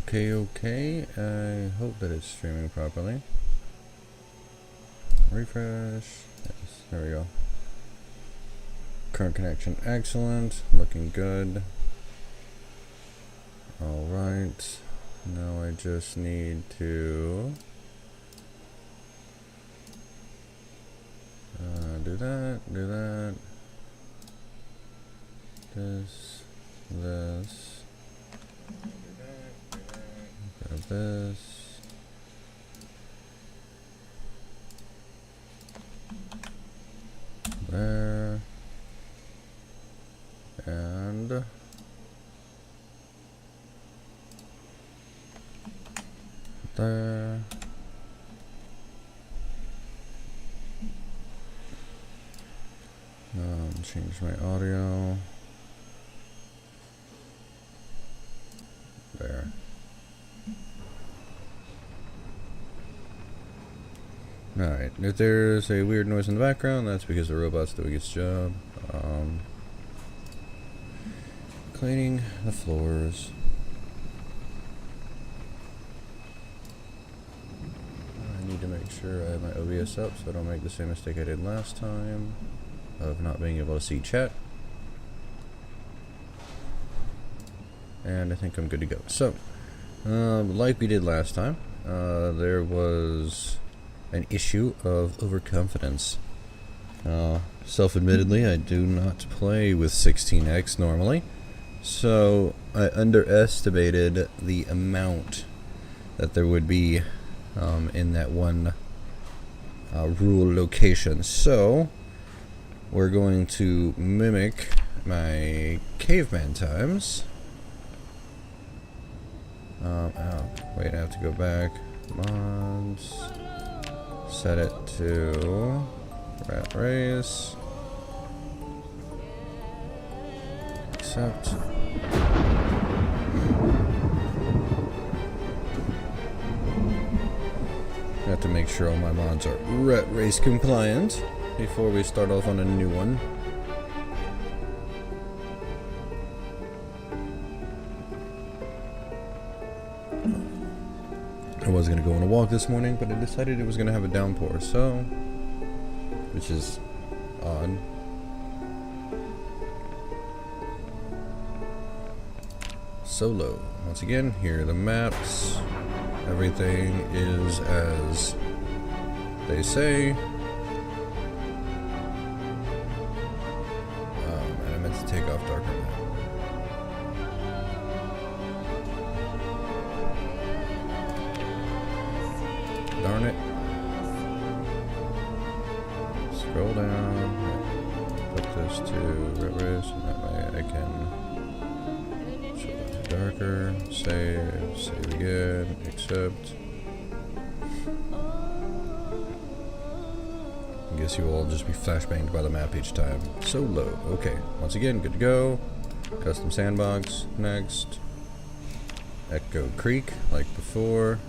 Okay. I hope that it's streaming properly. Refresh. Yes, there we go. Current connection excellent. Looking good. Alright. Now I just need to do that. This. Grab this. There. And there. Change my audio. There. Alright, if there's a weird noise in the background, that's because the robot's doing its job. Cleaning the floors. I need to make sure I have my OBS up so I don't make the same mistake I did last time of not being able to see chat. And I think I'm good to go. So, like we did last time, there was an issue of overconfidence. Self-admittedly, I do not play with 16x normally, so I underestimated the amount that there would be in that one rule location. So we're going to mimic my caveman times. Wait, I have to go back. Mods. Set it to rat race. Accept. I have to make sure all my mods are rat race compliant before we start off on a new one. I was going to go on a walk this morning, but I decided it was going to have a downpour, so, which is odd. Solo. Once again, here are the maps. Everything is as they say. And I meant to take off darker map. Darn it. Scroll down. Put this to red race, and that way I can scroll it to darker. Save again, accept. I guess you will all just be flashbanged by the map each time. Solo. Okay. Once again, good to go. Custom sandbox. Next. Echo Creek, like before.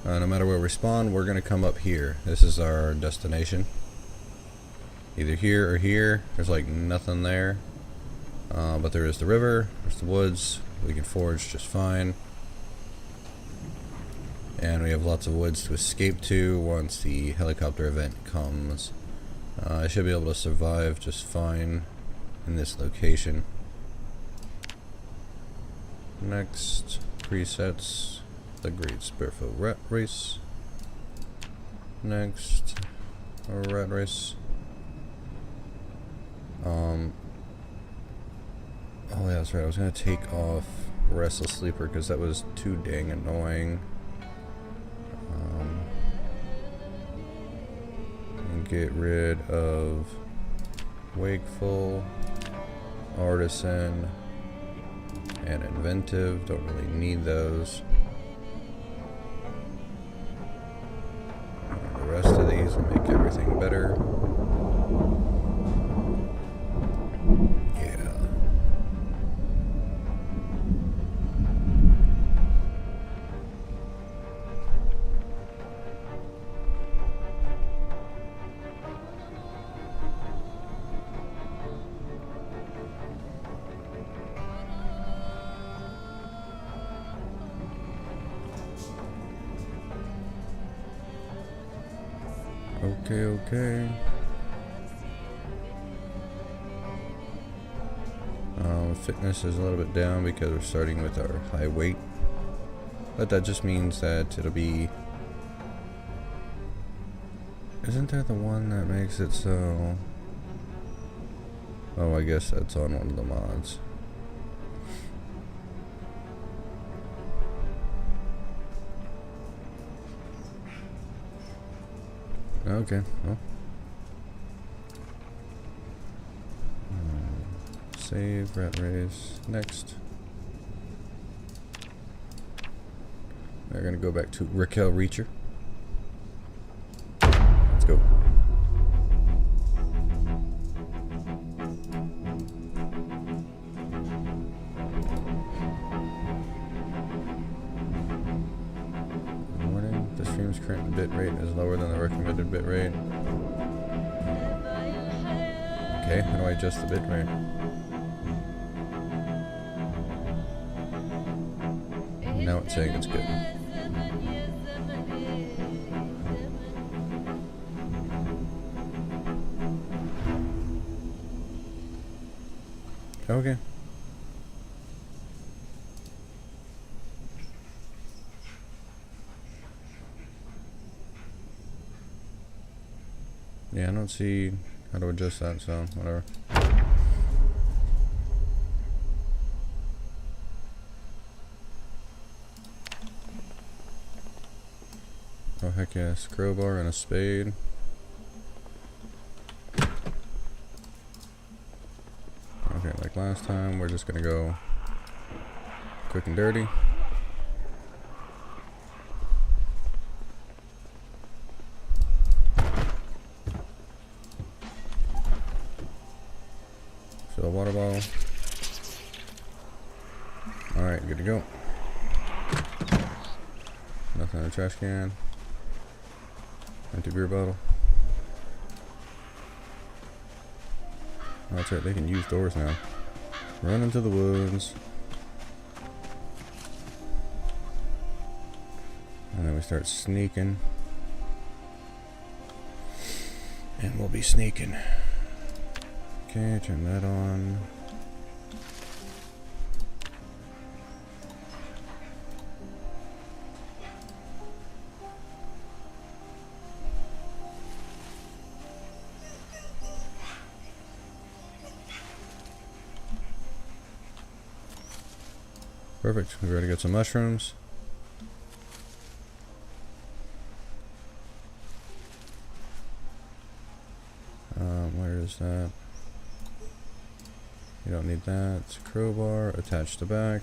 No matter where we spawn, we're going to come up here. This is our destination. Either here or here. There's like nothing there. But there is the river. There's the woods. We can forage just fine. And we have lots of woods to escape to once the helicopter event comes. I should be able to survive just fine in this location. Next, presets. The Great Spearfoot Rat Race. Next, a rat race. Oh yeah, that's right. I was gonna take off Restless Sleeper because that was too dang annoying. And get rid of Wakeful, Artisan, and Inventive. Don't really need those. The rest of these will make everything better. Yeah. Okay, okay. Fitness is a little bit down because we're starting with our high weight. But that just means that it'll be... Isn't that the one that makes it so... Oh, I guess that's on one of the mods. Okay, well. Save, rat race, next. We're gonna go back to Raquel Reacher. Let's go. Warning, the stream's current bit rate is lower than the recommended bit rate. Okay, how do I adjust the bit rate? Now it's saying it's good. Okay. Yeah, I don't see how to adjust that, so whatever. Oh heck yes, crowbar and a spade. Okay, like last time, we're just gonna go quick and dirty. Fill a water bottle. Alright, good to go. Nothing in the trash can. Empty beer bottle. Oh, that's right, they can use doors now. Run into the woods. And then we start sneaking. And we'll be sneaking. Okay, turn that on. Perfect. We've already got some mushrooms. Where is that? You don't need that. It's a crowbar. Attach the back.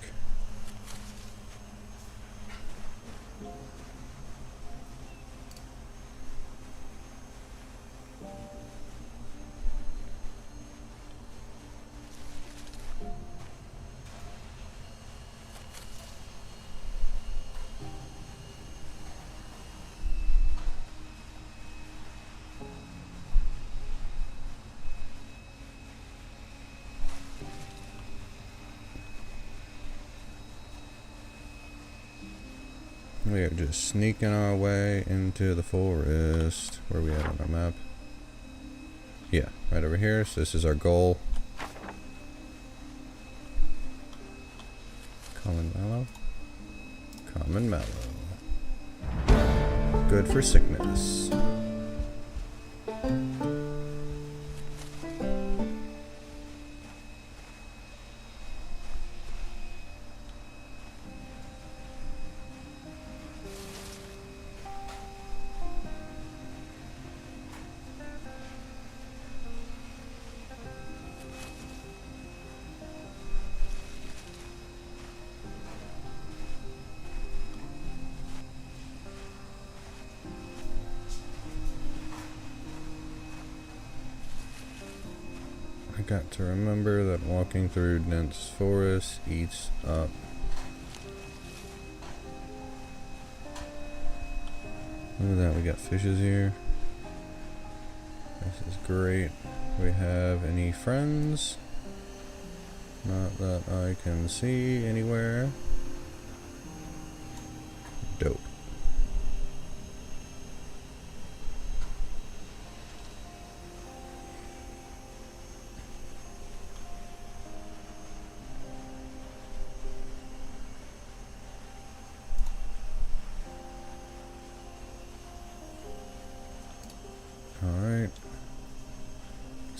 We are just sneaking our way into the forest. Where are we at on our map? Yeah, right over here. So this is our goal. Common mallow. Common mallow. Good for sickness. I got to remember that walking through dense forest eats up. Look at that, we got fishes here. This is great. We have any friends? Not that I can see anywhere. Dope.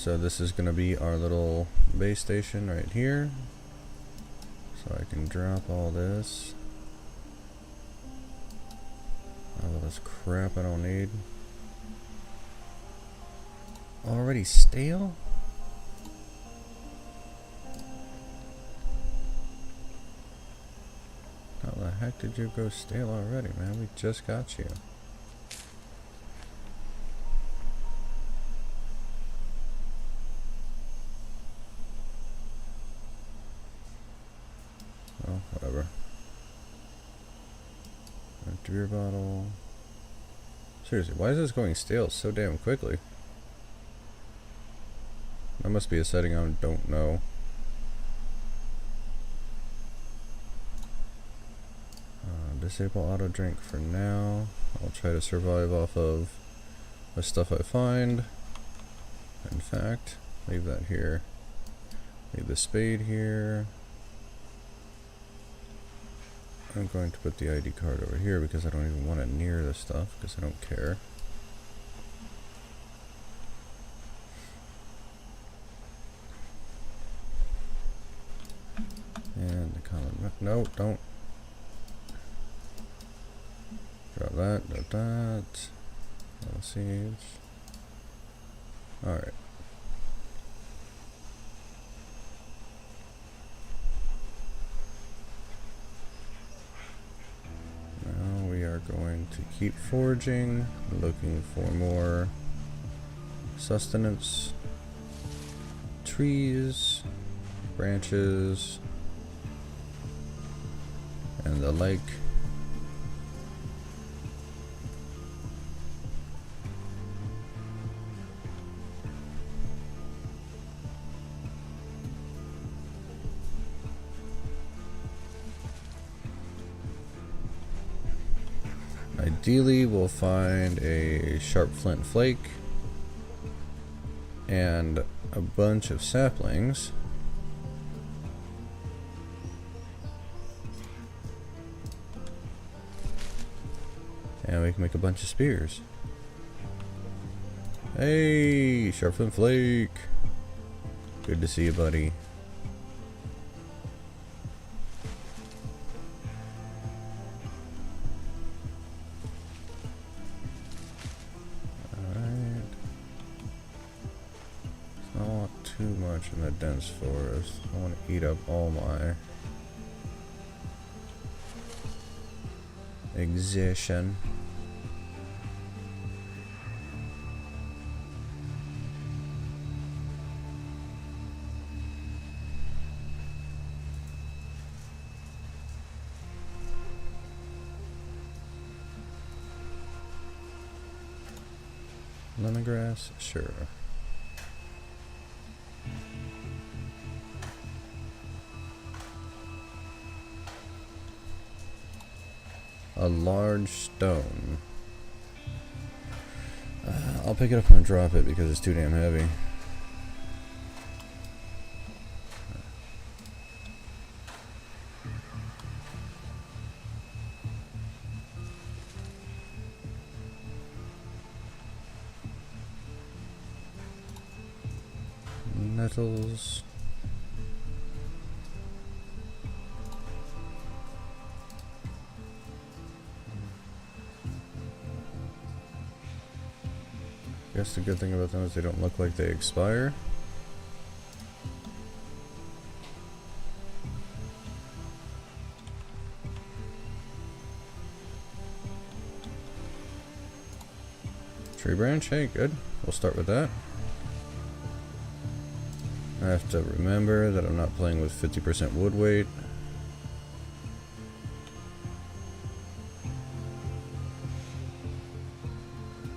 So this is going to be our little base station right here. So I can drop all this. All this crap I don't need. Already stale? How the heck did you go stale already, man? We just got you. Well, whatever. Empty beer bottle. Seriously, why is this going stale so damn quickly? That must be a setting I don't know. Disable auto drink for now. I'll try to survive off of the stuff I find. In fact, leave that here. Leave the spade here. I'm going to put the ID card over here because I don't even want it near this stuff because I don't care. And the common, no, don't. Drop that, drop that. No seeds. Alright. Now we are going to keep foraging, looking for more sustenance, trees, branches, and the like. Ideally, we'll find a sharp flint flake and a bunch of saplings. And we can make a bunch of spears. Hey, sharp flint flake. Good to see you, buddy. In the dense forest. I want to eat up all my exertion. Lemongrass? Sure. A large stone. I'll pick it up and drop it because it's too damn heavy. Nettles. Guess the good thing about them is they don't look like they expire. Tree branch, hey, good. We'll start with that. I have to remember that I'm not playing with 50% wood weight.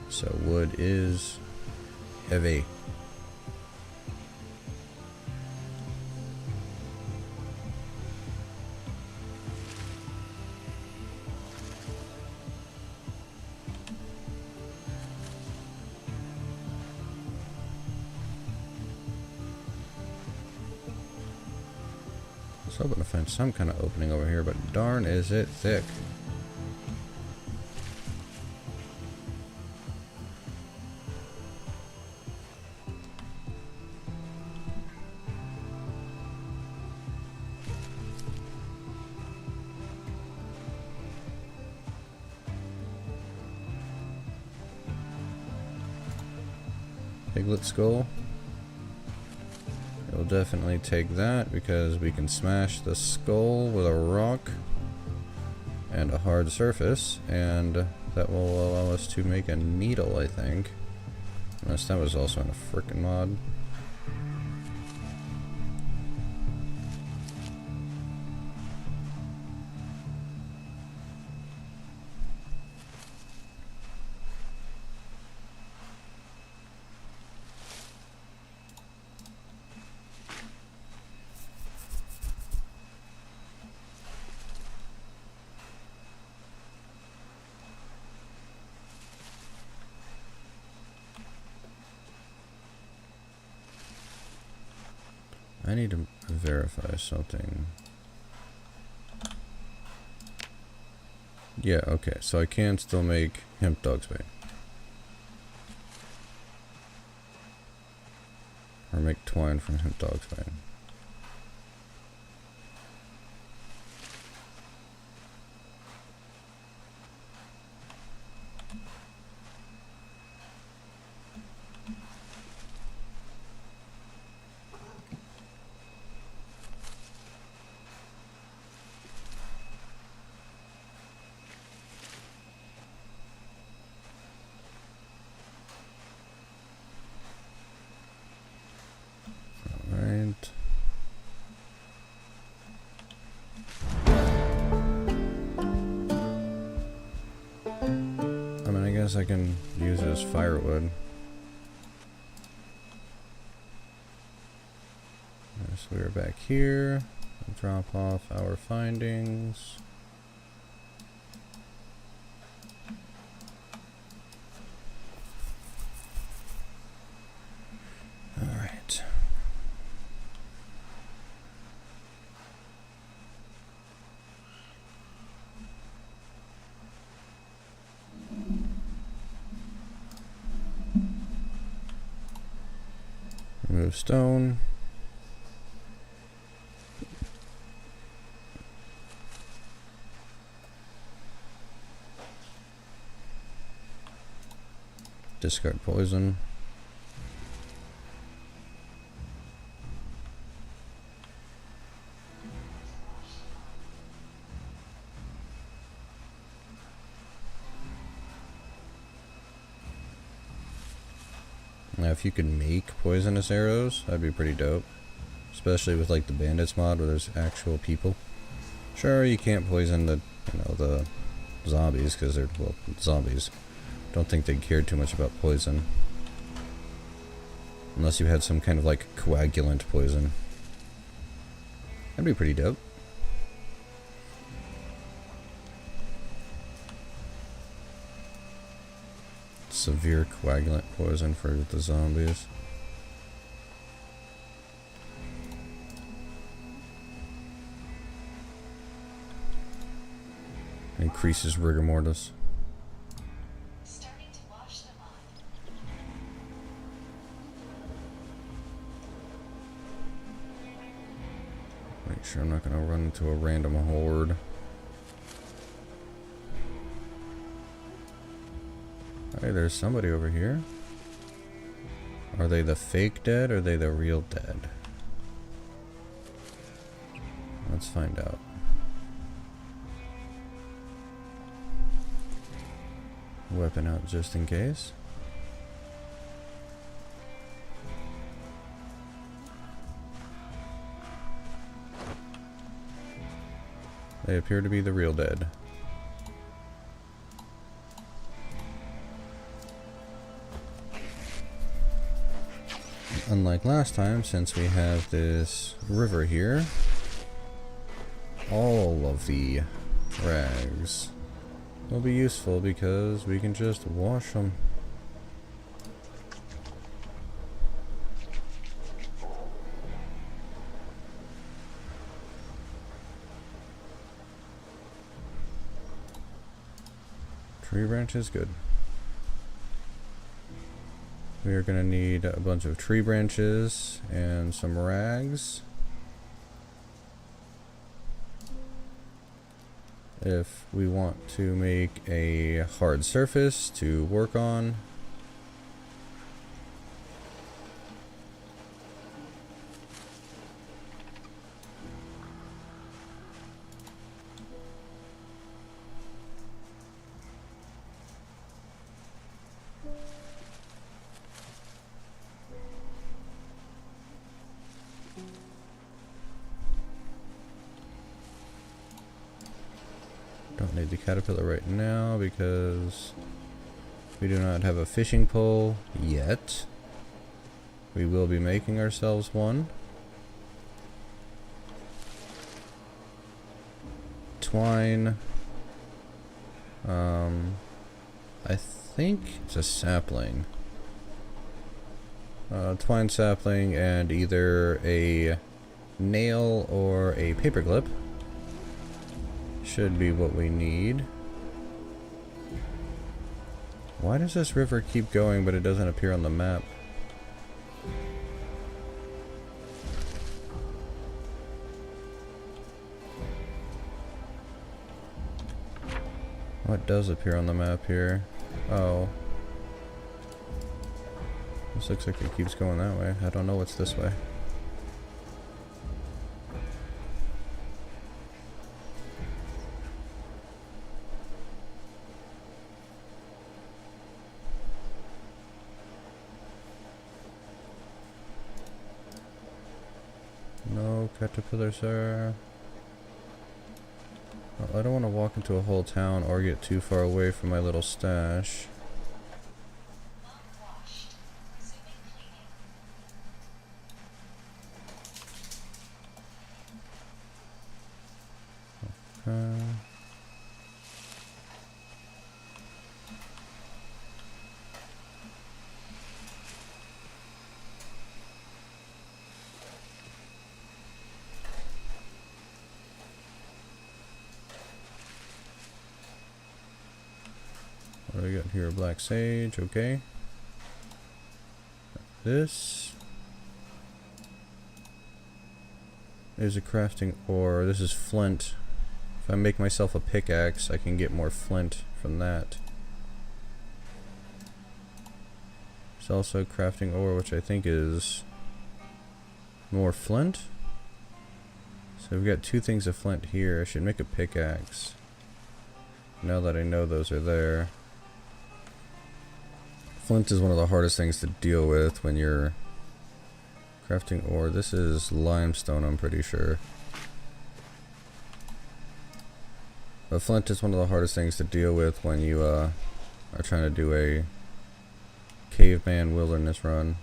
So wood is heavy. I was hoping to find some kind of opening over here, but darn is it thick. Piglet skull. We'll definitely take that because we can smash the skull with a rock and a hard surface, and that will allow us to make a needle, I think. Unless that was also in a frickin' mod. I need to verify something. Yeah, okay, so I can still make hemp dog's bane. Or make twine from hemp dog's bane. I can use it as firewood. So we are back here. I'll drop off our findings. All right. Remove stone. Discard poison. Now if you could make poisonous arrows, that'd be pretty dope. Especially with like the bandits mod where there's actual people. Sure, you can't poison the, the zombies because they're, well, zombies. Don't think they cared too much about poison. Unless you had some kind of like coagulant poison. That'd be pretty dope. Severe coagulant poison for the zombies. Increases rigor mortis. Make sure I'm not going to run into a random horde. Hey, there's somebody over here. Are they the fake dead or are they the real dead? Let's find out. Weapon out just in case. They appear to be the real dead. Unlike last time, since we have this river here, all of the rags will be useful because we can just wash them. Tree branch is good. We are going to need a bunch of tree branches and some rags. If we want to make a hard surface to work on. Don't need the caterpillar right now because we do not have a fishing pole yet. We will be making ourselves one. Twine. I think it's a sapling. Twine sapling and either a nail or a paper clip should be what we need. Why does this river keep going but it doesn't appear on the map? What does appear on the map here? Oh. This looks like it keeps going that way. I don't know what's this way. No caterpillar, sir. Well, I don't want to walk into a whole town or get too far away from my little stash. Okay. What do we got here? Black sage, okay. This is a crafting ore. This is flint. If I make myself a pickaxe, I can get more flint from that. There's also crafting ore, which I think is more flint. So we've got two things of flint here. I should make a pickaxe. Now that I know those are there. Flint is one of the hardest things to deal with when you're crafting ore. This is limestone, I'm pretty sure. But flint is one of the hardest things to deal with when you are trying to do a caveman wilderness run.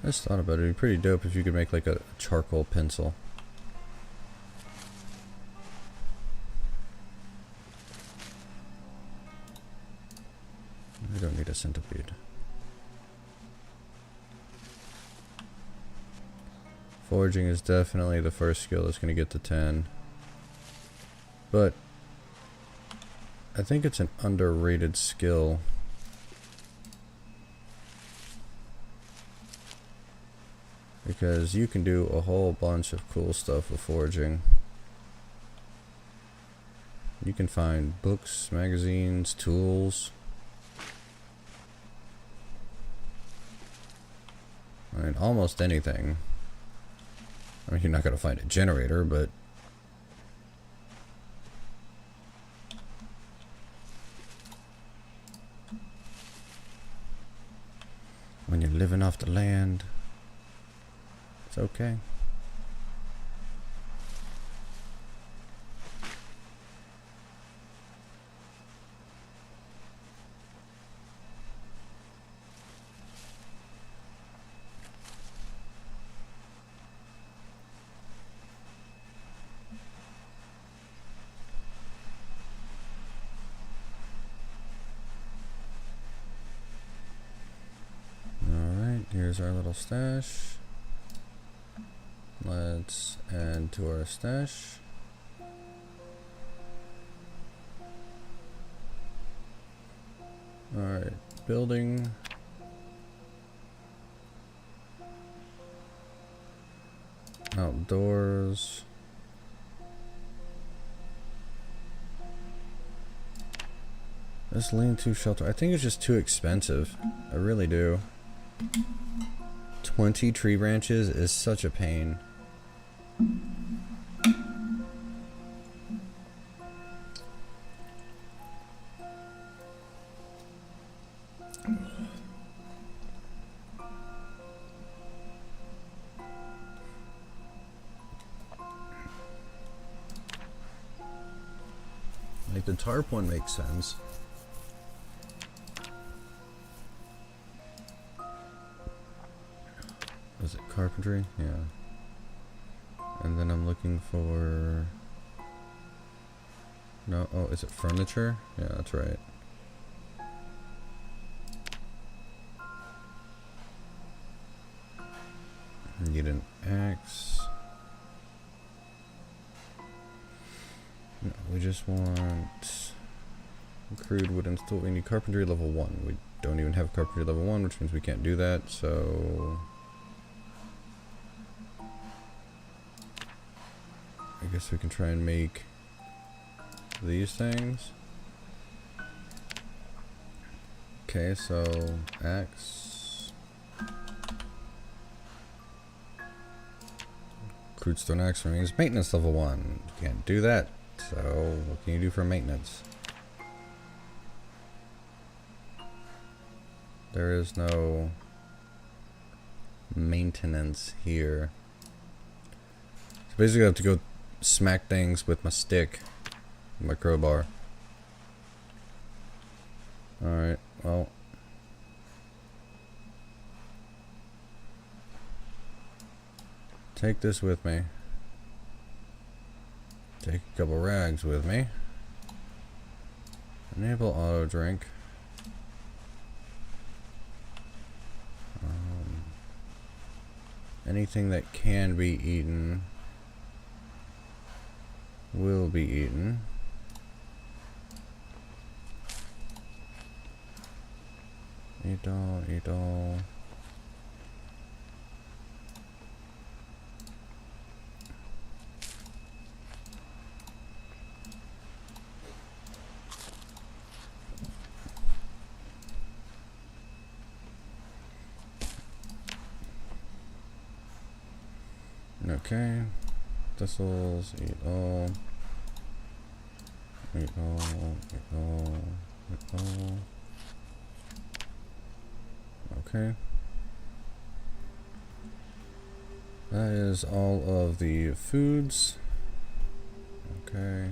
I just thought about it. It'd be pretty dope if you could make like a charcoal pencil. I don't need a centipede. Forging is definitely the first skill that's going to get to 10. But I think it's an underrated skill. Because you can do a whole bunch of cool stuff with forging. You can find books, magazines, tools. I mean, almost anything. I mean, you're not going to find a generator, but... when you're living off the land... it's okay. Alright, here's our little stash. Let's add to our stash. Alright, building. Doors. This lean-to shelter, I think it's just too expensive. I really do. 20 tree branches is such a pain. Like the tarp one makes sense. Is it carpentry? Yeah. And then I'm looking for... No, oh, is it furniture? Yeah, that's right. Need an axe. No, we just want crude wood and steel. We need carpentry level 1. We don't even have carpentry level 1, which means we can't do that, so... I guess we can try and make these things. Okay, so axe. Crude stone axe remains maintenance level 1. Can't do that. So what can you do for maintenance? There is no maintenance here. So basically I have to go smack things with my stick, my crowbar. Alright, well. Take this with me. Take a couple rags with me. Enable auto drink. Anything that can be eaten will be eaten. Eat all, eat all. Okay, thistles, eat all, eat all, eat all, eat all. Okay. That is all of the foods. Okay.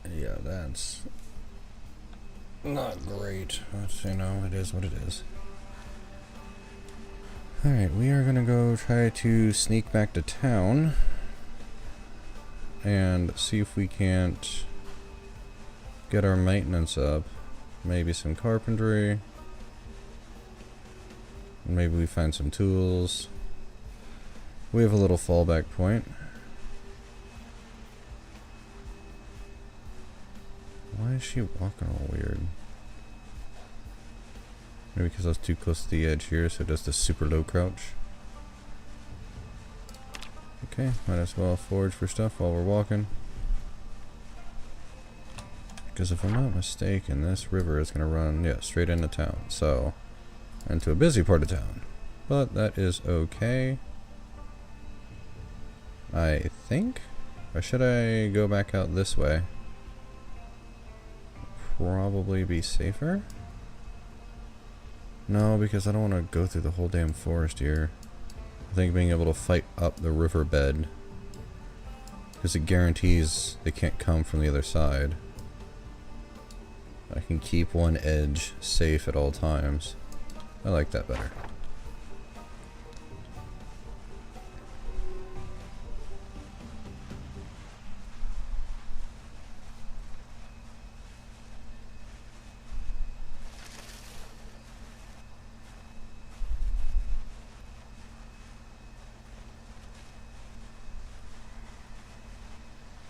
Yeah, that's not great, but you know, it is what it is. Alright, we are gonna go try to sneak back to town and see if we can't get our maintenance up. Maybe some carpentry. Maybe we find some tools. We have a little fallback point. Why is she walking all weird? Maybe because I was too close to the edge here, so it does the super low crouch. Okay, might as well forage for stuff while we're walking. Because if I'm not mistaken, this river is going to run, yeah, straight into town. So, into a busy part of town. But that is okay. I think? Or should I go back out this way? Probably be safer? No, because I don't want to go through the whole damn forest here. I think being able to fight up the riverbed, because it guarantees they can't come from the other side. I can keep one edge safe at all times. I like that better.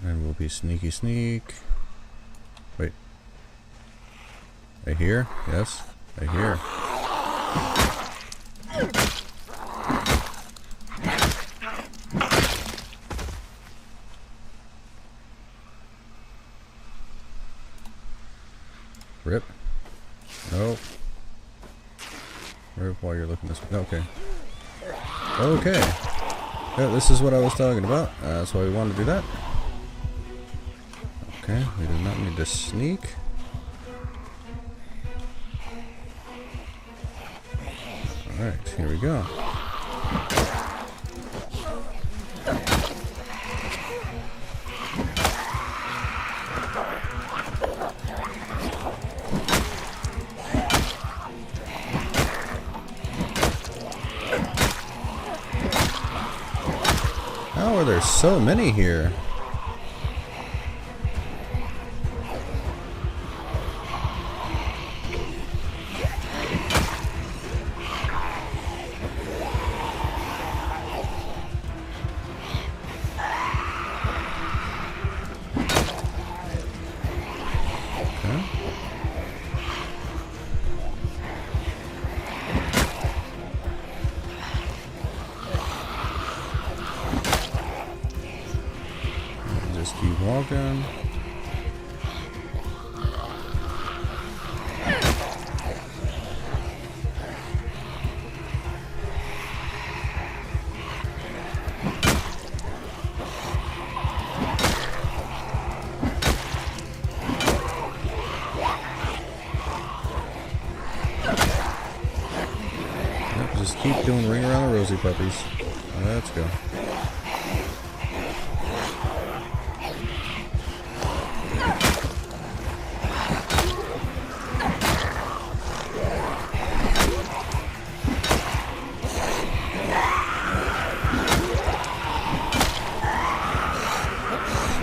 And we'll be sneaky sneak. Wait. I hear? Yes, I hear. Rip. Nope. Rip while you're looking this way. Okay. Okay. Yeah, this is what I was talking about. That's why we wanted to do that. Okay, we do not need to sneak. Alright, here we go. How are there so many here? Just keep walking. Yep, just keep doing ring around the rosy puppies. Let's go.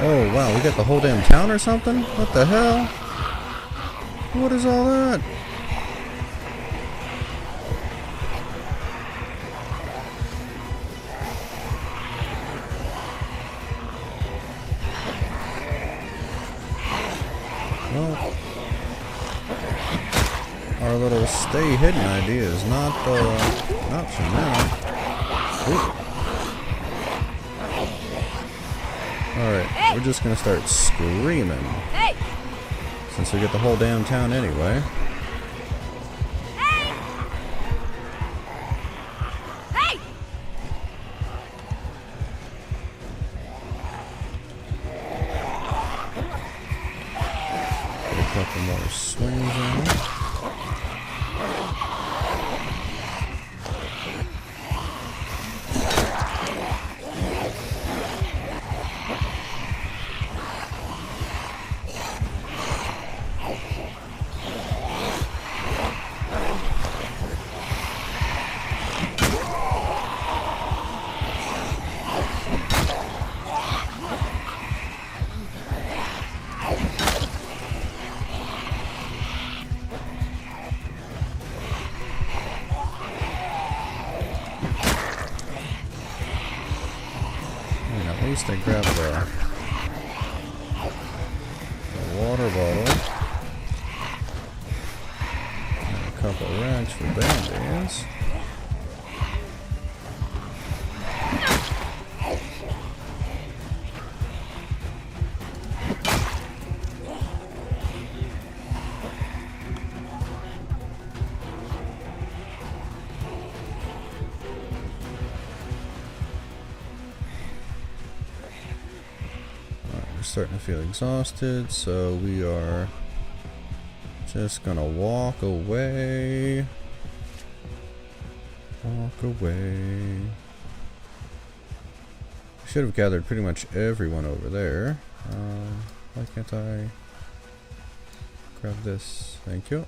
Oh wow, we got the whole damn town or something? What the hell? What is all that? Well, our little stay hidden idea is not an option now. Oop. Alright, we're just gonna start screaming. Hey! Since we get the whole damn town anyway. Hey! Hey! Get a couple more swings in. At least I grabbed the water bottle and a couple rags for band-aids. Starting to feel exhausted, so we are just gonna walk away. Walk away. Should have gathered pretty much everyone over there. Why can't I grab this? Thank you.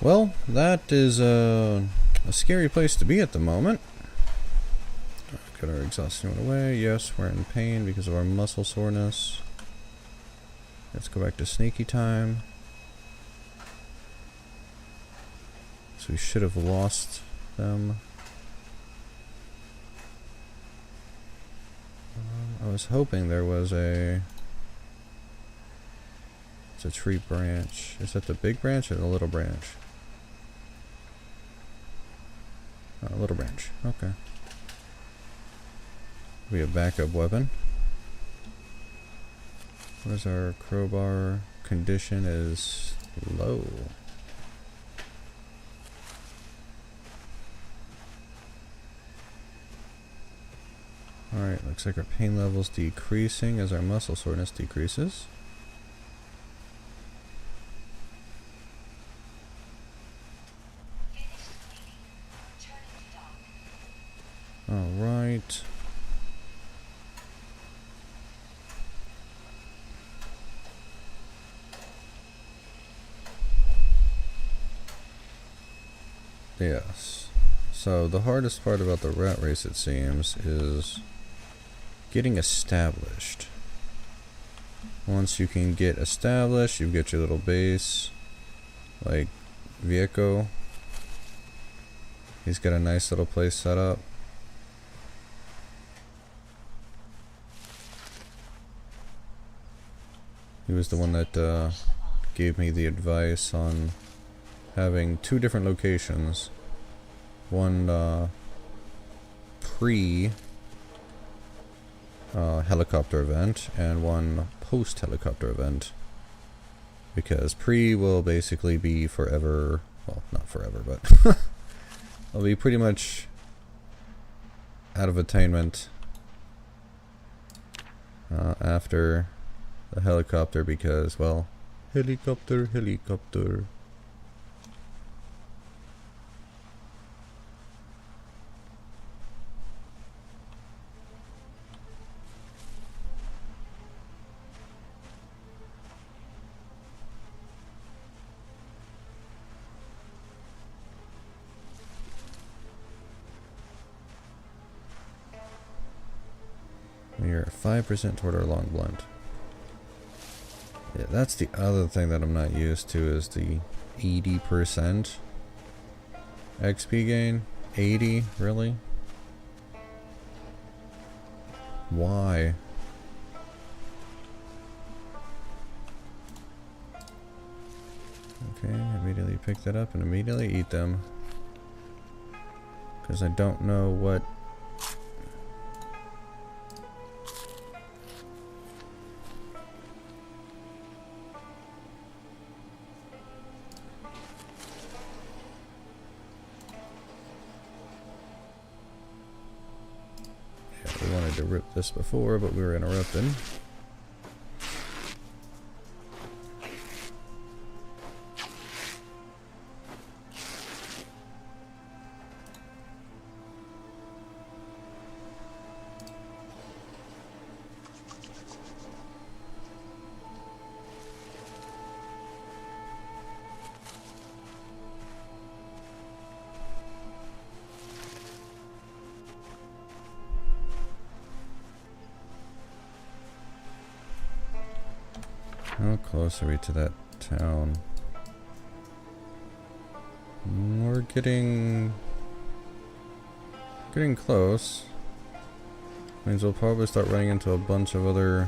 Well, that is a scary place to be at the moment. Got our exhaustion away. Yes, we're in pain because of our muscle soreness. Let's go back to sneaky time. So we should have lost them. I was hoping there was a It's a tree branch. Is that the big branch or the little branch? A little branch. Okay. Be a backup weapon. What is our crowbar? Condition is low. Alright, looks like our pain level's decreasing as our muscle soreness decreases. Alright. Yes. So the hardest part about the rat race, it seems, is getting established. Once you can get established, you get your little base, like Vieco. He's got a nice little place set up. He was the one that gave me the advice on having 2 different locations. One pre helicopter event and one post helicopter event, because pre will basically be forever, well, not forever, but it'll be pretty much out of attainment after the helicopter, because, well, helicopter. We are 5% toward our long blend. Yeah, that's the other thing that I'm not used to, is the 80% XP gain. 80? Really? Why? Okay, immediately pick that up and immediately eat them. Because I don't know what... We wanted to rip this before, but we were interrupted. How close are we to that town? We're getting close. Means we'll probably start running into a bunch of other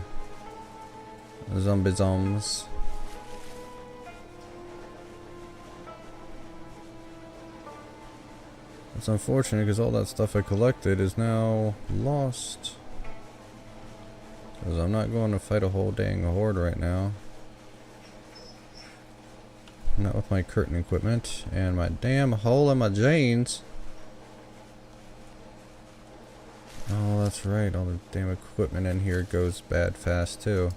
zombie-zoms. It's unfortunate because all that stuff I collected is now lost. Because I'm not going to fight a whole dang horde right now. Not with my curtain equipment and my damn hole in my jeans. Oh, that's right. All the damn equipment in here goes bad fast too.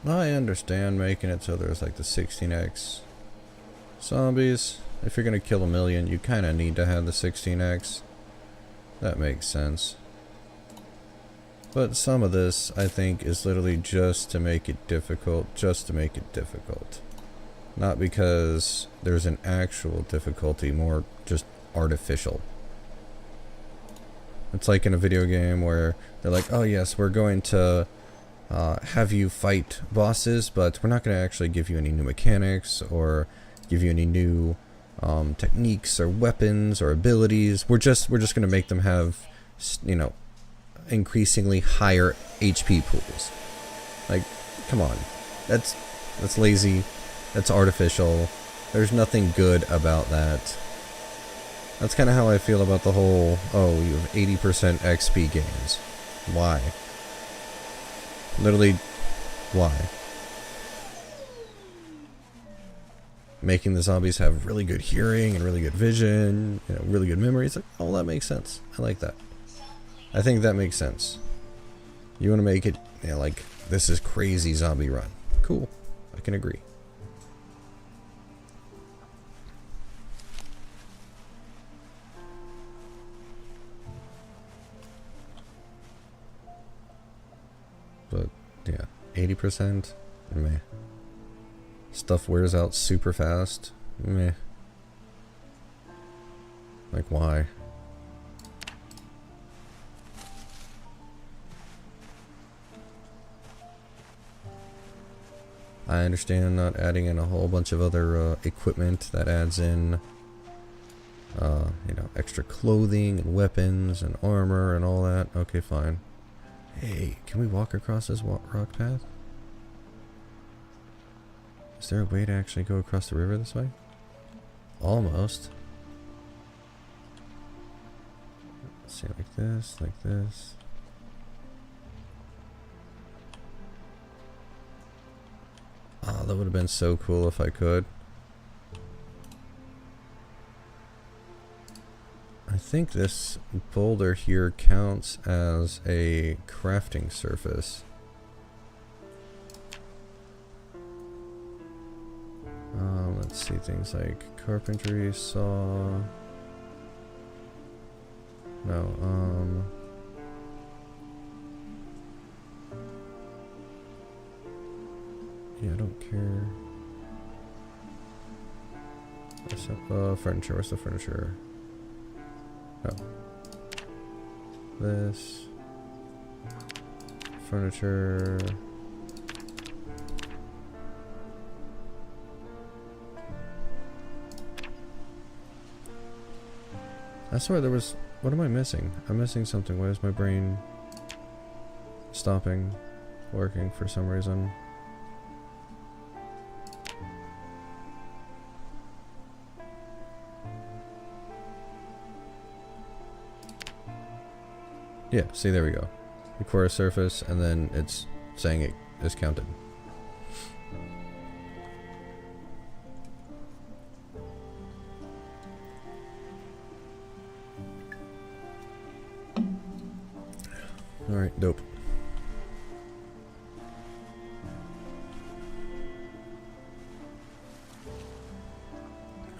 I understand making it so there's like the 16x zombies. If you're gonna kill 1 million, you kinda need to have the 16x. That makes sense. But some of this, I think, is literally just to make it difficult, Not because there's an actual difficulty, more just artificial. It's like in a video game where they're like, oh yes, we're going to have you fight bosses, but we're not going to actually give you any new mechanics or give you any new techniques or weapons or abilities. We're just going to make them have you know, increasingly higher HP pools. Like, come on. That's lazy. That's artificial. There's nothing good about that. That's kind of how I feel about the whole, oh, you have 80% XP gains. Why? Literally, why? Making the zombies have really good hearing and really good vision, you know, really good memory. It's like, oh, that makes sense. I like that. I think that makes sense. You want to make it, you know, like, this is crazy zombie run. Cool. I can agree. But, yeah, 80%? Meh. Stuff wears out super fast? Meh. Like, why? I understand not adding in a whole bunch of other equipment that adds in, you know, extra clothing and weapons and armor and all that. Okay, fine. Hey, can we walk across this rock path? Is there a way to actually go across the river this way? Almost. Let's see, like this, like this. Oh, that would have been so cool if I could. I think this boulder here counts as a crafting surface. Let's see, things like carpentry, saw. No, yeah, I don't care. What's up? Furniture. What's the furniture? Oh. This. Furniture. I swear there was... What am I missing? I'm missing something. Why is my brain stopping working for some reason? Yeah, see, there we go. The core surface, and then it's saying it is counted. Alright, dope.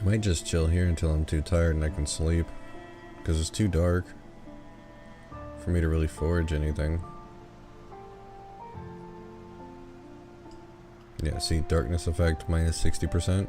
I might just chill here until I'm too tired and I can sleep. Because it's too dark for me to really forage anything. Yeah, see, darkness effect minus 60%.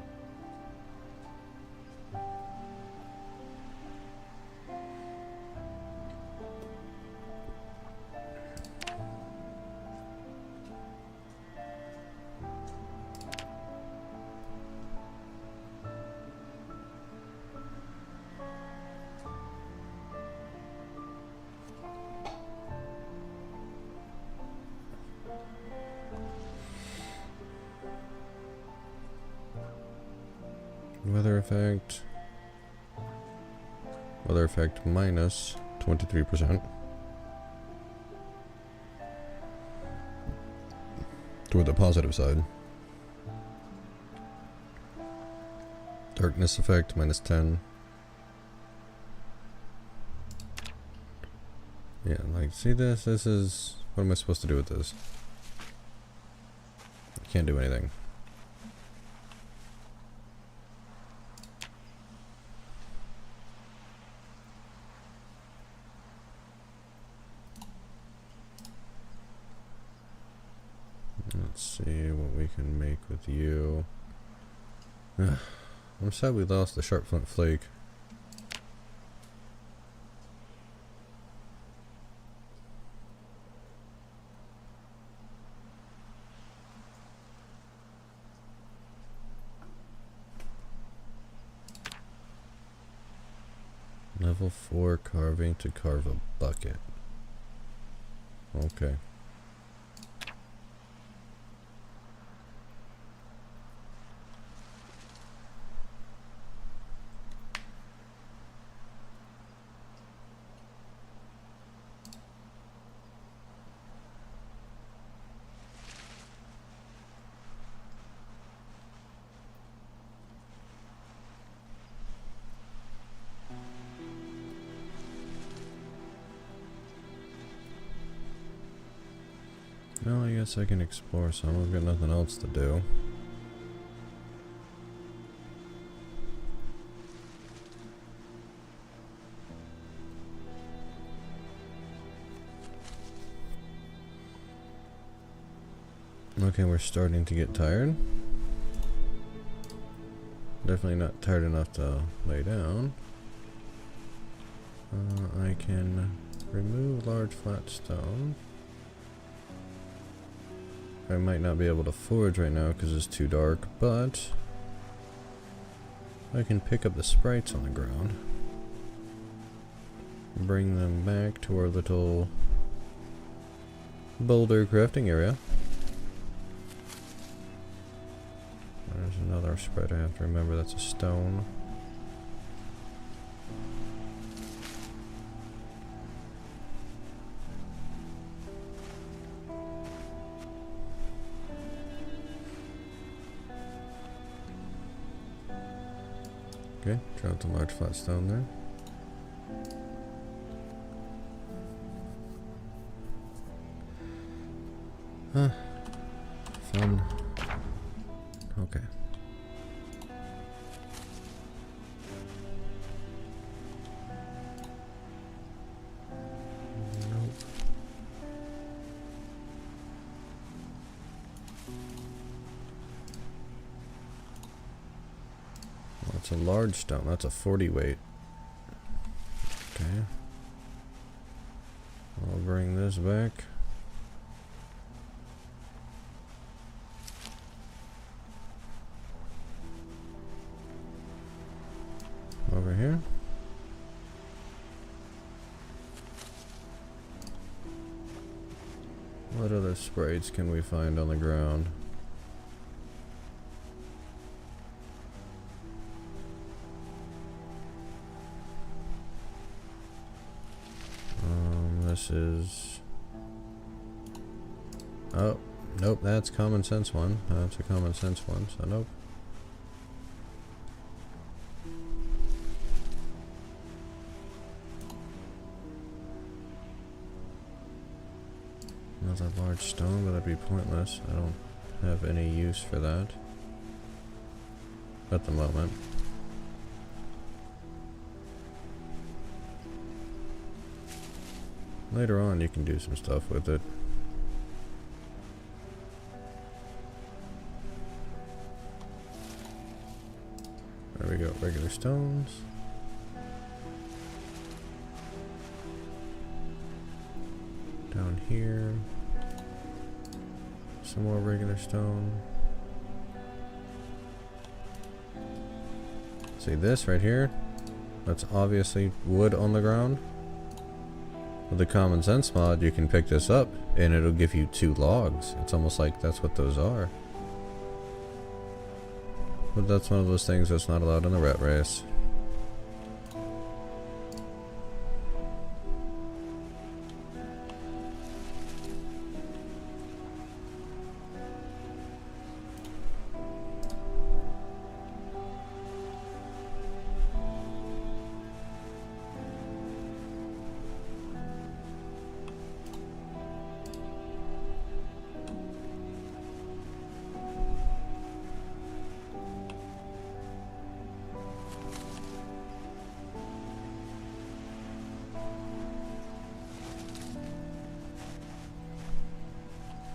Weather effect. Weather effect minus 23%. Toward the positive side. Darkness effect minus 10. Yeah, like, see this? This is... What am I supposed to do with this? I can't do anything. Let's see what we can make with you. I'm sad we lost the sharp flint flake. level 4 carving to carve a bucket. Okay. Well, I guess I can explore some. I've got nothing else to do. Okay, we're starting to get tired. Definitely not tired enough to lay down. I can remove large flat stone. I might not be able to forge right now because it's too dark, but I can pick up the sprites on the ground. Bring them back to our little boulder crafting area. There's another sprite I have to remember, that's a stone. Okay, drop the large flat stone there. Fun. Okay. Nope. Well, that's a large stone. That's a 40 weight. Okay. I'll bring this back. Over here. What other sprites can we find on the ground? This is... Oh, nope, that's common sense one. That's a common sense one, so nope. Another large stone, but that'd be pointless. I don't have any use for that at the moment. Later on you can do some stuff with it. There we go, regular stones. Down here. Some more regular stone. See this right here? That's obviously wood on the ground. With the common sense mod, you can pick this up and it'll give you 2 logs. It's almost like that's what those are. But that's one of those things that's not allowed in the rat race.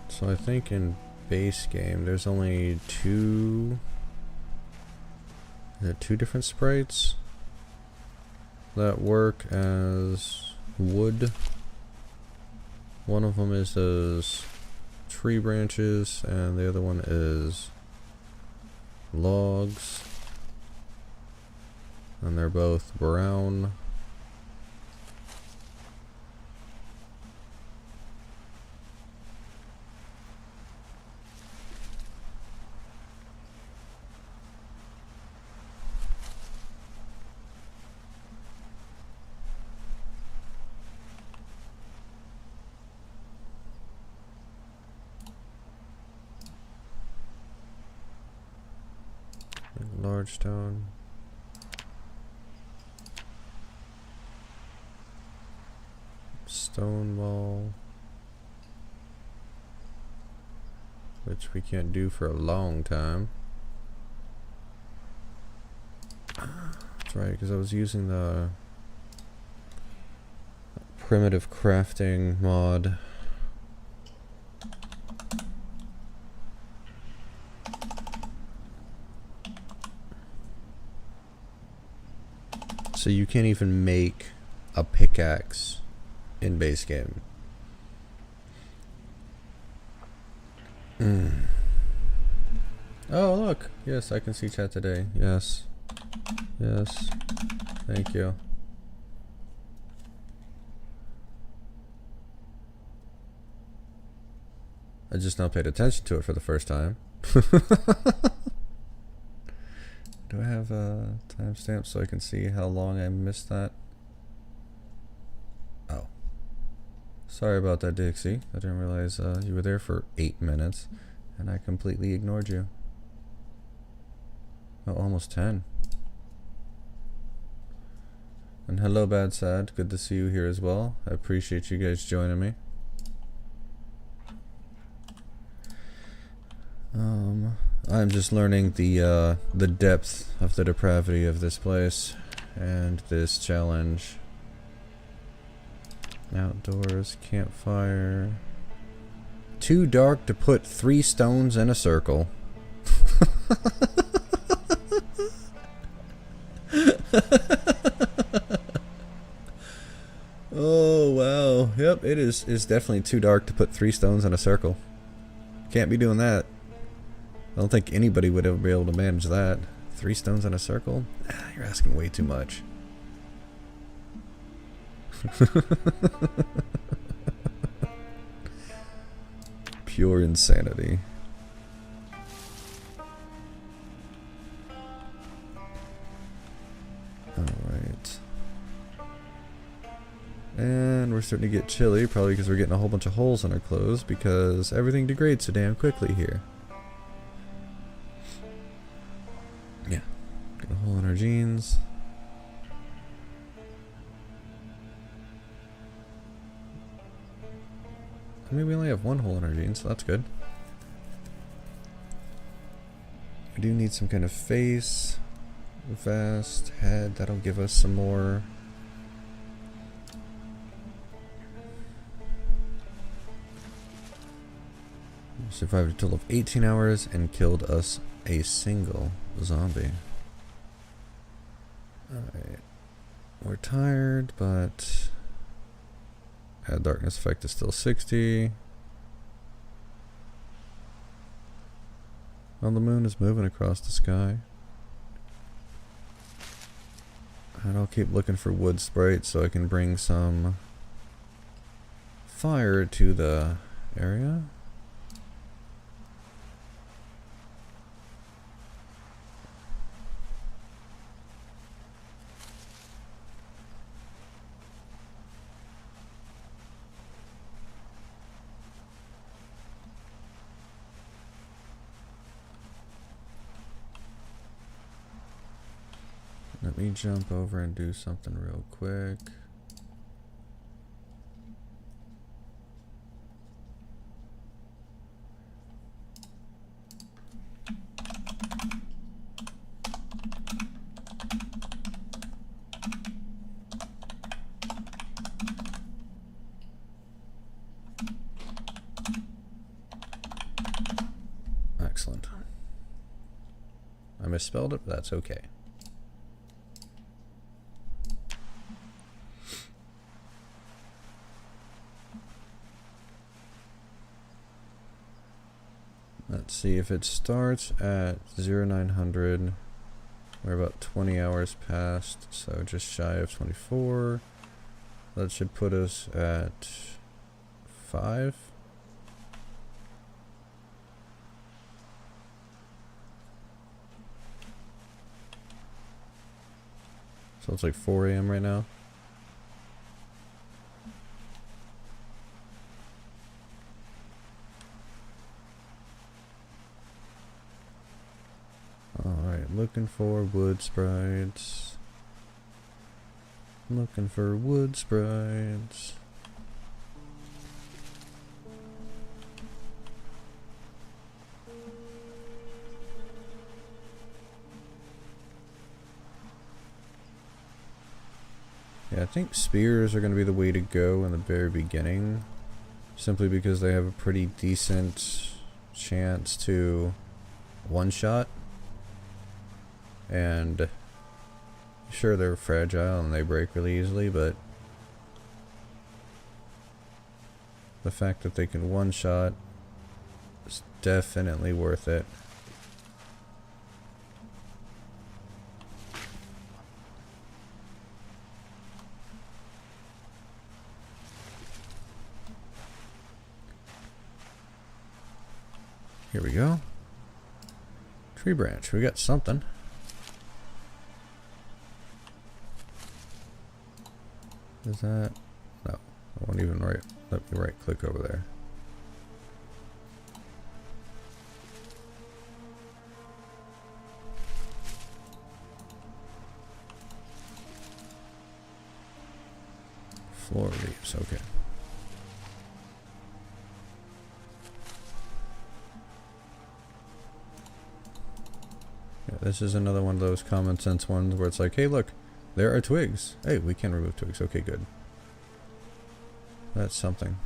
So I think in base game there's only 2 different sprites that work as wood. One of them is as tree branches and the other one is logs, and they're both brown large stone. Stone wall. Which we can't do for a long time. That's right, because I was using the primitive crafting mod. So you can't even make a pickaxe in base game. Oh, look. Yes, I can see chat today. Yes. Yes. Thank you. I just now paid attention to it for the first time. Do I have a timestamp so I can see how long I missed that? Oh. Sorry about that, Dixie. I didn't realize you were there for 8 minutes, and I completely ignored you. Oh, almost 10. And hello, Bad Sad. Good to see you here as well. I appreciate you guys joining me. I'm just learning the depth of the depravity of this place and this challenge. Outdoors, campfire. Too dark to put 3 stones in a circle. Oh wow. Yep, it is definitely too dark to put 3 stones in a circle. Can't be doing that. I don't think anybody would ever be able to manage that. 3 stones in a circle? Ah, you're asking way too much. Pure insanity. Alright. And we're starting to get chilly, probably because we're getting a whole bunch of holes in our clothes because everything degrades so damn quickly here. Yeah. Got a hole in our jeans. I mean, we only have 1 hole in our jeans, so that's good. We do need some kind of face, vest, head. That'll give us some more. Survived a total of 18 hours and killed us a single zombie. Alright. We're tired, but darkness effect is still 60. Well, the moon is moving across the sky. And I'll keep looking for wood sprites so I can bring some fire to the area. Let me jump over and do something real quick. Excellent. I misspelled it, but that's okay. Let's see, if it starts at 0900, we're about 20 hours past, so just shy of 24. That should put us at 5. So it's like 4 AM right now. Alright, looking for wood sprites. Looking for wood sprites. Yeah, I think spears are going to be the way to go in the very beginning, simply because they have a pretty decent chance to one-shot, and sure, they're fragile and they break really easily, but the fact that they can one-shot is definitely worth it. Here we go. Tree branch. We got something. Is that? No. I won't even let me right click over there. Floor leaves. Okay. This is another one of those common sense ones where it's like, hey, look, there are twigs. Hey, we can remove twigs. Okay, good. That's something.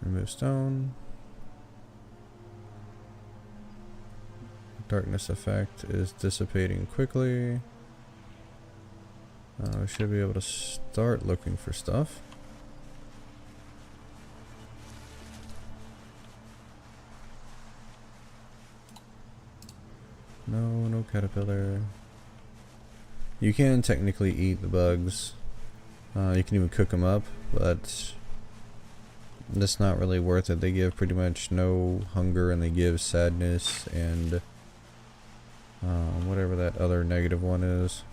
Remove stone. Darkness effect is dissipating quickly. We should be able to start looking for stuff. No caterpillar. You can technically eat the bugs. You can even cook them up, but that's not really worth it. They give pretty much no hunger, and they give sadness and whatever that other negative one is.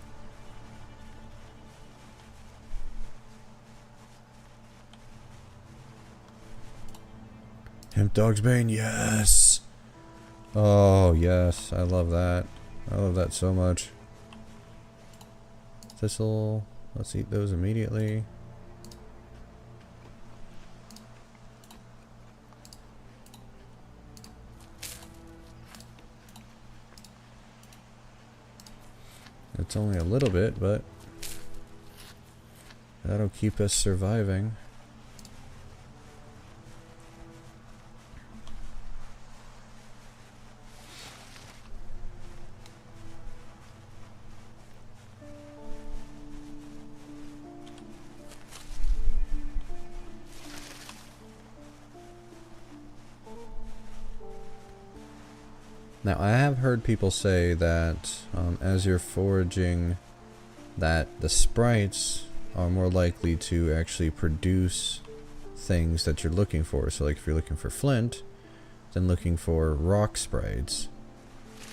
Hemp Dog's Bane, yes! Oh, yes, I love that. I love that so much. Thistle, let's eat those immediately. It's only a little bit, but that'll keep us surviving. Now, I have heard people say that as you're foraging, that the sprites are more likely to actually produce things that you're looking for. So, like if you're looking for flint, then looking for rock sprites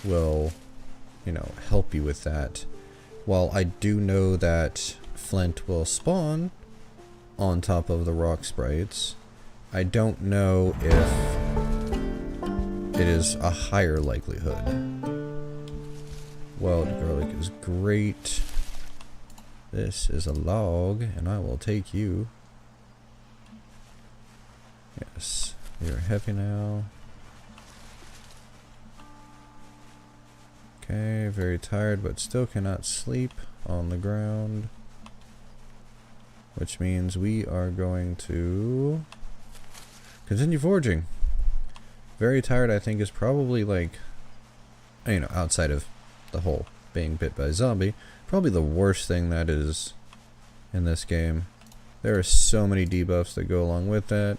will, you know, help you with that. While I do know that flint will spawn on top of the rock sprites, I don't know if it is a higher likelihood. Wild garlic is great. This is a log, and I will take you. Yes, you're heavy now. Okay, very tired, but still cannot sleep on the ground. Which means we are going to continue foraging. Very tired, I think, is probably like, you know, outside of the whole being bit by a zombie, probably the worst thing that is in this game. There are so many debuffs that go along with that.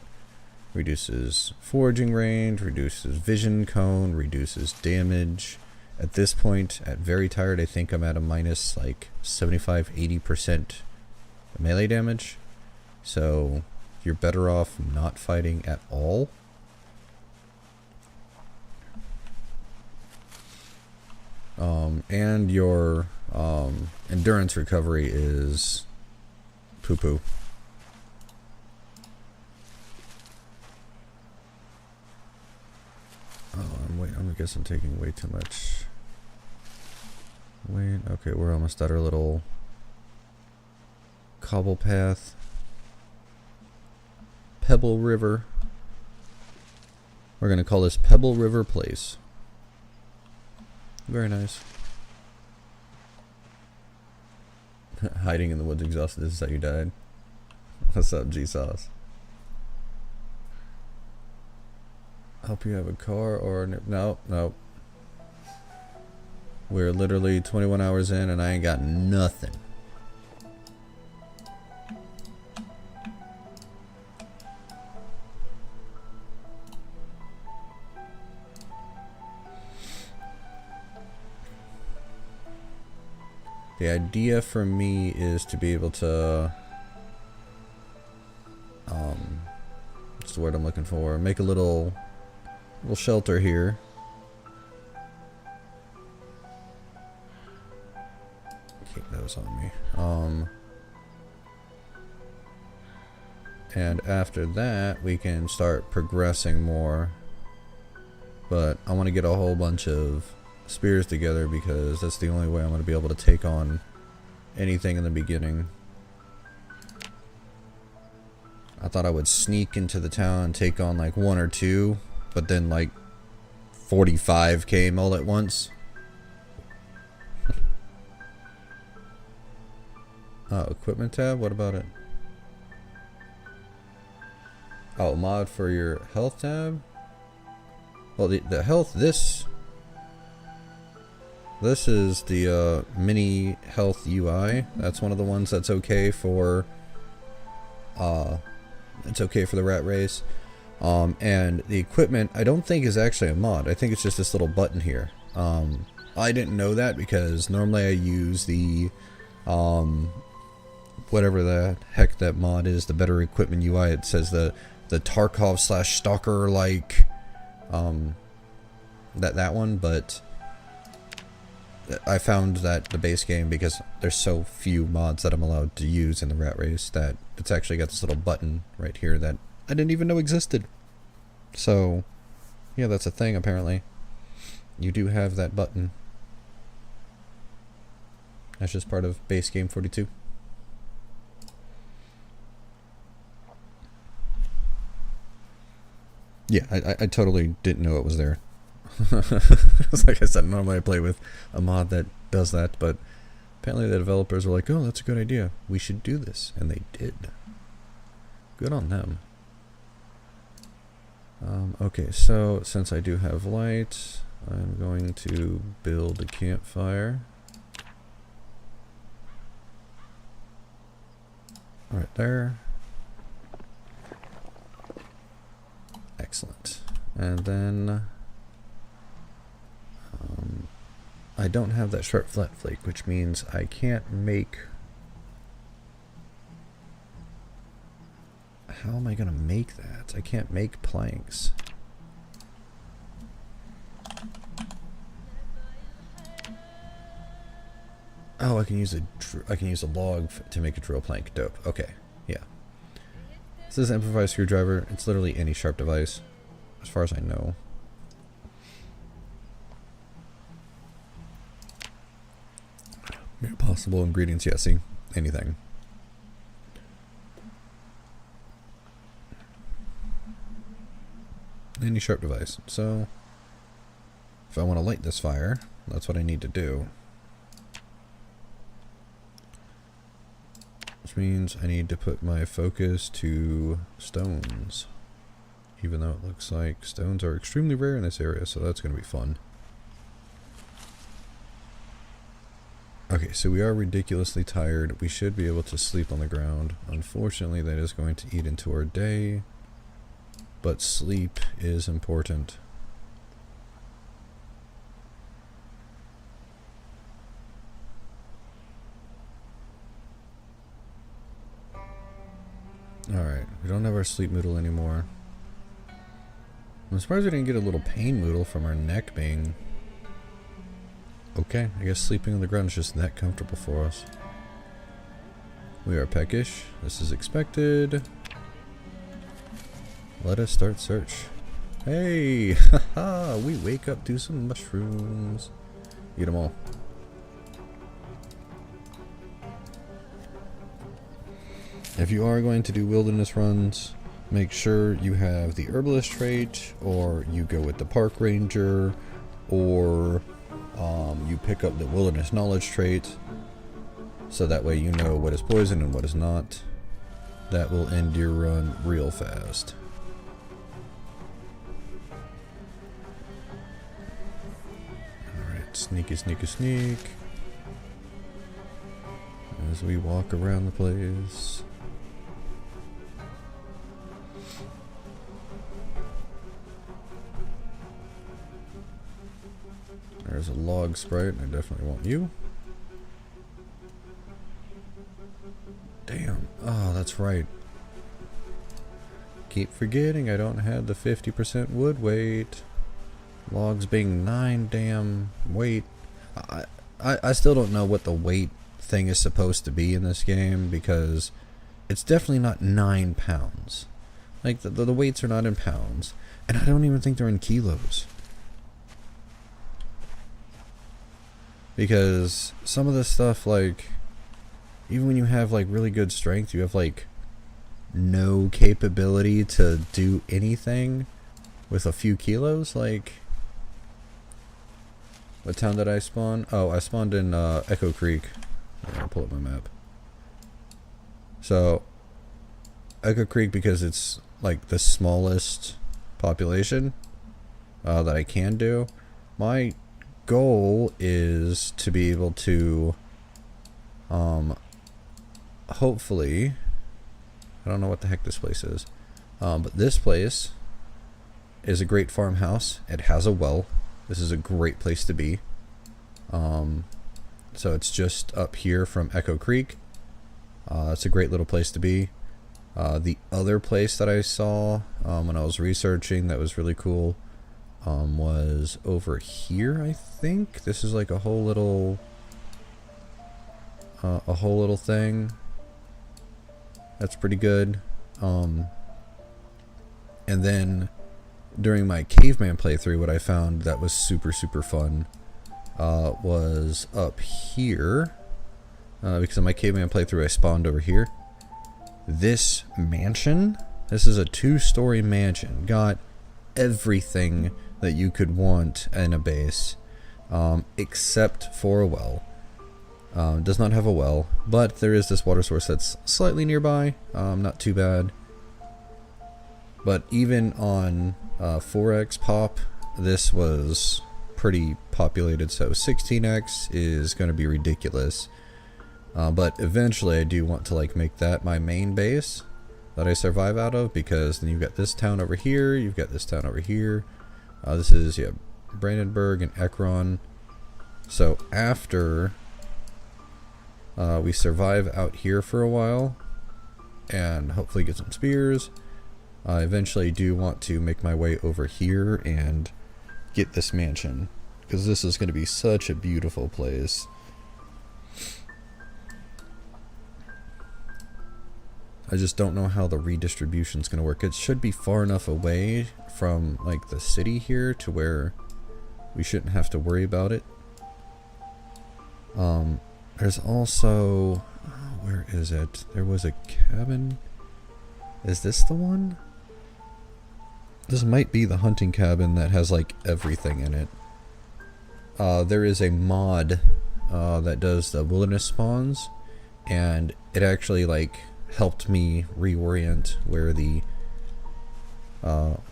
Reduces foraging range, reduces vision cone, reduces damage. At this point, at very tired, I think I'm at a minus like 75-80% melee damage. So you're better off not fighting at all. And your endurance recovery is poo-poo. guess I'm taking way too much. Wait, okay, we're almost at our little cobble path. Pebble River. We're gonna call this Pebble River Place. Very nice. Hiding in the woods exhausted, this is how you died. What's up, G-Sauce? Hope you have a car or... No, no. We're literally 21 hours in and I ain't got nothing. The idea for me is to be able to, what's the word I'm looking for? Make a little shelter here. Keep those on me. And after that, we can start progressing more. But I want to get a whole bunch of spears together because that's the only way I'm going to be able to take on anything in the beginning. I thought I would sneak into the town and take on like 1 or 2, but then like 45 came all at once. Oh, equipment tab? What about it? Oh, mod for your health tab? Well, the health, this is the mini health UI. That's one of the ones that's okay for it's okay for the rat race. And the equipment I don't think is actually a mod. I think it's just this little button here. I didn't know that because normally I use the whatever the heck that mod is, the better equipment UI. It says the Tarkov / Stalker like that one, but I found that the base game, because there's so few mods that I'm allowed to use in the rat race, that it's actually got this little button right here that I didn't even know existed. So yeah, that's a thing apparently. You do have that button. That's just part of base game 42. Yeah, I totally didn't know it was there. Like I said, normally I play with a mod that does that, but apparently the developers were like, oh, that's a good idea. We should do this. And they did. Good on them. Okay, so since I do have light, I'm going to build a campfire. Right there. Excellent. And then I don't have that sharp flat flake, which means I can't make... How am I going to make that? I can't make planks. Oh, I can use a log to make a drill plank. Dope. Okay. Yeah. This is an improvised screwdriver. It's literally any sharp device, as far as I know. Possible ingredients, yeah, see, anything. Any sharp device. So, if I want to light this fire, that's what I need to do. Which means I need to put my focus to stones. Even though it looks like stones are extremely rare in this area, so that's going to be fun. Okay, so we are ridiculously tired. We should be able to sleep on the ground. Unfortunately, that is going to eat into our day. But sleep is important. Alright, we don't have our sleep noodle anymore. I'm surprised we didn't get a little pain noodle from our neck being... Okay, I guess sleeping on the ground is just that comfortable for us. We are peckish. This is expected. Let us start search. Hey, haha, we wake up to some mushrooms. Eat them all. If you are going to do wilderness runs, make sure you have the herbalist trait, or you go with the park ranger, or you pick up the wilderness knowledge trait, so that way you know what is poison and what is not. That will end your run real fast. Alright, sneaky, sneaky, sneak. As we walk around the place. There's a log sprite, and I definitely want you. Damn. Oh, that's right. Keep forgetting I don't have the 50% wood weight. Logs being 9 damn weight. I still don't know what the weight thing is supposed to be in this game, because it's definitely not 9 pounds. Like, the weights are not in pounds. And I don't even think they're in kilos. Because some of this stuff, like, even when you have like really good strength, you have like no capability to do anything with a few kilos. Like, what town did I spawn? Oh, I spawned in Echo Creek. I'll pull up my map. So Echo Creek, because it's like the smallest population that I can do. My goal is to be able to hopefully, I don't know what the heck this place is, but this place is a great farmhouse. It has a well. This is a great place to be. So it's just up here from Echo Creek. It's a great little place to be. The other place that I saw when I was researching that was really cool was over here, I think. This is like a whole little thing. That's pretty good. And then during my caveman playthrough, what I found that was super fun was up here, because in my caveman playthrough I spawned over here. This mansion, this is a 2-story mansion, got everything that you could want in a base, except for a well. Does not have a well, but there is this water source that's slightly nearby, not too bad. But even on 4x pop, this was pretty populated, so 16x is going to be ridiculous. But eventually I do want to like make that my main base that I survive out of, because then you've got this town over here, you've got this town over here. This is, yeah, Brandenburg and Ekron. So after we survive out here for a while and hopefully get some spears, I eventually do want to make my way over here and get this mansion, because this is going to be such a beautiful place. I just don't know how the redistribution is going to work. It should be far enough away from like the city here to where we shouldn't have to worry about it. There's also, where is it? There was a cabin. Is this the one? This might be the hunting cabin that has like everything in it. There is a mod that does the wilderness spawns, and it actually like helped me reorient where the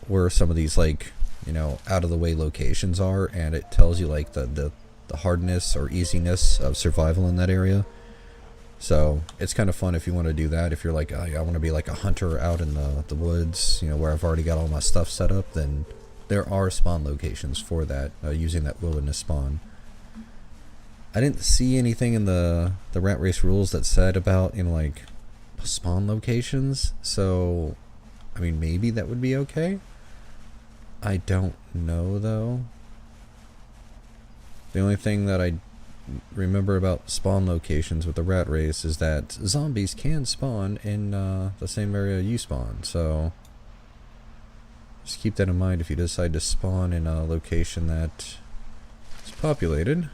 where some of these, like, you know, out of the way locations are, and it tells you like the hardness or easiness of survival in that area. So it's kind of fun if you want to do that. If you're like, oh, yeah, I want to be like a hunter out in the woods, you know, where I've already got all my stuff set up, then there are spawn locations for that, using that wilderness spawn. I didn't see anything in the Rat Race rules that said about, you know, like spawn locations, so I mean, maybe that would be okay. I don't know though. The only thing that I remember about spawn locations with the Rat Race is that zombies can spawn in the same area you spawn, so Just keep that in mind if you decide to spawn in a location that is populated.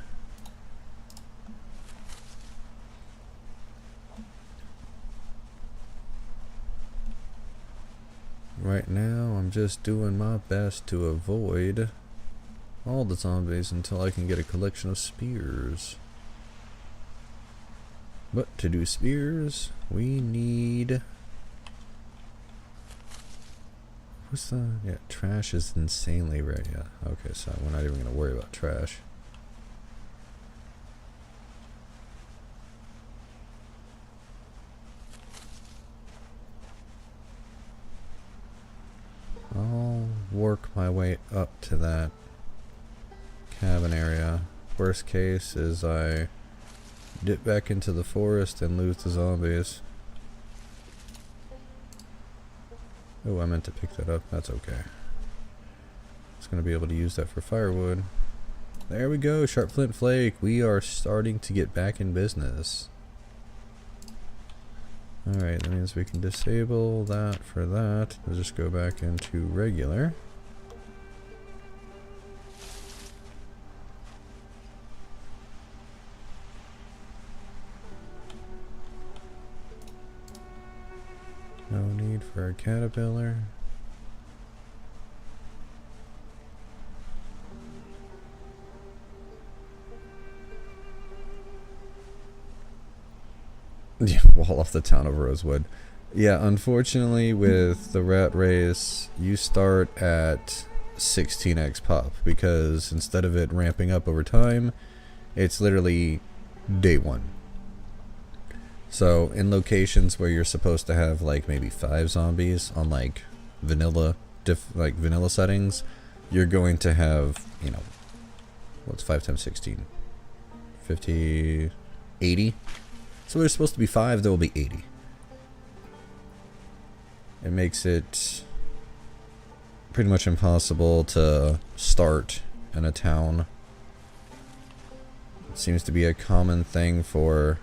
Right now, I'm just doing my best to avoid all the zombies until I can get a collection of spears. But to do spears, we need... What's the... Yeah, trash is insanely rare. Yeah, okay, so we're not even going to worry about trash. I'll work my way up to that cabin area. Worst case is I dip back into the forest and lose the zombies. Oh, I meant to pick that up. That's okay. I was going to be able to use that for firewood. There we go, Sharp Flint Flake. We are starting to get back in business. Alright, that means we can disable that for that. We'll just go back into regular. No need for a caterpillar. Yeah, wall off the town of Rosewood. Yeah, unfortunately with the rat race, you start at 16x pop because instead of it ramping up over time, it's literally day one. So in locations where you're supposed to have like maybe 5 zombies on like vanilla vanilla settings, you're going to have, you know, what's 5 times 16? 50, 80. So there's supposed to be 5, there will be 80. It makes it pretty much impossible to start in a town. It seems to be a common thing for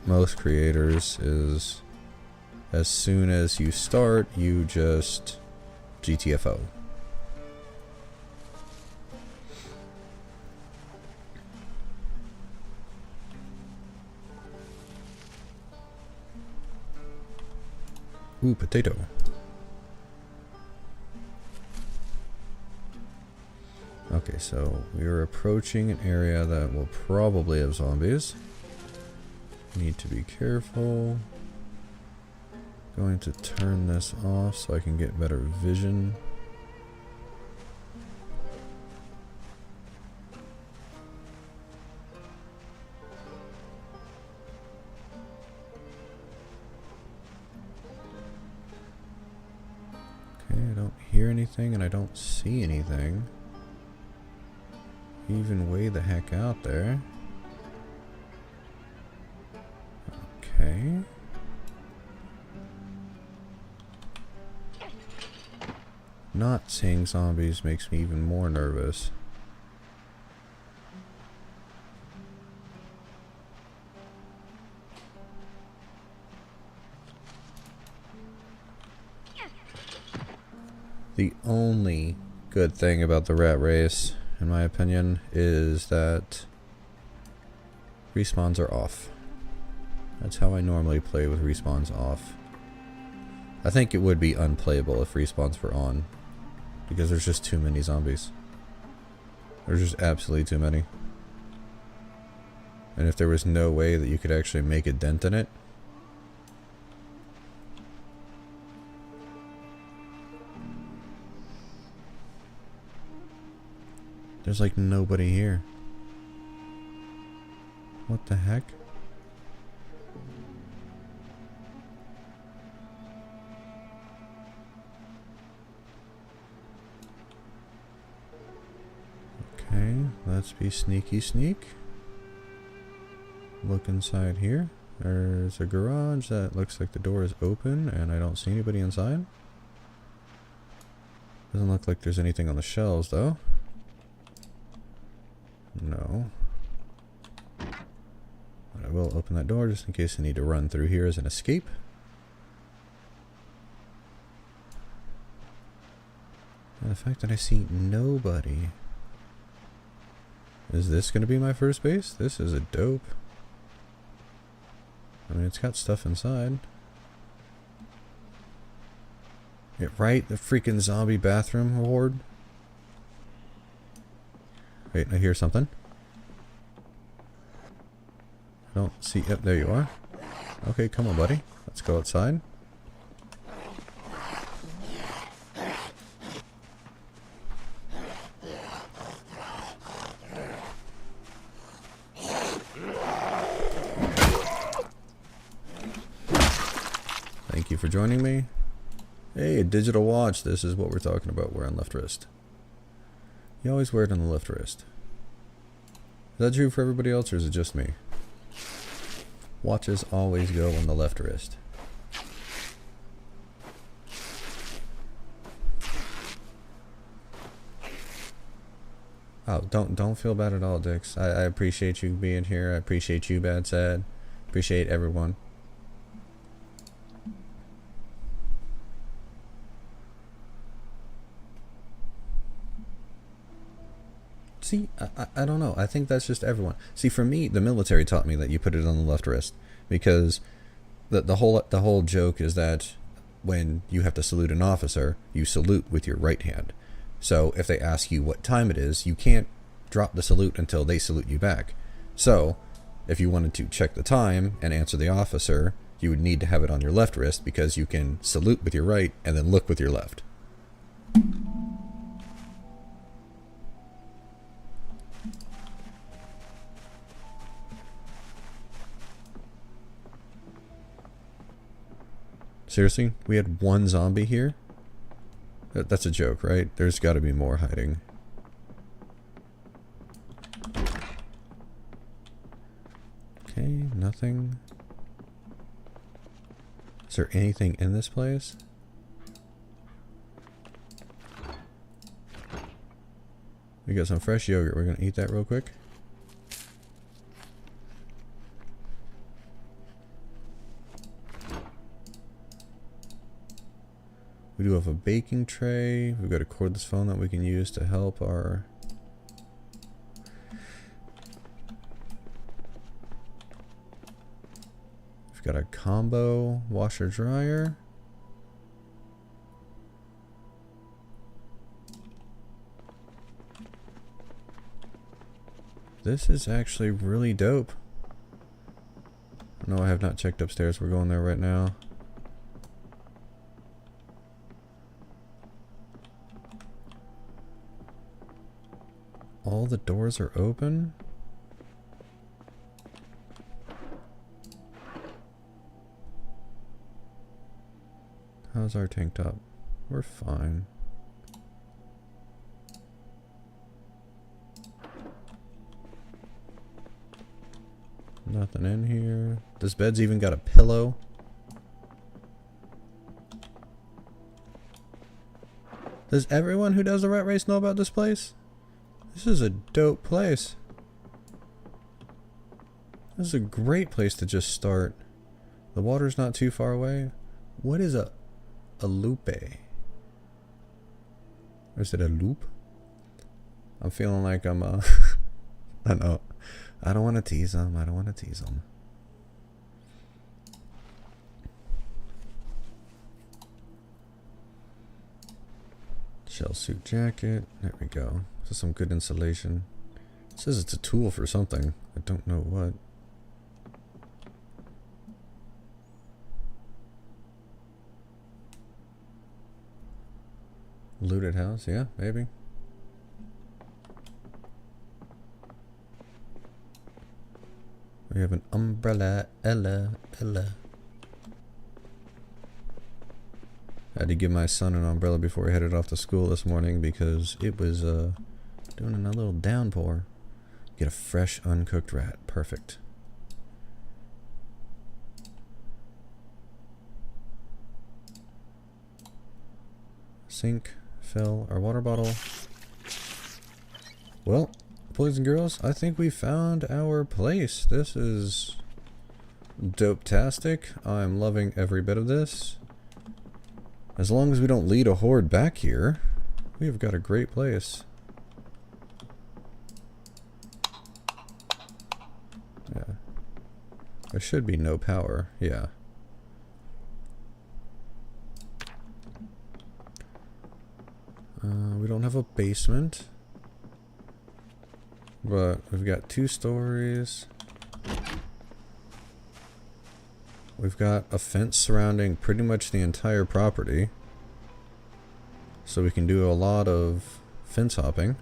most creators is as soon as you start, you just GTFO. Ooh, potato. Okay, so we are approaching an area that will probably have zombies. Need to be careful. Going to turn this off so I can get better vision. Okay, I don't hear anything and I don't see anything. Even way the heck out there. Okay. Not seeing zombies makes me even more nervous. The only good thing about the rat race, in my opinion, is that respawns are off. That's how I normally play with respawns off. I think it would be unplayable if respawns were on, because there's just too many zombies. There's just absolutely too many. And if there was no way that you could actually make a dent in it, there's like nobody here. What the heck? Okay, let's be sneaky sneak. Look inside here. There's a garage that looks like the door is open and I don't see anybody inside. Doesn't look like there's anything on the shelves though. No. But I will open that door just in case I need to run through here as an escape. And the fact that I see nobody. Is this going to be my first base? This is a dope. I mean, it's got stuff inside. Yeah, right? The freaking zombie bathroom ward. Wait, I hear something. I don't see. Yep, there you are. Okay, come on, buddy. Let's go outside. Thank you for joining me. Hey, a digital watch. This is what we're talking about. We're on left wrist. You always wear it on the left wrist. Is that true for everybody else, or is it just me? Watches always go on the left wrist. Oh, don't feel bad at all, Dix. I appreciate you being here. I appreciate you, Bad Sad. Appreciate everyone. See, I don't know. I think that's just everyone. See, for me, the military taught me that you put it on the left wrist, because the whole joke is that when you have to salute an officer, you salute with your right hand. So if they ask you what time it is, you can't drop the salute until they salute you back. So if you wanted to check the time and answer the officer, you would need to have it on your left wrist, because you can salute with your right and then look with your left. Seriously? We had one zombie here? That's a joke, right? There's got to be more hiding. Okay, nothing. Is there anything in this place? We got some fresh yogurt. We're going to eat that real quick. We do have a baking tray. We've got a cordless phone that we can use to help our... We've got a combo washer dryer. This is actually really dope. No, I have not checked upstairs. We're going there right now. All the doors are open. How's our tank top? We're fine. Nothing in here. This bed's even got a pillow. Does everyone who does the rat race know about this place? This is a dope place. This is a great place to just start. The water's not too far away. What is a lupe? Or is it a loop? I'm feeling like I'm I know. I don't want to tease them. I don't want to tease them. Shell suit jacket. There we go. So some good insulation. It says it's a tool for something. I don't know what. Looted house, yeah, maybe. We have an umbrella, Ella. I had to give my son an umbrella before he headed off to school this morning because it was doing a little downpour. Get a fresh, uncooked rat. Perfect. Sink. Fill our water bottle. Well, boys and girls, I think we found our place. This is dope-tastic. I'm loving every bit of this. As long as we don't lead a horde back here, We've got a great place. Yeah. There should be no power. Yeah. We don't have a basement. But we've got 2 stories. We've got a fence surrounding pretty much the entire property. So we can do a lot of fence hopping.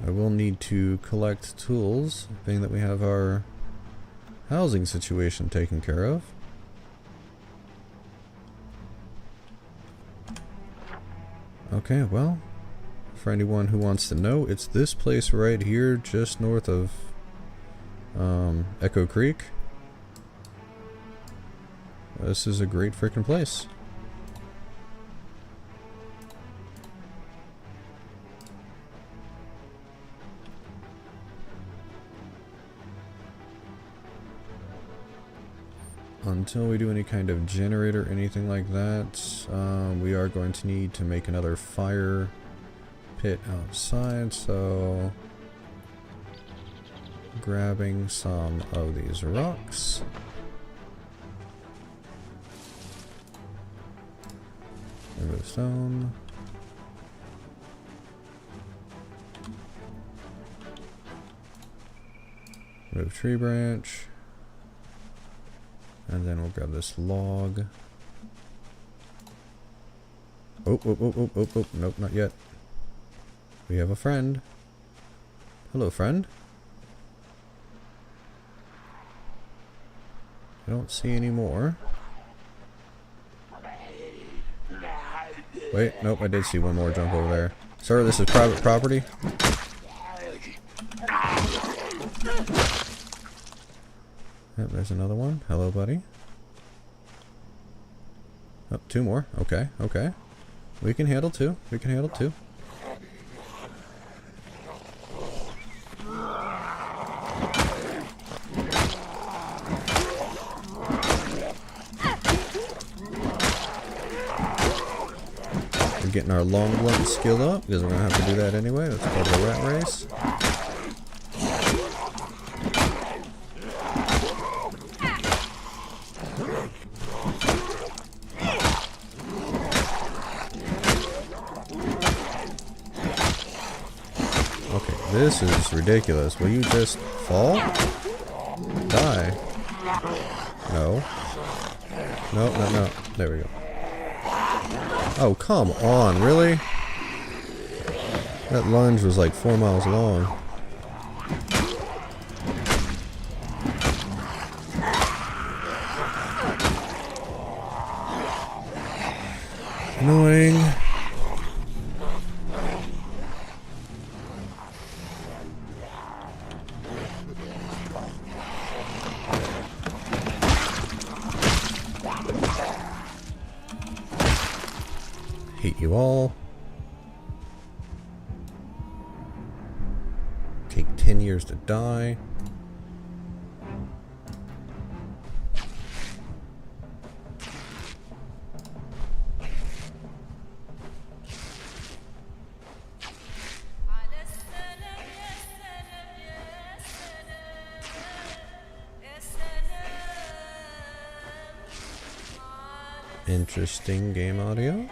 I will need to collect tools, being that we have our housing situation taken care of. Okay, well, for anyone who wants to know, it's this place right here, just north of Echo Creek. This is a great freaking place. Until we do any kind of generator or anything like that, we are going to need to make another fire pit outside, so grabbing some of these rocks. Remove stone. Remove tree branch. And then we'll grab this log. Oh, nope, not yet. We have a friend. Hello, friend. I don't see any more. Wait, nope, I did see one more jump over there. Sir, this is private property. Yep, there's another one. Hello, buddy. Oh, 2 more. Okay, okay. We can handle 2. We can handle 2. We're getting our long blunt skill up, because we're going to have to do that anyway. That's part of the rat race. This is ridiculous. Will you just fall? Die. No. No. There we go. Oh, come on. Really? That lunge was like 4 miles long. Annoying. Hate you all. Take 10 years to die. Interesting game audio.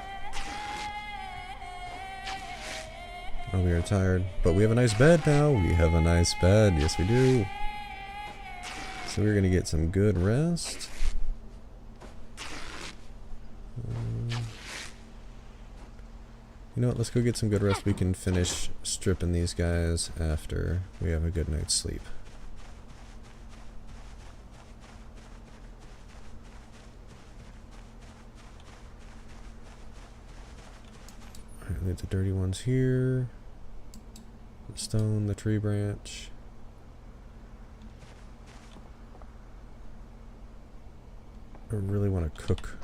Oh, we are tired. But we have a nice bed now. We have a nice bed. Yes, we do. So we're going to get some good rest. You know what? Let's go get some good rest. We can finish stripping these guys after we have a good night's sleep. Alright, leave the dirty ones here. The stone, the tree branch. I really want to cook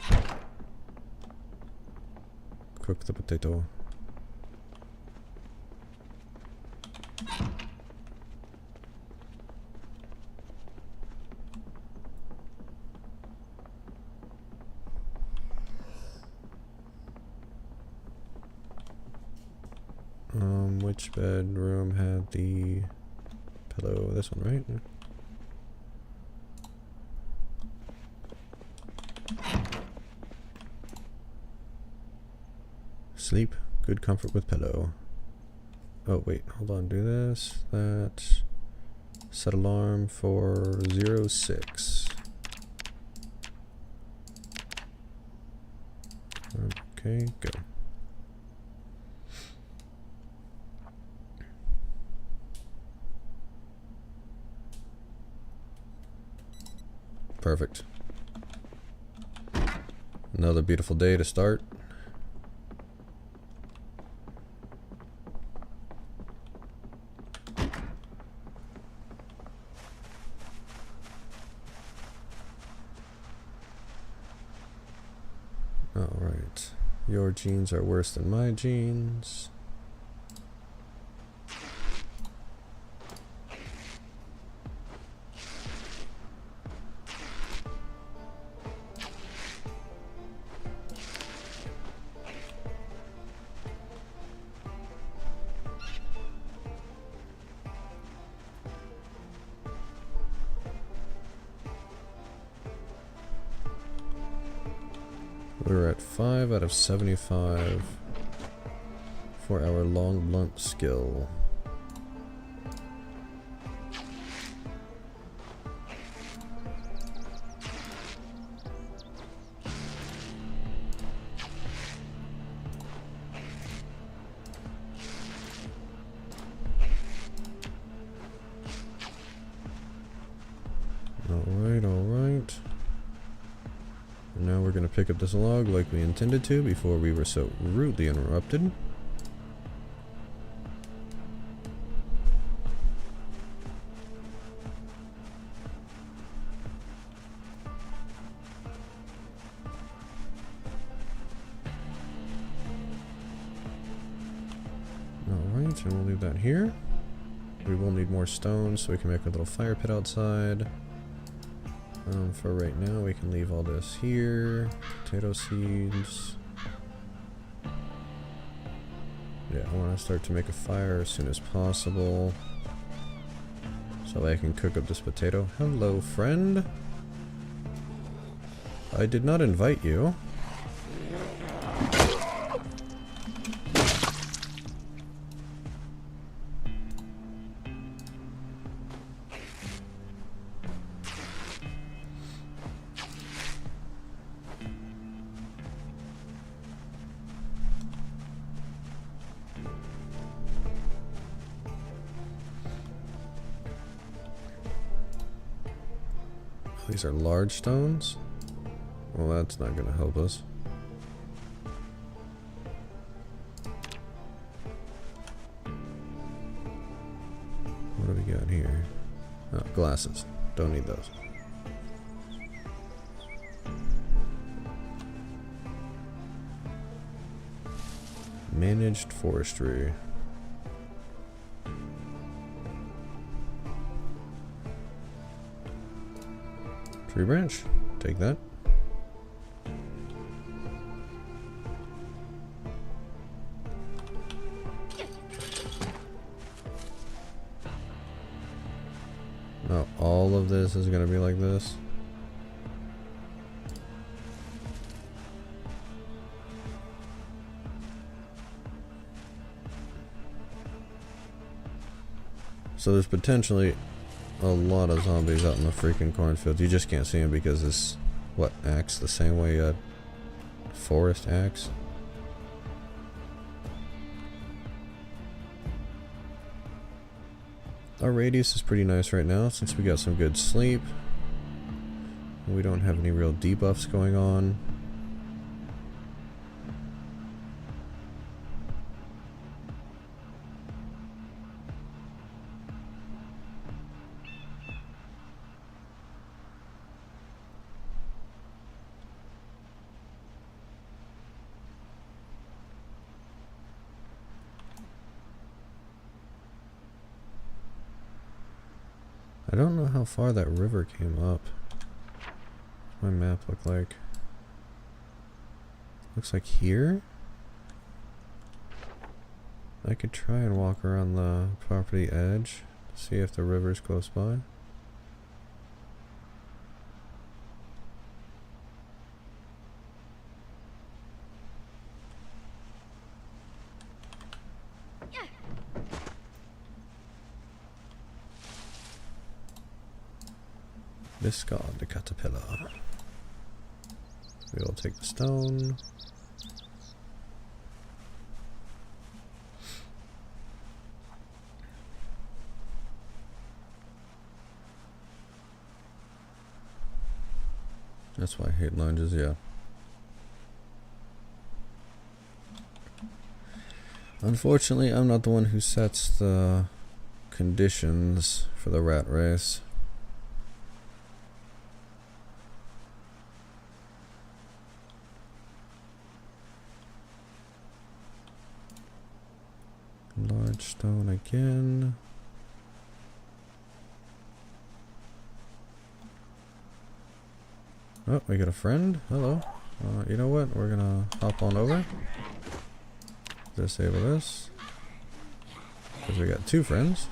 the potato. Which bedroom had the pillow? This one, right? Sleep, good comfort with pillow. Oh wait, hold on, do this, that. Set alarm for 06. Okay, go. Perfect. Another beautiful day to start. Alright. Your genes are worse than my genes. We're at 5 out of 75 for our long blunt skill. Alright, alright. Now we're going to pick up this log like we intended to before we were so rudely interrupted. Alright, and we'll leave that here. We will need more stone so we can make a little fire pit outside. For right now, we can leave all this here. Potato seeds. Yeah, I want to start to make a fire as soon as possible, so I can cook up this potato. Hello, friend. I did not invite you. These are large stones? Well, that's not going to help us. What do we got here? Oh, glasses. Don't need those. Managed forestry. Tree branch, take that. Now all of this is going to be like this. So there's potentially a lot of zombies out in the freaking cornfield. You just can't see them because this, what, acts the same way a forest acts. Our radius is pretty nice right now since we got some good sleep. We don't have any real debuffs going on. I don't know how far that river came up. What's my map look like? Looks like here? I could try and walk around the property edge, see if the river's close by. Discard the caterpillar. We will take the stone. That's why I hate lunges, yeah. Unfortunately, I'm not the one who sets the conditions for the rat race. Large stone again. Oh, we got a friend. Hello. You know what? We're gonna hop on over. Disable this. Because we got two friends.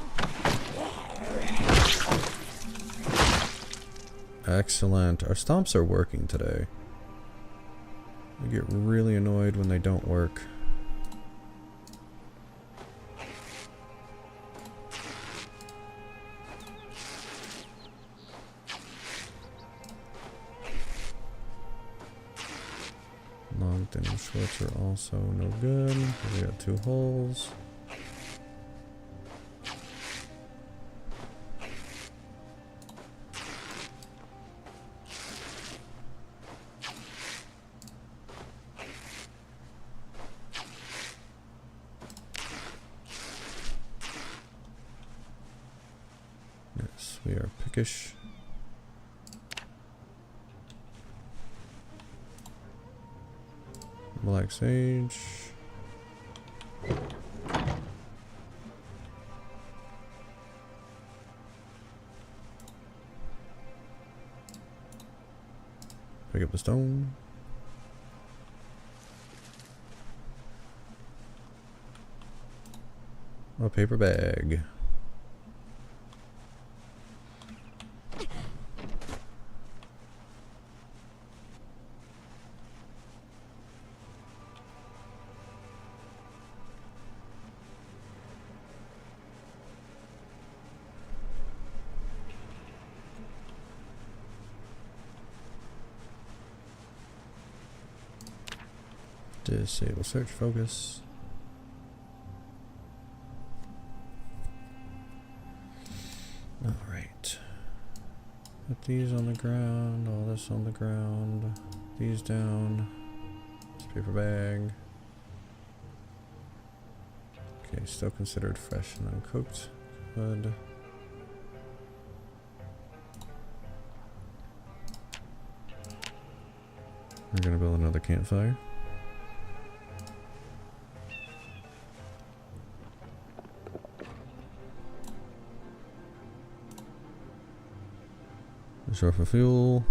Excellent. Our stomps are working today. I get really annoyed when they don't work. Long, thin, and shorts are also no good. We got two holes. Yes, we are pickish. Black sage. Pick up the stone. A paper bag. Disable search focus. Alright. Put these on the ground, all this on the ground, these down. This paper bag. Okay, still considered fresh and uncooked. Good. We're gonna build another campfire. Short for fuel.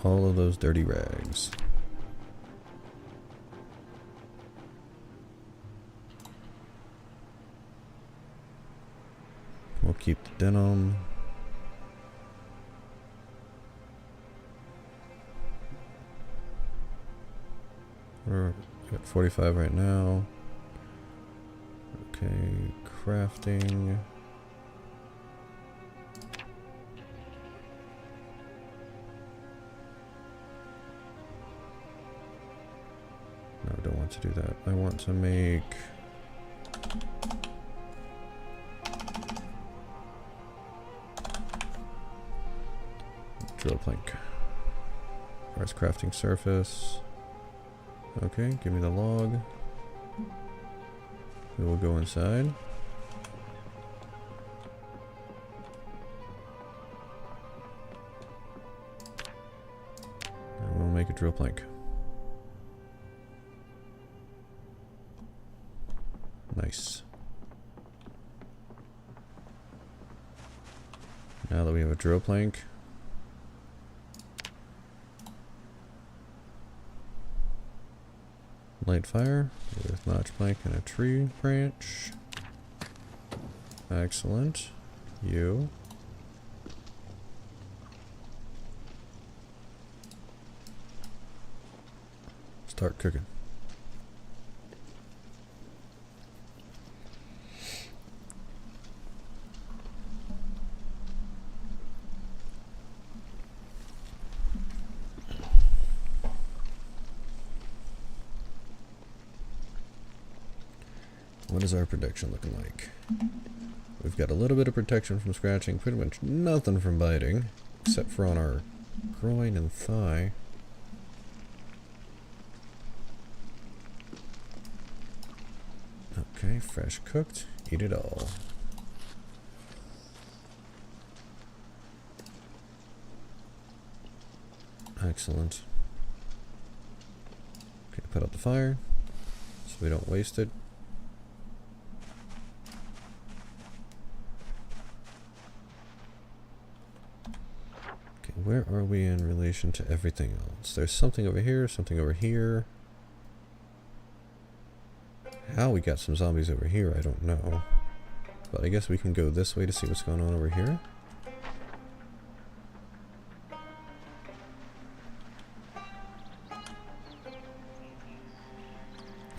All of those dirty rags. We'll keep the denim. We're at 45 right now. Okay, crafting. No, I don't want to do that. I want to make drill plank. Where's crafting surface? Okay, give me the log. We will go inside. And we'll make a drill plank. Nice. Now that we have a drill plank, Light fire with notch plank and a tree branch. Excellent. You. Start cooking. What is our protection looking like? We've got a little bit of protection from scratching, pretty much nothing from biting, except for on our groin and thigh. Okay, fresh cooked. Eat it all. Excellent. Okay, put out the fire so we don't waste it. Okay, where are we in relation to everything else? There's something over here, something over here. How we got some zombies over here, I don't know. But I guess we can go this way to see what's going on over here.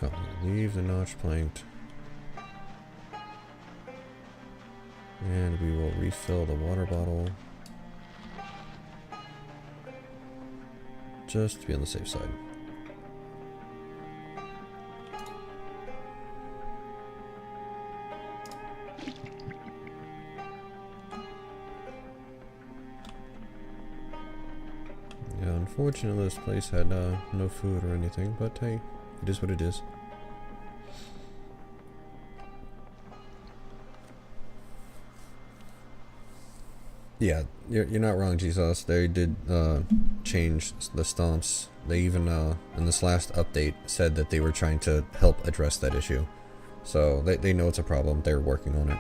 Oh, leave the notch planked. And we will refill the water bottle. Just to be on the safe side. Yeah, unfortunately this place had no food or anything, but hey, it is what it is. Yeah, you're not wrong, Jesus. They did change the stomps. They even, in this last update, said that they were trying to help address that issue. So they know it's a problem. They're working on it.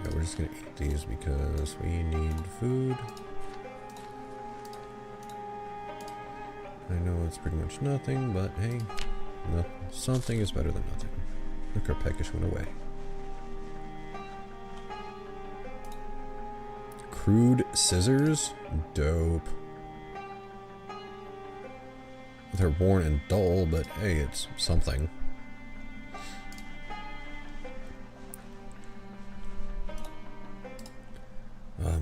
Yeah, we're just gonna eat these because we need food. I know it's pretty much nothing, but hey, something is better than nothing. Look, our peckish went away. Crude scissors? Dope. They're worn and dull, but hey, it's something.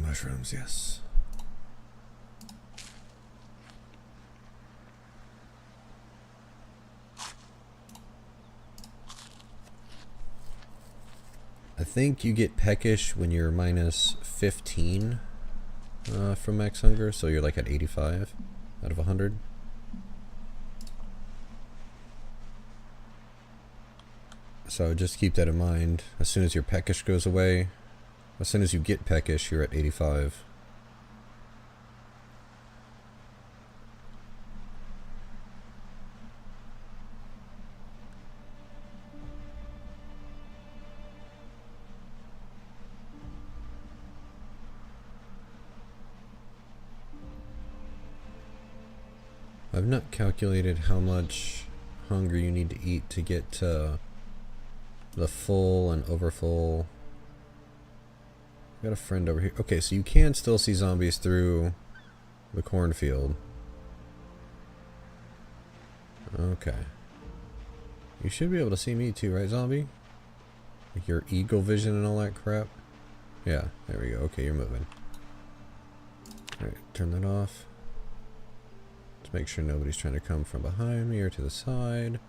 Mushrooms, yes. I think you get peckish when you're minus 15 from max hunger, so you're like at 85 out of 100. So just keep that in mind. As soon as your peckish goes away, as soon as you get peckish, you're at 85. I've not calculated how much hunger you need to eat to get the full and overfull. Got a friend over here. Okay, so you can still see zombies through the cornfield. Okay. You should be able to see me too, right, zombie? Like your eagle vision and all that crap. Yeah, there we go. Okay, you're moving. Alright, turn that off. Let's make sure nobody's trying to come from behind me or to the side.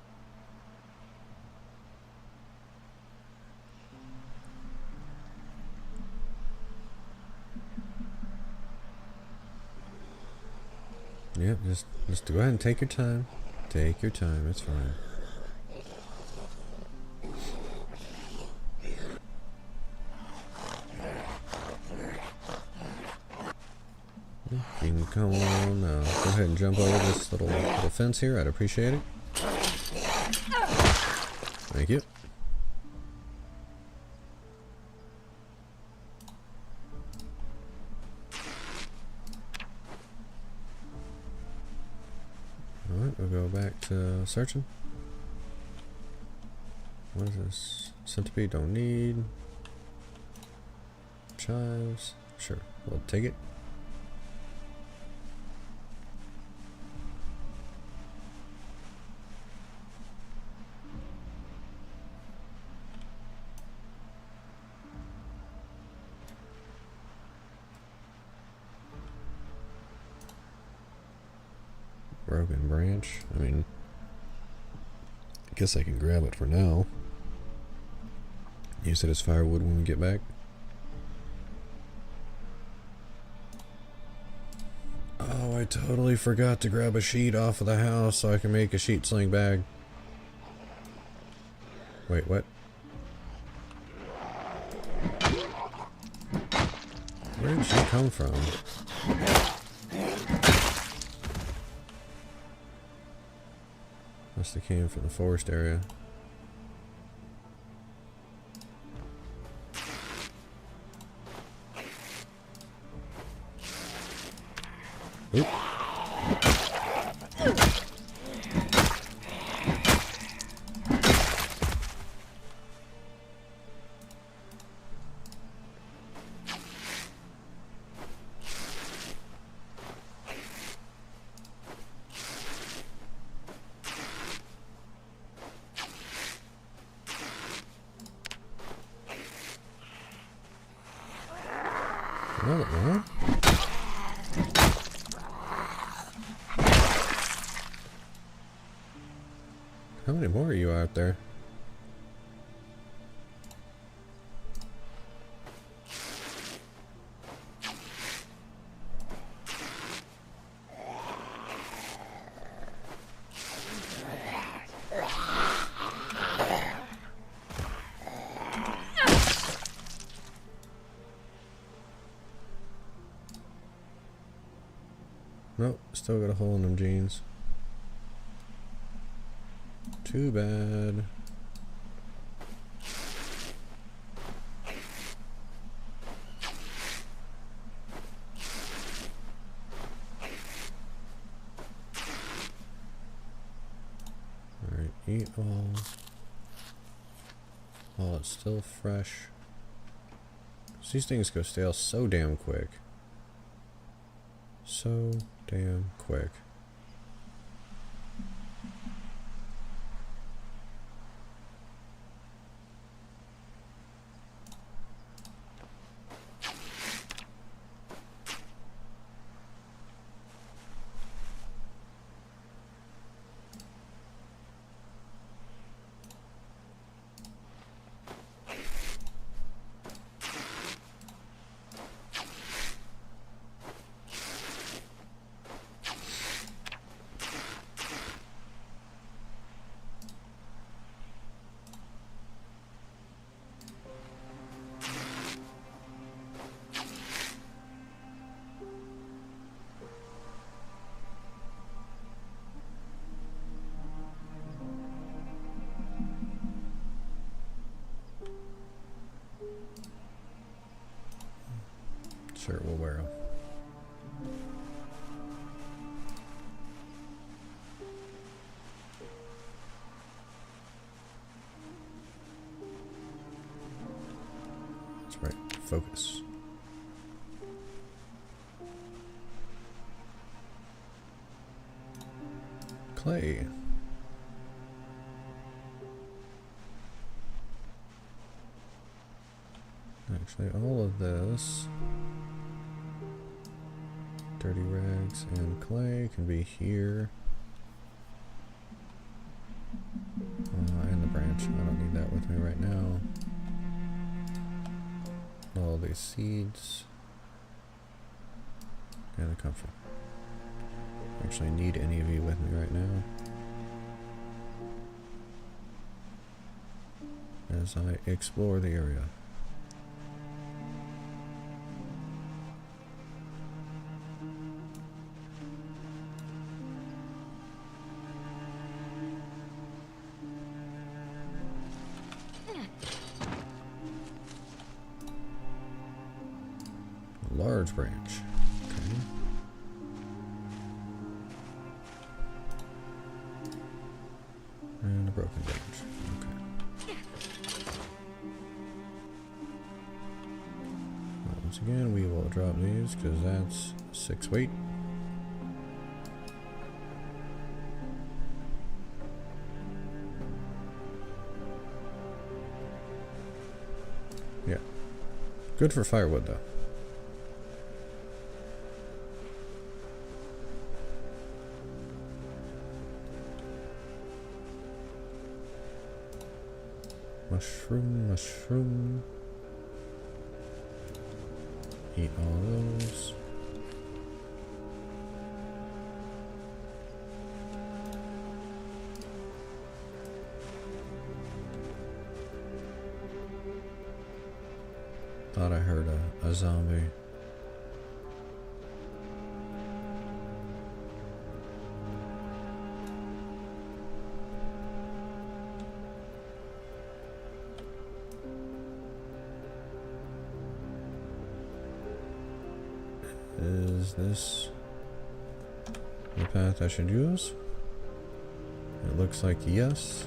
Yep, just go ahead and take your time. Take your time, it's fine. can come on, go ahead and jump over this little fence here. I'd appreciate it. Thank you. Alright, we'll go back to searching. What is this? Centipede, don't need. Chives, sure, we'll take it. Broken branch. I mean, I guess I can grab it for now. Use it as firewood when we get back. Oh, I totally forgot to grab a sheet off of the house so I can make a sheet sling bag. Wait, what? Where did she come from? Must have came from the forest area. Oop. What? How many more are you out there? Nope, still got a hole in them jeans. Too bad. Alright, eat all while it's still fresh. 'Cause these things go stale so damn quick. So damn quick. Sure, we'll wear them. That's right. Focus. Clay. Actually, all of this, dirty rags and clay, can be here. And the branch. I don't need that with me right now. All these seeds. And the comfort. Actually, need any of you with me right now. As I explore the area. large branch. Okay. And a broken branch. Okay. Well, once again, we will drop these because that's 6 weight. Yeah. Good for firewood, though. Mushroom, mushroom. Eat all those. Thought I heard a zombie. Is this the path I should use? It looks like yes.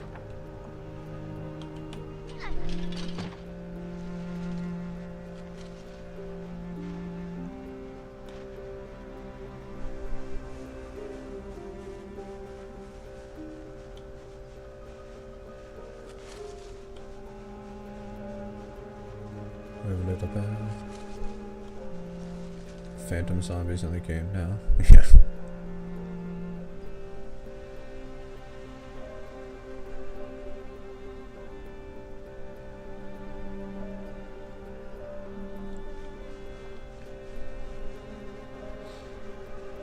Over to the path. Phantom zombies in the game now. Yeah.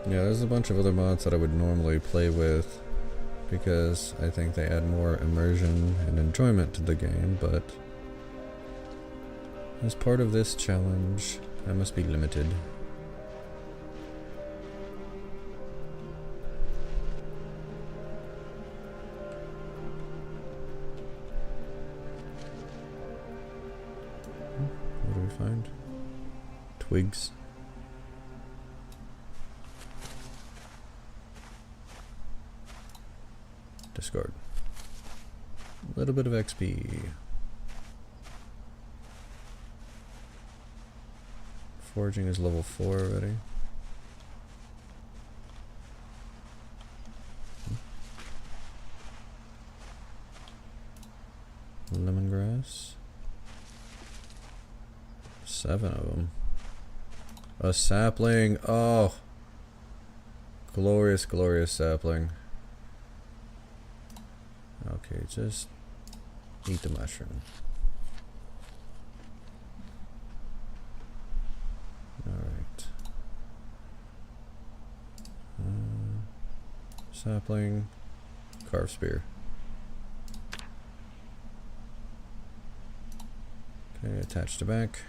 Yeah, there's a bunch of other mods that I would normally play with because I think they add more immersion and enjoyment to the game, but as part of this challenge, I must be limited. What do we find? Twigs. Discard. A little bit of XP. Foraging is level 4 already. Lemongrass. 7 of them. A sapling. Oh. Glorious, glorious sapling. Okay, just eat the mushroom. Alright. Sapling. Carved spear. Okay, attach to back.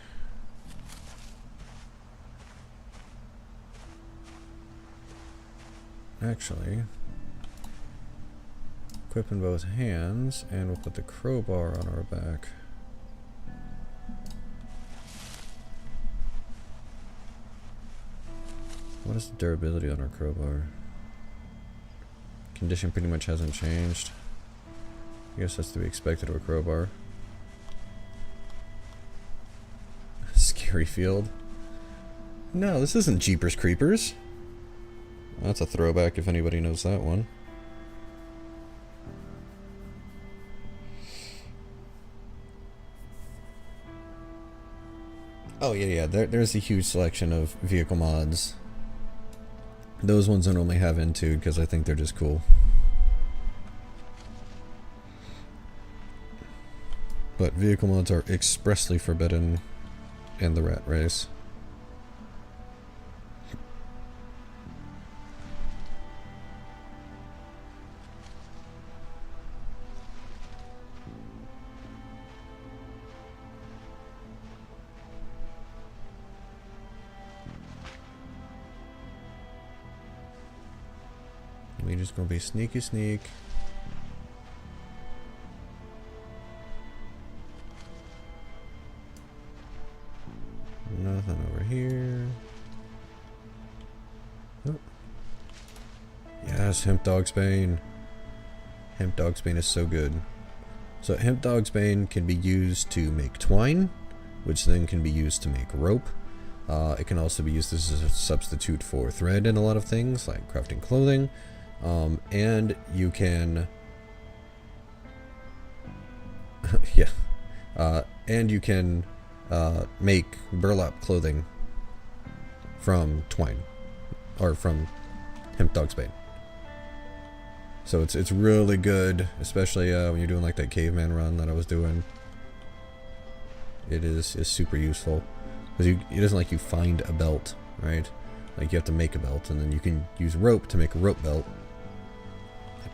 Actually, equip in both hands, and we'll put the crowbar on our back. What is the durability on our crowbar? Condition pretty much hasn't changed. I guess that's to be expected of a crowbar. Scary field. No, this isn't Jeepers Creepers. That's a throwback if anybody knows that one. Oh yeah, there's a huge selection of vehicle mods. Those ones I normally have into because I think they're just cool. But vehicle mods are expressly forbidden in the rat race. We just gonna be sneaky sneak. Nothing over here. Yes, hemp dogsbane. Hemp dogsbane is so good. So hemp dogsbane can be used to make twine, which then can be used to make rope. It can also be used as a substitute for thread in a lot of things, like crafting clothing. And you can... yeah. And you can make burlap clothing from twine, or from hemp dogsbane. So it's really good, especially when you're doing like that caveman run that I was doing. It is super useful because it isn't like you find a belt, right? Like you have to make a belt, and then you can use rope to make a rope belt.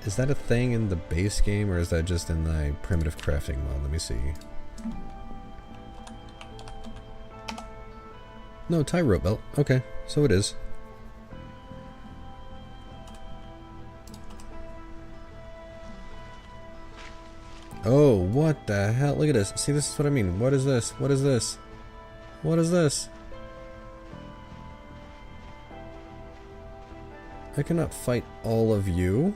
Is that a thing in the base game, or is that just in the primitive crafting mod? Let me see. No, tie rope belt. Okay, so it is. Oh, what the hell? Look at this. See, this is what I mean. What is this? What is this? What is this? I cannot fight all of you.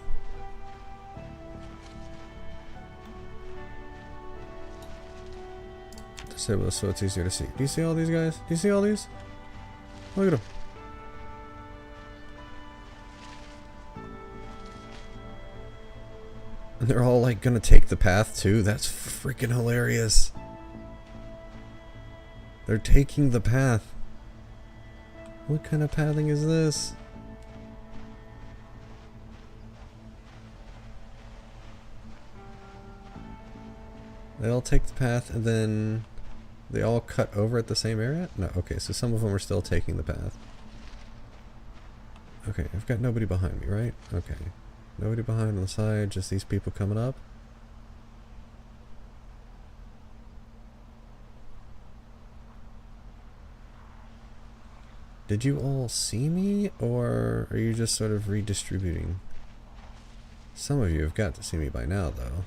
Disable this so it's easier to see. Do you see all these guys? Do you see all these? Look at them. And they're all like gonna take the path too. That's freaking hilarious. They're taking the path. What kind of pathing is this? They all take the path and then they all cut over at the same area? No, okay, so some of them are still taking the path. Okay, I've got nobody behind me, right? Okay. Nobody behind on the side, just these people coming up. Did you all see me, or are you just sort of redistributing? Some of you have got to see me by now, though.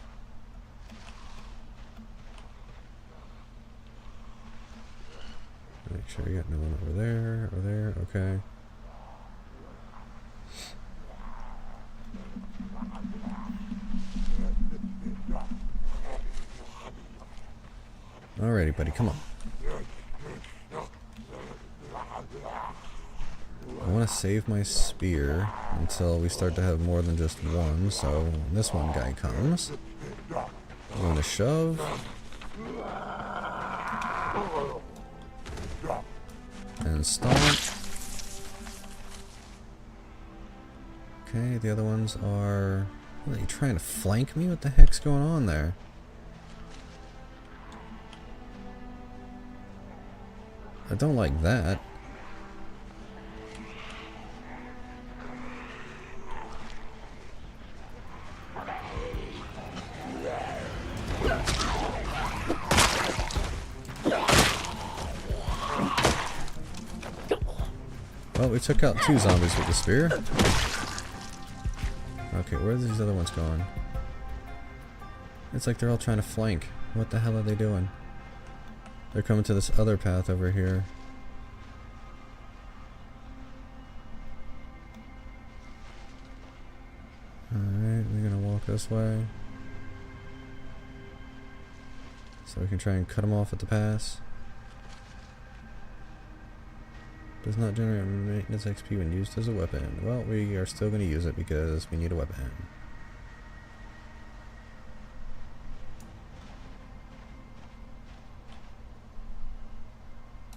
Make sure we got no one over there, okay. Alrighty, buddy, come on. I want to save my spear until we start to have more than just one, so when this one guy comes, I'm going to shove. And stomp. Okay, the other ones are... What, are you trying to flank me? What the heck's going on there? I don't like that. Well, we took out 2 zombies with the spear. Okay, where are these other ones going? It's like they're all trying to flank. What the hell are they doing? They're coming to this other path over here. Alright, we're gonna walk this way. So we can try and cut them off at the pass. Does not generate maintenance XP when used as a weapon. Well, we are still going to use it because we need a weapon.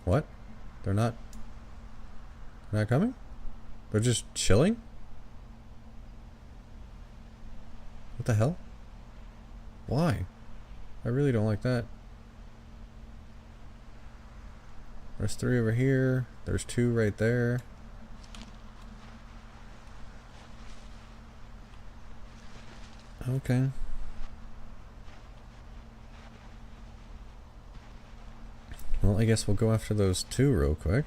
What? They're not coming? They're just chilling? What the hell? Why? I really don't like that. There's 3 over here. There's 2 right there. Okay. Well, I guess we'll go after those 2 real quick.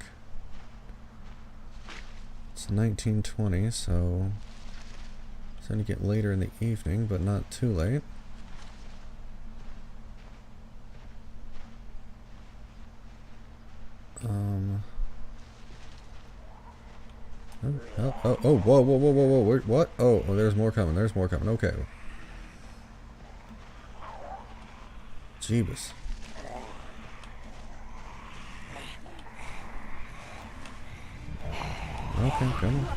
It's 19:20, so it's going to get later in the evening, but not too late. Oh, whoa. What? Oh, there's more coming. There's more coming. Okay. Jeebus. Okay, come on.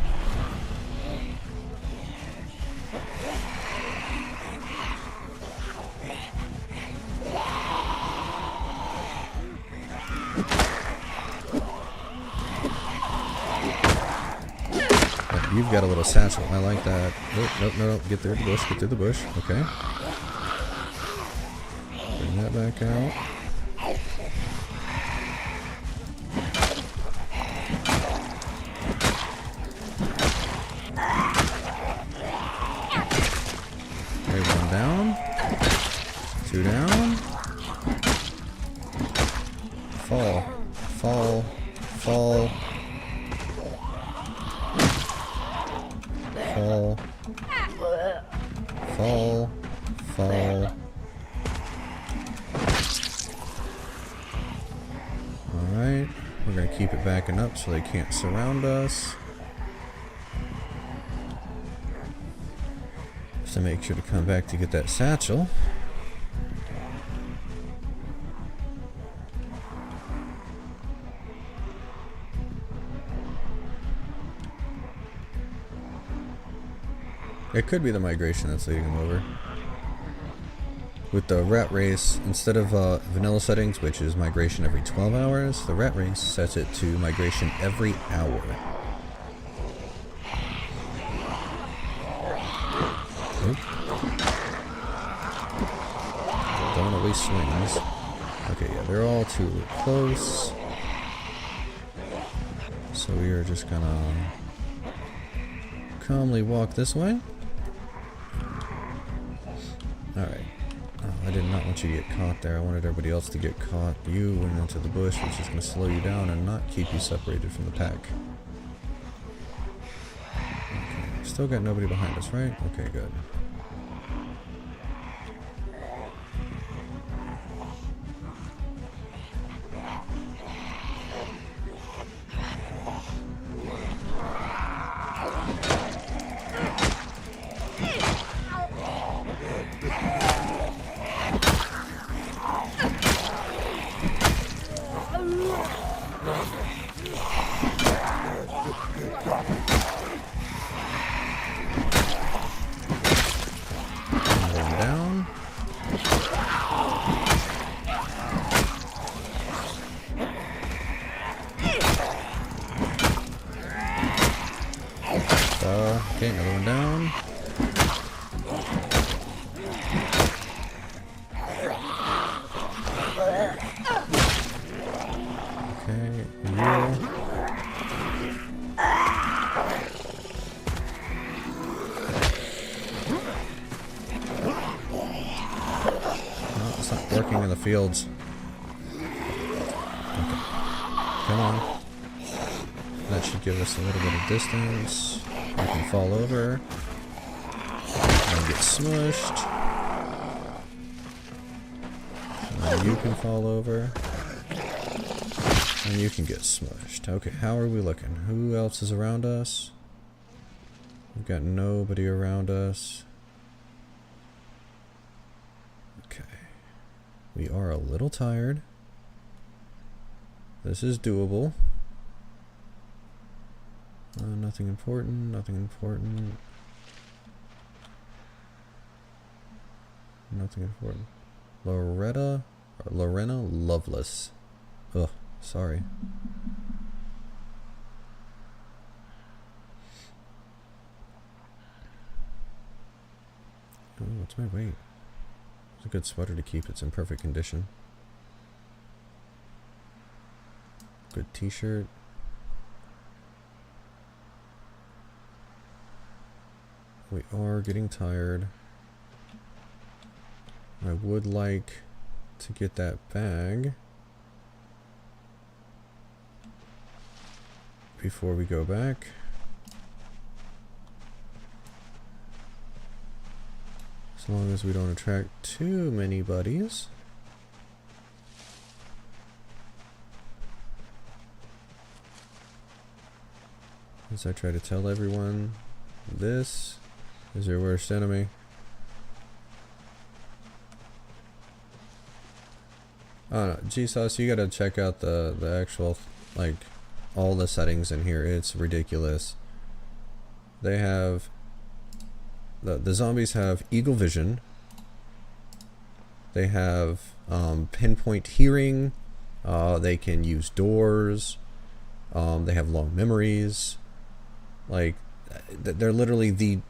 You've got a little satchel. I like that. No. Get through the bush. Get through the bush. Okay. Bring that back out. Okay, one down. Two down. Fall. Fall. Fall. Fall. Fall. Fall. Alright. We're going to keep it backing up so they can't surround us. So make sure to come back to get that satchel. It could be the migration that's leading them over. With the rat race, instead of vanilla settings, which is migration every 12 hours, the rat race sets it to migration every hour. Oop. Don't want to waste swings. Okay, yeah, they're all too close. So we are just gonna calmly walk this way. Alright. Oh, I did not want you to get caught there. I wanted everybody else to get caught. You went into the bush, which is going to slow you down and not keep you separated from the pack. Okay. Still got nobody behind us, right? Okay, good. Down. Okay, another one down. Okay, heal. No, it's not working in the fields. Okay. Come on. That should give us a little bit of distance. I can fall over and get smushed. And you can fall over. And you can get smushed. Okay, how are we looking? Who else is around us? We've got nobody around us. Okay. We are a little tired. This is doable. Nothing important, nothing important. Nothing important. Lorena Loveless. Ugh, sorry. Oh, what's my weight? It's a good sweater to keep. It's in perfect condition. Good t-shirt. We are getting tired. I would like to get that bag before we go back. As long as we don't attract too many buddies. As I try to tell everyone, this is your worst enemy. Oh no, GSauce, you gotta check out the actual, like, all the settings in here. It's ridiculous. They have, the zombies have eagle vision. They have pinpoint hearing. They can use doors. They have long memories. Like, they're literally the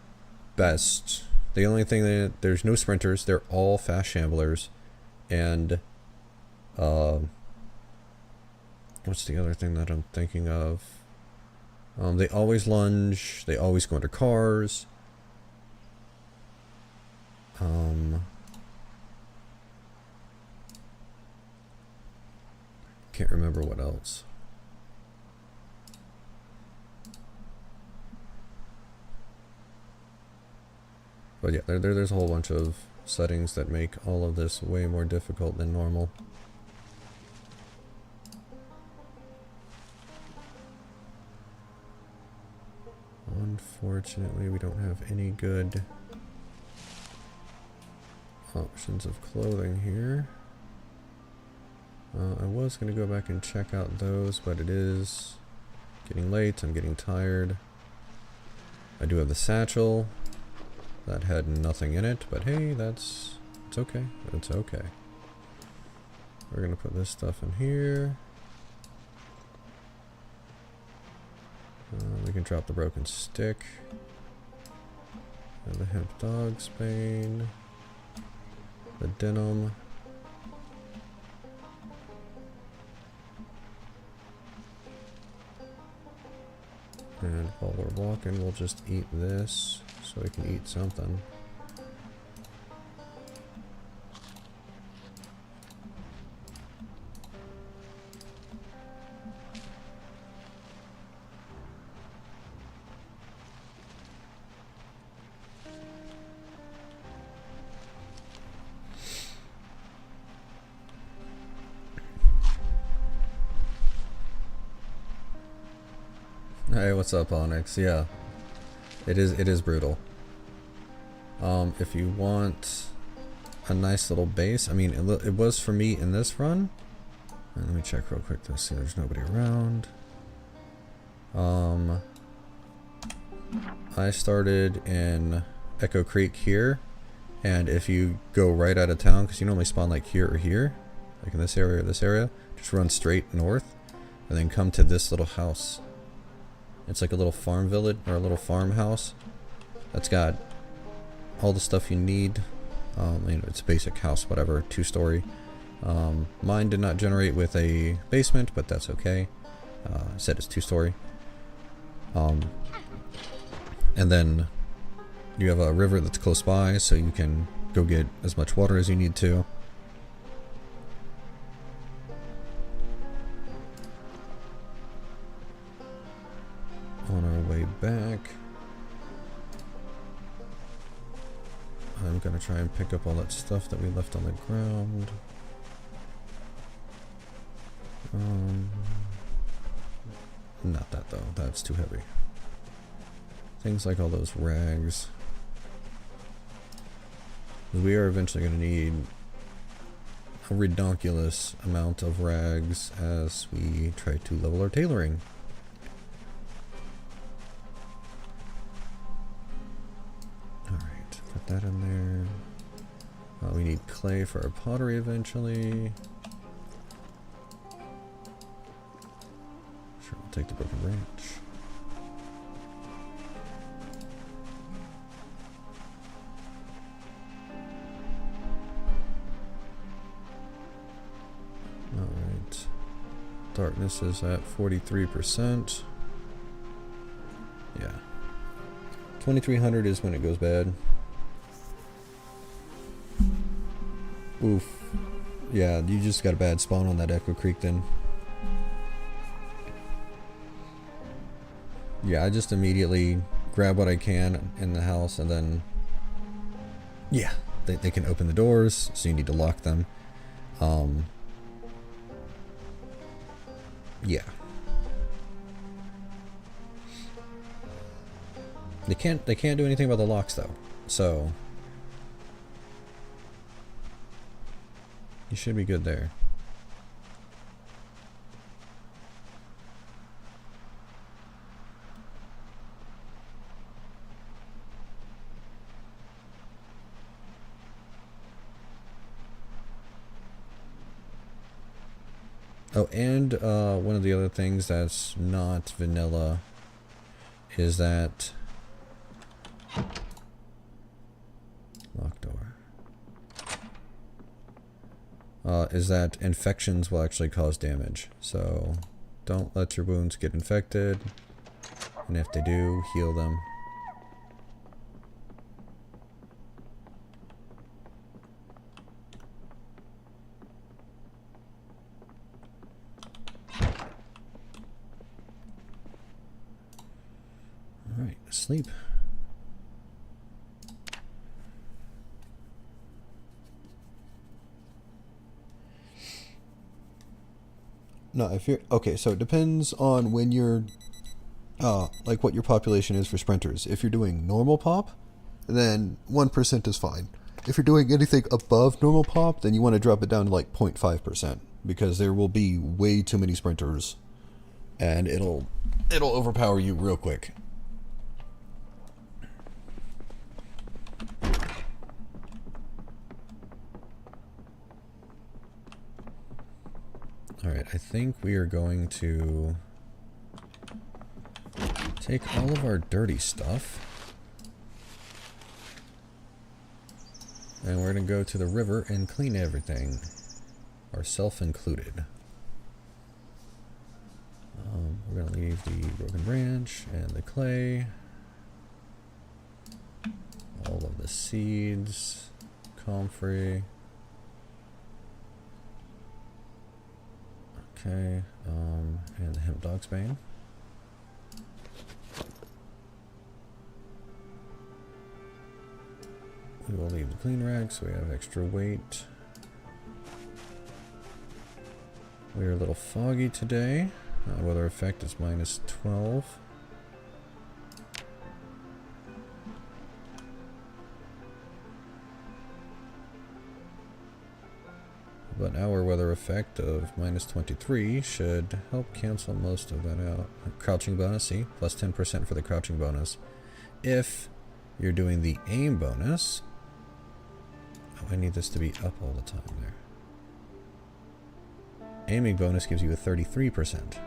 best. The only thing that there's no sprinters. They're all fast shamblers. And what's the other thing that I'm thinking of? They always lunge. They always go into cars. Can't remember what else. But yeah, there's a whole bunch of settings that make all of this way more difficult than normal. Unfortunately, we don't have any good options of clothing here. I was going to go back and check out those, but it is getting late. I'm getting tired. I do have the satchel. That had nothing in it, but hey, it's okay. It's okay. We're going to put this stuff in here. We can drop the broken stick. And the hemp dog's bane. The denim. And while we're walking, we'll just eat this so we can eat something. Hey, what's up, Onyx? Yeah, it is brutal. If you want a nice little base, I mean, it was for me in this run. Let me check real quick to see there's nobody around. I started in Echo Creek here, and if you go right out of town, because you normally spawn like here or here, like in this area or this area, just run straight north, and then come to this little house. It's like a little farm village, or a little farmhouse. That's got all the stuff you need. You know, it's a basic house, whatever, 2-story. Mine did not generate with a basement, but that's okay. I said it's 2-story. And then you have a river that's close by, so you can go get as much water as you need to. On our way back, I'm gonna try and pick up all that stuff that we left on the ground. Not that though, that's too heavy. Things like all those rags. We are eventually gonna need a redonkulous amount of rags as we try to level our tailoring. Put that in there. We need clay for our pottery eventually. Sure, we'll take the broken branch. Alright. Darkness is at 43%. Yeah. 2300 is when it goes bad. Oof. Yeah, you just got a bad spawn on that Echo Creek then. Yeah, I just immediately grab what I can in the house and then... Yeah, they can open the doors, so you need to lock them. Yeah. They can't do anything about the locks though. So you should be good there. Oh, and one of the other things that's not vanilla is that lock door. Is that infections will actually cause damage. So don't let your wounds get infected, and if they do, heal them. Alright, sleep. No, if you're okay, so it depends on when you're like what your population is for sprinters. If you're doing normal pop, then 1% is fine. If you're doing anything above normal pop, then you want to drop it down to like 0.5%, because there will be way too many sprinters and it'll overpower you real quick. Alright, I think we are going to take all of our dirty stuff, and we're going to go to the river and clean everything, ourself included. We're going to leave the broken branch and the clay, all of the seeds, comfrey. Okay, and the hemp dog's bane. We will leave the clean rags so we have extra weight. We are a little foggy today. Weather effect is -12. But our weather effect of -23 should help cancel most of that out. Crouching bonus, see? Plus 10% for the crouching bonus. If you're doing the aim bonus... Oh, I need this to be up all the time there. Aiming bonus gives you a 33%.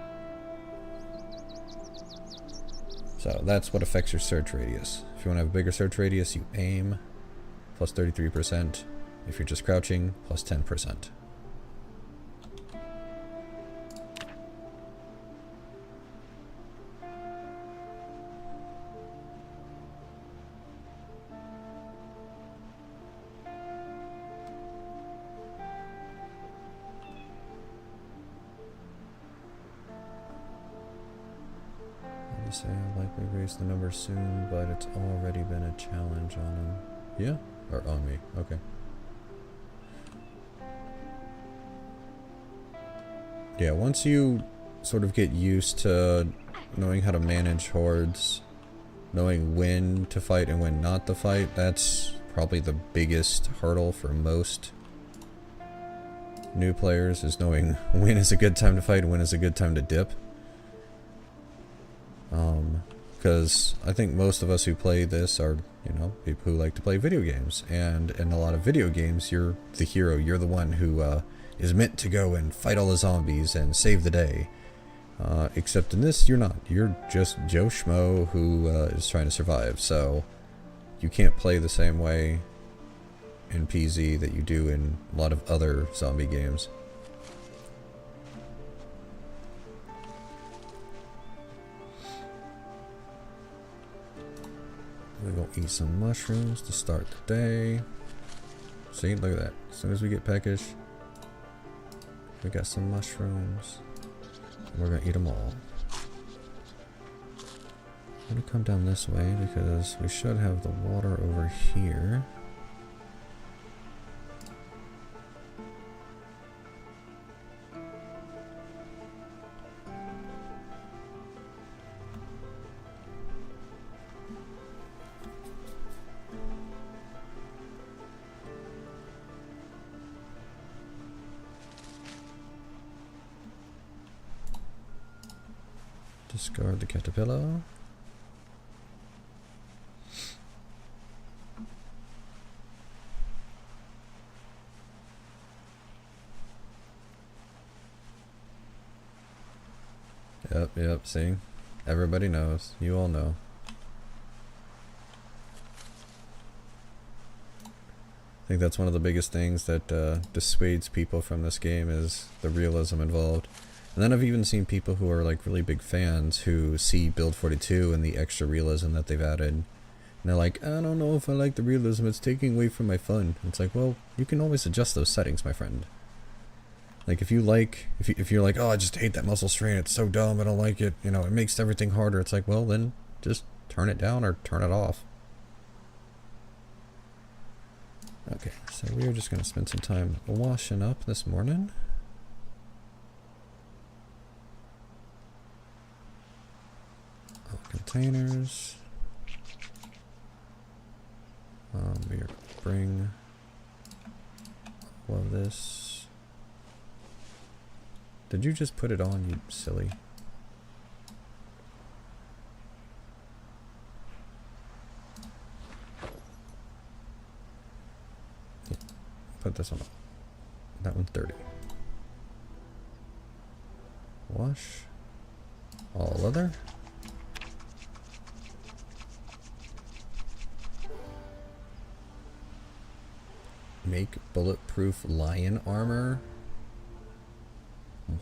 So that's what affects your search radius. If you want to have a bigger search radius, you aim, plus 33%. If you're just crouching, plus 10%. Say I'll likely raise the number soon, but it's already been a challenge on him. Yeah? Or on me. Okay. Yeah, once you sort of get used to knowing how to manage hordes, knowing when to fight and when not to fight, that's probably the biggest hurdle for most new players, is knowing when is a good time to fight and when is a good time to dip. Because I think most of us who play this are, you know, people who like to play video games, and in a lot of video games, you're the hero, you're the one who is meant to go and fight all the zombies and save the day. Except in this, you're not. You're just Joe Schmo who is trying to survive, so you can't play the same way in PZ that you do in a lot of other zombie games. We're going to eat some mushrooms to start the day. See, look at that. As soon as we get peckish, we got some mushrooms. We're going to eat them all. I'm going to come down this way because we should have the water over here. Discard the caterpillar. Yep, see? Everybody knows. You all know. I think that's one of the biggest things that dissuades people from this game is the realism involved. And then I've even seen people who are like really big fans who see Build 42 and the extra realism that they've added. And they're like, I don't know if I like the realism, it's taking away from my fun. And it's like, well, you can always adjust those settings, my friend. Like if you're like, oh, I just hate that muscle strain, it's so dumb, I don't like it, you know, it makes everything harder. It's like, well, then just turn it down or turn it off. Okay, so we are just going to spend some time washing up this morning. All containers. We are going to bring all of this. Did you just put it on, you silly? Yeah, put this on. That one's dirty. Wash. All leather. Make bulletproof lion armor.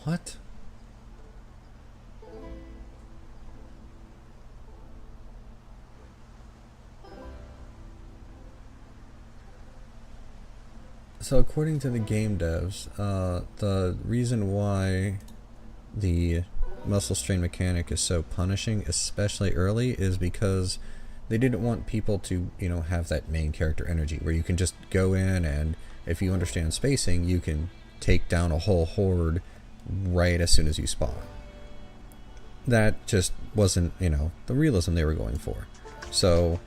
What? So according to the game devs, the reason why the muscle strain mechanic is so punishing, especially early, is because they didn't want people to, you know, have that main character energy where you can just go in and if you understand spacing, you can take down a whole horde right as soon as you spawn. That just wasn't, you know, the realism they were going for. So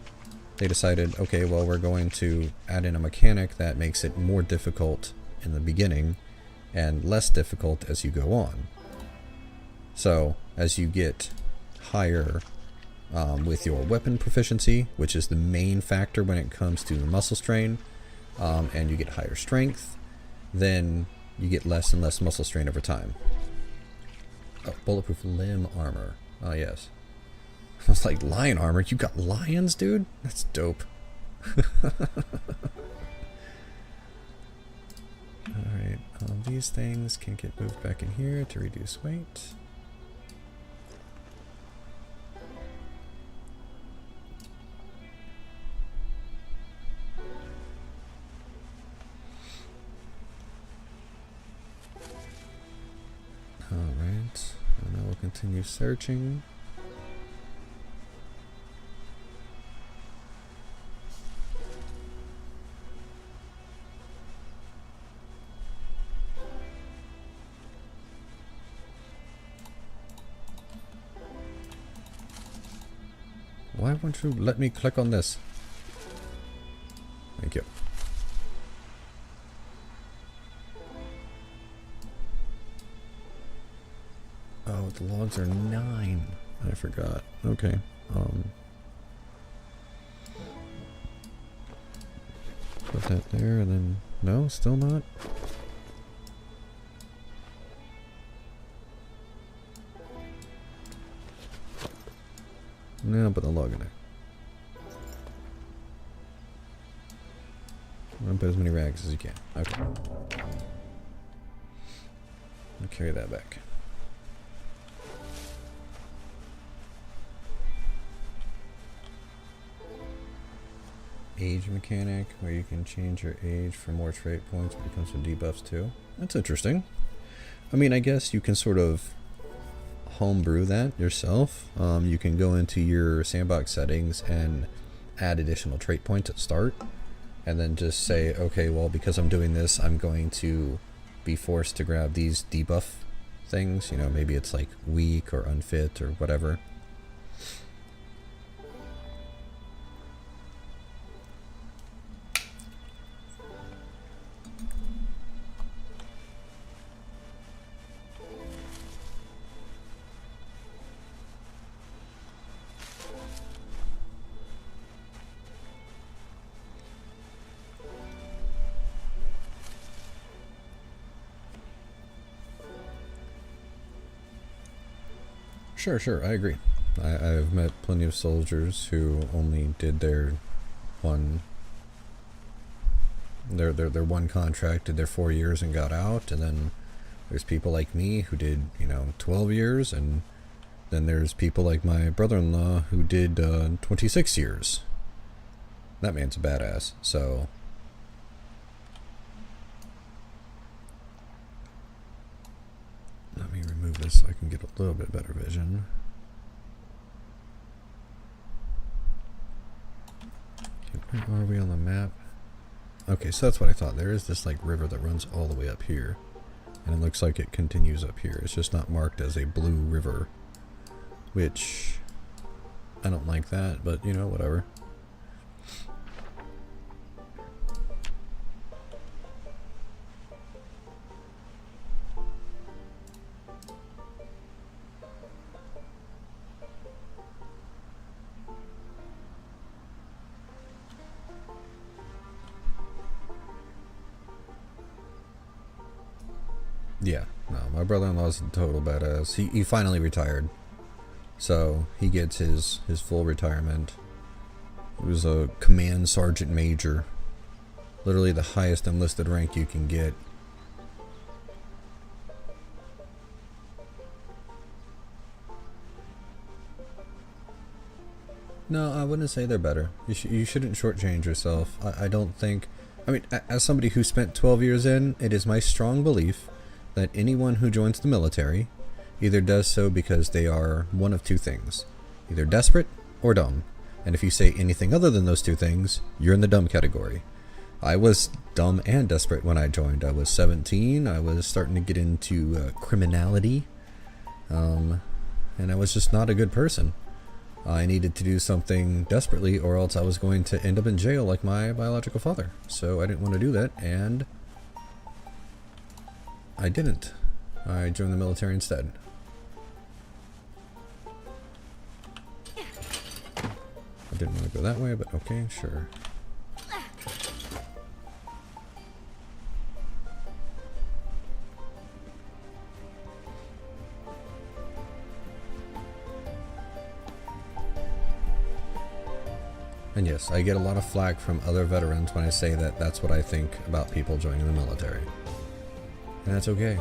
they decided, okay, well, we're going to add in a mechanic that makes it more difficult in the beginning and less difficult as you go on. So as you get higher with your weapon proficiency, which is the main factor when it comes to muscle strain, and you get higher strength, then you get less and less muscle strain over time. Oh, bulletproof limb armor. Oh, yes. I was like, lion armor? You got lions, dude? That's dope. Alright, these things can get moved back in here to reduce weight. Alright, and now we'll continue searching. Why won't you let me click on this? Thank you. Oh, the logs are 9. I forgot. Okay. Put that there and then... No, still not? No, but I'll log in there. Put as many rags as you can. Okay. I'll carry that back. Age mechanic, where you can change your age for more trait points when it comes to debuffs too. That's interesting. I mean, I guess you can sort of homebrew that yourself. You can go into your sandbox settings and add additional trait points at start, and then just say, okay, well, because I'm doing this, I'm going to be forced to grab these debuff things. You know, maybe it's like weak or unfit or whatever. Sure, I agree. I've met plenty of soldiers who only did their one their one contract, did their 4 years and got out, and then there's people like me who did 12 years, and then there's people like my brother-in-law who did 26 years. That man's a badass. So let me remove this so I can get a little bit better vision. Okay, where are we on the map? Okay, so that's what I thought. There is this like river that runs all the way up here, and it looks like it continues up here. It's just not marked as a blue river, which I don't like that, but whatever. Yeah, no, my brother-in-law's a total badass. He finally retired, so he gets his full retirement. He was a command sergeant major, literally the highest enlisted rank you can get. No, I wouldn't say they're better. You shouldn't shortchange yourself. I don't think... I mean, as somebody who spent 12 years in, it is my strong belief that anyone who joins the military either does so because they are one of two things. Either desperate or dumb. And if you say anything other than those two things, you're in the dumb category. I was dumb and desperate when I joined. I was 17. I was starting to get into criminality. And I was just not a good person. I needed to do something desperately, or else I was going to end up in jail like my biological father. So I didn't want to do that, and I didn't. I joined the military instead. I didn't want to go that way, but okay, sure. And yes, I get a lot of flack from other veterans when I say that that's what I think about people joining the military. And that's okay.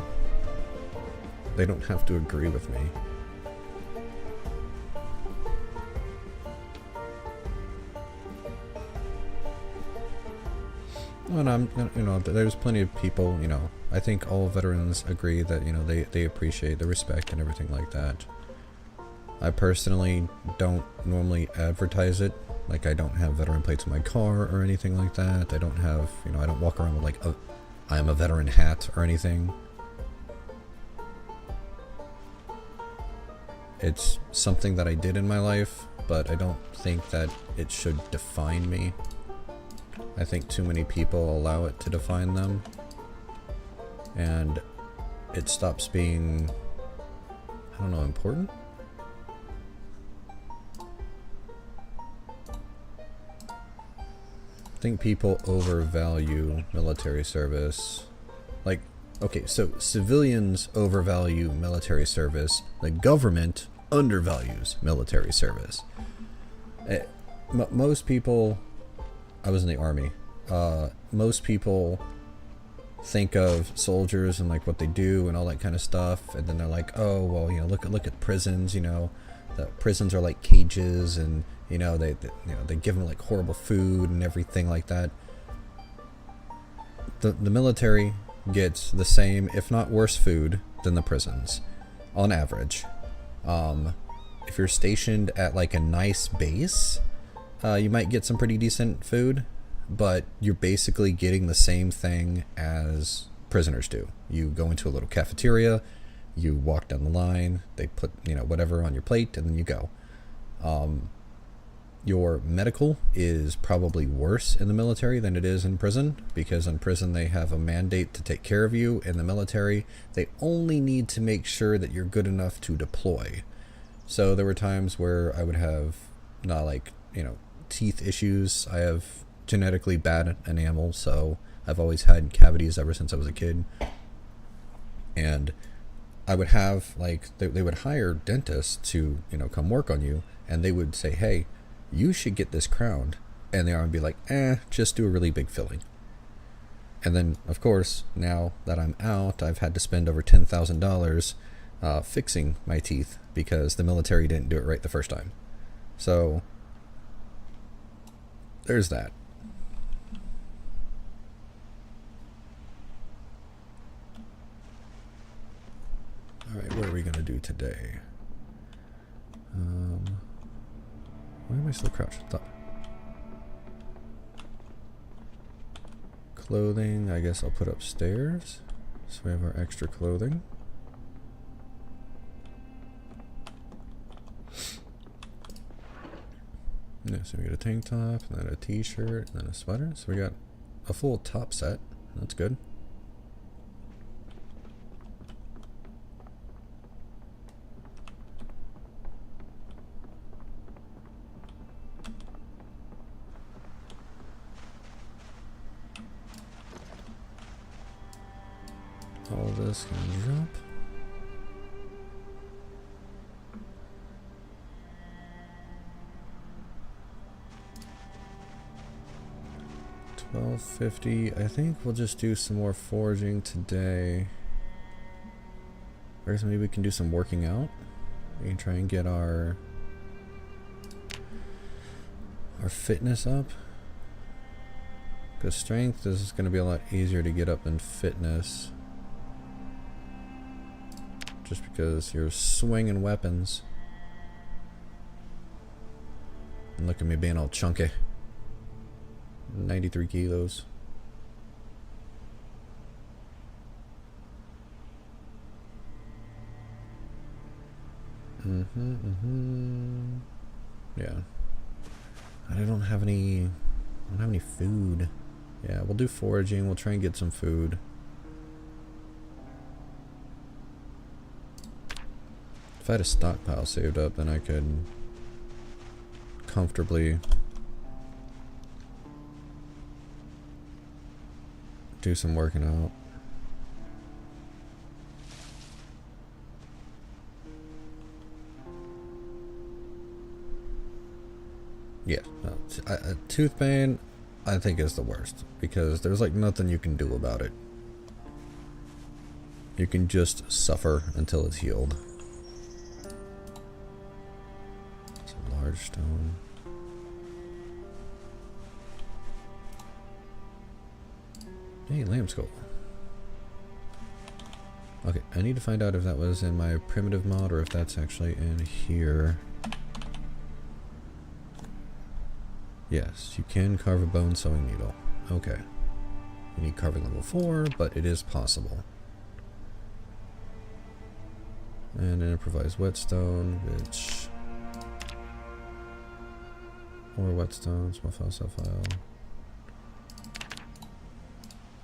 They don't have to agree with me. And there's plenty of people, I think all veterans agree that, they appreciate the respect and everything like that. I personally don't normally advertise it. Like, I don't have veteran plates on my car or anything like that. I don't have, I don't walk around with like I am a veteran hat or anything. It's something that I did in my life, but I don't think that it should define me. I think too many people allow it to define them, and it stops being, I don't know, important? I think people overvalue military service. Like, okay, so civilians overvalue military service. The government undervalues military service. Most people... I was in the army. Most people think of soldiers and like what they do and all that kind of stuff, and then they're like, oh, well, look at prisons. The prisons are like cages, and they give them like horrible food and everything like that. The military gets the same, if not worse, food than the prisons, on average. If you're stationed at like a nice base, you might get some pretty decent food, but you're basically getting the same thing as prisoners do. You go into a little cafeteria, you walk down the line, they put whatever on your plate, and then you go. Your medical is probably worse in the military than it is in prison, because in prison they have a mandate to take care of you. In the military, they only need to make sure that you're good enough to deploy. So there were times where I would have teeth issues. I have genetically bad enamel, so I've always had cavities ever since I was a kid. And I would have like they would hire dentists to, you know, come work on you, and they would say, hey, you should get this crowned, and the RN would be like, just do a really big filling. And then, of course, now that I'm out, I've had to spend over $10,000 fixing my teeth because the military didn't do it right the first time. So there's that. Alright, what are we going to do today? Why am I still crouched? Clothing, I guess I'll put upstairs. So we have our extra clothing. Yeah, so we got a tank top, and then a t-shirt, and then a sweater. So we got a full top set. That's good. All this can drop. $12.50. I think we'll just do some more foraging today. Or maybe we can do some working out. We can try and get our fitness up. Because strength is going to be a lot easier to get up than fitness. Just because you're swinging weapons. And look at me being all chunky. 93 kilos. Yeah. I don't have any food. Yeah, we'll do foraging. We'll try and get some food. If I had a stockpile saved up, then I could comfortably do some working out. Yeah, no, tooth pain, I think is the worst because there's like nothing you can do about it. You can just suffer until it's healed. It's a large stone. Hey, lamb skull. Okay, I need to find out if that was in my primitive mod or if that's actually in here. Yes, you can carve a bone sewing needle. Okay. You need carving level 4, but it is possible. And an improvised whetstone, which... Or whetstone, small file, sub-file.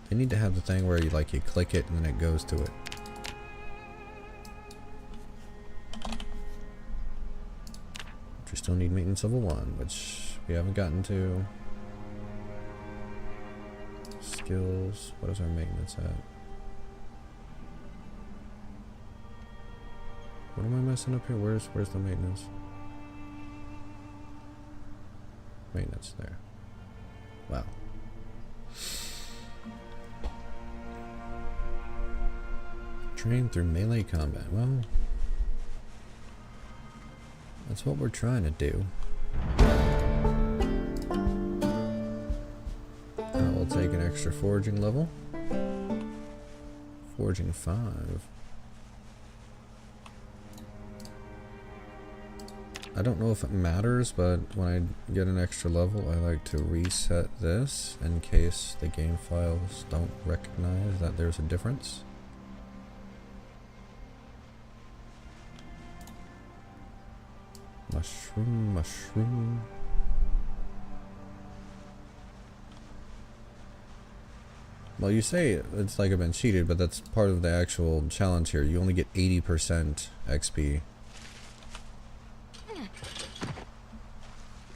They need to have the thing where you click it and then it goes to it. But you still need maintenance level 1, which we haven't gotten to. Skills, what is our maintenance at? What am I messing up here? Where's the maintenance? Maintenance, there. Wow. Train through melee combat. Well, that's what we're trying to do. We'll take an extra foraging level. Foraging 5. I don't know if it matters, but when I get an extra level, I like to reset this in case the game files don't recognize that there's a difference. Mushroom, mushroom. Well, you say it's like I've been cheated, but that's part of the actual challenge here. You only get 80% XP.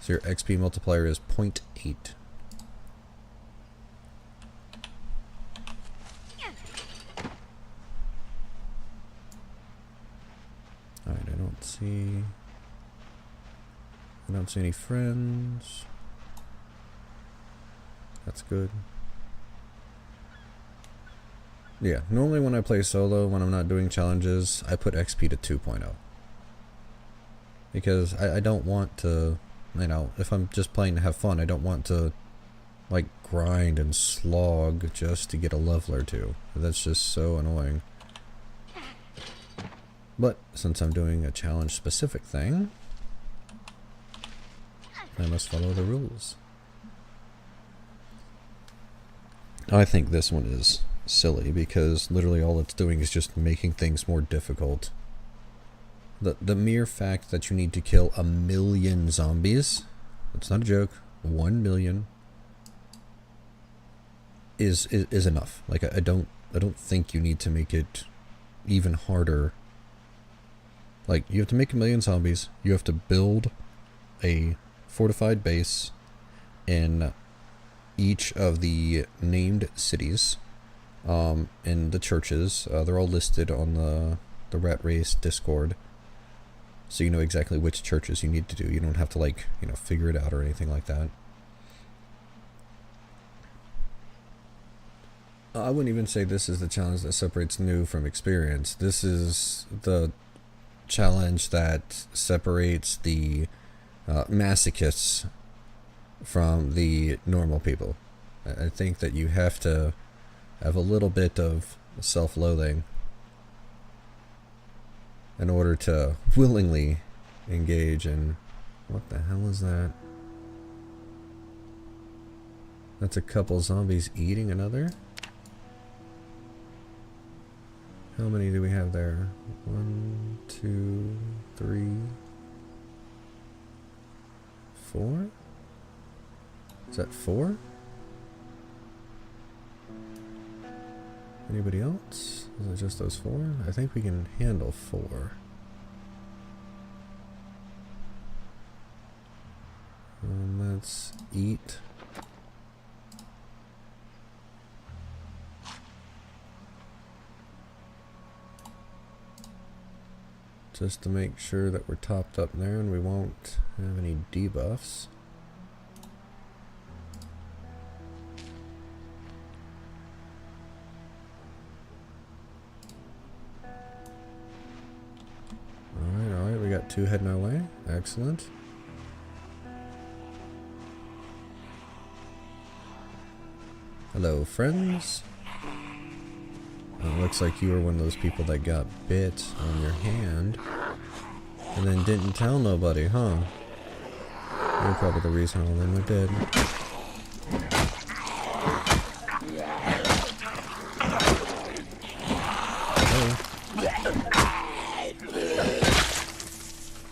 So your XP multiplier is 0.8. Let's see. I don't see any friends. That's good. Yeah, normally when I play solo, when I'm not doing challenges, I put XP to 2.0. Because I don't want to, you know, if I'm just playing to have fun, I don't want to, like, grind and slog just to get a level or two. That's just so annoying. But since I'm doing a challenge specific thing, I must follow the rules. I think this one is silly because literally all it's doing is just making things more difficult. The mere fact that you need to kill 1 million zombies, that's not a joke, 1 million is enough. Like I don't think you need to make it even harder. Like, you have to make 1 million zombies, you have to build a fortified base in each of the named cities, in the churches. They're all listed on the Rat Race Discord, so you know exactly which churches you need to do. You don't have to, like, you know, figure it out or anything like that. I wouldn't even say this is the challenge that separates new from experienced. This is the challenge that separates the masochists from the normal people. I think that you have to have a little bit of self-loathing in order to willingly engage in... What the hell is that? That's a couple zombies eating another? How many do we have there? 1, 2, 3, 4? Is that 4? Anybody else? Is it just those 4? I think we can handle 4. Let's eat. Just to make sure that we're topped up there and we won't have any debuffs. Alright, we got 2 heading our way. Excellent. Hello, friends. Looks like you were one of those people that got bit on your hand and then didn't tell nobody, huh? You're probably the reason all of them are dead.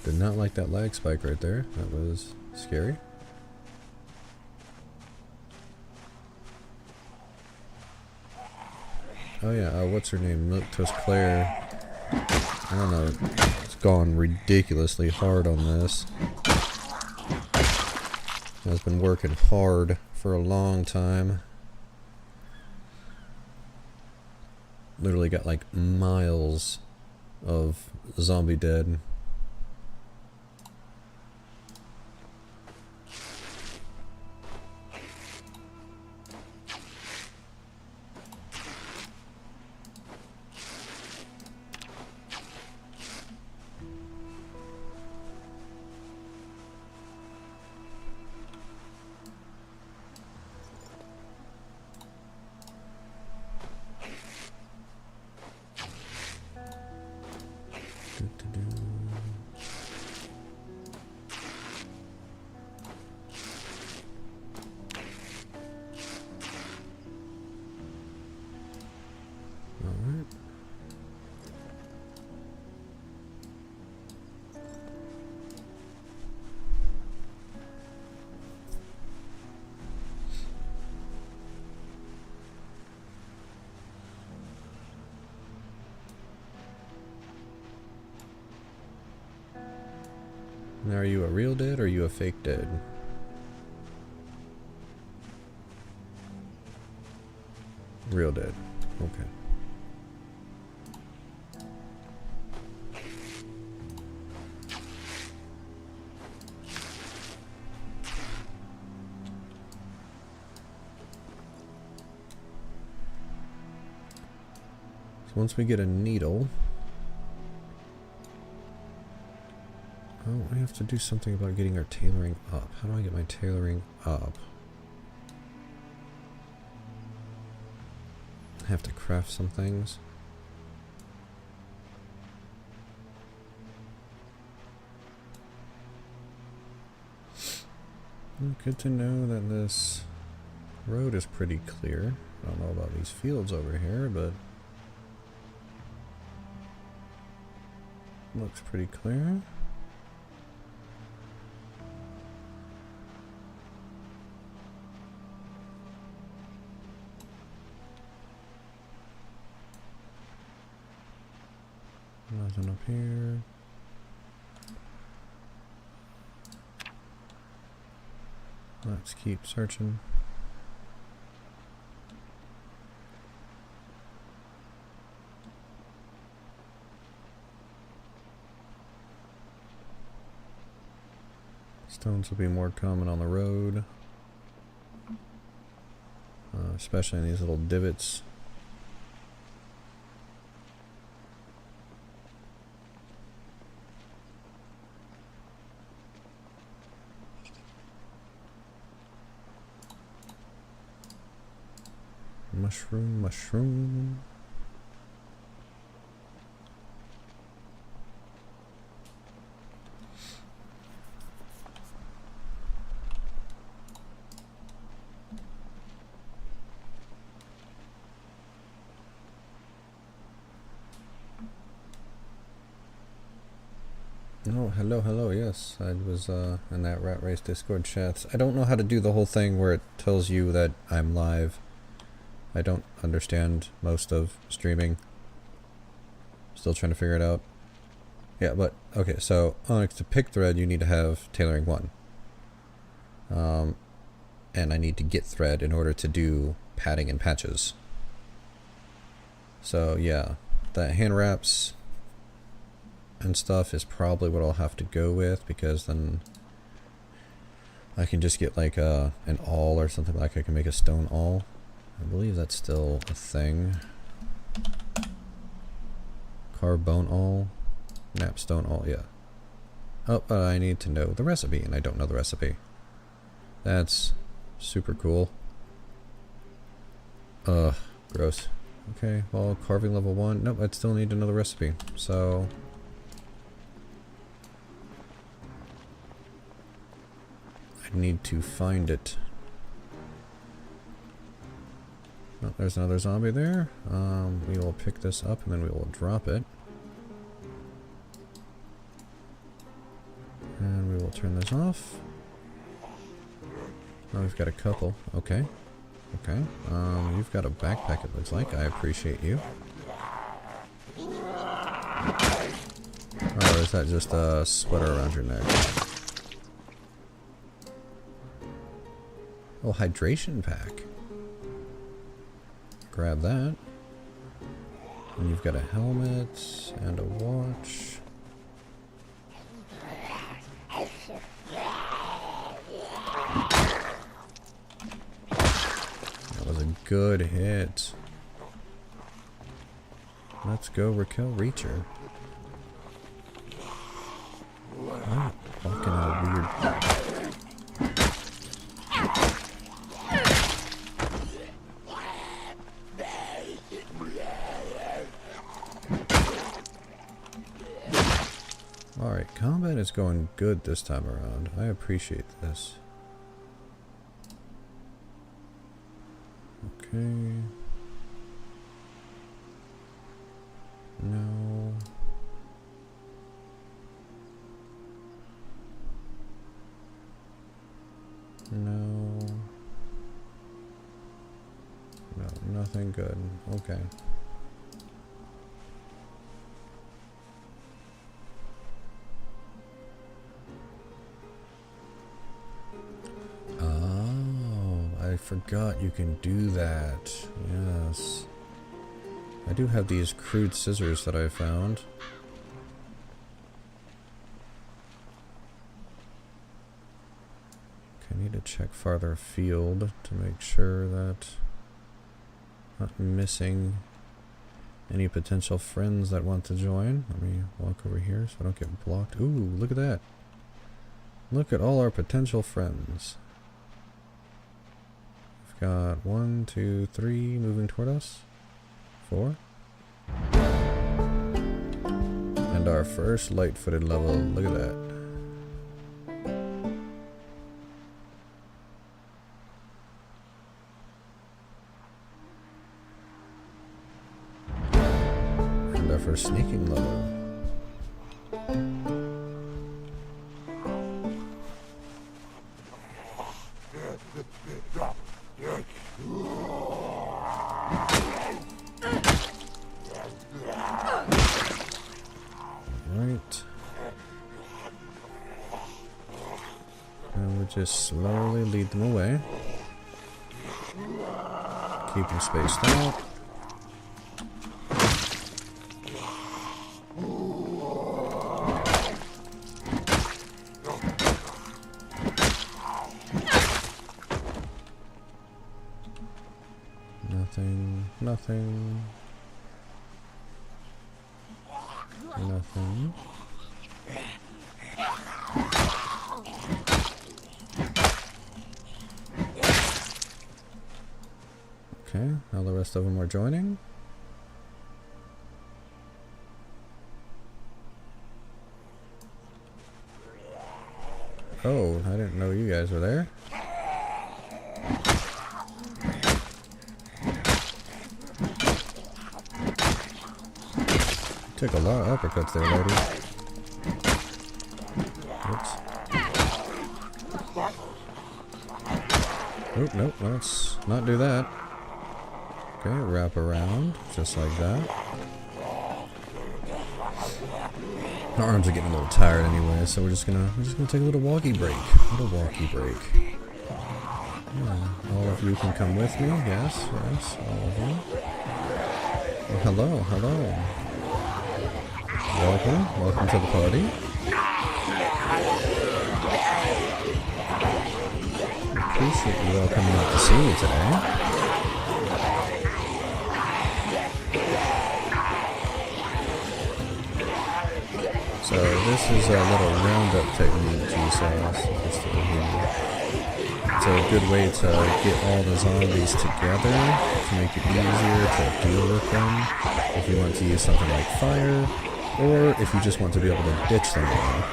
Did not like that lag spike right there. That was scary. Oh yeah, what's her name? Milk Toast Claire. I don't know. It's gone ridiculously hard on this. Has been working hard for a long time. Literally got like miles of zombie dead. Alright. Now, are you a real dead or are you a fake dead? Real dead. Okay. once we get a needle... Oh, we have to do something about getting our tailoring up. How do I get my tailoring up? I have to craft some things. Good to know that this road is pretty clear. I don't know about these fields over here, but looks pretty clear. Nothing up here. Let's keep searching. Stones will be more common on the road, especially in these little divots. Mushroom, mushroom. Oh, hello, hello, yes. I was in that Rat Race Discord chat. I don't know how to do the whole thing where it tells you that I'm live. I don't understand most of streaming. Still trying to figure it out. Yeah, but, okay, so, to pick thread, you need to have tailoring 1. And I need to get thread in order to do padding and patches. So, yeah, the hand wraps and stuff is probably what I'll have to go with, because then I can just get like an awl or something. Like I can make a stone awl. I believe that's still a thing. Carved bone awl, napstone awl, yeah. Oh, I need to know the recipe, and I don't know the recipe. That's super cool. Gross. Okay, well, carving level 1. Nope, I'd still need to know the recipe. So I need to find it. Oh, there's another zombie there. We will pick this up and then we will drop it. And we will turn this off. Oh, we've got a couple. Okay. Okay. You've got a backpack, it looks like. I appreciate you. Or is that just a sweater around your neck? Oh, hydration pack. Grab that. And you've got a helmet and a watch. That was a good hit. Let's go, Raquel Reacher. Oh, walking out weird. Alright, combat is going good this time around. I appreciate this. Okay. No. No. No, nothing good. Okay. I forgot you can do that. Yes. I do have these crude scissors that I found. Okay, I need to check farther afield to make sure that I'm not missing Any potential friends that want to join? Let me walk over here so I don't get blocked. Ooh, look at that. Look at all our potential friends. We've got 1, 2, 3 moving toward us. 4. And our first light-footed level. Look at that. And our first sneaking level. Right. And we just slowly lead them away. Keep them spaced out. Nothing. Nothing. Nothing. Okay, now the rest of them are joining. Oh, I didn't know you guys were there. Took a lot of uppercuts there, lady. Oops. Oh, nope, let's not do that. Okay, wrap around, just like that. Our arms are getting a little tired anyway, so we're just gonna take a little walkie break. Yeah, all of you can come with me. Yes, yes, all of you. Oh, hello, hello. Welcome to the party. Appreciate you all coming out to see me today. So this is a little roundup technique, G-Sauce. It's a good way to get all the zombies together to make it easier to deal with them. If you want to use something like fire, or if you just want to be able to ditch them all.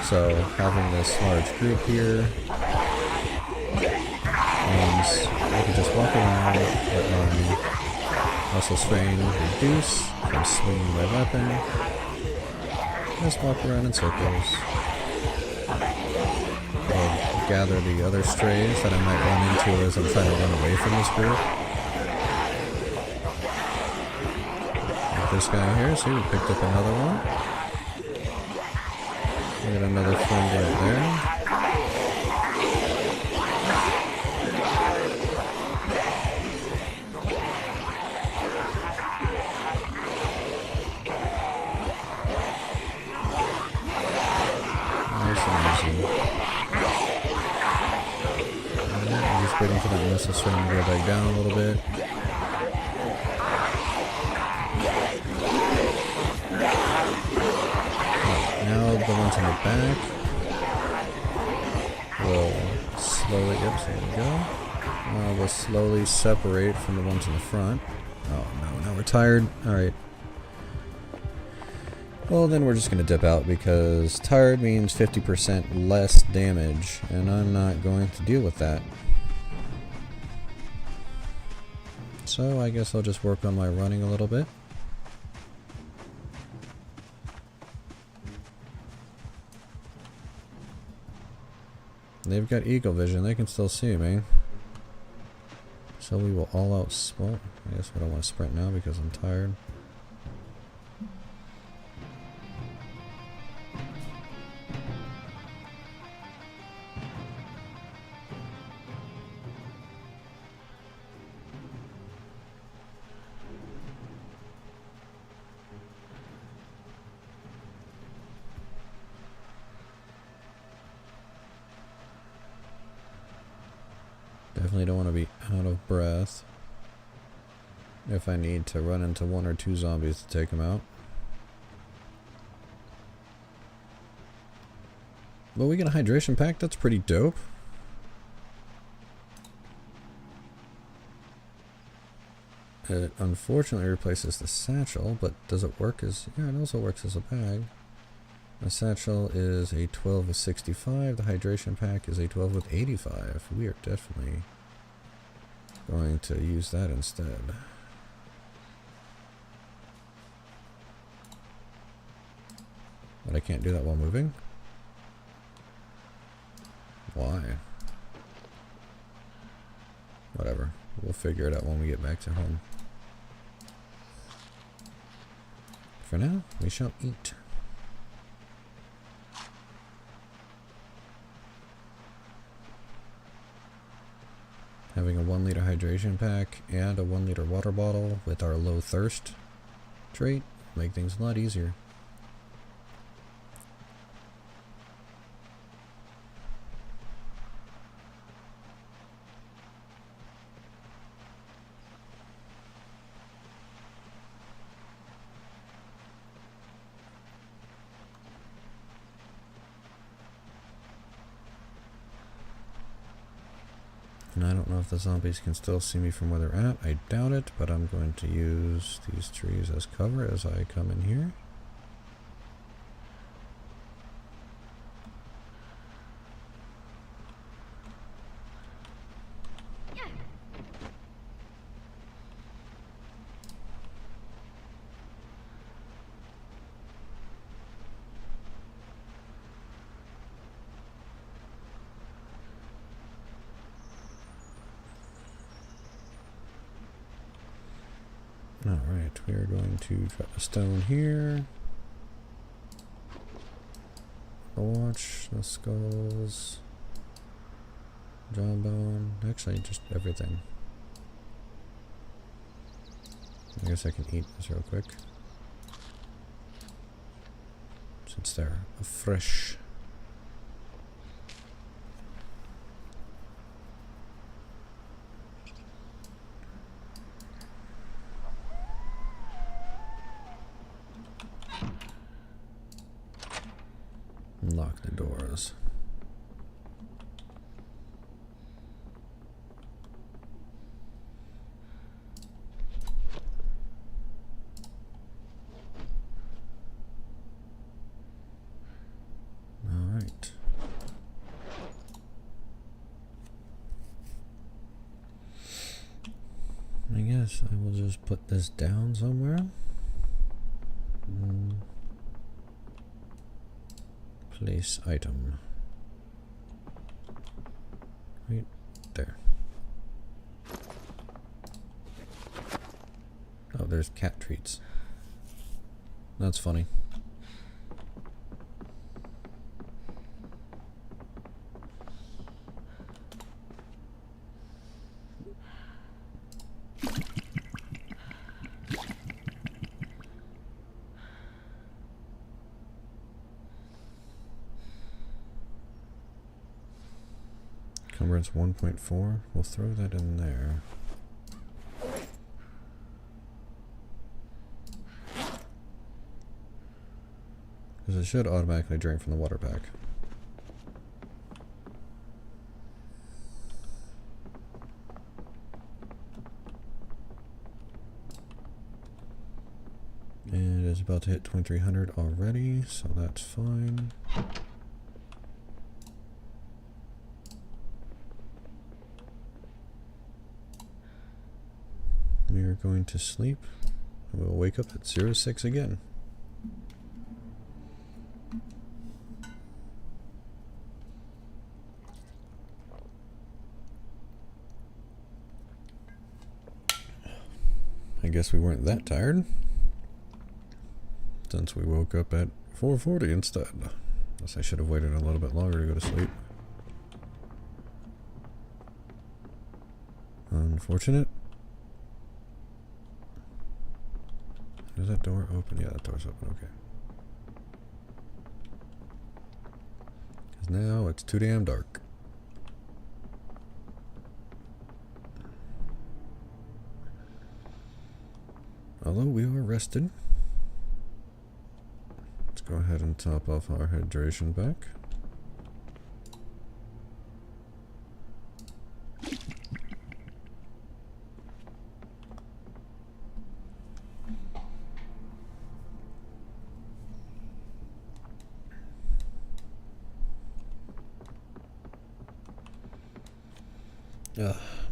So having this large group here, and I can just walk around, let my muscle strain reduce from swinging my weapon. Just walk around in circles. I'll gather the other strays that I might run into as I'm trying to run away from this group. Like this guy here, see, we picked up another one. We got another friend right there. Waiting for that missile string to go back down a little bit. Now the ones in the back will slowly, oops, there we go. We'll slowly separate from the ones in the front. Oh no, now we're tired. Alright. Well, then we're just going to dip out because tired means 50% less damage, and I'm not going to deal with that. So I guess I'll just work on my running a little bit. They've got eagle vision, they can still see me. So we will all out, well, I guess I don't want to sprint now because I'm tired. Definitely don't want to be out of breath. if I need to run into 1 or 2 zombies to take them out. But we get a hydration pack, that's pretty dope. It unfortunately replaces the satchel, but does it work as... yeah, it also works as a bag. The satchel is a 12 with 65, the hydration pack is a 12 with 85. We are definitely going to use that instead. But I can't do that while moving? Why? Whatever. We'll figure it out when we get back to home. For now, we shall eat. Having a 1 liter hydration pack and a 1 liter water bottle with our low thirst trait make things a lot easier. And I don't know if the zombies can still see me from where they're at. I doubt it, but I'm going to use these trees as cover as I come in here. Alright, we are going to drop a stone here. The watch, the skulls, jawbone, actually just everything. I guess I can eat this real quick. Since they're fresh. Lock the doors. All right. I guess I will just put this down somewhere. Place item. Right there. Oh, there's cat treats. That's funny. Encumbrance 1.4. We'll throw that in there. Because it should automatically drain from the water pack. And it is about to hit 2300 already, so that's fine. We are going to sleep. We'll wake up at 06 again. I guess we weren't that tired, since we woke up at 4:40 instead. Guess I should have waited a little bit longer to go to sleep. Unfortunate. Is that door open? Yeah, that door's open, okay. Because now it's too damn dark. rested. Let's go ahead and top off our hydration back.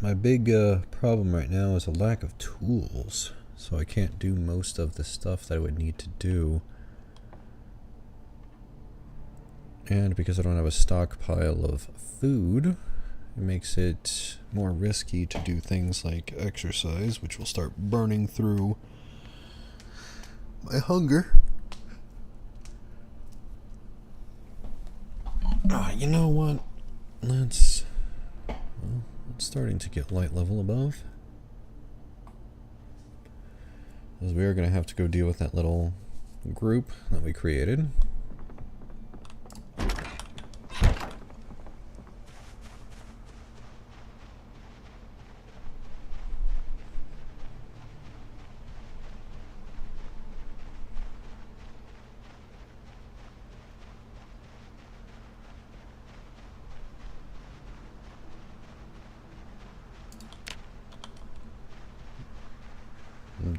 My big problem right now is a lack of tools, so I can't do most of the stuff that I would need to do. And because I don't have a stockpile of food, it makes it more risky to do things like exercise, which will start burning through my hunger. You know what? Let's... Well, it's starting to get light level above. Because we are going to have to go deal with that little group that we created.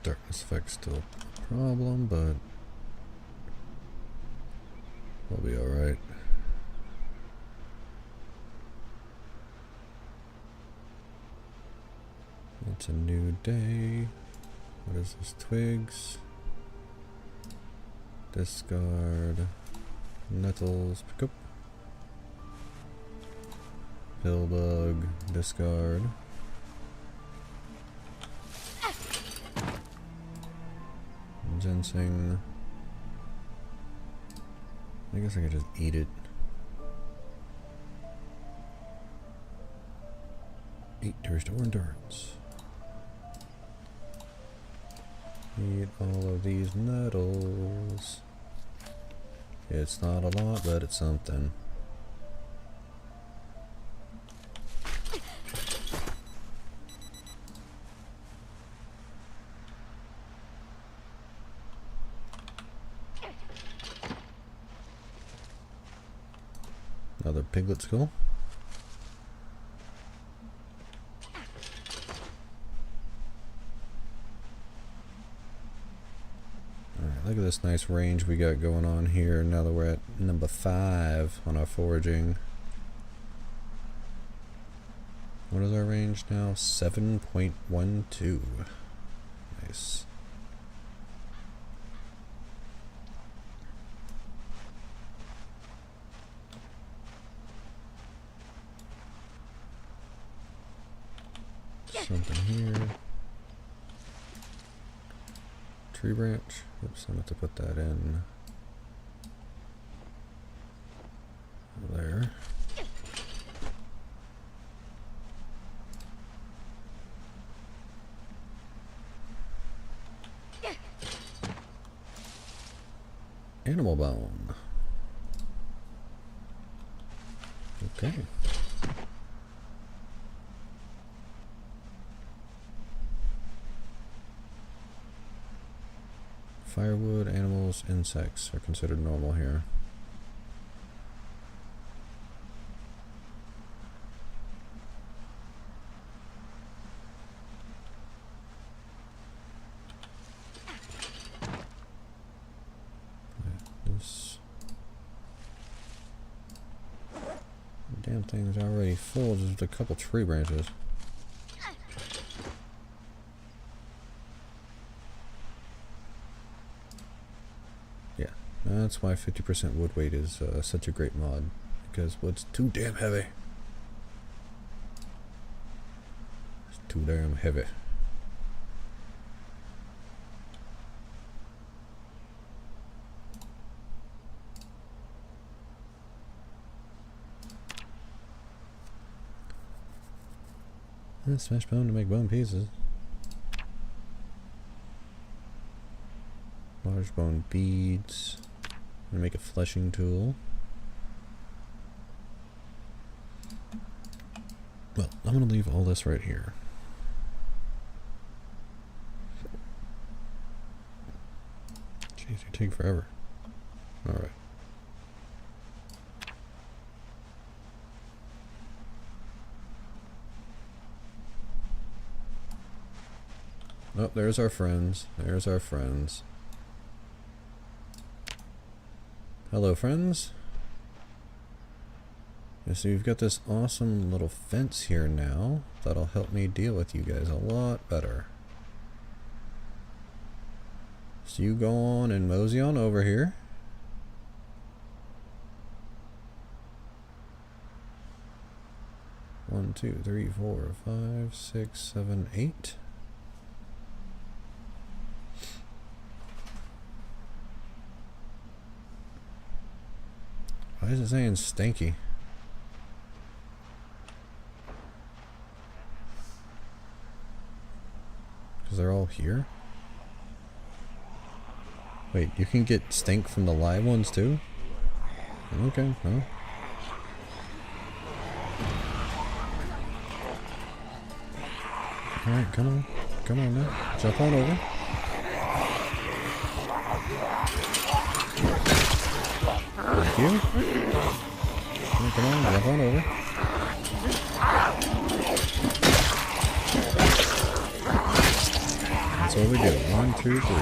Darkness effect's still a problem, but we'll be alright. It's a new day. What is this? Twigs. Discard. Nettles. Pick up. Pillbug. Discard. Ginseng. I guess I could just eat it. Eat to restore endurance. Eat all of these nettles. It's not a lot, but it's something. Another piglet skull. Alright, look at this nice range we got going on here now that we're at number 5 on our foraging. What is our range now? 7.12. Nice. Something here. Tree branch. Oops, I meant to put that in there. Animal bone. Okay. Firewood, animals, insects are considered normal here. This damn thing's already full, just a couple tree branches. That's why 50% wood weight is such a great mod, because wood's too damn heavy. It's too damn heavy. Smash bone to make bone pieces. Large bone beads. I'm gonna make a fleshing tool. Well, I'm gonna leave all this right here. Jeez, you take forever. Alright. Oh, there's our friends. There's our friends. Hello, friends. Yeah, so you've got this awesome little fence here now. That'll help me deal with you guys a lot better. So you go on and mosey on over here. One, two, three, 4, 5, 6, 7, 8. Why is it saying stinky? Because they're all here? Wait, you can get stink from the live ones too? Okay, well. Alright, come on. Come on now. Jump on over. Thank you. Come on, jump on over. That's what we do. 1, 2, 3.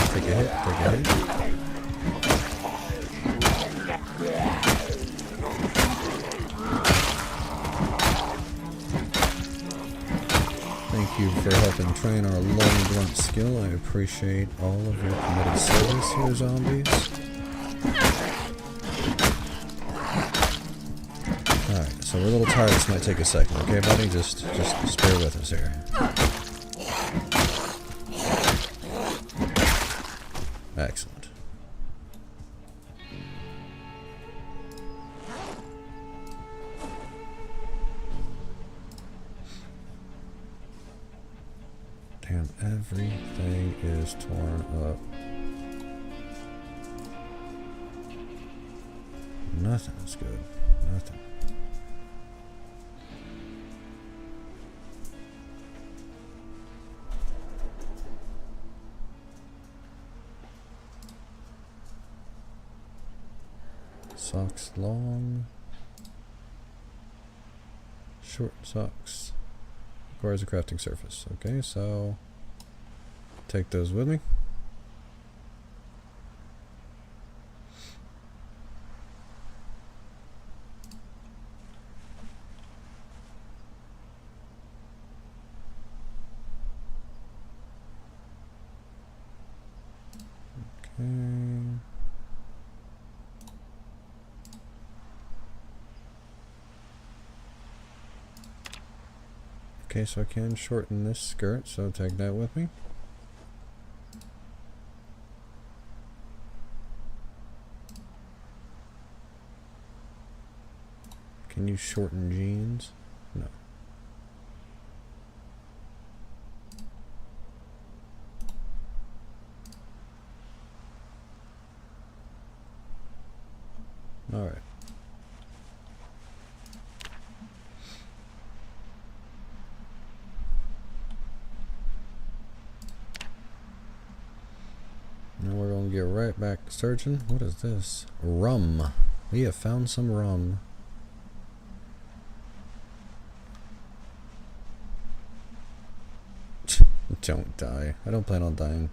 Take a hit, take a hit. Thank you for helping train our long blunt skill. I appreciate all of your committed service here, zombies. Alright, so we're a little tired. This might take a second, okay, buddy? Just bear with us here. Excellent. Damn, everything is torn up. Nothing's good. Nothing. Socks long. Short socks. Requires a crafting surface. Okay, so take those with me. Okay. Okay, so I can shorten this skirt, so take that with me. Can you shorten jeans? No. Alright. Now we're going to get right back searching. What is this? Rum. We have found some rum. Don't die. I don't plan on dying.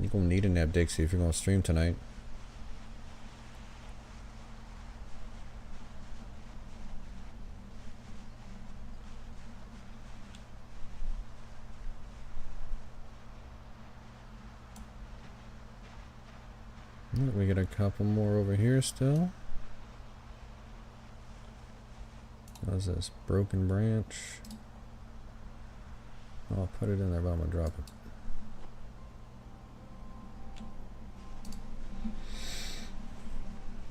You're going to need a nap, Dixie, if you're going to stream tonight. We get a couple more over here still. How's this? Broken branch. I'll put it in there, but I'm gonna drop it.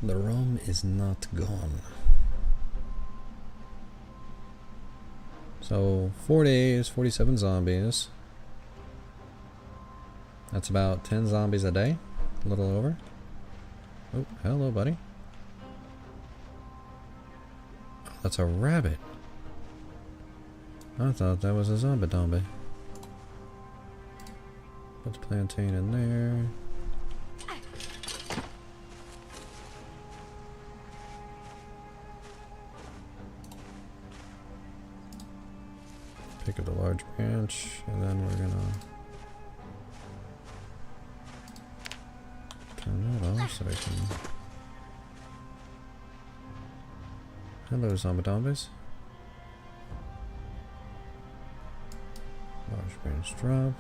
The rum is not gone. So 4 days, 47 zombies. That's about 10 zombies a day. A little over. Oh, hello, buddy. That's a rabbit. I thought that was a zombie zombie. Put the plantain in there. Pick up the large branch, and then we're gonna turn that off so I can. Hello, zombie zombies. Large branch drop.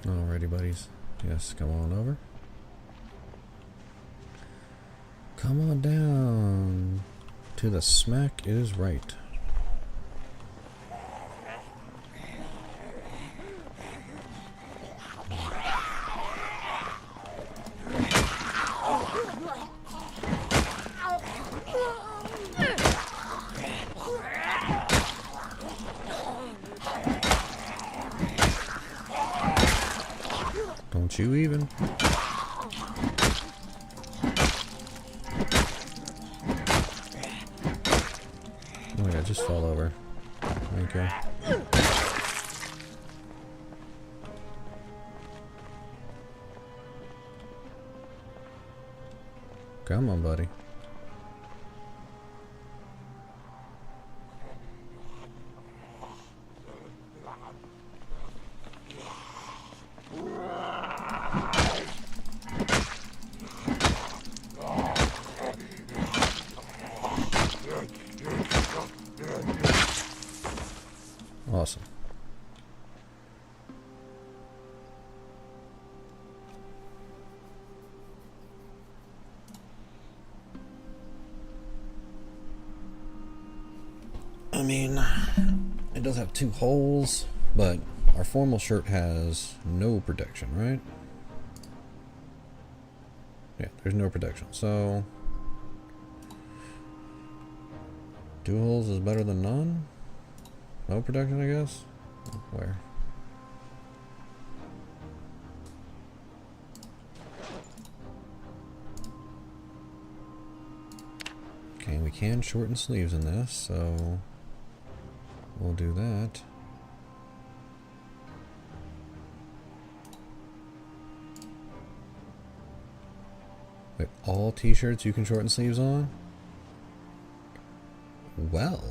Alrighty, buddies. Yes, come on over. Come on down to the smack is right. Don't you even? Oh yeah, just fall over. Thank you. Come on, buddy. Awesome. I mean, it does have 2 holes, but our formal shirt has no protection, right? Yeah, there's no protection, so 2 holes is better than none? No protection, I guess? Where? Okay, we can shorten sleeves in this, so we'll do that. Wait, all t-shirts you can shorten sleeves on? Well.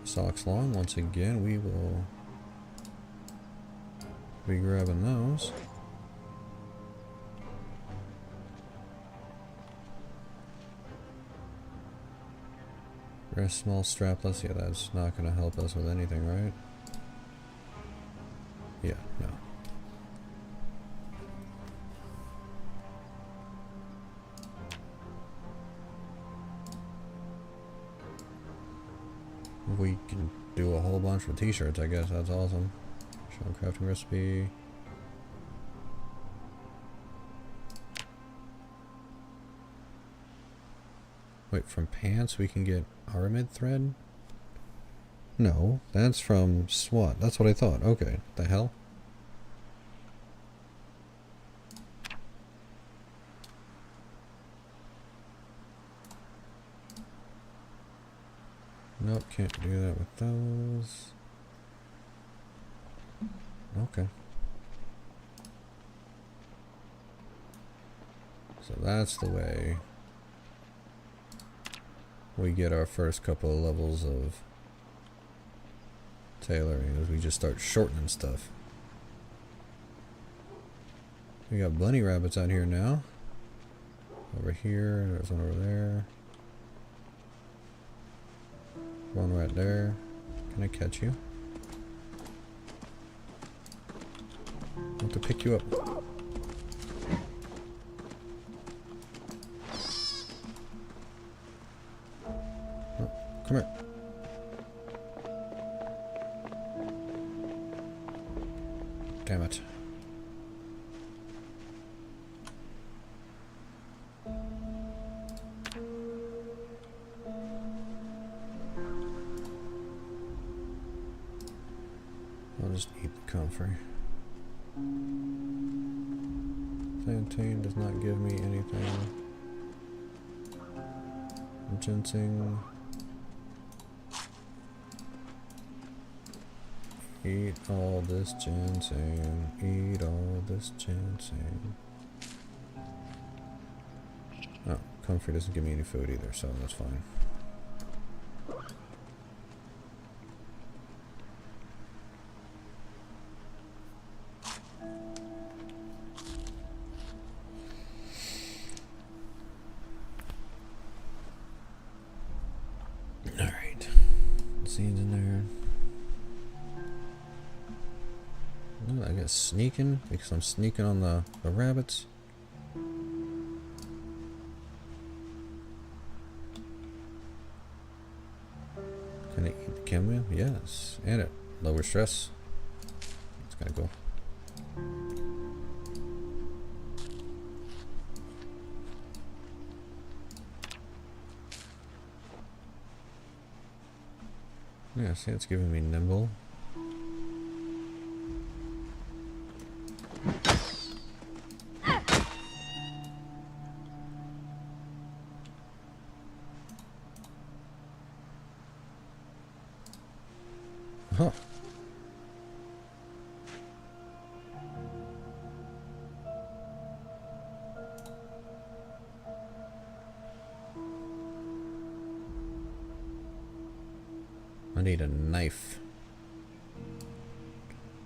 Socks long, once again, we will be grabbing those. Dress small strapless, yeah, that's not going to help us with anything, right? Yeah, no. We can do a whole bunch with t-shirts, I guess. That's awesome. Show crafting recipe. Wait, from pants we can get aramid thread? No, that's from SWAT. That's what I thought. Okay, the hell? Nope, can't do that with those. Okay. So that's the way we get our first couple of levels of tailoring, as we just start shortening stuff. We got bunny rabbits out here now. Over here, there's one over there. One right there. Can I catch you? I want to pick you up. Oh, come here. Damn it. I'll just eat the comfrey. Plantain does not give me anything. Ginseng. Eat all this ginseng. Eat all this ginseng. Oh, comfrey doesn't give me any food either, so that's fine. Alright. Seeds in there. Ooh, I guess sneaking, because I'm sneaking on the rabbits. Can I eat the chamomile? Yes. And it lowers stress. That's kind of cool. Yeah, see, it's giving me nimble. Huh. I need a knife.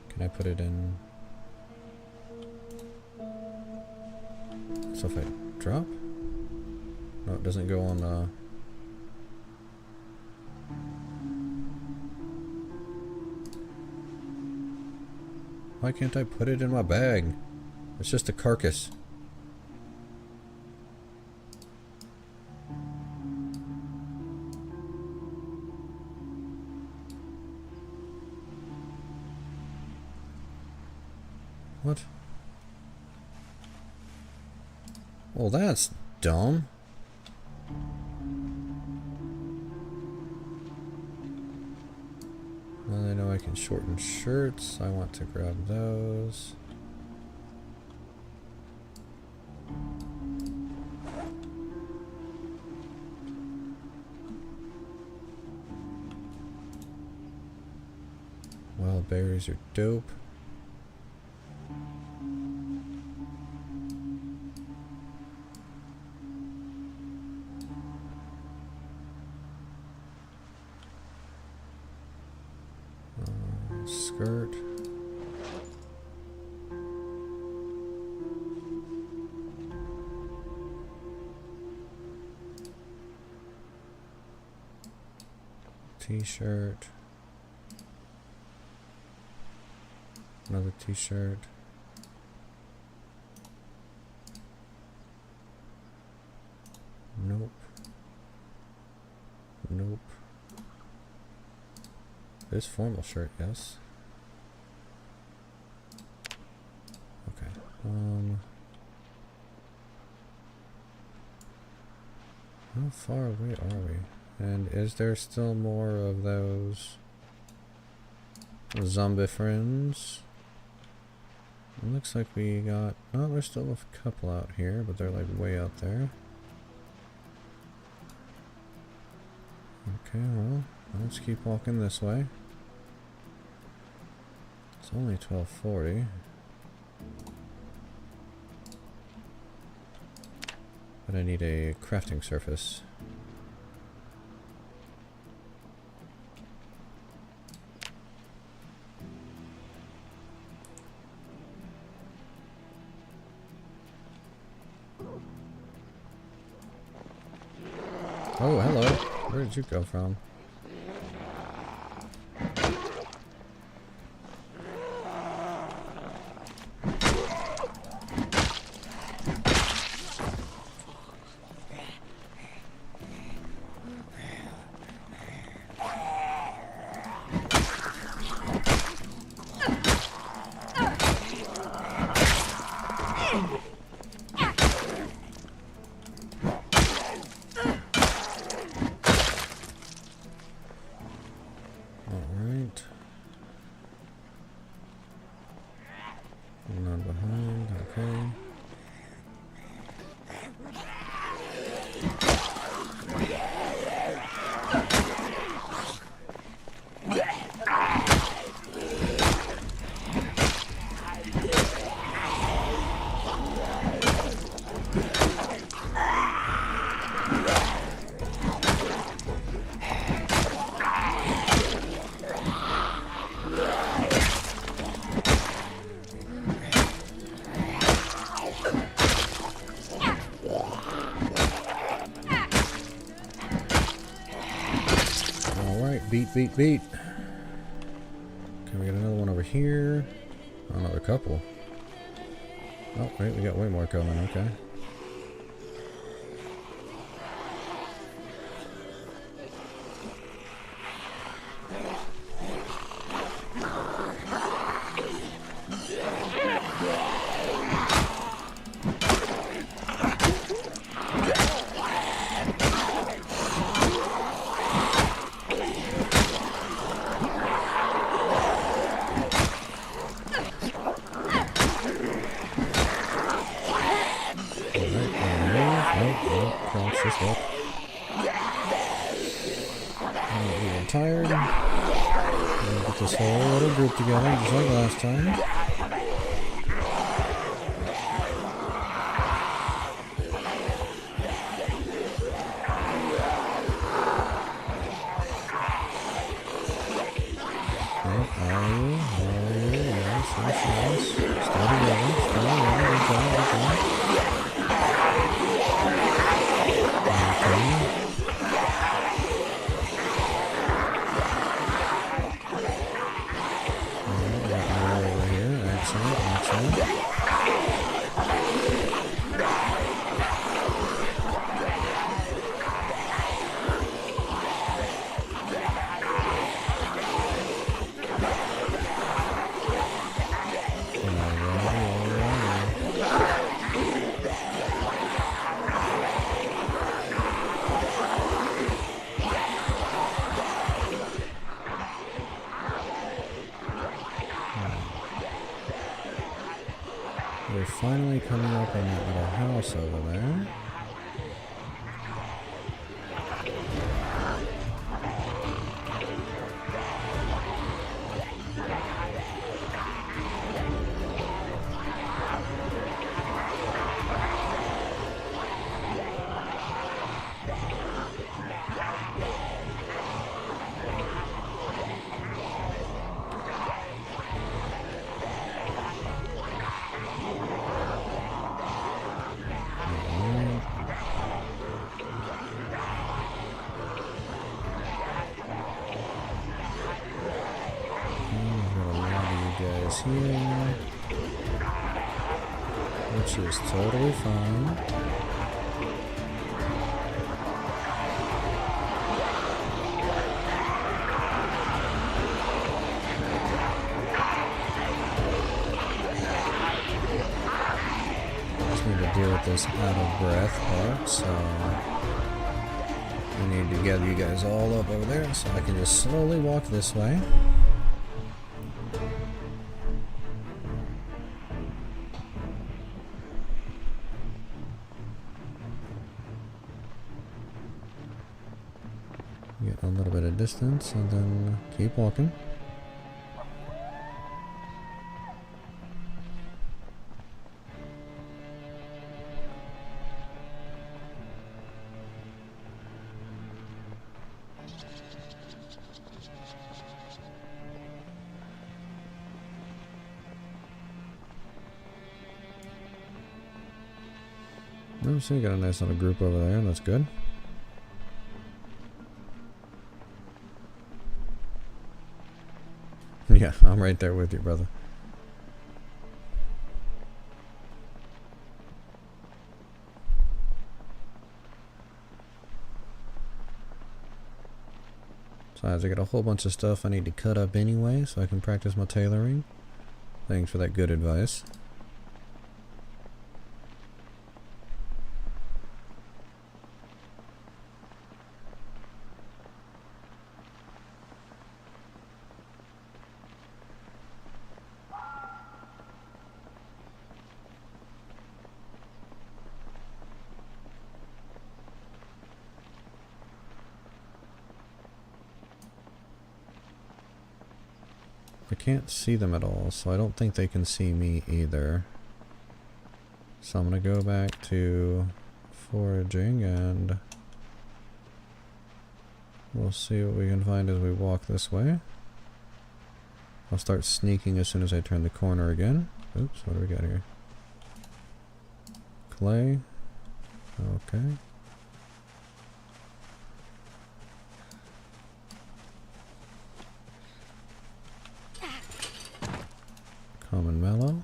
Can I put it in? So if I drop? No, it doesn't go on, Why can't I put it in my bag? It's just a carcass. What? Well, that's dumb. Well, I know I can shorten shirts. I want to grab those. Wild berries are dope. Skirt. T-shirt. Another t-shirt. Nope. Nope. This formal shirt, yes. Okay. How far away are we? And is there still more of those zombie friends? It looks like we got... Oh, there's still a couple out here, but they're like way out there. Okay, well, let's keep walking this way. It's only 12:40. But I need a crafting surface. Oh, hello. Where did you go from? Not behind, okay. beat, beat, beat. Can we get another one over here? Oh, another couple. Oh, wait, we got way more coming, okay. Tired. Get this whole little group together just like last time. Nice. Steady rolling. We're finally coming up on that little house over there. Here, which is totally fine. Just need to deal with this out of breath part, so I need to gather you guys all up over there so I can just slowly walk this way. Get a little bit of distance and then keep walking. Oh, so you got a nice little group over there, that's good. Yeah, I'm right there with you, brother. Besides, I got a whole bunch of stuff I need to cut up anyway, so I can practice my tailoring. Thanks for that good advice. I can't see them at all, so I don't think they can see me either. So I'm going to go back to foraging and we'll see what we can find as we walk this way. I'll start sneaking as soon as I turn the corner again. Oops, what do we got here? Clay. Okay. Common mallow.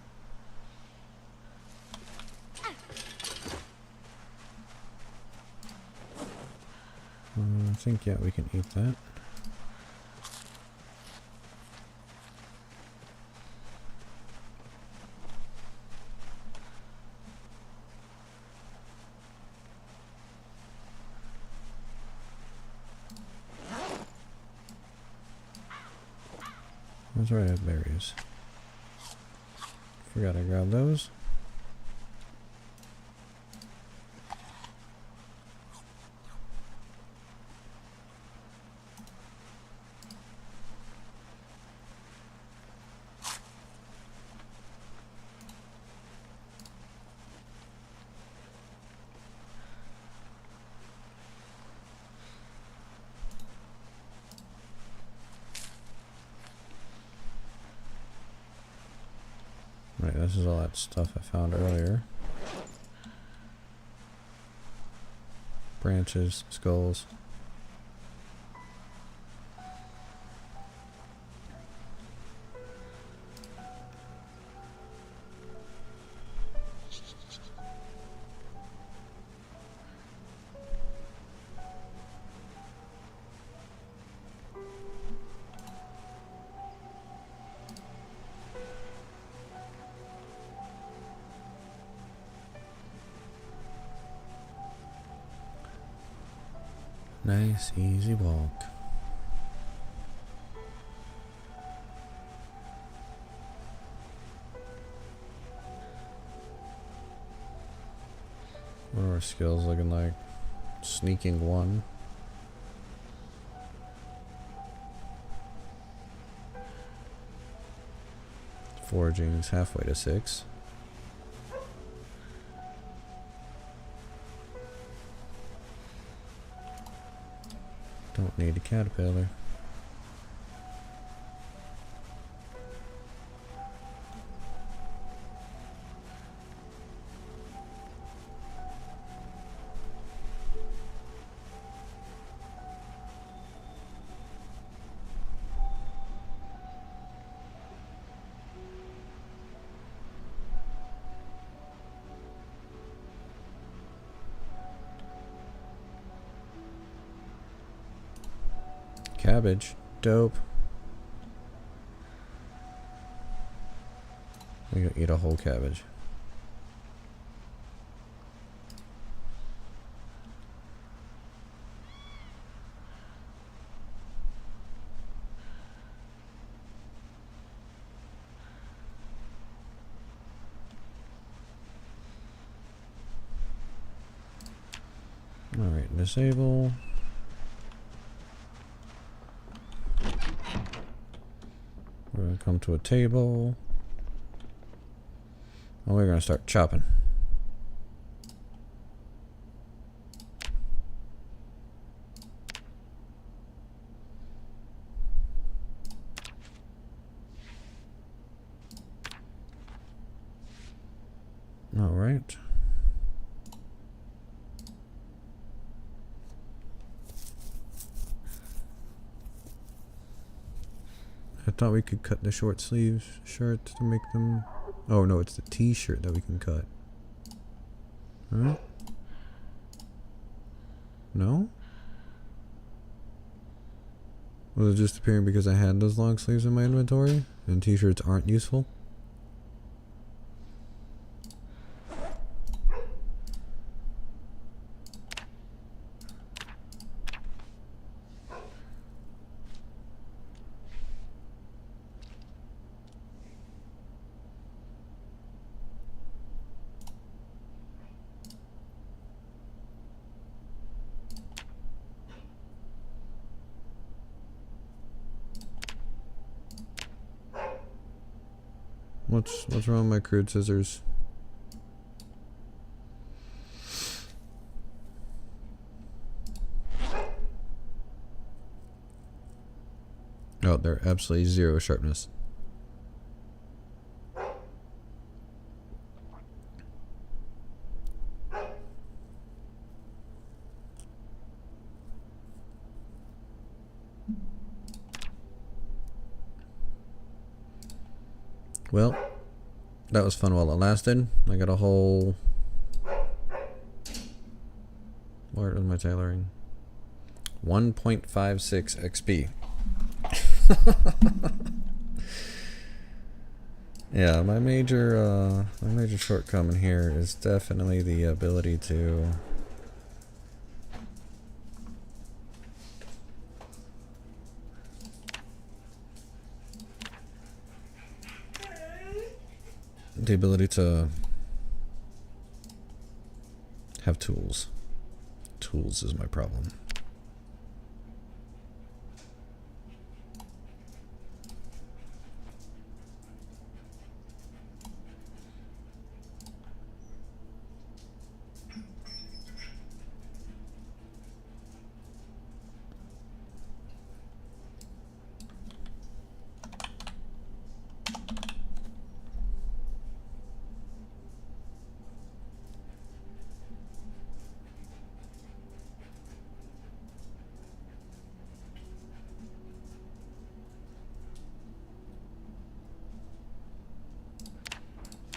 I think, yeah, we can eat that. That's right, I have berries. Forgot I grabbed those. Right, this is all that stuff I found earlier. Branches, skulls. Nice, easy walk. What are our skills looking like? Sneaking 1. Foraging's halfway to 6. Don't need a caterpillar. Cabbage. Dope. We gonna eat a whole cabbage. Alright, disable. We're gonna come to a table. And we're gonna start chopping. All right. I thought we could cut the short sleeves shirts to make them... Oh no, it's the t-shirt that we can cut. Huh? No? Was it just appearing because I had those long sleeves in my inventory? And t-shirts aren't useful? What's wrong with my crude scissors? Oh, they're absolutely 0 sharpness. Well, that was fun while it lasted. I got a whole... Where is my tailoring? 1.56 XP. Yeah, my major shortcoming here is definitely the ability to have tools. Tools is my problem.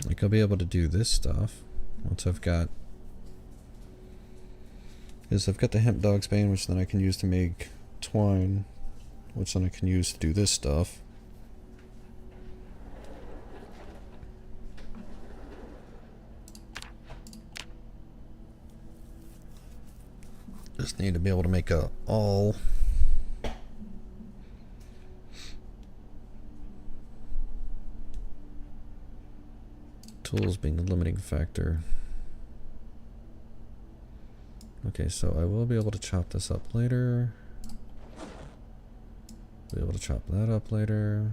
Like, I'll be able to do this stuff once I've got the hemp dog's bane, which then I can use to make twine, which then I can use to do this stuff. Just need to be able to make a awl. Tools being the limiting factor. Okay, so I will be able to chop this up later. Be able to chop that up later.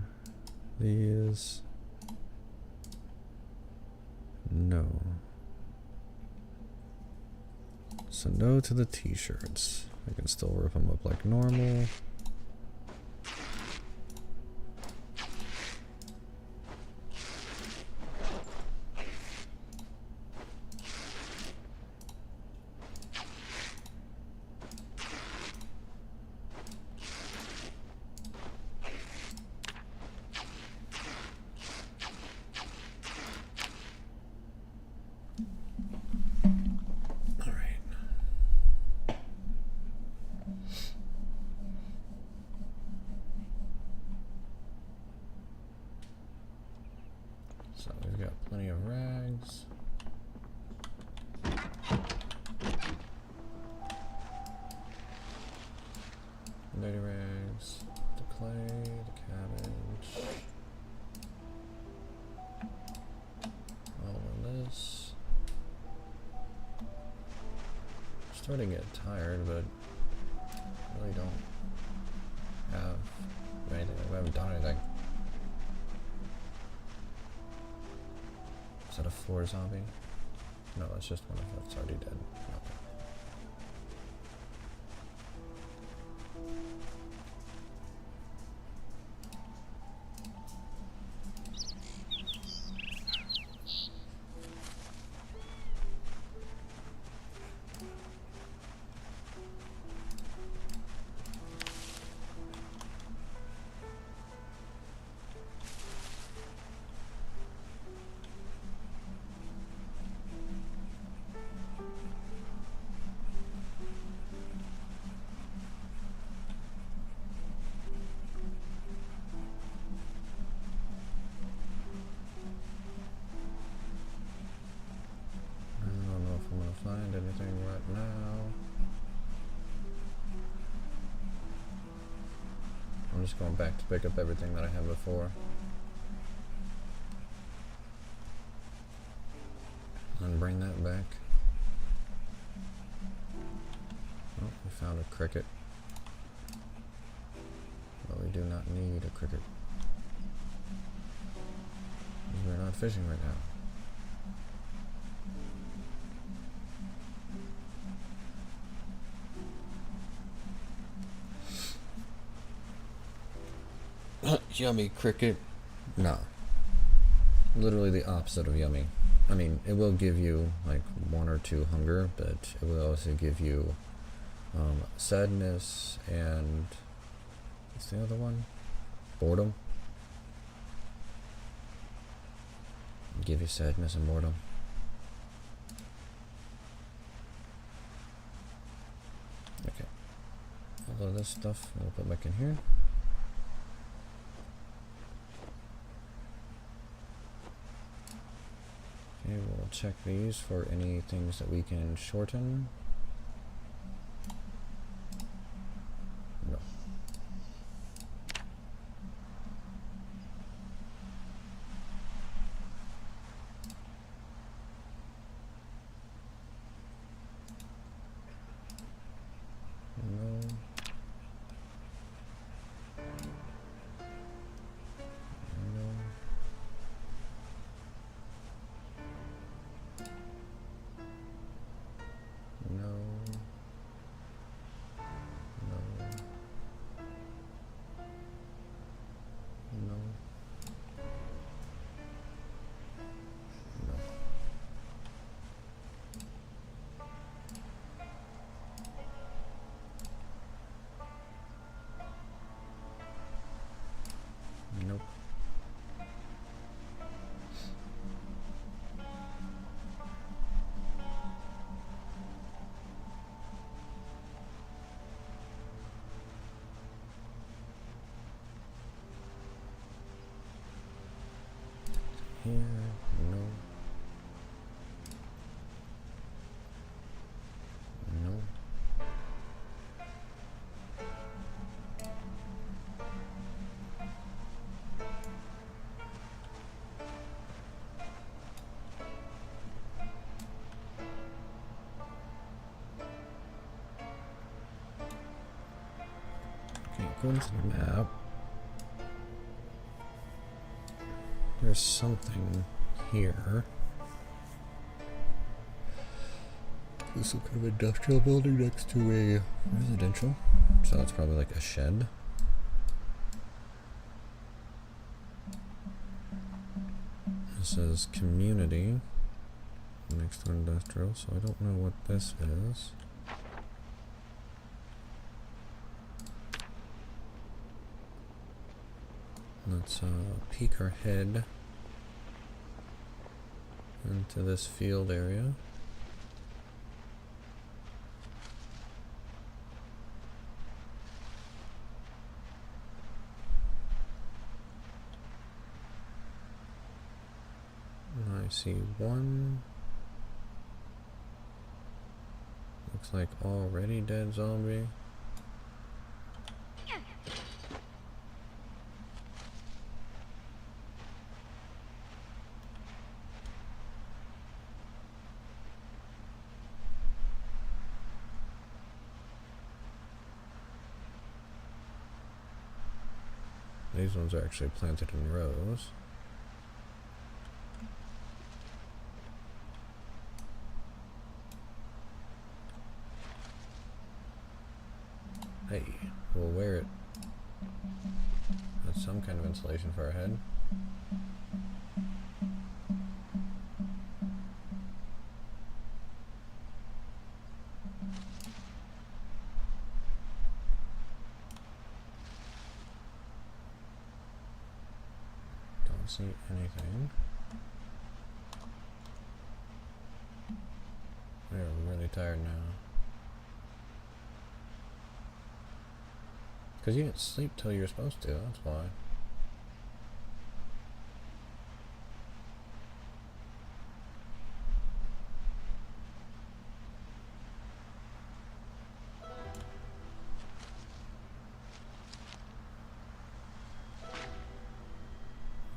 These. No. So no to the t-shirts. I can still rip them up like normal. So we've got plenty of rags. Lady rags, the clay, the cabbage. All of this. Starting to get tired, but really don't have anything. I haven't done anything. Is that a 4 zombie? No, it's just one of them. It's already dead. Okay. Find anything right now. I'm just going back to pick up everything that I had before. And bring that back. Oh, we found a cricket. But we do not need a cricket. Because we're not fishing right now. Yummy cricket. No. Literally the opposite of yummy. I mean, it will give you like 1 or 2 hunger, but it will also give you sadness and what's the other one? Boredom. Give you sadness, immortal. Okay. All of this stuff we'll put back in here. Okay, we'll check these for any things that we can shorten. No. No. Nope. Here, no. No. Okay, according to the map, there's something here. This is some kind of industrial building next to a residential, so it's probably like a shed. This says community next to industrial, so I don't know what this is. Let's peek our head into this field area. I see one. Looks like already dead zombie. These ones are actually planted in rows. Hey, we'll wear it. That's some kind of insulation for our head. Don't see anything. We're really tired now. Because you didn't sleep till you were supposed to, that's why.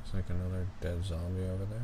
Looks like another dead zombie over there.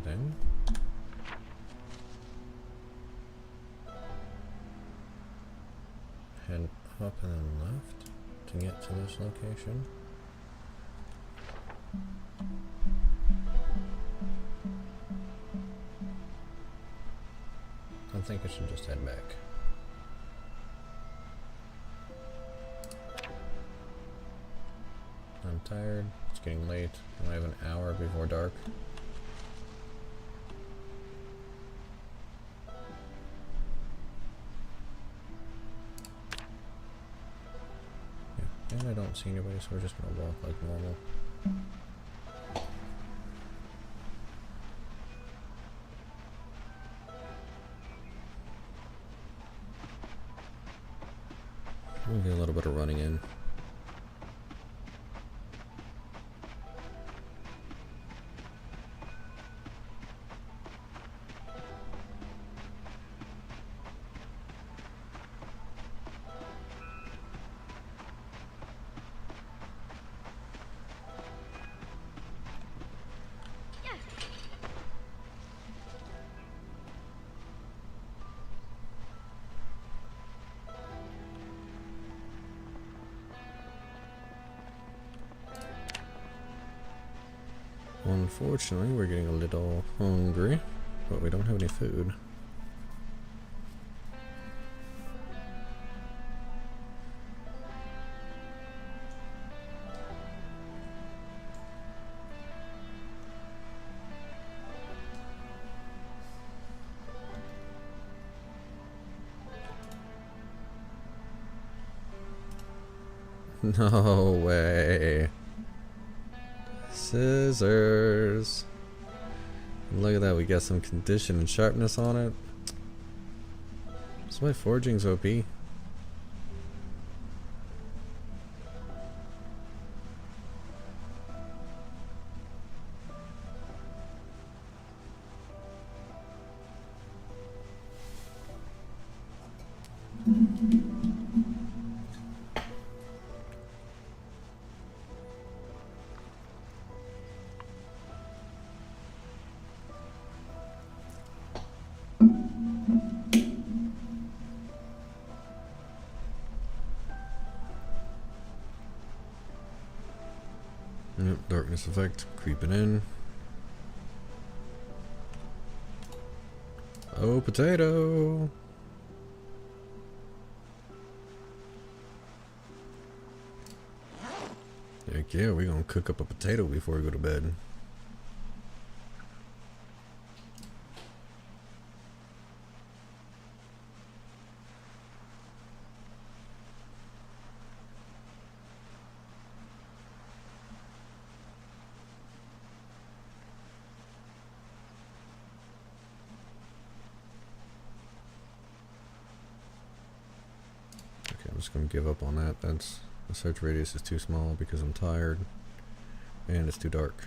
in. Head up and then left to get to this location. I think I should just head back. I'm tired. It's getting late. I have an hour before dark. Yeah, and I don't see anybody, so we're just gonna walk like normal. We'll get a little bit of running in. Unfortunately, we're getting a little hungry, but we don't have any food. No way. Scissors. Look at that, we got some condition and sharpness on it. So my forging's OP. Yep, darkness effect creeping in. Oh, potato! Heck yeah, we're gonna cook up a potato before we go to bed. I'm just gonna give up on that. That's the search radius is too small because I'm tired and it's too dark.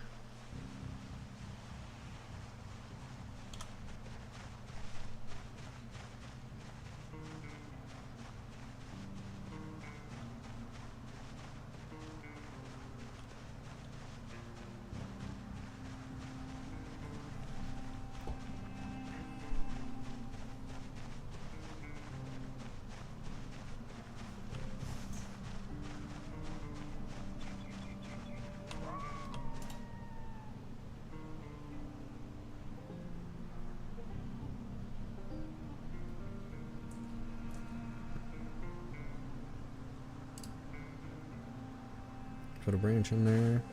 Put a branch in there.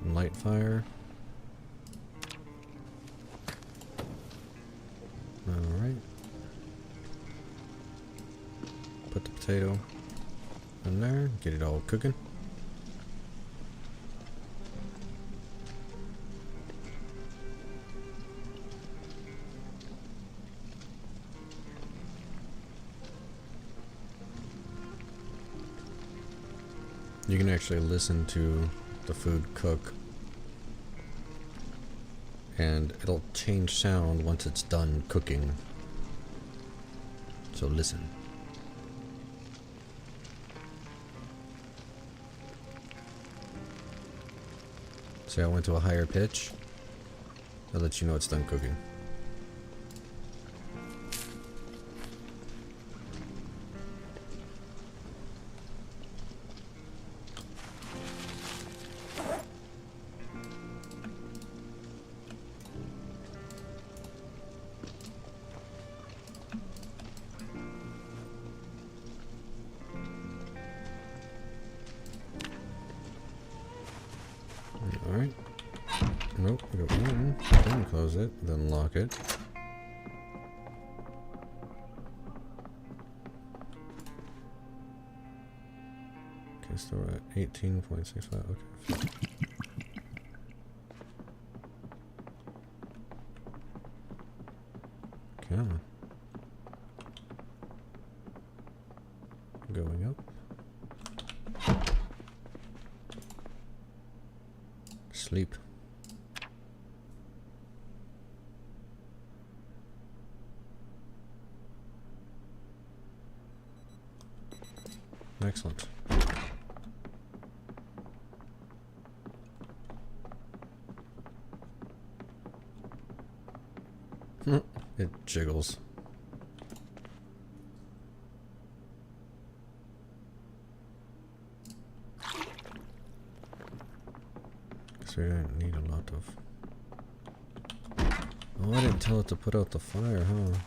And light fire. Alright. Put the potato in there. Get it all cooking. You can actually listen to the food cook, and it'll change sound once it's done cooking. So listen. See, I went to a higher pitch. I'll let you know it's done cooking. Alright. Nope, go in, then close it, then lock it. Okay, still at 18.65, okay. Come on. Going up. Sleep. Excellent. It jiggles. So we don't need a lot of... Oh, I didn't tell it to put out the fire, huh?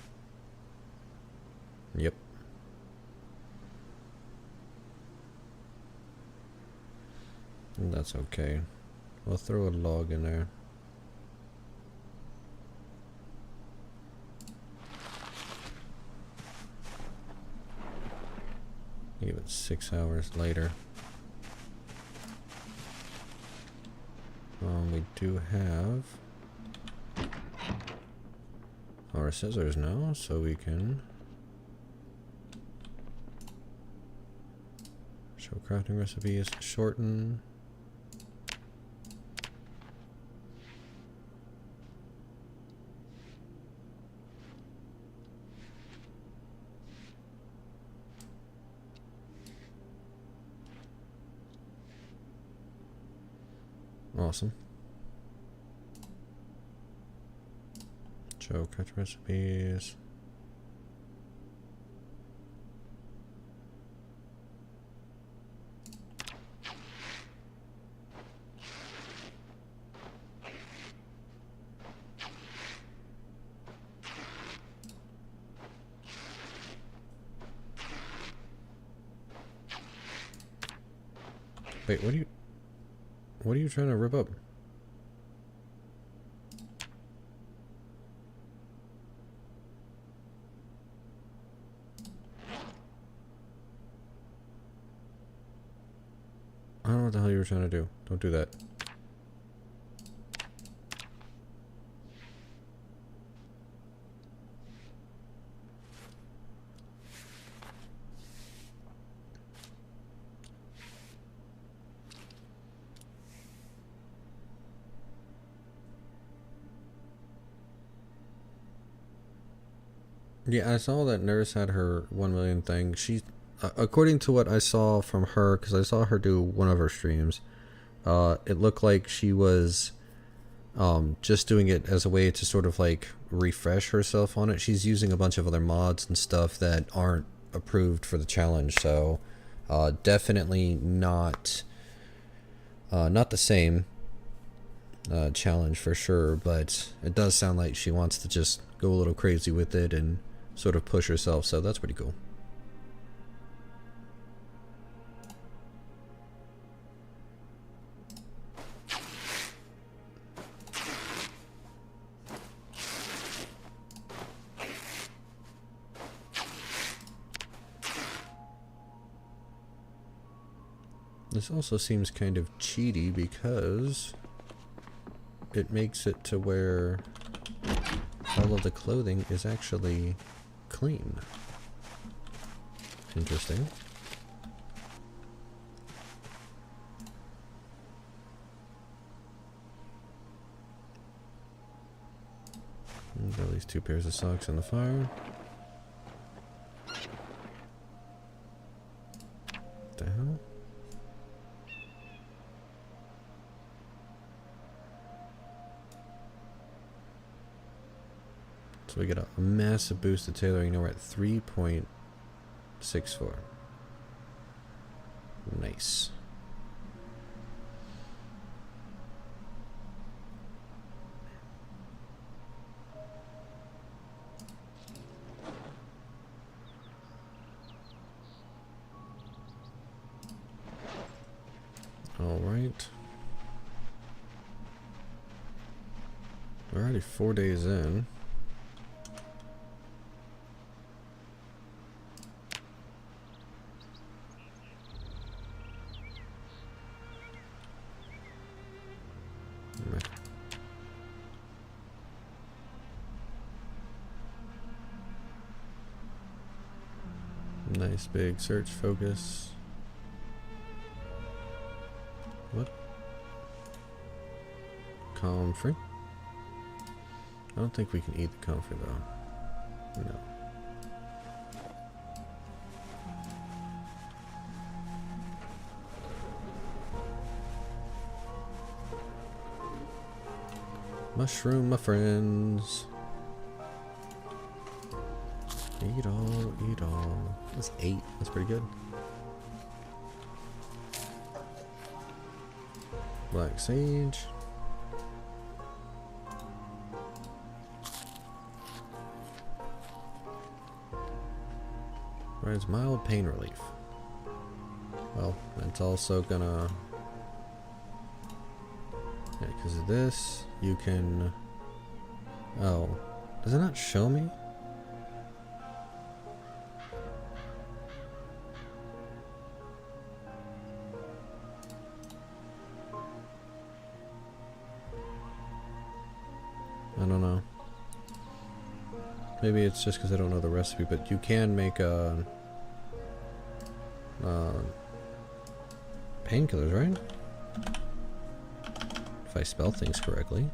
Yep. That's okay. I'll throw a log in there. Give it 6 hours later. We do have our scissors now, so we can show crafting recipes, shorten. Awesome. Show cut recipes. Wait, what are you trying to rip up? I don't know what the hell you were trying to do. Don't do that. Yeah, I saw that Nurse had her 1 million thing. She, according to what I saw from her, because I saw her do one of her streams, it looked like she was just doing it as a way to sort of like refresh herself on it. She's using a bunch of other mods and stuff that aren't approved for the challenge, so definitely not the same challenge for sure, but it does sound like she wants to just go a little crazy with it and sort of push herself, so that's pretty cool. This also seems kind of cheaty because it makes it to where all of the clothing is actually clean. Interesting. And at least 2 pairs of socks in the fire. What the hell? So we get a massive boost to tailoring. Now we're at 3.64. Nice. All right. We're already 4 days in. Nice big search focus. What? Comfrey? I don't think we can eat the comfrey though. No. Mushroom, my friends. Eat all, eat all. That's 8. That's pretty good. Black sage. Provides mild pain relief. Well, that's also gonna... Yeah, because of this, you can... Oh. Does it not show me? I don't know. Maybe it's just because I don't know the recipe, but you can make painkillers, right? If I spell things correctly.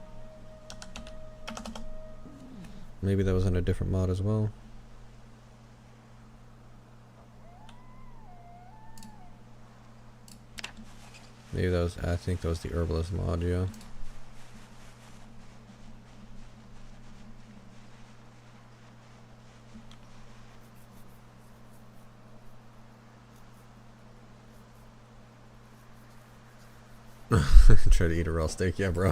Maybe that was on a different mod as well. Maybe that was, I think that was the herbalist mod, yeah. Try to eat a raw steak, yeah, bro.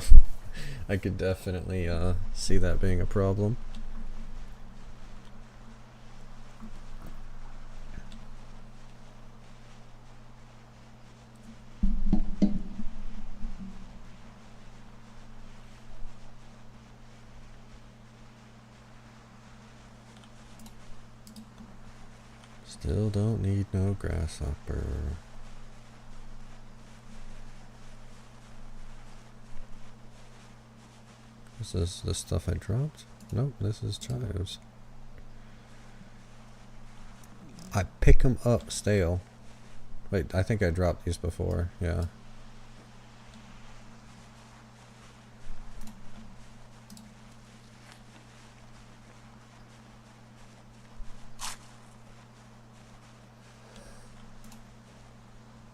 I could definitely see that being a problem. Still don't need no grasshopper. Is this the stuff I dropped? Nope, this is chives. I pick them up stale. Wait, I think I dropped these before, yeah.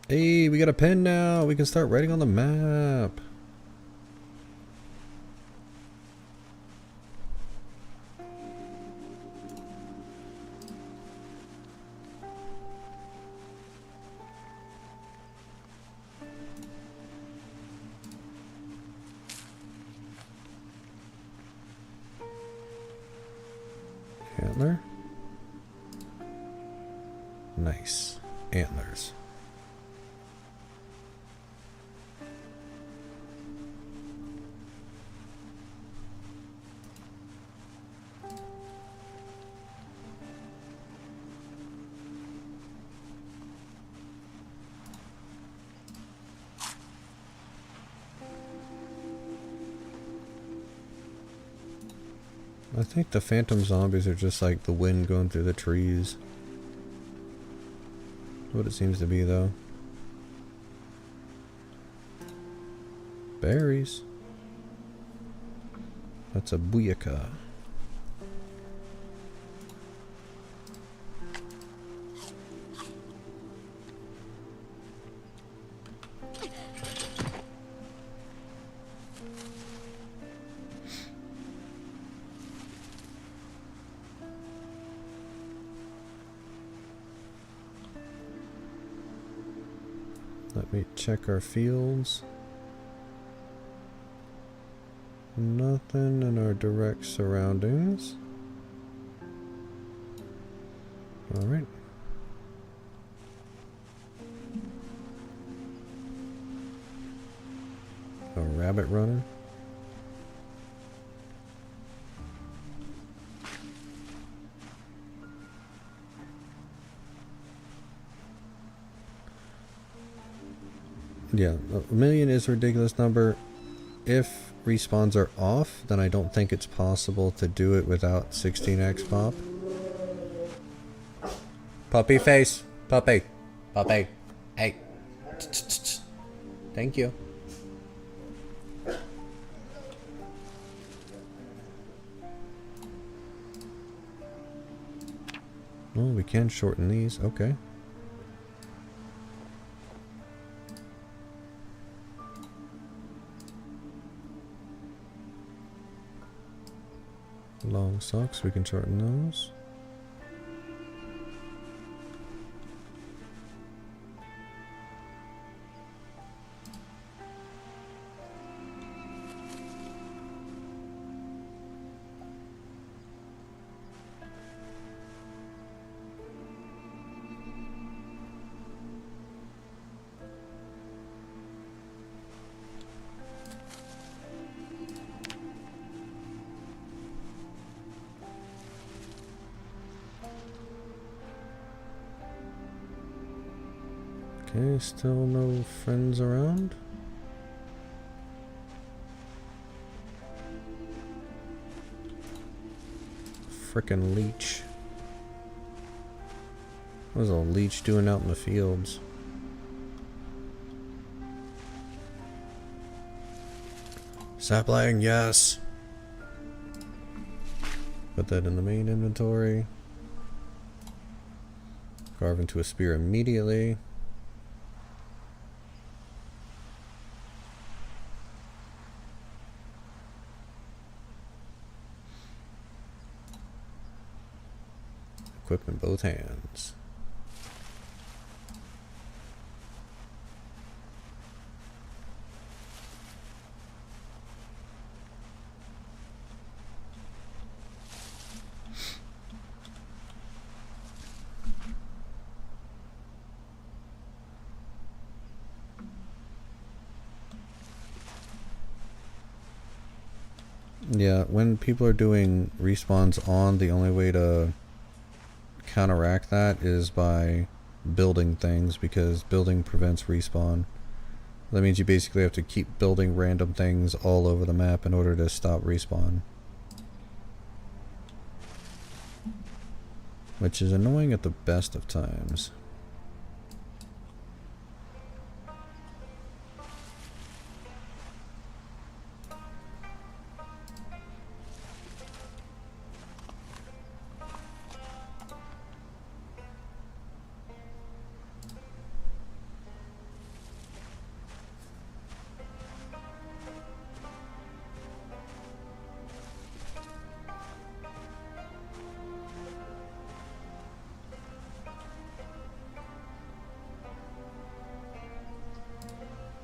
Hey, we got a pen now. We can start writing on the map. Antler. Nice. Antlers. I think the phantom zombies are just like the wind going through the trees. What it seems to be, though. Berries. That's a booyaka. Let me check our fields. Nothing in our direct surroundings. Alright. A rabbit running. Yeah, 1,000,000 is a ridiculous number. If respawns are off, then I don't think it's possible to do it without 16x pop. Puppy face! Puppy! Puppy! Hey! Thank you. Oh, we can shorten these. Okay. Long socks, we can shorten those. Okay, still no friends around. Frickin' leech. What was a leech doing out in the fields? Sapling, yes! Put that in the main inventory. Carve into a spear immediately. Equip in both hands. Yeah, when people are doing respawns on, the only way to counteract that is by building things, because building prevents respawn. That means you basically have to keep building random things all over the map in order to stop respawn. Which is annoying at the best of times.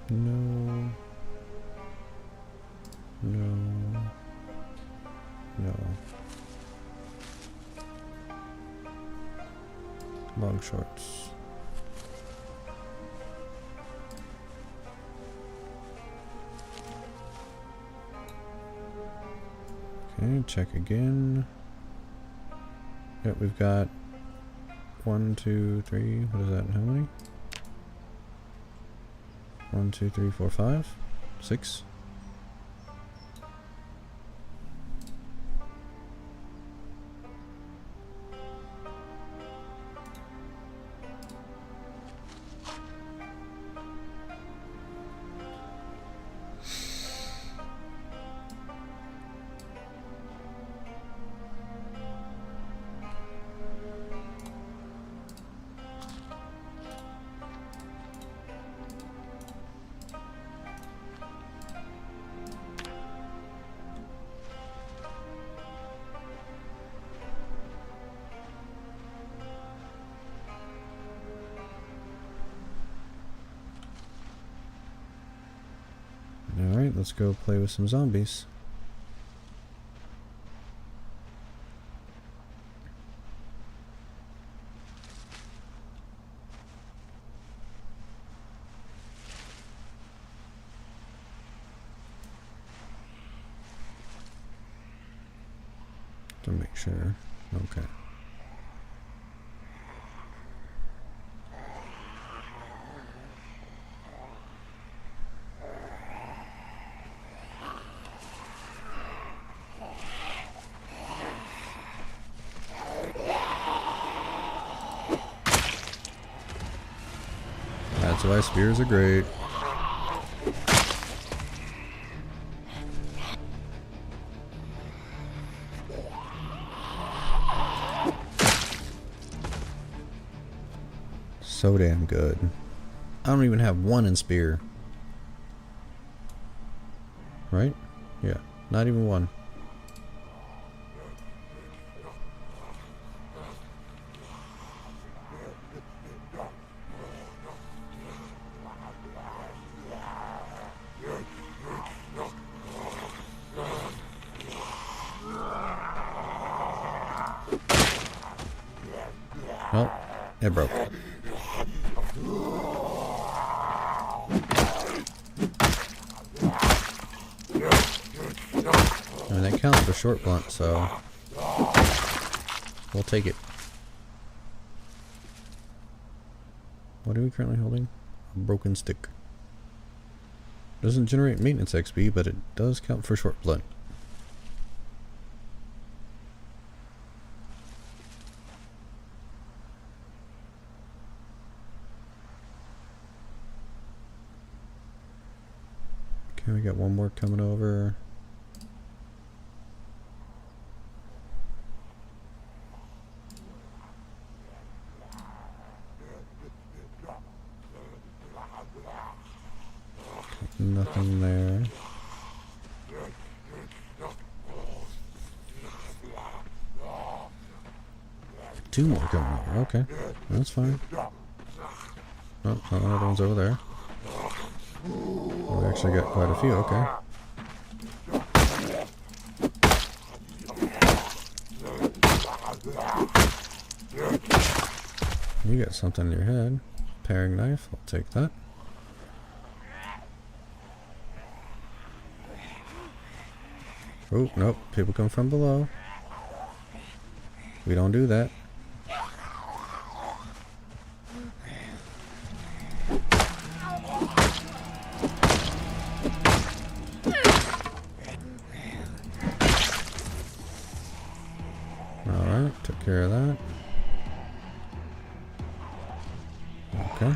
No. No. No. Long shorts. Okay, check again. Yep, we've got 1, 2, 3. What is that? How many? 1, 2, 3, 4, 5, 6. let's go play with some zombies. To make sure. Okay. That's why spears are great. So damn good. I don't even have one in spear. Right? Yeah, not even one. Well, it broke. I mean, that counts for short blunt, so we'll take it. What are we currently holding? A broken stick. Doesn't generate maintenance XP, but it does count for short blunt. Okay, we got one more coming over. Nothing there. Two more coming over. Okay, that's fine. Oh, another one's over there. Oh, we actually got quite a few. Okay. You got something in your head. Paring knife. I'll take that. Oh, nope. People come from below. We don't do that. Alright, took care of that. Okay.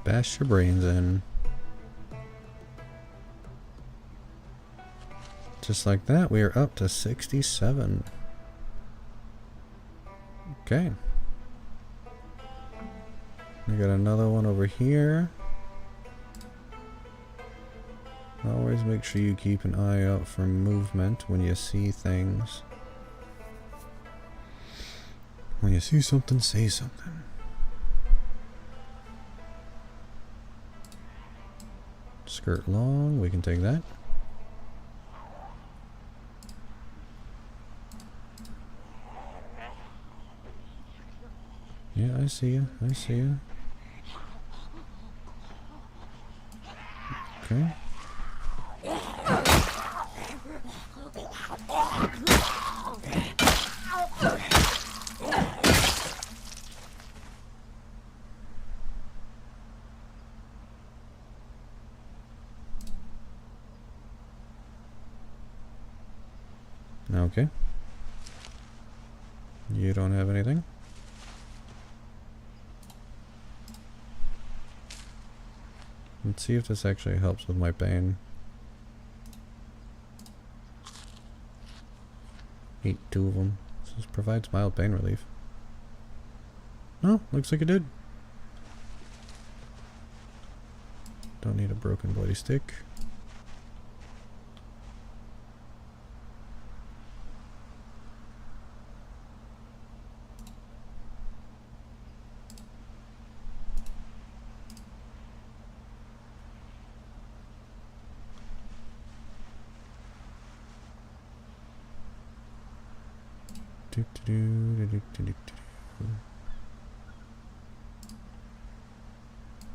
Bash your brains in. Just like that, we are up to 67. Okay. We got another one over here. Always make sure you keep an eye out for movement when you see things. When you see something, say something. Skirt long, we can take that. Yeah, I see you. I see you. Okay. Okay. You don't have anything? Let's see if this actually helps with my pain. Eat 2 of them. This provides mild pain relief. Oh, looks like it did. Don't need a broken bloody stick.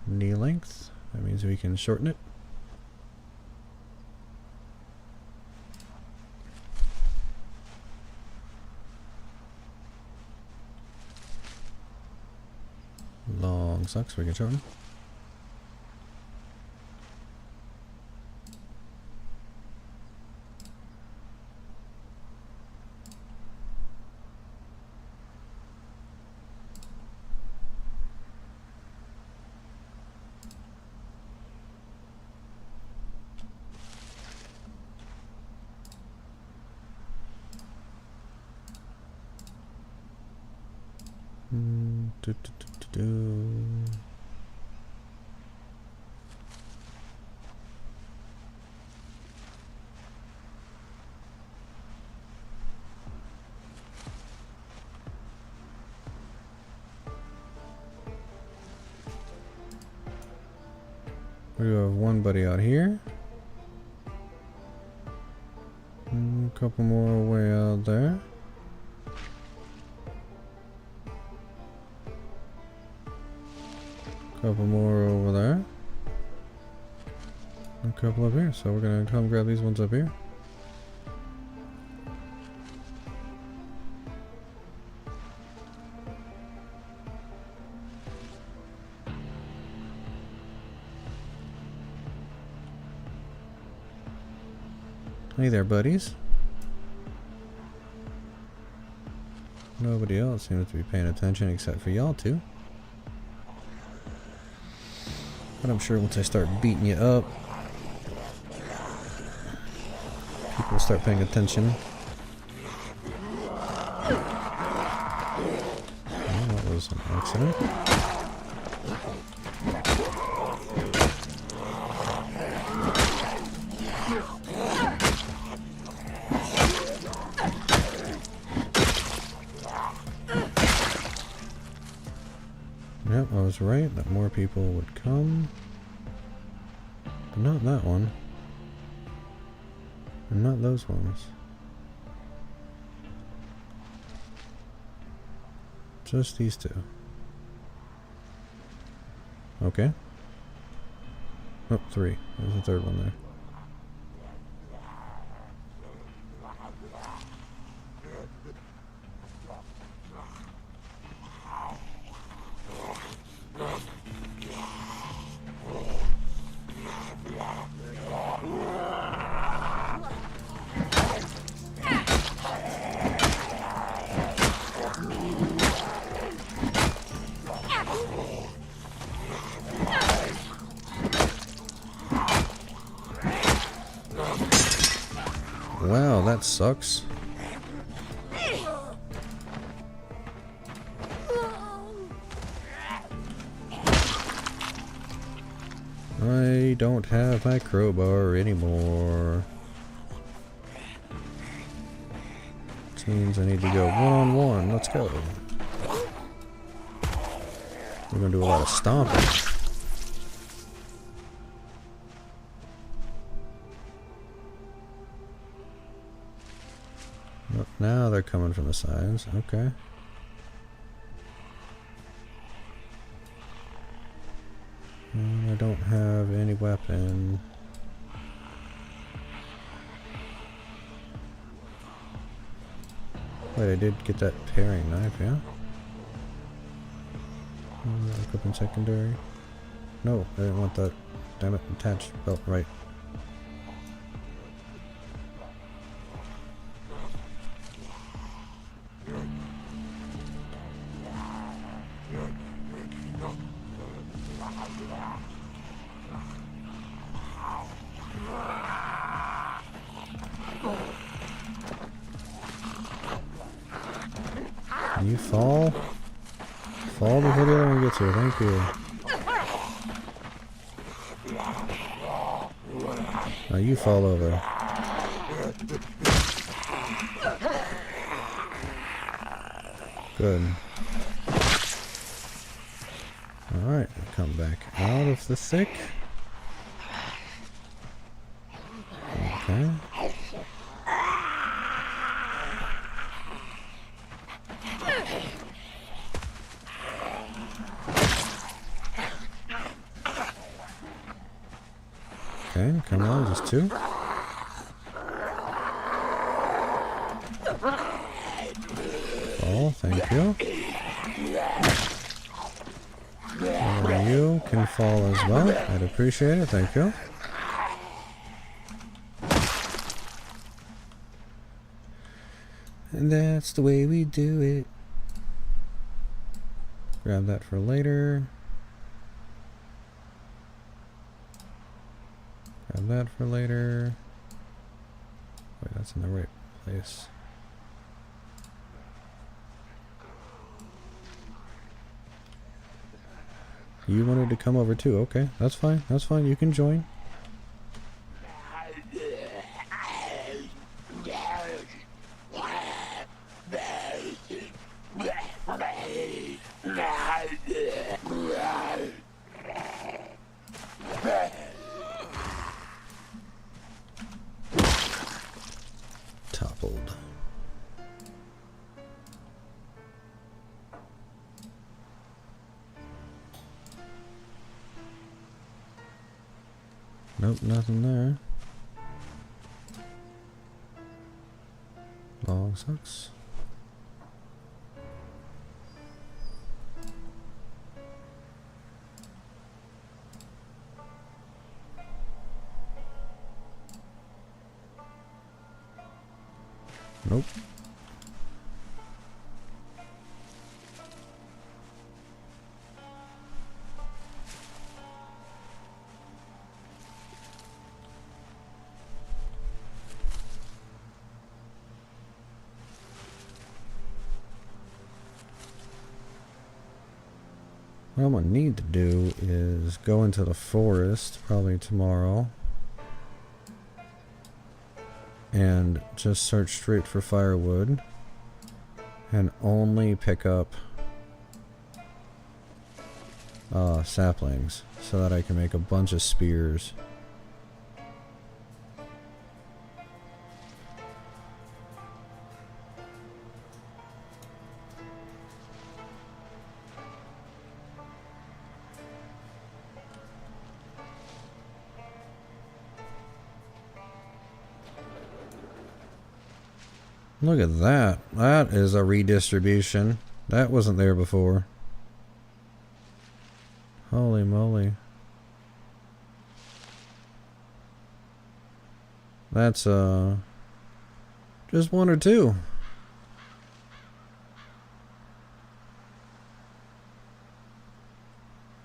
Knee length. That means we can shorten it. Long socks we can shorten. We do have one buddy out here. A couple more way out there. Couple more over there. A couple up here. So we're gonna come grab these ones up here. Hey there, buddies. Nobody else seems to be paying attention except for y'all two. But I'm sure once I start beating you up, people will start paying attention. Oh, that was an accident. Yep, I was right that more people would come. But not that one. And not those ones. Just these two. Okay. Oh, 3. There's a third one there. Wow, that sucks. I don't have my crowbar anymore. Which means I need to go one-on-one. Let's go. We're gonna do a lot of stomping. Oh, now they're coming from the sides. Okay. And I don't have any weapon. Wait, I did get that paring knife, yeah? Equipment secondary. No, I didn't want that. Damn it, attached belt right. Can you fall? Fall before the other one gets here. Thank you. Now you fall over. Good. Alright, come back out of the thick. Okay. Okay, come on, just two. Oh, thank you. And you can fall as well. I'd appreciate it, thank you. And that's the way we do it. Grab that for later. Grab that for later. Wait, that's in the right place. You wanted to come over too. Okay, that's fine. That's fine. You can join. Toppled. Nope, nothing there. Log sucks. Nope. What I'm gonna need to do is go into the forest probably tomorrow and just search straight for firewood and only pick up saplings so that I can make a bunch of spears. Look at that. That is a redistribution. That wasn't there before. Holy moly. That's, just one or two.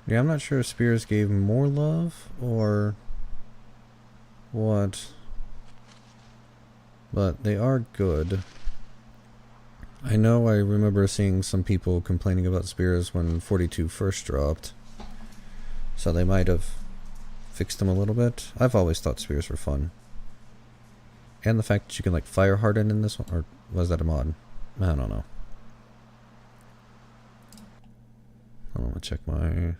Yeah, I'm not sure if spears gave more love or what. But they are good. I know I remember seeing some people complaining about spears when 42 first dropped. So they might have fixed them a little bit. I've always thought spears were fun. And the fact that you can like fire harden in this one, or was that a mod? I don't know. I'm gonna check my...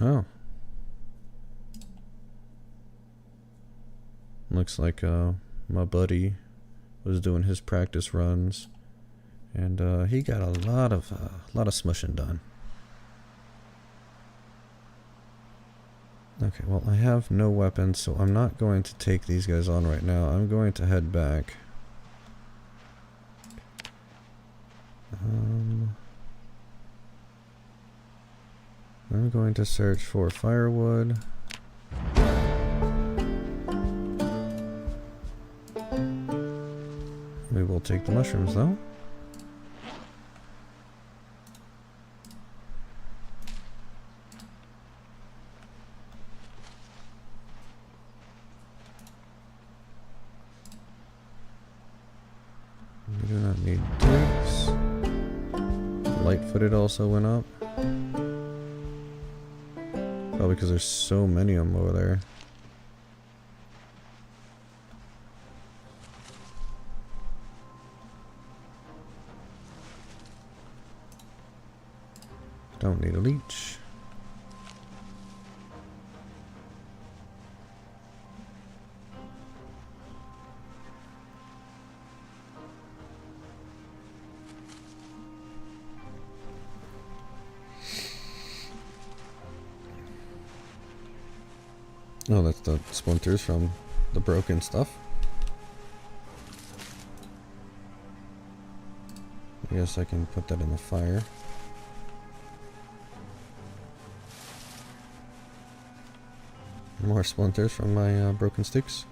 Oh. Looks like my buddy was doing his practice runs, and he got a lot of smushing done. Okay, well I have no weapons, so I'm not going to take these guys on right now. I'm going to head back. I'm going to search for firewood. We will take the mushrooms though. Light-footed also went up. Probably because there's so many of them over there. Don't need a leech. Oh, that's the splinters from the broken stuff. I guess I can put that in the fire. More splinters from my broken sticks.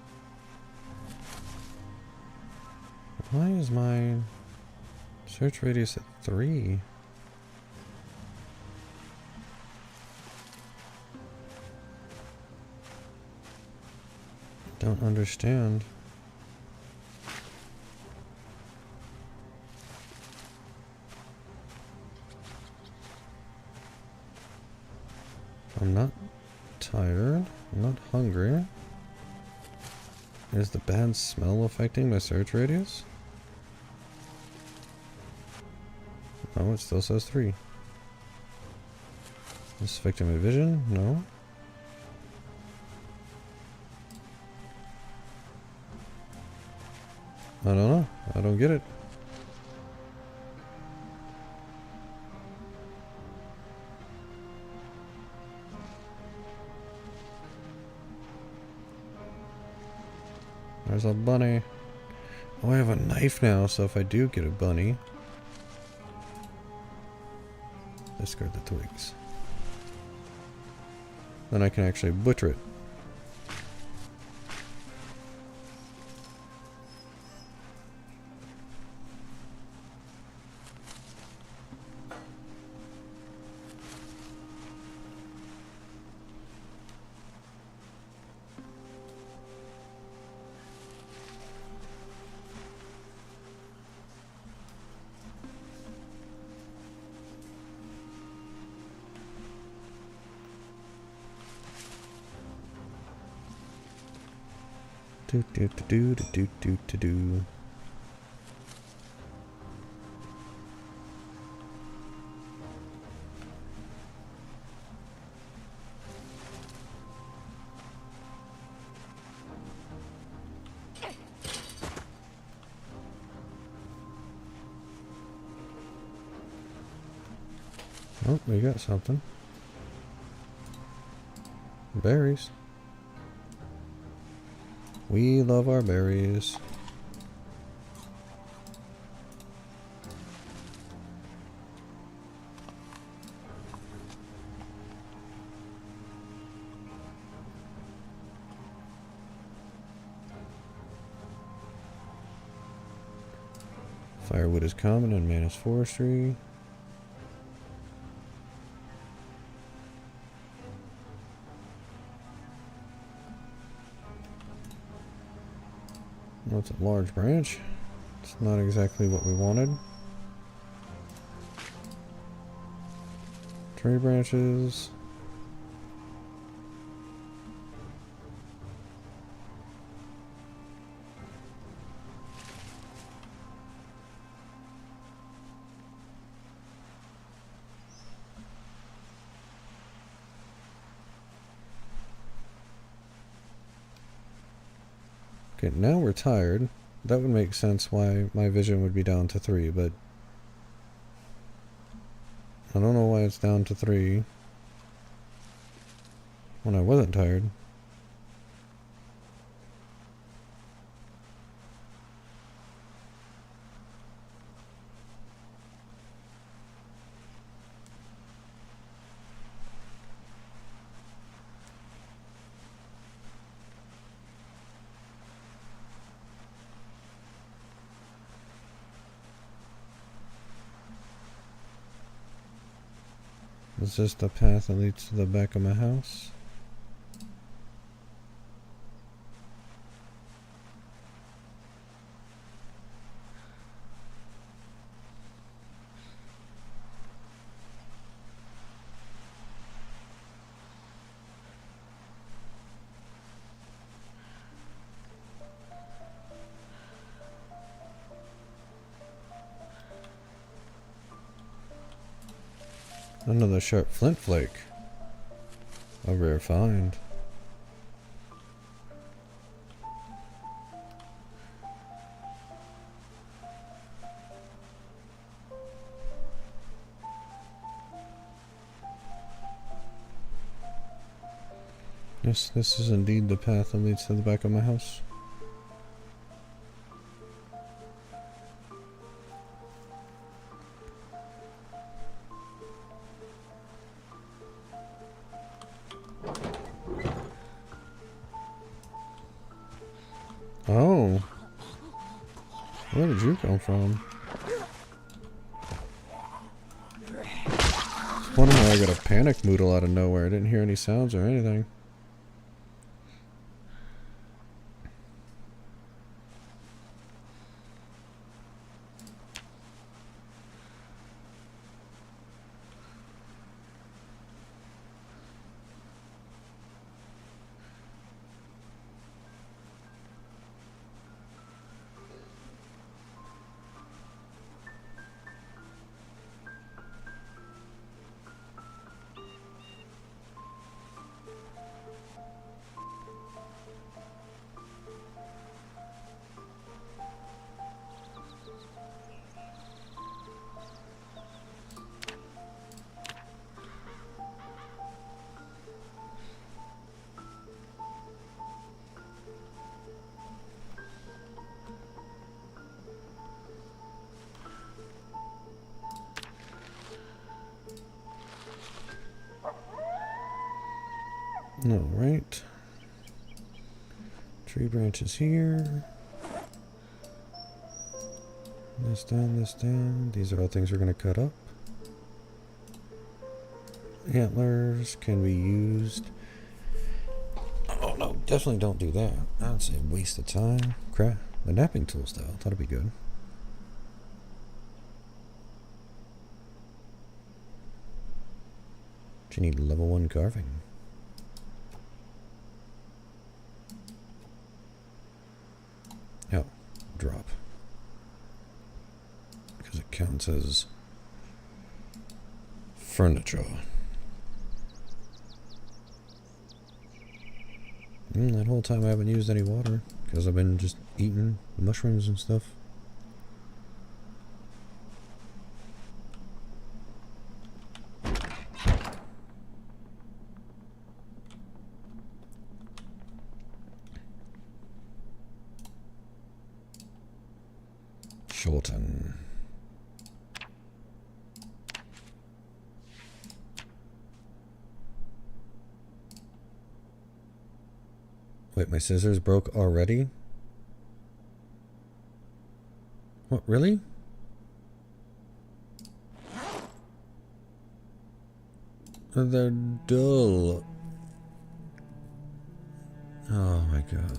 Why is my search radius at 3? Don't understand. I'm not tired. I'm not hungry. Is the bad smell affecting my search radius? No, it still says 3. Is this affecting my vision? No. I don't know. I don't get it. There's a bunny. Oh, I have a knife now, so if I do get a bunny... discard the twigs. Then I can actually butcher it. Do do do do do do do do. Oh, we got something. Berries. We love our berries. Firewood is common in Manus Forestry. Well, it's a large branch. It's not exactly what we wanted. Tree branches. Okay, now we're tired. That would make sense why my vision would be down to 3, but I don't know why it's down to 3 when I wasn't tired. Is this the path that leads to the back of my house? Another sharp flint flake. A rare find. Yes, this is indeed the path that leads to the back of my house. Oh. Where did you come from? It's wondering why I got a panic moodle out of nowhere. I didn't hear any sounds or anything. Alright. Tree branches here. This down, this down. These are all things we're going to cut up. Antlers can be used. Oh no, definitely don't do that. I'd say waste of time. Crap. The napping tools though, that'd be good. But you need level 1 carving. Oh, drop. Because it counts as furniture. That whole time I haven't used any water because I've been just eating mushrooms and stuff. Shorten. Wait, my scissors broke already? What, really? They're dull. Oh my god.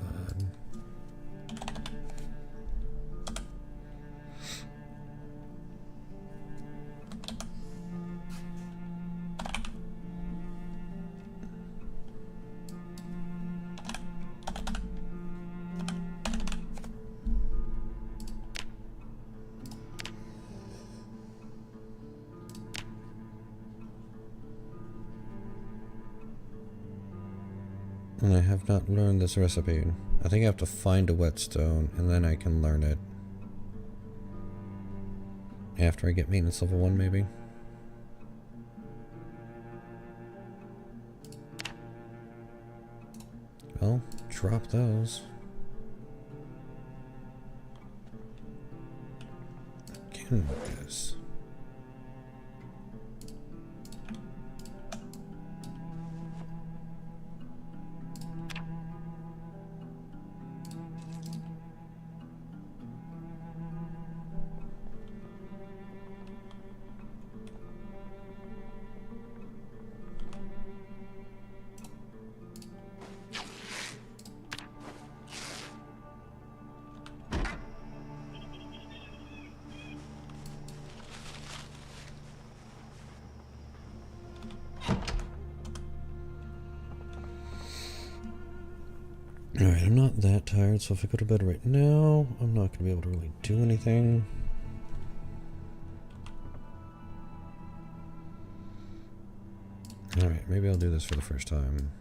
And I have not learned this recipe. I think I have to find a whetstone and then I can learn it. After I get maintenance level 1 maybe. Well, drop those. Again with this. Alright, I'm not that tired, so if I go to bed right now, I'm not going to be able to really do anything. Alright, maybe I'll do this for the first time.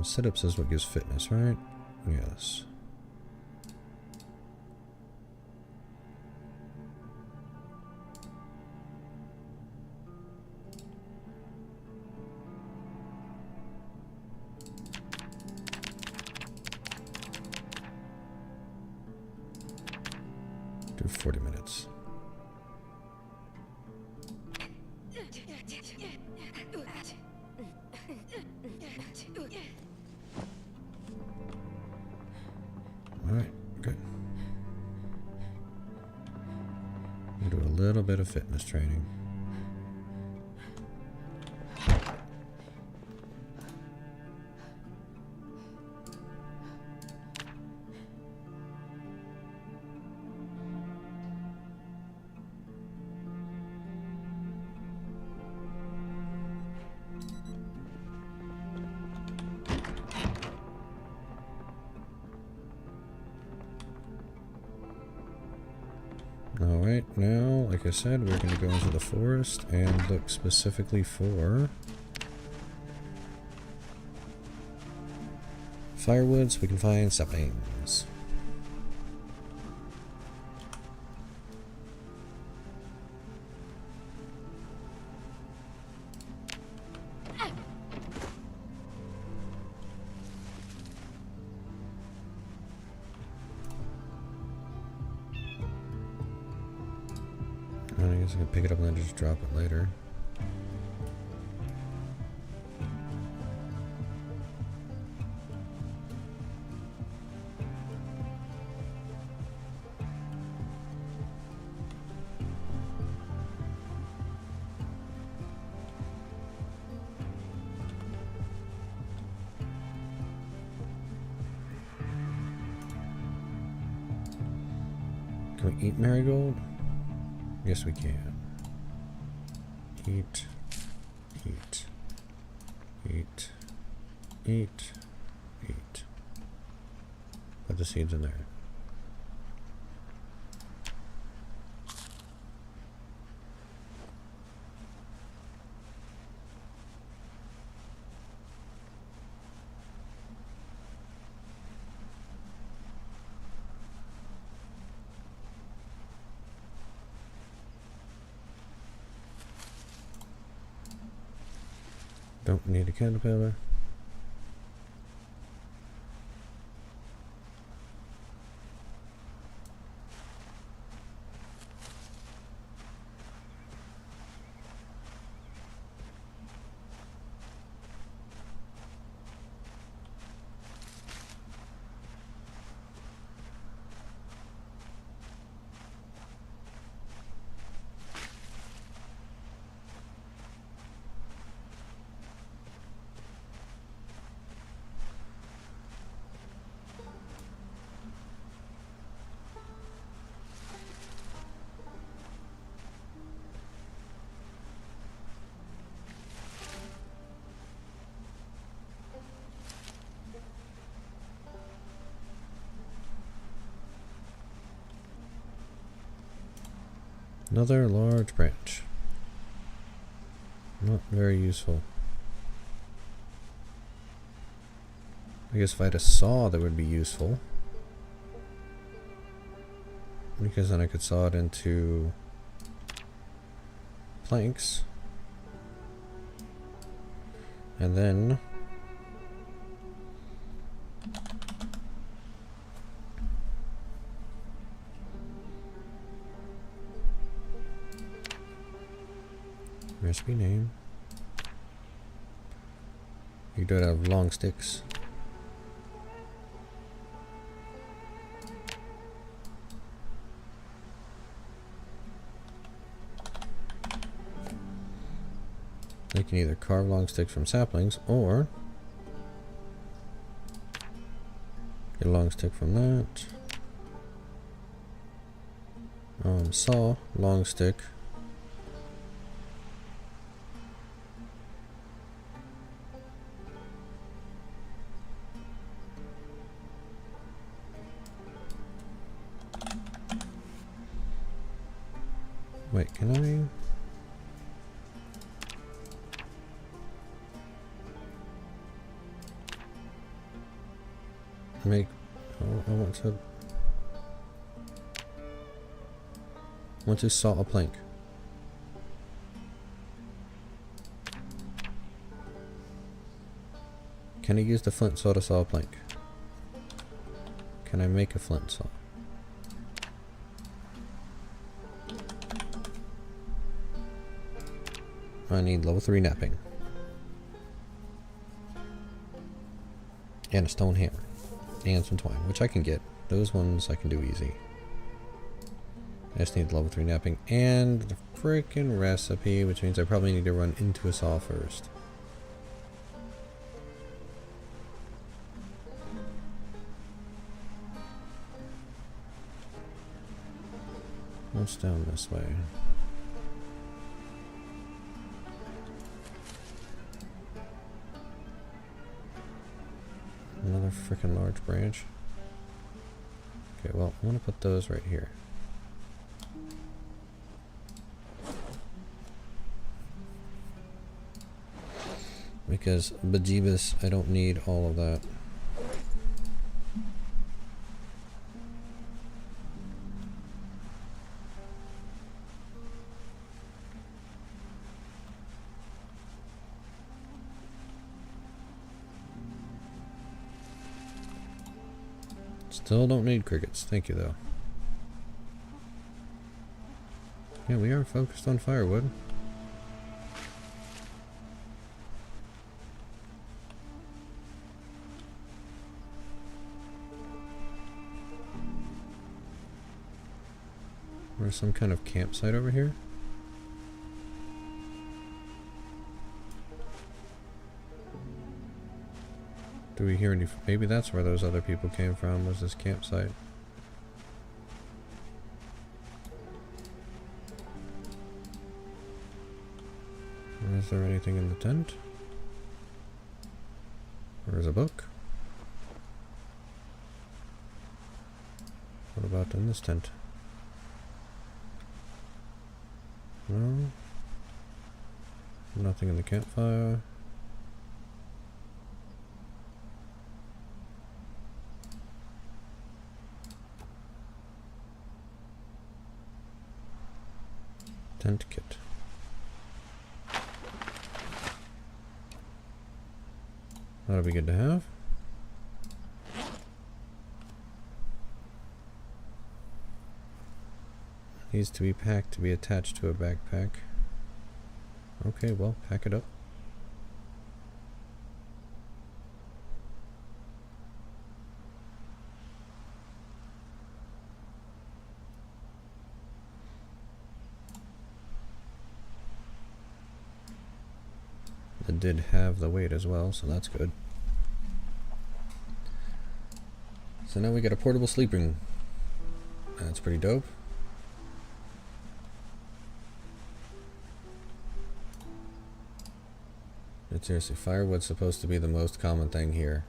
Setup says what gives fitness, right? Yes. Do 40 minutes. Alright, good. We'll do a little bit of fitness training. Alright, now, like I said, we're going to go into the forest and look specifically for firewood so we can find saplings. I guess I can pick it up and then just drop it later. Can we eat marigold? Yes, we can. Eat, eat, eat, eat, eat. Put the seeds in there. Don't need a caterpillar. Another large branch. Not very useful. I guess if I had a saw that would be useful. Because then I could saw it into planks. And then recipe name. You do it out of long sticks. You can either carve long sticks from saplings or get a long stick from that. Saw long stick. Wait, can I? make... I want to saw a plank. Can I use the flint saw to saw a plank? Can I make a flint saw? I need level 3 knapping. And a stone hammer. And some twine, which I can get. Those ones I can do easy. I just need level 3 knapping and the freaking recipe, which means I probably need to run into a saw first. What's down this way? Another freaking large branch. Okay, well, I want to put those right here. Because bejeebus, I don't need all of that. Still don't need crickets. Thank you, though. Yeah, we are focused on firewood. There's some kind of campsite over here. Do we hear any? Maybe that's where those other people came from, was this campsite. Is there anything in the tent? There's a book. What about in this tent? No. Nothing in the campfire. Tent kit. That'll be good to have. Needs to be packed to be attached to a backpack. Okay, well, pack it up. It did have the weight as well, so that's good. So now we got a portable sleeping. That's pretty dope. But seriously, firewood's supposed to be the most common thing here.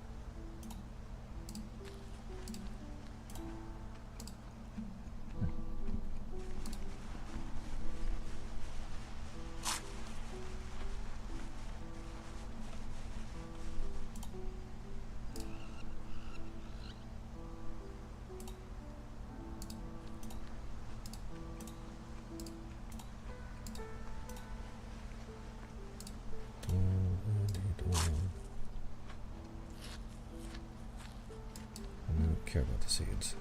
Care about the seeds.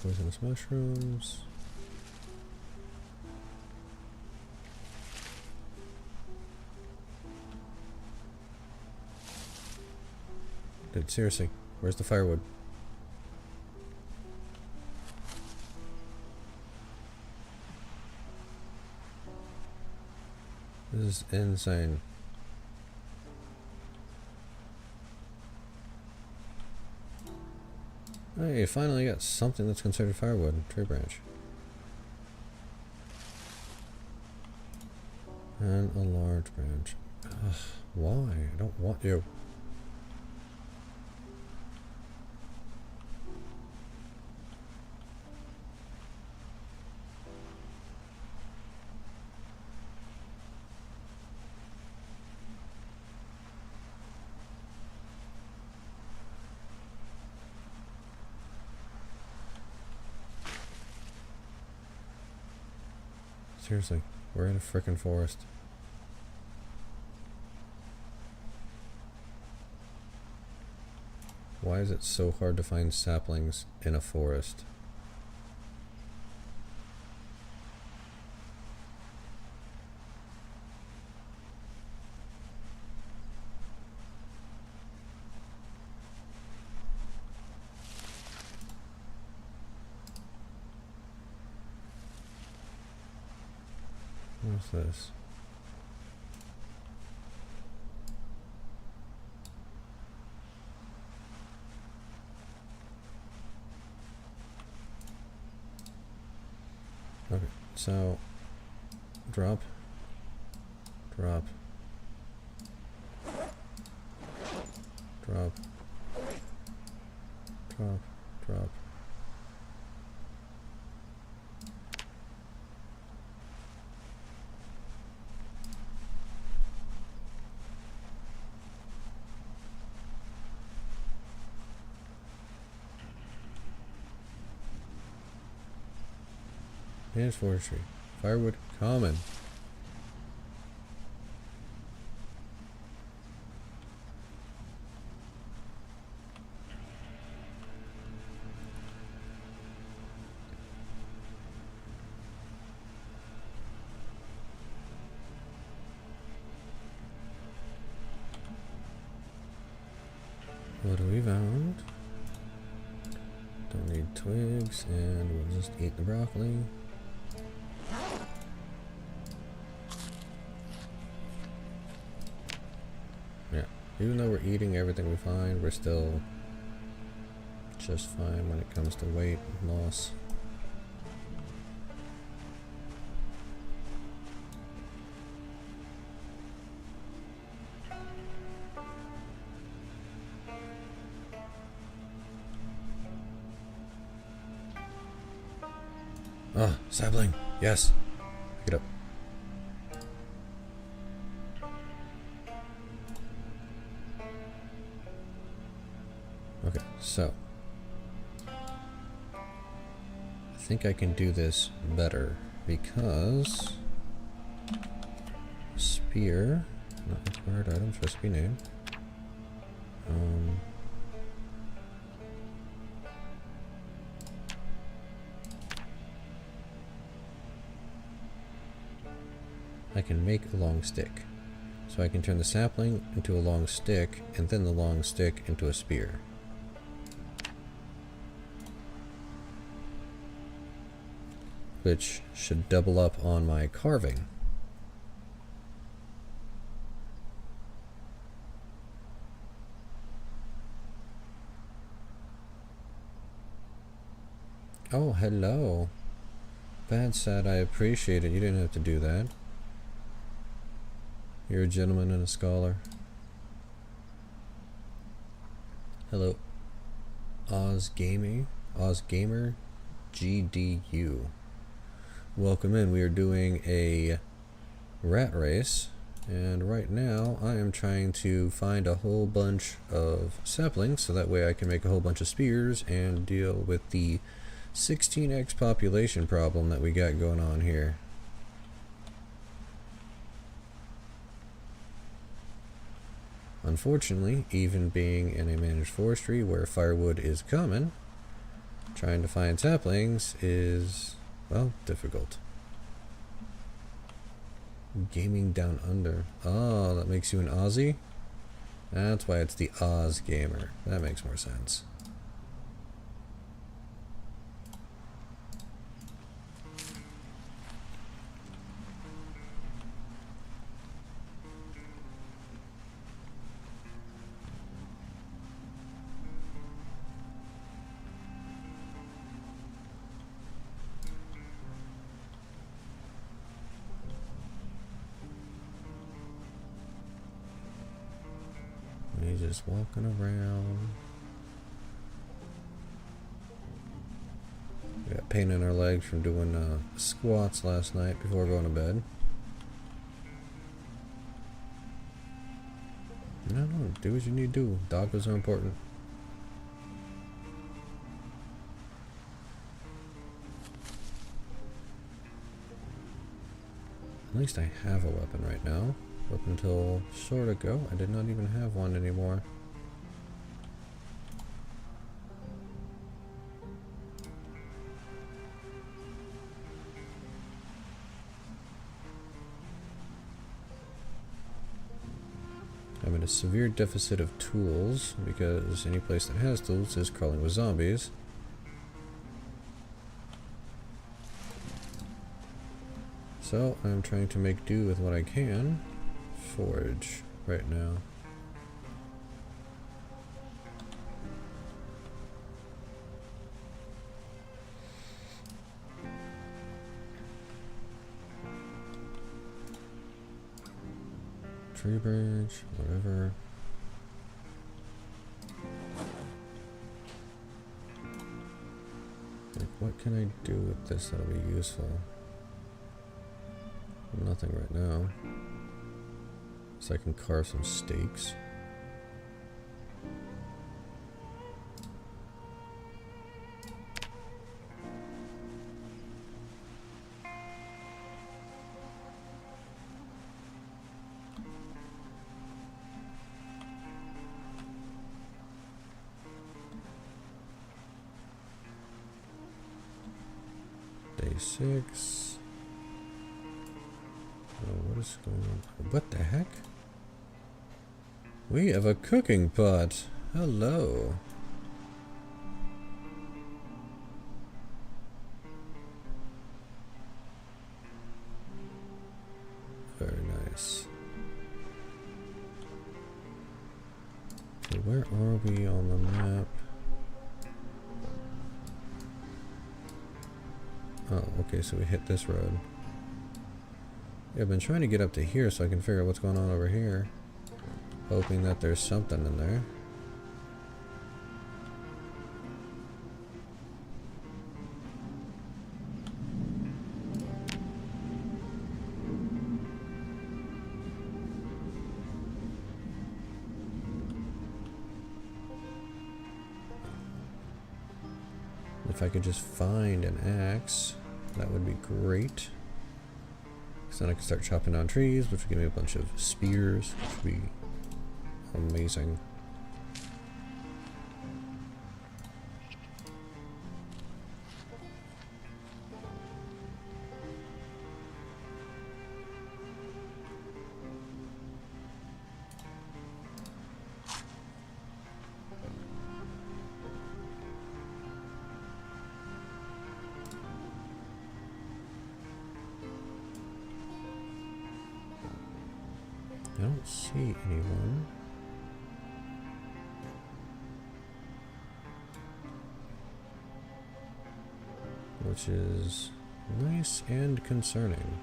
Poisonous mushrooms. Dude, seriously, where's the firewood? This is insane. Hey, finally got something that's considered firewood. Tree branch. And a large branch. Ugh, why? I don't want you. Seriously, we're in a frickin' forest. Why is it so hard to find saplings in a forest? What's this? Okay, so drop, drop, drop, drop, drop. Managed forestry. Firewood common. What do we found? Don't need twigs, and we'll just eat the broccoli. Yeah, even though we're eating everything we find, we're still just fine when it comes to weight loss. Ah, sapling. Yes. Pick it up. Okay, so I think I can do this better because spear, not required items, recipe name. I can make a long stick. So I can turn the sapling into a long stick, and then the long stick into a spear. Which should double up on my carving. Oh, hello. Bad sad, I appreciate it. You didn't have to do that. You're a gentleman and a scholar. Hello. Ozgamer GDU. Welcome in. We are doing a rat race, and right now I am trying to find a whole bunch of saplings so that way I can make a whole bunch of spears and deal with the 16x population problem that we got going on here. Unfortunately, even being in a managed forestry where firewood is common, trying to find saplings is, well, difficult. Gaming Down Under. Oh, that makes you an Aussie? That's why it's the Ozgamer. That makes more sense. He's just walking around. We got pain in our legs from doing squats last night before going to bed. No, do what you need to do. Doggos are important. At least I have a weapon right now. Up until sort of go, I did not even have one anymore. I'm in a severe deficit of tools because any place that has tools is crawling with zombies. So I'm trying to make do with what I can. Forge right now. Tree branch, whatever. Like, what can I do with this that'll be useful? Nothing right now. So I can carve some steaks. Day 6. What is going on? What the heck? We have a cooking pot. Hello. Very nice. Okay, where are we on the map? Oh, okay, so we hit this road. Yeah, I've been trying to get up to here so I can figure out what's going on over here. Hoping that there's something in there. If I could just find an axe, that would be great. So then I can start chopping down trees, which would give me a bunch of spears, which would be amazing. I don't see anyone. Which is nice and concerning.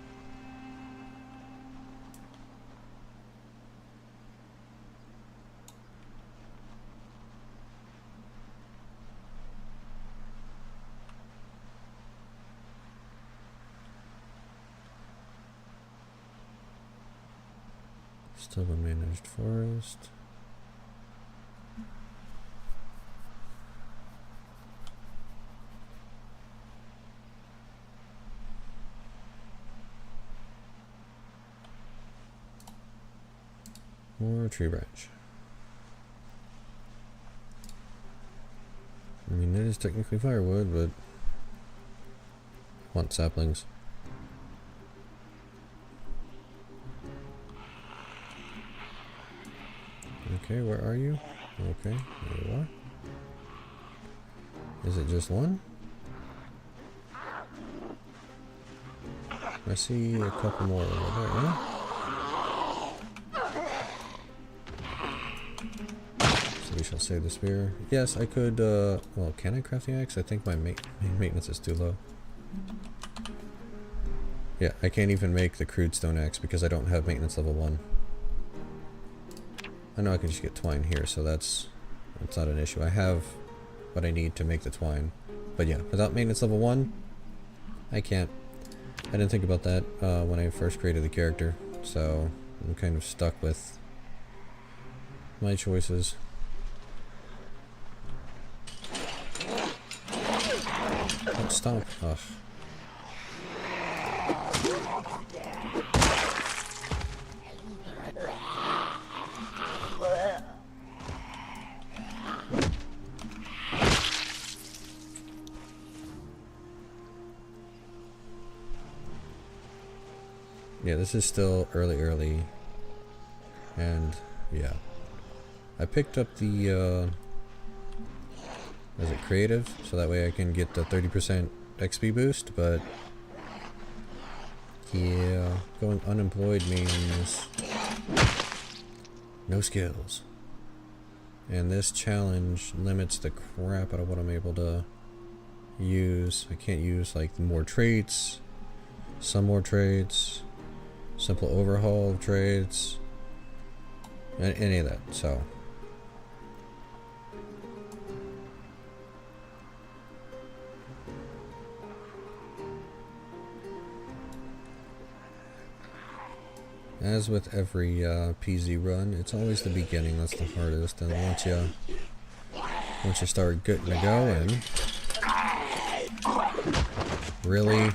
Still a managed forest. More tree branch. I mean, it is technically firewood, but I want saplings. Okay, where are you? Okay, there you are. Is it just one? I see a couple more over there, huh? So we shall save the spear. Yes, I could, well, can I craft the axe? I think my main maintenance is too low. Yeah, I can't even make the crude stone axe because I don't have maintenance level 1. I know I can just get twine here, so that's not an issue. I have what I need to make the twine. But yeah, without maintenance level 1, I can't. I didn't think about that when I first created the character, so I'm kind of stuck with my choices. Oh, stop. Ugh. Yeah, this is still early. And, yeah. I picked up the, is it creative? So that way I can get the 30% XP boost, but... yeah, going unemployed means... no skills. And this challenge limits the crap out of what I'm able to use. I can't use, like, more traits, some more traits, simple overhaul of traits, any of that, so. As with every PZ run, it's always the beginning that's the hardest, and once you start getting to going, really?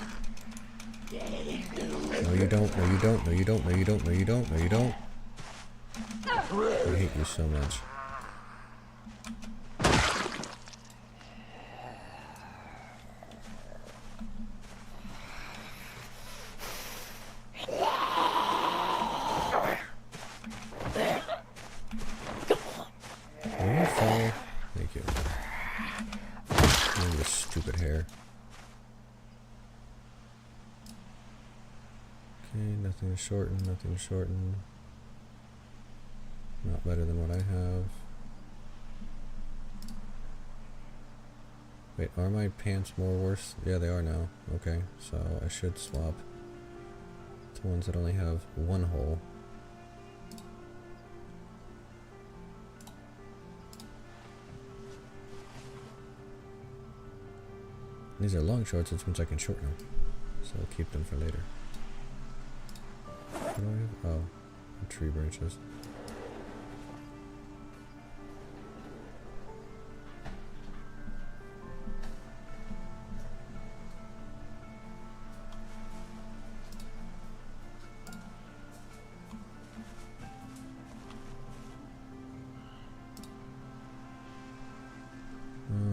No you don't, no you don't, no you don't, no you don't, no you don't, no you don't. I hate you so much. Thank you. Your stupid hair. Okay, nothing to shorten, nothing to shorten. Not better than what I have. Wait, are my pants more worse? Yeah, they are now. Okay, so I should swap to ones that only have one hole. These are long shorts, which means I can shorten them. So I'll keep them for later. What do I have? Oh, tree branches.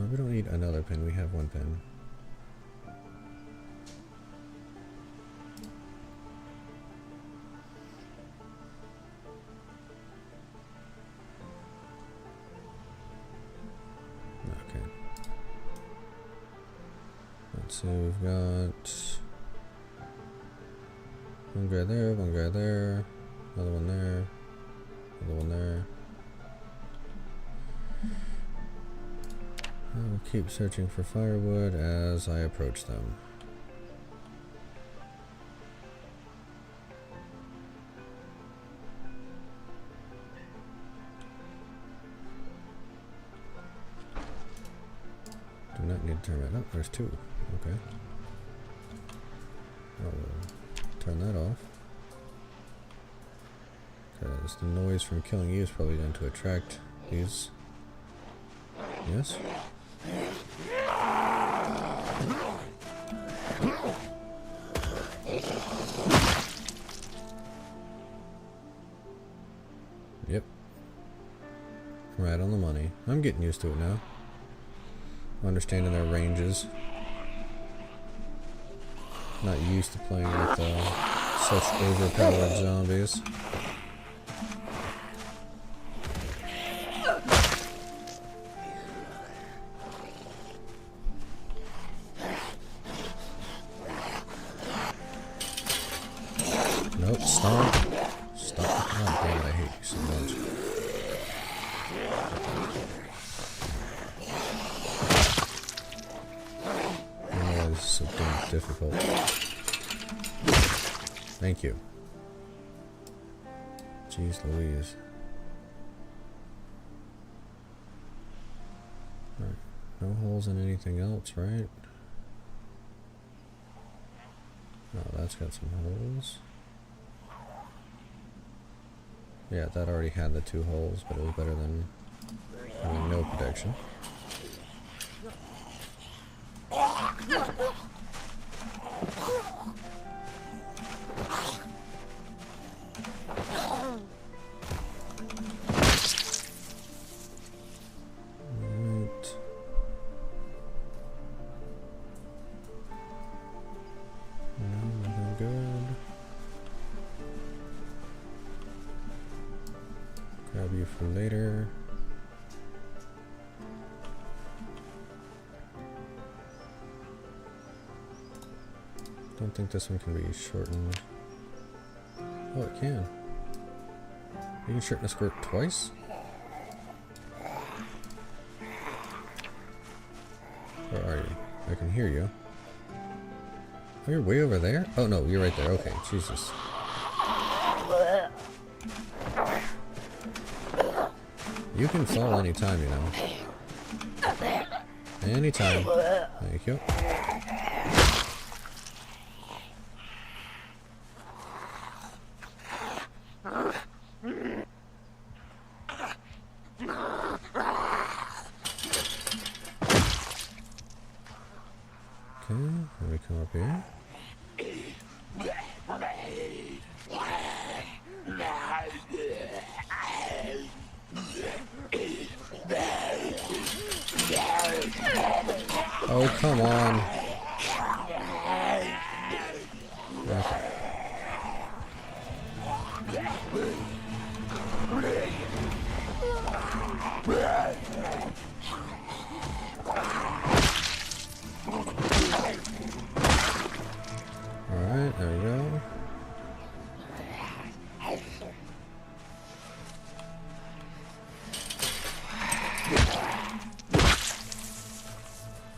We don't need another pin, we have one pin. Okay. Let's see, we've got one guy there, another one there, another one there. I will keep searching for firewood as I approach them. Do not need to turn that up. There's two. Okay. I'll turn that off. Because the noise from killing you is probably going to attract these. Yes? Yep. Right on the money. I'm getting used to it now. Understanding their ranges. Not used to playing with such overpowered zombies. Nope, stop. Stop. God damn it, I hate you so much. Oh, this is so damn difficult. Thank you. Jeez Louise. Right. No holes in anything else, right? Oh, that's got some holes. Yeah, that already had the 2 holes, but it was better than having no protection. for later. Don't think this one can be shortened. Oh, it can. You can shorten a skirt twice? Where are you? I can hear you. Oh, you're way over there? Oh no, you're right there. Okay, Jesus. You can fall anytime, you know. Anytime. Thank you. Okay, let me come up here. Oh, come on. Okay. Alright, there we go.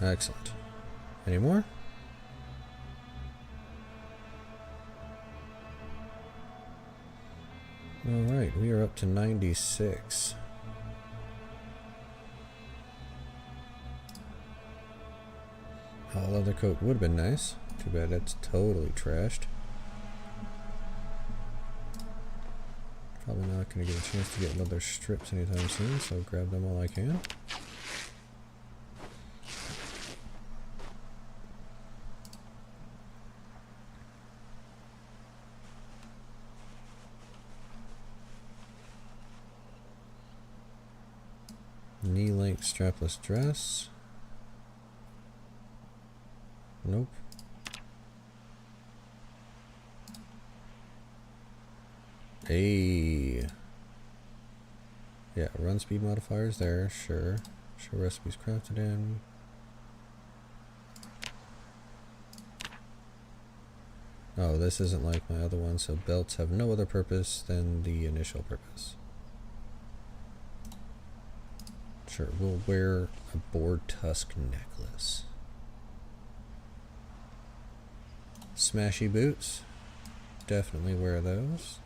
Excellent. Any more? Alright, we are up to 96. A leather coat would have been nice. Too bad that's totally trashed. Probably not going to get a chance to get leather strips anytime soon, so I'll grab them while I can. Knee-length strapless dress. Nope. Hey. Yeah, run speed modifiers there, sure. Show recipes crafted in. Oh, this isn't like my other one, so belts have no other purpose than the initial purpose. Sure, we'll wear a boar tusk necklace. Smashy boots. Definitely wear those.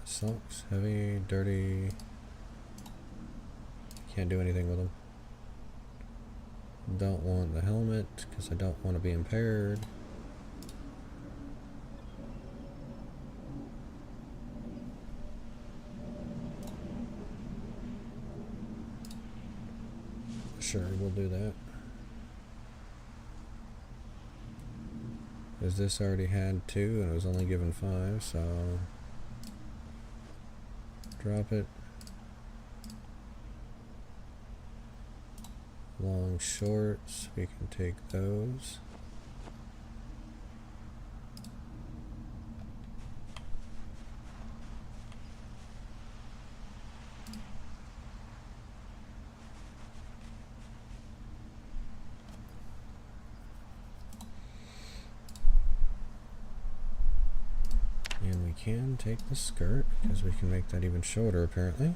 Socks, heavy, dirty. Can't do anything with them. Don't want the helmet because I don't want to be impaired. Sure, we'll do that. Because this already had 2 and it was only given 5, so drop it. Long shorts, we can take those. And we can take the skirt, because we can make that even shorter apparently.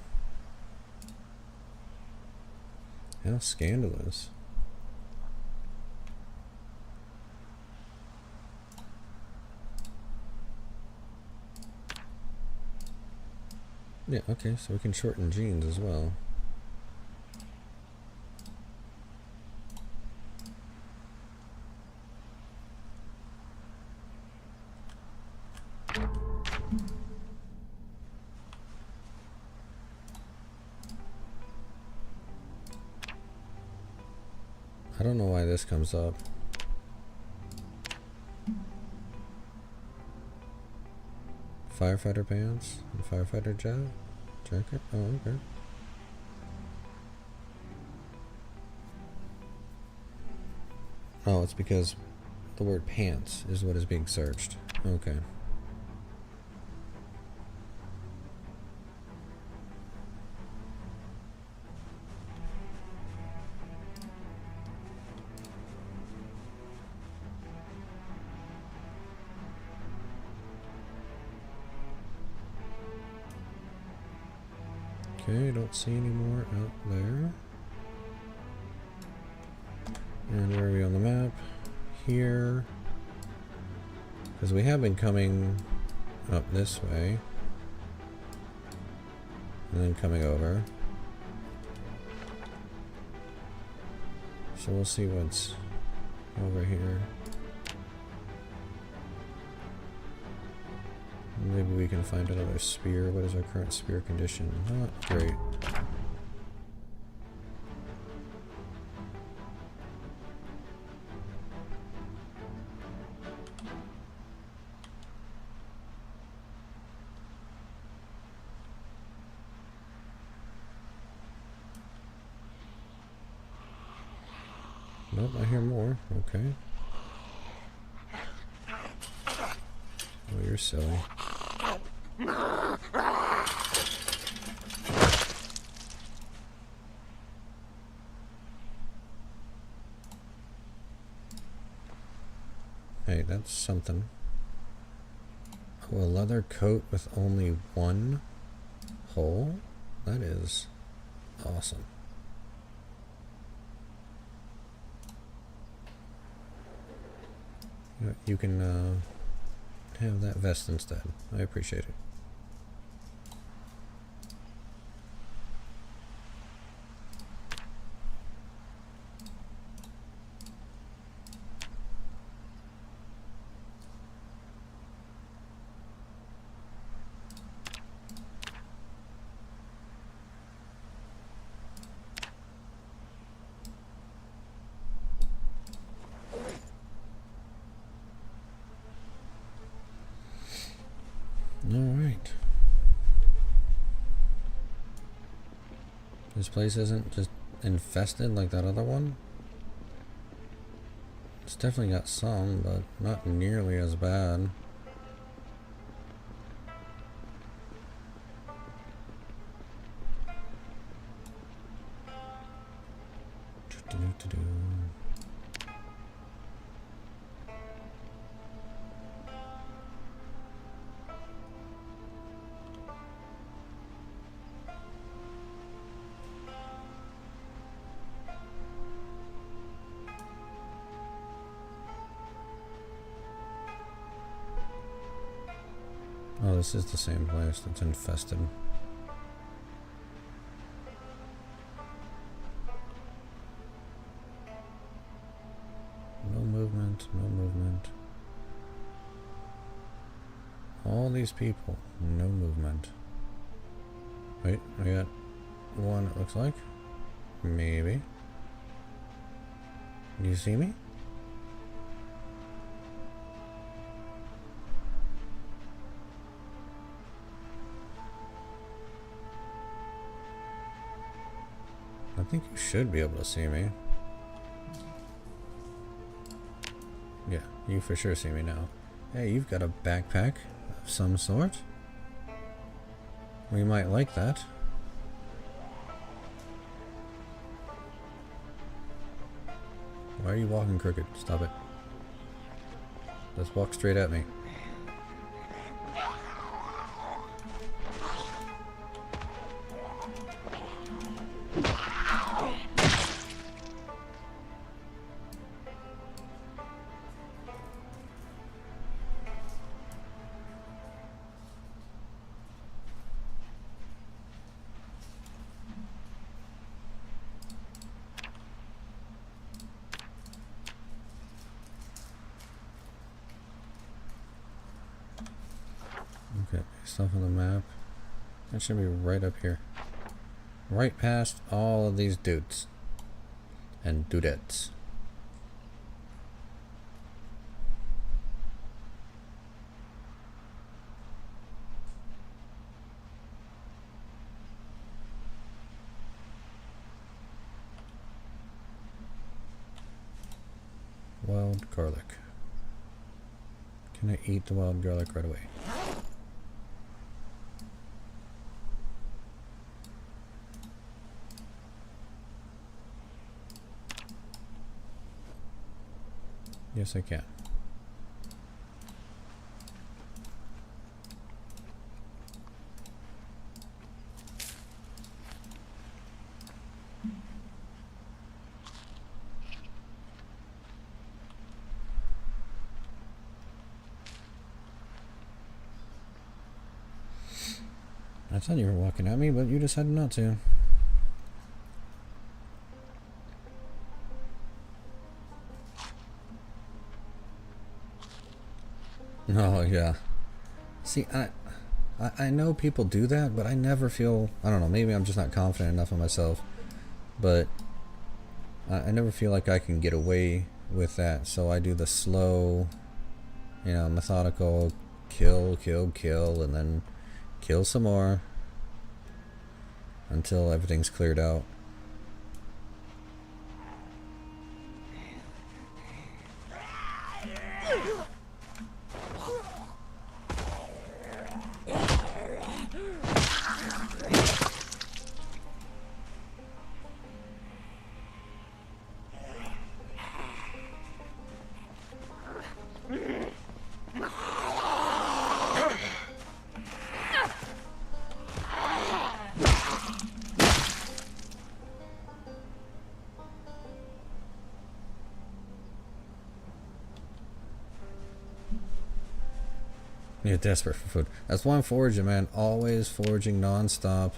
How scandalous. Yeah, okay, so we can shorten jeans as well. I don't know why this comes up. Firefighter pants and firefighter jacket. Oh, okay. Oh, it's because the word pants is what is being searched. Okay. Okay, don't see any more out there. And where are we on the map? Here. Because we have been coming up this way. And then coming over. So we'll see what's over here. Maybe we can find another spear. What is our current spear condition? Not great. Nope, I hear more. Okay. Oh, you're silly. Hey, that's something. Oh, a leather coat with only one hole? That is awesome. You can have that vest instead. I appreciate it. Alright. This place isn't just infested like that other one. It's definitely got some, but not nearly as bad. Oh, this is the same place that's infested. No movement, no movement. All these people, no movement. Wait, I got one, it looks like. Maybe. Do you see me? I think you should be able to see me. Yeah, you for sure see me now. Hey, you've got a backpack of some sort. We might like that. Why are you walking crooked? Stop it. Let's walk straight at me. Okay, stuff on the map. That should be right up here. Right past all of these dudes. And dudettes. wild garlic. Can I eat the wild garlic right away? Yes, I can. I thought you were walking at me, but you decided not to. Oh, yeah. See, I know people do that, but I never feel... I don't know, maybe I'm just not confident enough in myself. But I never feel like I can get away with that. So I do the slow, you know, methodical kill, kill, kill, and then kill some more until everything's cleared out. You're desperate for food. That's why I'm foraging, man. Always foraging non-stop.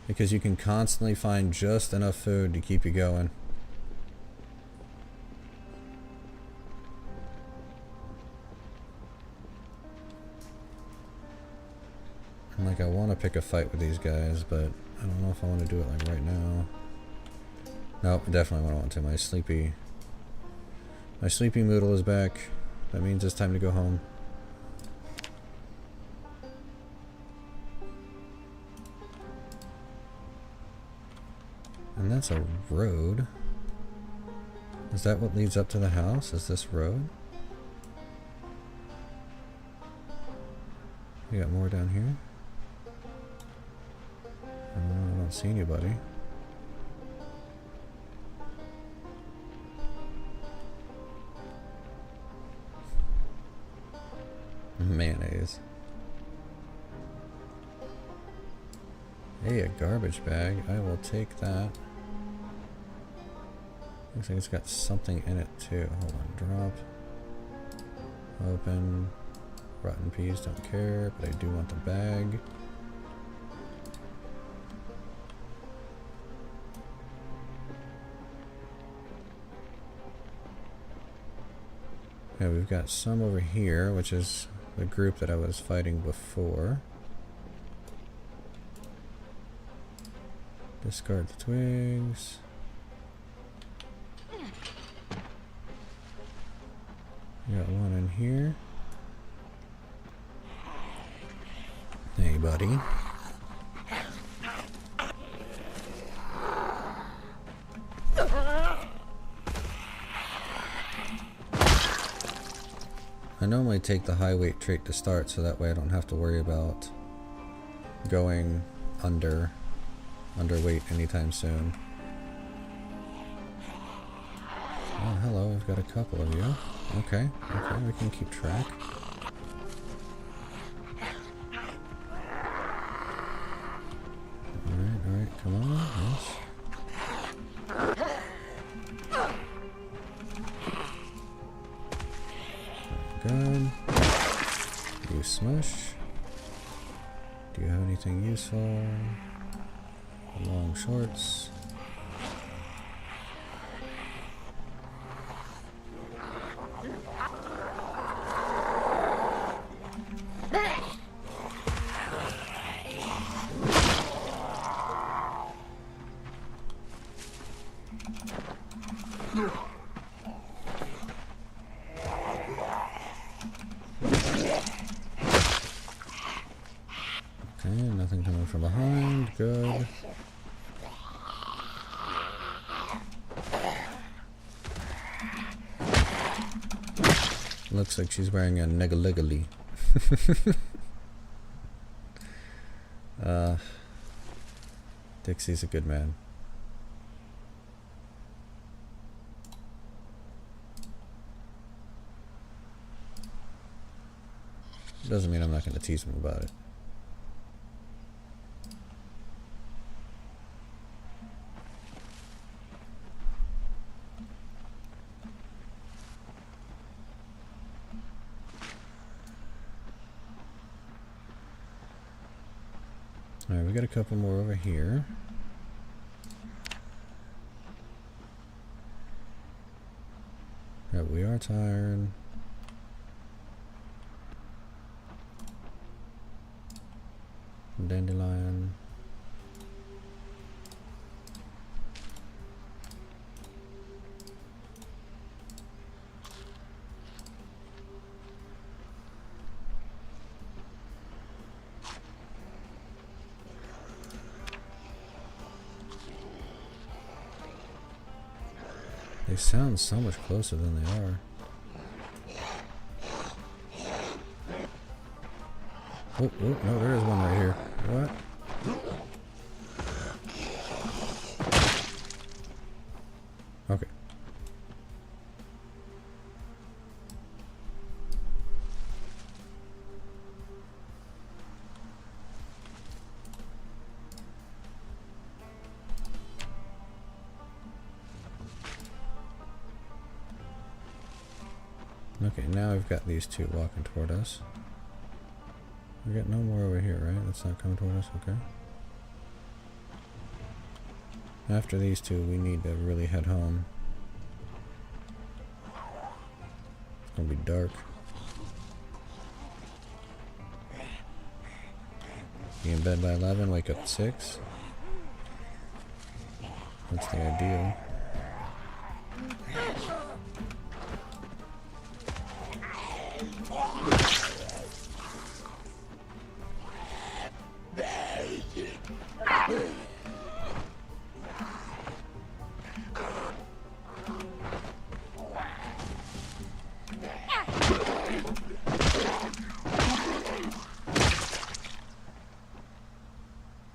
Because you can constantly find just enough food to keep you going. And like, I want to pick a fight with these guys, but I don't know if I want to do it like right now. Nope, definitely don't want to. My sleepy Moodle is back. That means it's time to go home. And that's a road. Is that what leads up to the house? Is this road? We got more down here. I don't see anybody. Mayonnaise. Hey, a garbage bag. I will take that. Looks like it's got something in it too. Hold on, drop. Open. Rotten peas, don't care, but I do want the bag. Yeah, we've got some over here, which is the group that I was fighting before. Discard the twigs. Got one in here. Hey, buddy. I normally take the high weight trait to start, so that way I don't have to worry about going underweight anytime soon. Oh, hello, I've got a couple of you. Okay, we can keep track. Alright, come on, yes. Good. You smush. Do you have anything useful? Long shorts. Okay, nothing coming from behind. Good. looks like she's wearing a negaligally. Dixie's a good man. Doesn't mean I'm not going to tease him about it. Alright, we got a couple more over here. Yeah, we are tired. Dandelion. They sound so much closer than they are. Oh, no, there is one right here. What? Okay. Okay, now we've got these two walking toward us. We got no more over here, right? That's not coming toward us, okay. After these two, we need to really head home. It's gonna be dark. Be in bed by 11, wake up at 6. That's the ideal.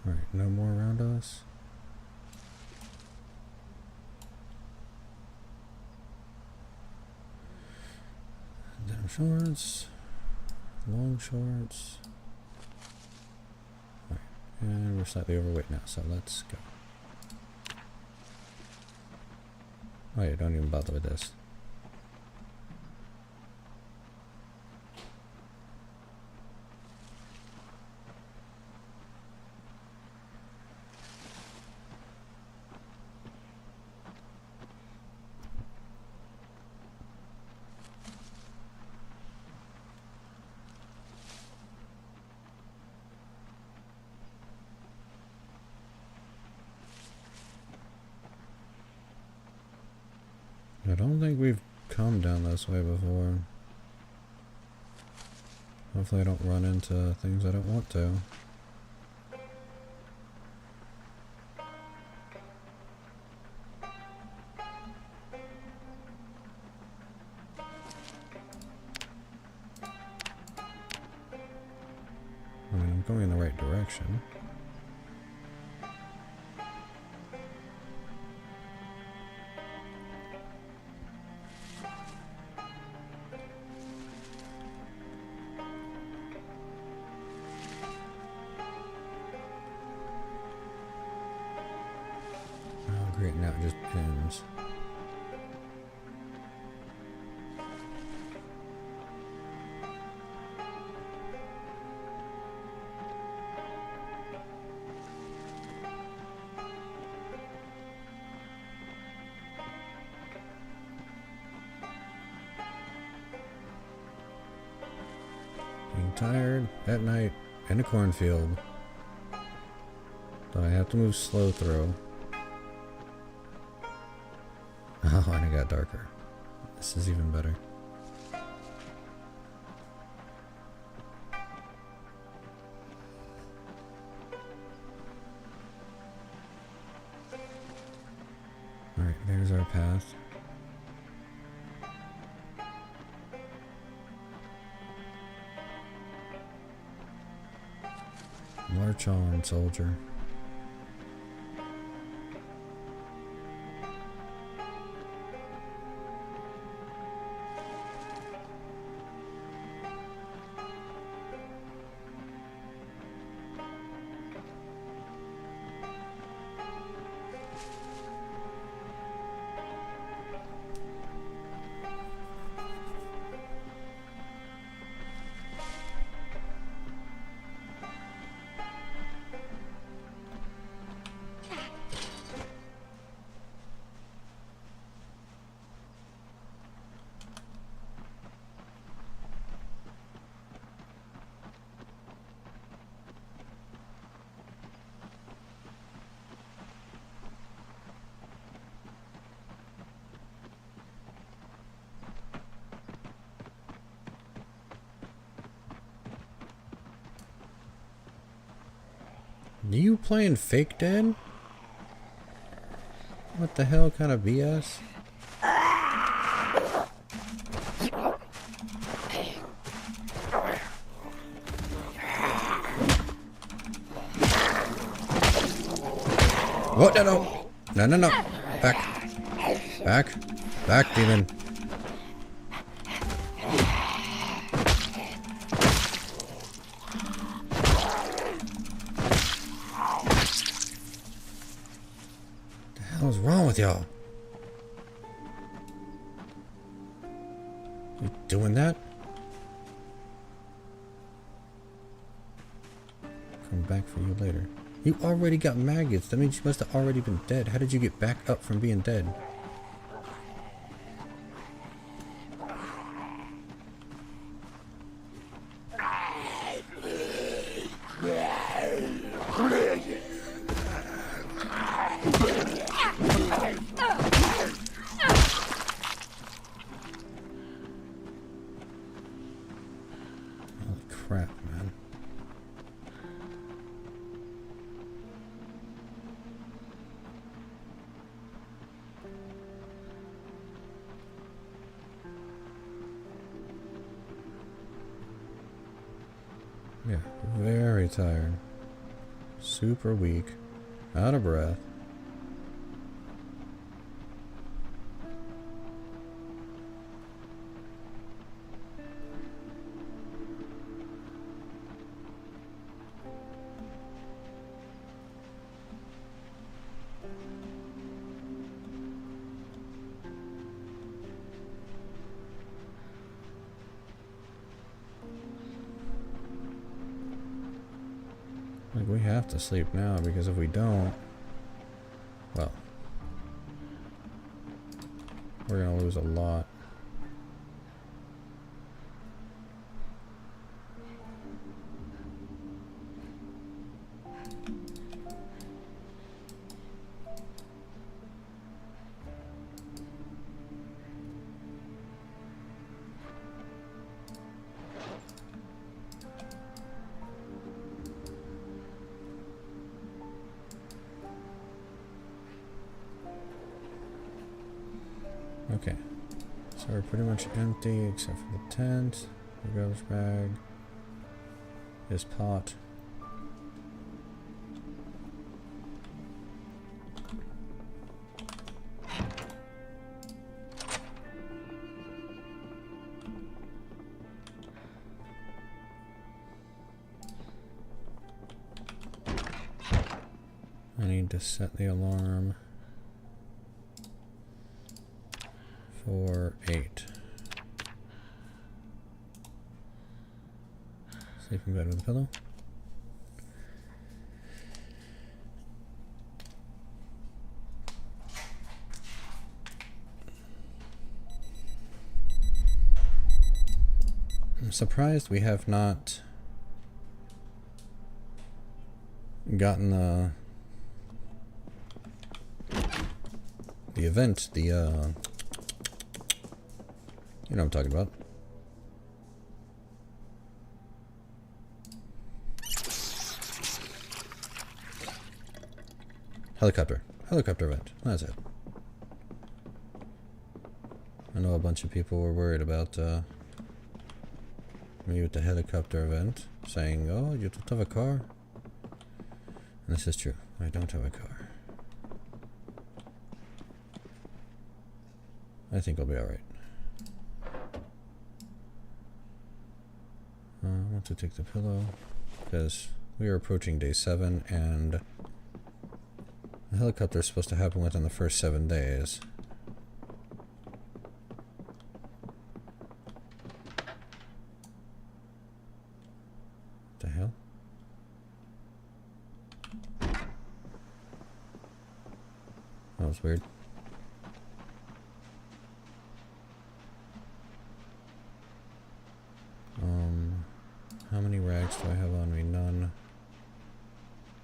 Alright, no more around us. Denim shorts, long shorts. Alright, and we're slightly overweight now, so let's go. Oh yeah, don't even bother with this. I don't think we've come down this way before. Hopefully I don't run into things I don't want to. I mean, I'm going in the right direction. Great, now it just ends. Being tired at night in a cornfield that I have to move slow through. Oh, and it got darker. This is even better. Alright, there's our path. March on, soldier. You playing fake dead? What the hell kind of BS? What? No, no, no, no, no. Back. Back. Back, demon. What's wrong with y'all? You doing that? Come back for you later. You already got maggots. That means you must have already been dead. How did you get back up from being dead? Crap, man. Yeah, very tired. Super weak. Out of breath. Like, we have to sleep now, because if we don't, well, we're gonna lose a lot. Okay, so we're pretty much empty except for the tent, the garbage bag, this pot. I need to set the alarm for 8. Sleep in bed with a pillow. I'm surprised we have not gotten the event, you know what I'm talking about. Helicopter event, that's it. I know a bunch of people were worried about me with the helicopter event, saying, oh, you don't have a car? And this is true. I don't have a car. I think I'll be alright. I want to take the pillow because we are approaching day 7 and the helicopter is supposed to happen within the first 7 days. What the hell? That was weird. How many rags do I have on me? None.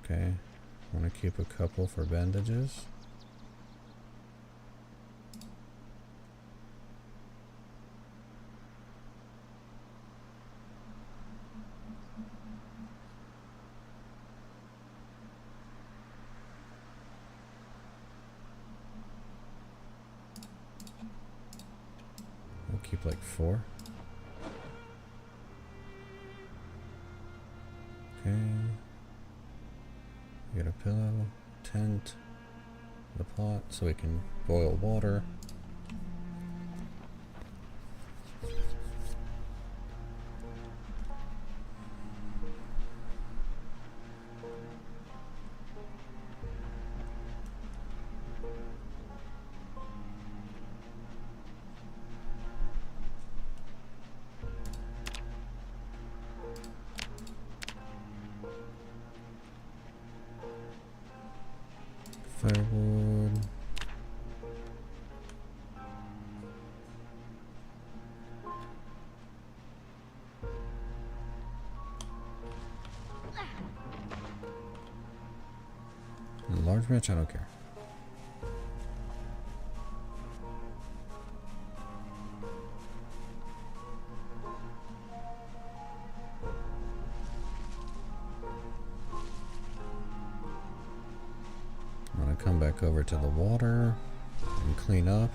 Okay. I want to keep a couple for bandages. We'll keep like 4. Okay. Get a pillow, tent, the pot so we can boil water. Firewood. Large match, I don't care. I'm gonna come back over to the water and clean up.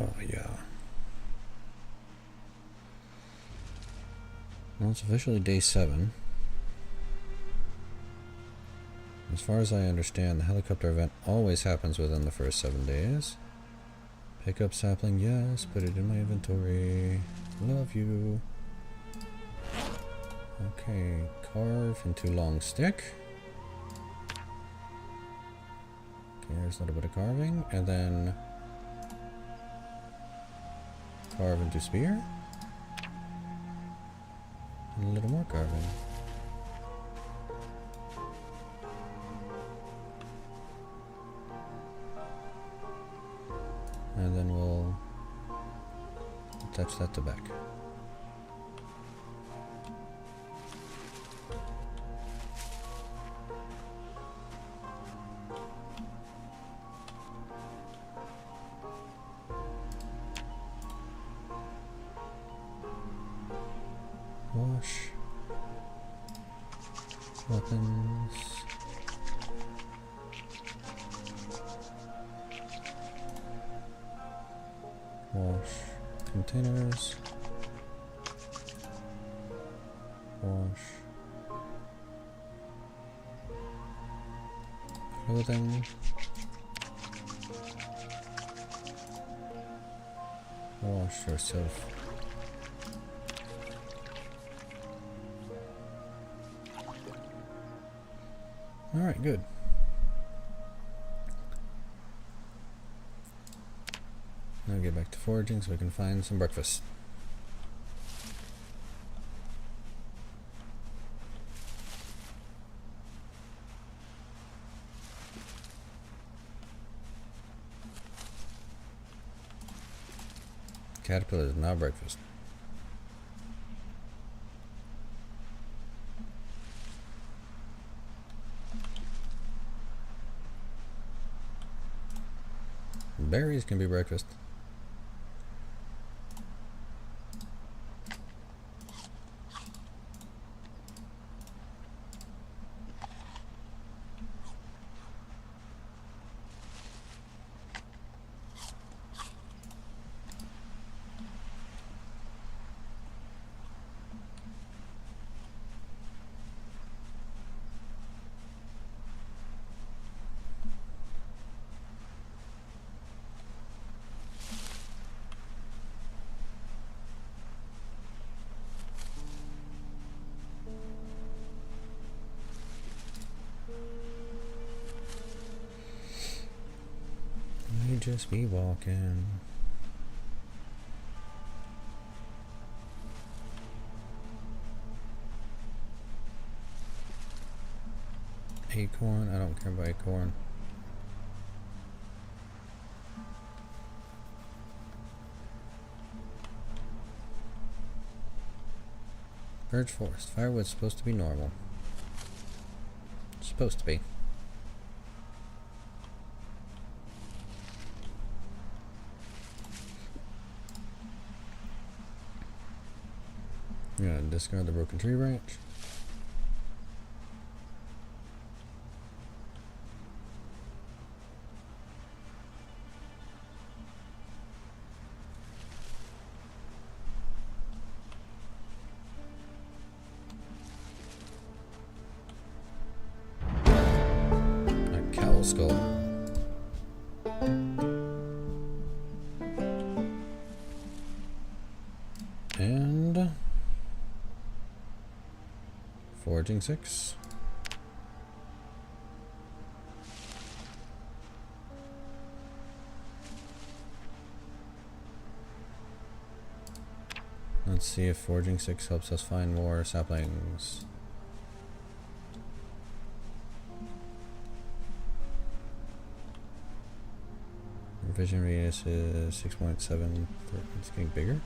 Oh yeah. Well, it's officially day 7. As far as I understand, the helicopter event always happens within the first 7 days. Pick up sapling, yes. Put it in my inventory. Love you. Okay, carve into long stick. Okay, there's a little bit of carving, and then carve into spear. And a little more carving. And then we'll attach that to back. Wash. Weapons. Wash containers. Wash clothing. Wash yourself. Alright, good. get back to foraging so we can find some breakfast. Caterpillar is not breakfast. Berries can be breakfast. Just be walking. Acorn? I don't care about acorn. Birch forest. Firewood's supposed to be normal. It's supposed to be. I'm gonna discard the broken tree branch. A cow skull. And foraging 6. Let's see if foraging 6 helps us find more saplings. Vision radius is 6.7. It's getting bigger.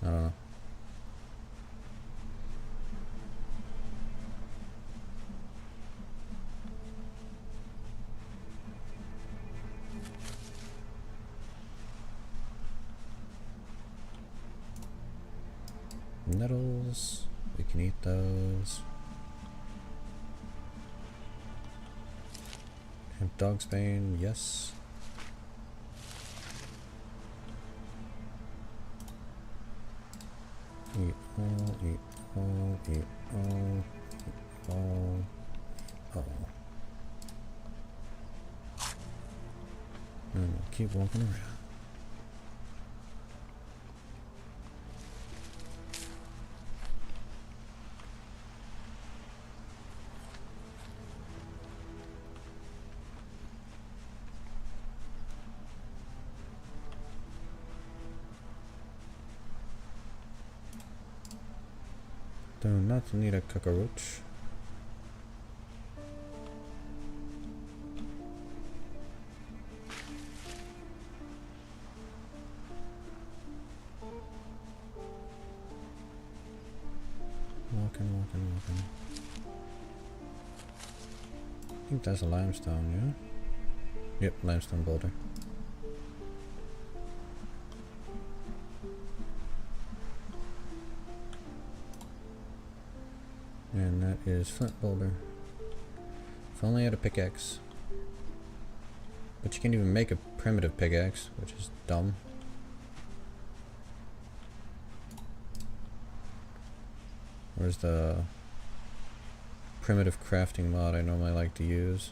I don't know. Nettles, we can eat those. Hemp dogsbane, yes. Eat all, eat all, eat all, eat all, all. And we'll keep walking around. Do not need a cockroach. Walking. I think that's a limestone, yeah? Yep, limestone boulder. And that is flint boulder. If only I had a pickaxe. But you can't even make a primitive pickaxe, which is dumb. Where's the primitive crafting mod I normally like to use?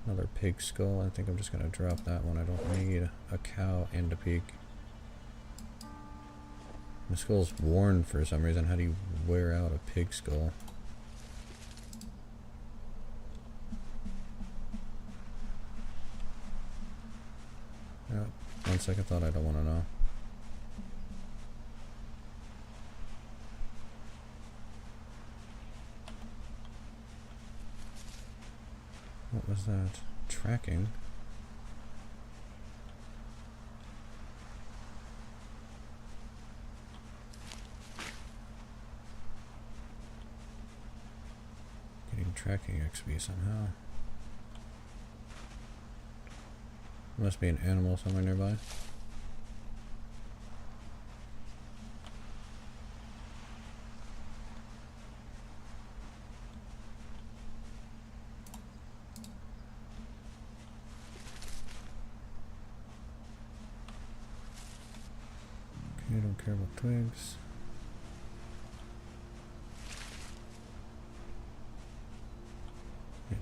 Another pig skull. I think I'm just gonna drop that one. I don't need a cow and a pig. My skull's worn for some reason. How do you wear out a pig skull? Oh, one second thought, I don't want to know. What was that? Tracking? Getting tracking XP somehow. Must be an animal somewhere nearby. Okay, don't care about twigs.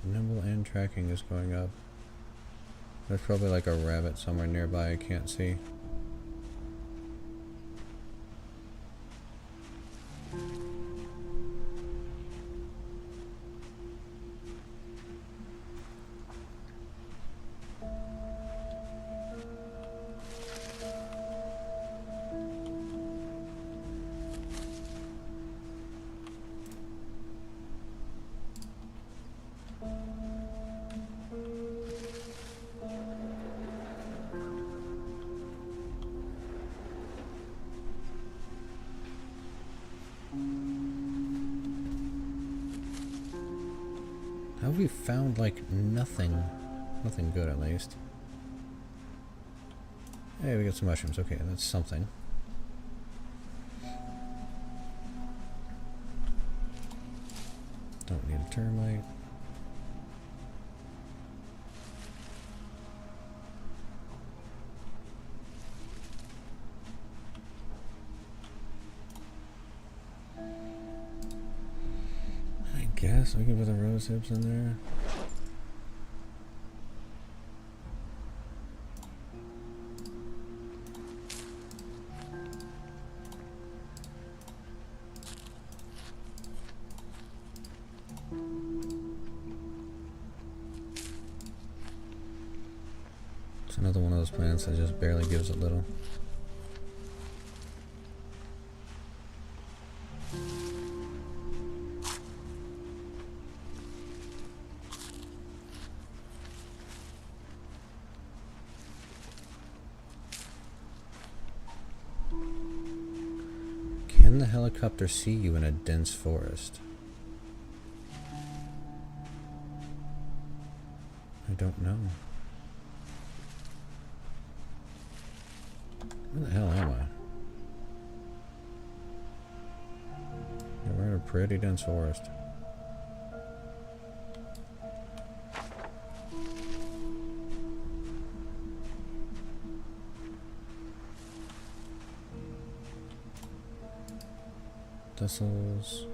Nimble and tracking is going up. There's probably like a rabbit somewhere nearby I can't see. How have we found like nothing good at least? Hey, we got some mushrooms. Okay, that's something. Don't need a termite. Guess we can put the rose hips in there. It's another one of those plants that just barely gives a little. Can the helicopter see you in a dense forest? I don't know. Where the hell am I? Yeah, we're in a pretty dense forest. Thistles.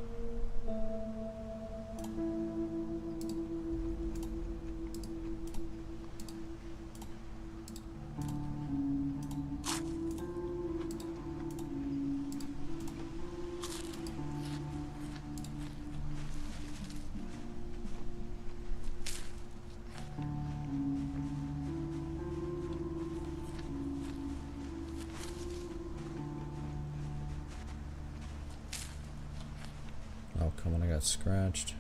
Oh, come on, I got scratched.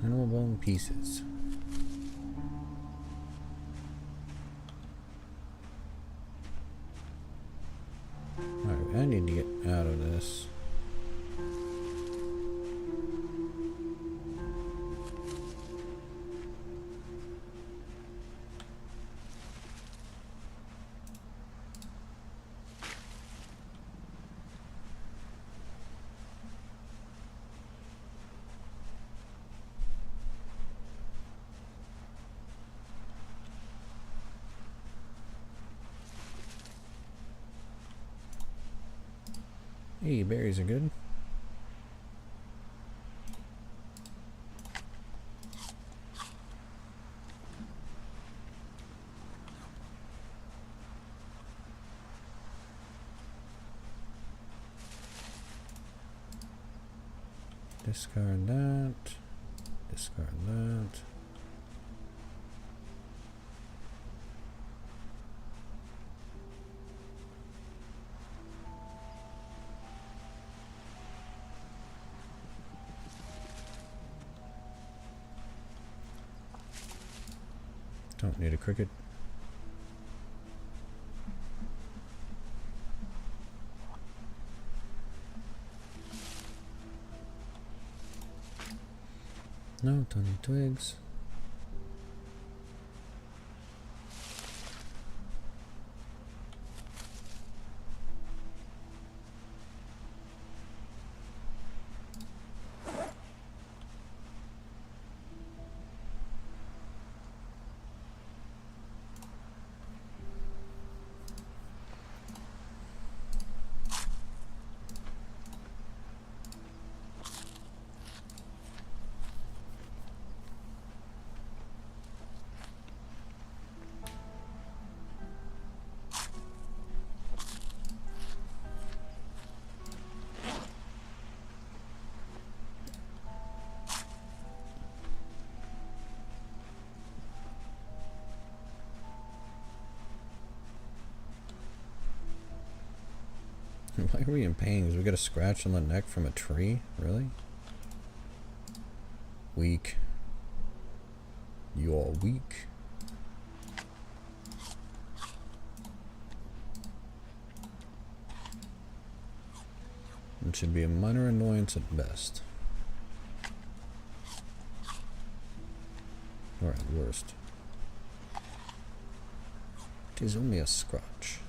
Animal bone pieces. Alright, I need to get out of this. Hey, berries are good. Discard that. Discard that. Don't need a cricket. No, don't need twigs. Why are we in pain? Because we got a scratch on the neck from a tree? Really? Weak. You are weak. It should be a minor annoyance at best. Or at worst. It is only a scratch.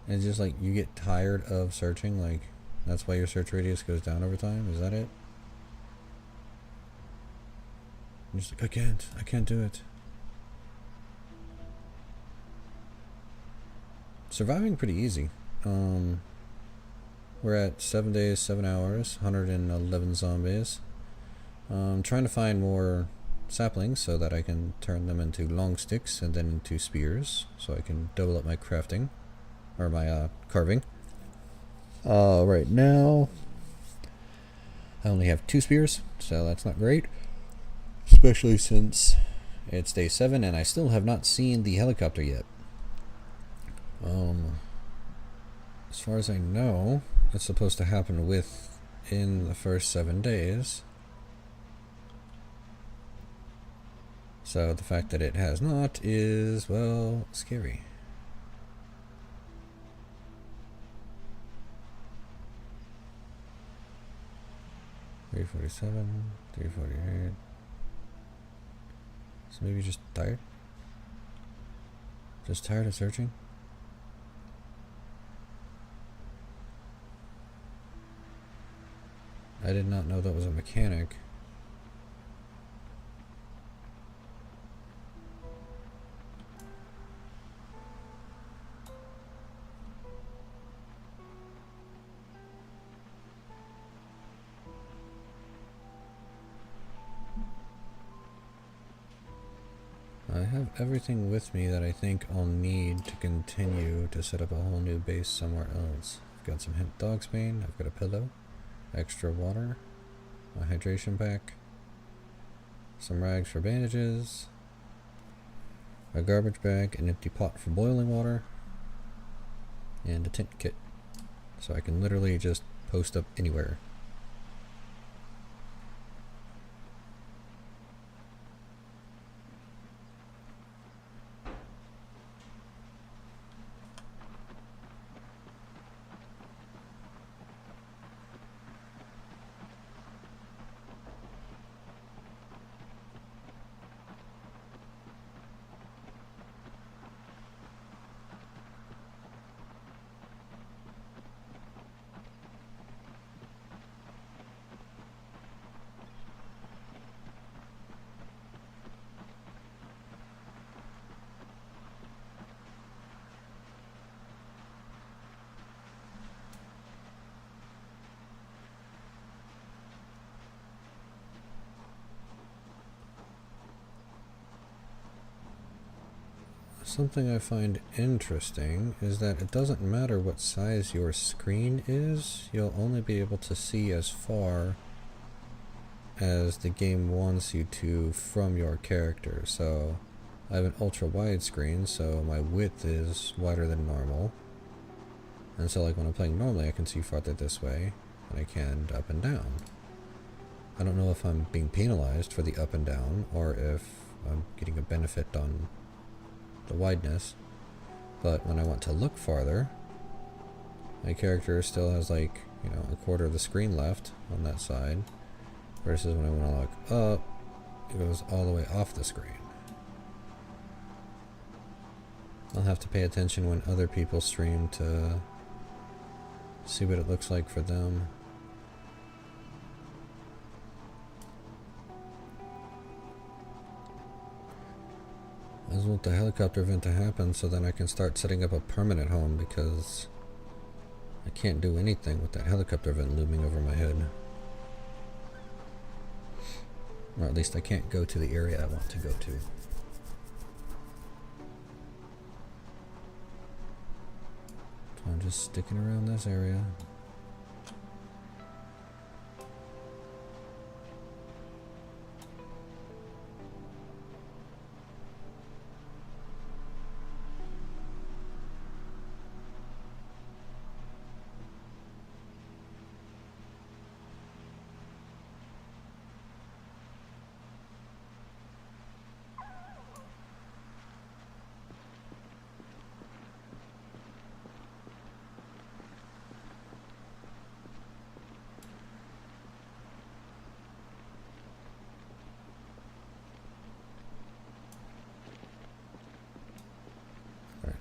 It's just like you get tired of searching, like that's why your search radius goes down over time. Is that it? You're just like, I can't do it. Surviving pretty easy. We're at 7 days, 7 hours, 111 zombies. Trying to find more saplings so that I can turn them into long sticks and then into spears, so I can double up my crafting. Or my carving. Right now I only have 2 spears, so that's not great. Especially since it's day 7 and I still have not seen the helicopter yet. As far as I know, it's supposed to happen within the first 7 days. So the fact that it has not is, well, scary. 347, 348. So maybe just tired? Just tired of searching? I did not know that was a mechanic. I have everything with me that I think I'll need to continue to set up a whole new base somewhere else. I've got some hemp dogsbane, I've got a pillow, extra water, a hydration pack, some rags for bandages, a garbage bag, an empty pot for boiling water, and a tent kit. So I can literally just post up anywhere. Something I find interesting is that it doesn't matter what size your screen is, you'll only be able to see as far as the game wants you to from your character. So I have an ultra wide screen, so my width is wider than normal. And so like when I'm playing normally, I can see farther this way than I can up and down. I don't know if I'm being penalized for the up and down, or if I'm getting a benefit on the wideness. But when I want to look farther, my character still has like, you know, a quarter of the screen left on that side. Versus when I want to look up, it goes all the way off the screen. I'll have to pay attention when other people stream to see what it looks like for them. I just want the helicopter event to happen so then I can start setting up a permanent home, because I can't do anything with that helicopter event looming over my head. Or at least I can't go to the area I want to go to. So I'm just sticking around this area.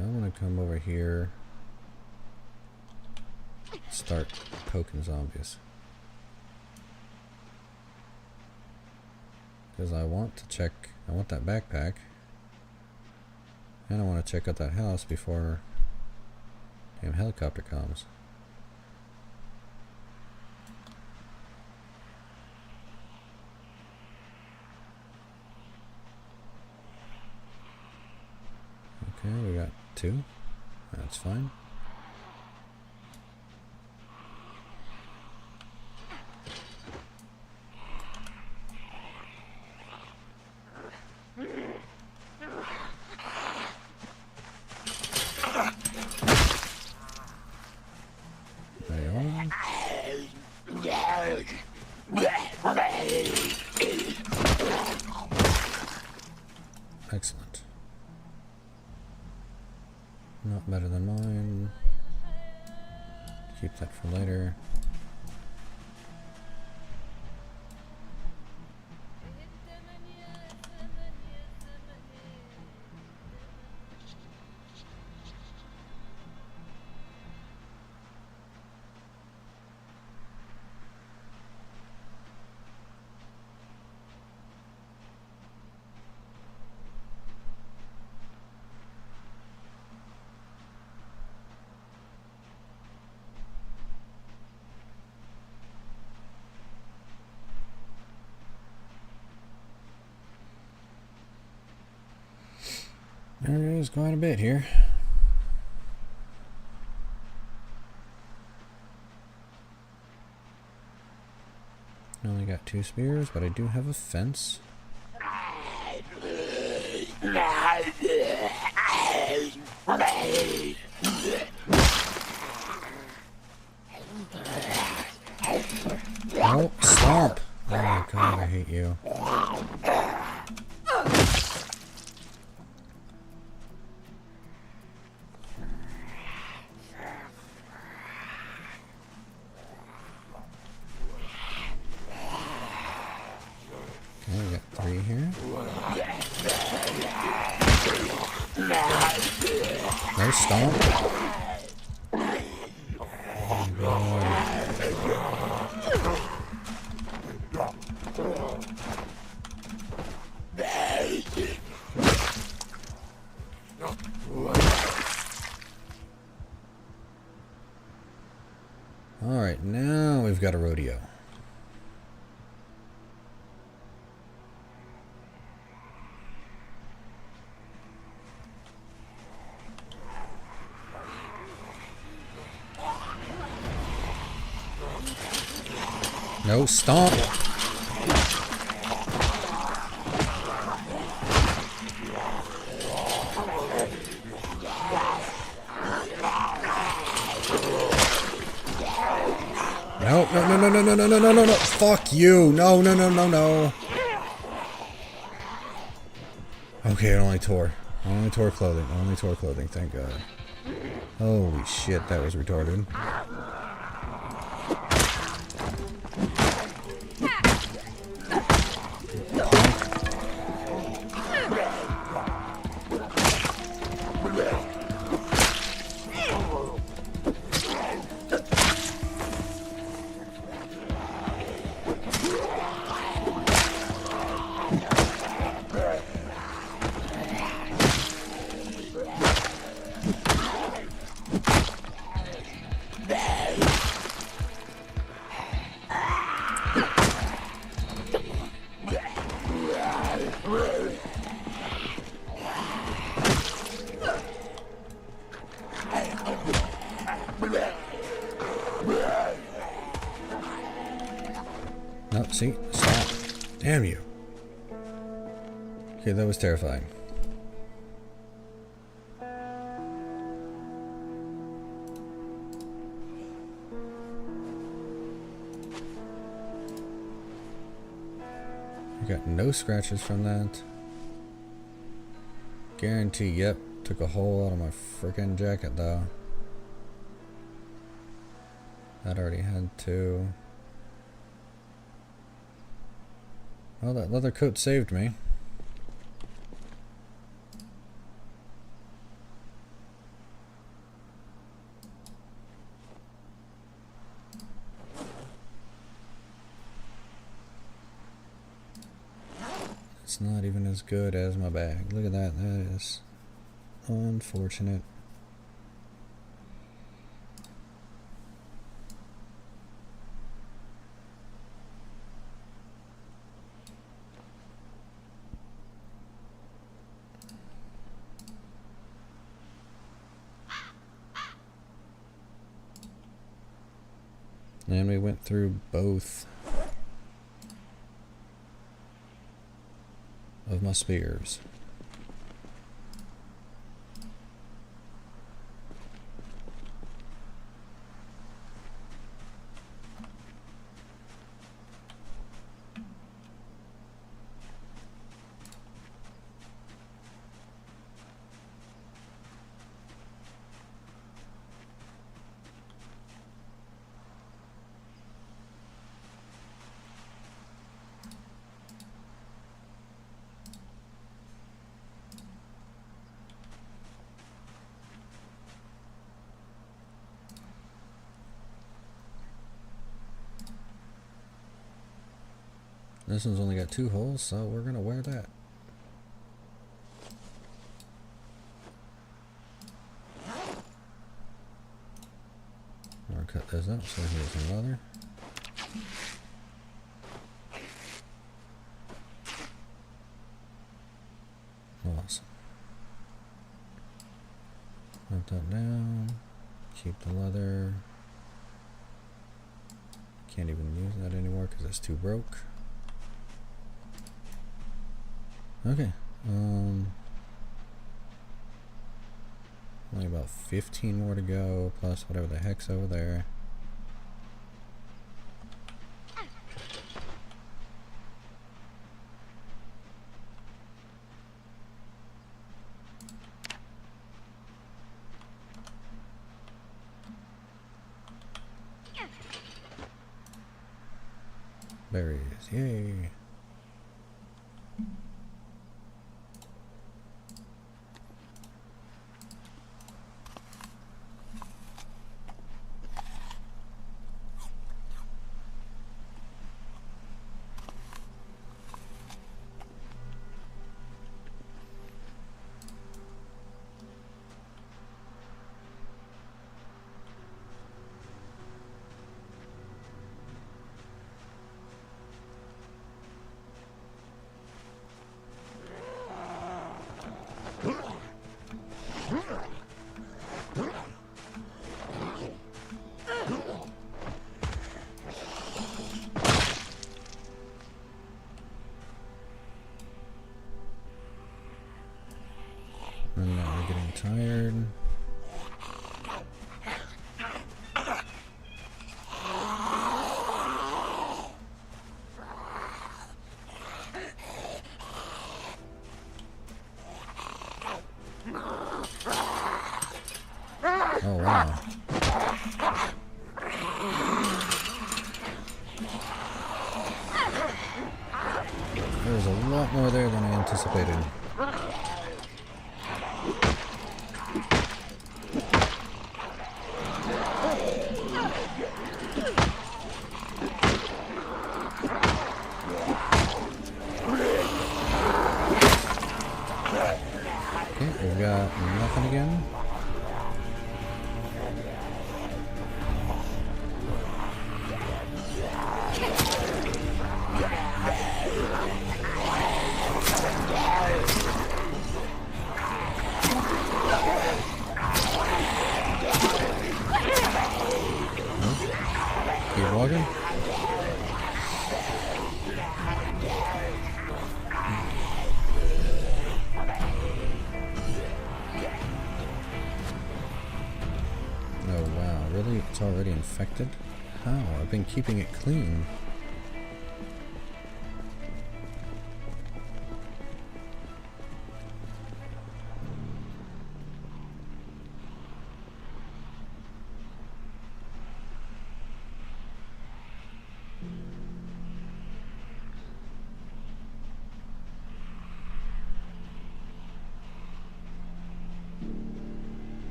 I'm gonna come over here, start poking zombies, because I want to check, I want that backpack, and I want to check out that house before damn helicopter comes. Okay, we got 2. That's fine. Excellent. Not better than mine. Keep that for later. There is quite a bit here. I only got 2 spears, but I do have a fence. Oh, stop! Oh my god, I hate you. Okay, we got 3 here. No stomp. Oh god. Alright, now we've got a rodeo. No, stomp. No, no, no, no, no, no, no, no, no, no, no. Fuck you. No, no, no, no, no. Okay, it only tore. Only tore clothing. Only tore clothing. Thank God. Holy shit, that was retarded. No, see? Stop. Damn you. Okay, that was terrifying. I got no scratches from that. Guarantee, yep. Took a hole out of my freaking jacket though. That already had two. Well, that leather coat saved me. It's not even as good as my bag. Look at that. That is unfortunate. And we went through both of my spears. This one's only got 2 holes, so we're gonna wear that. I'll cut those up so here's some leather. Awesome. Put that down. Keep the leather. Can't even use that anymore because it's too broke. Okay, only about 15 more to go, plus whatever the heck's over there. Berries, yay! lot more there than I anticipated. Okay, we've got nothing again. Keep walking. Oh wow, really? It's already infected? How? I've been keeping it clean.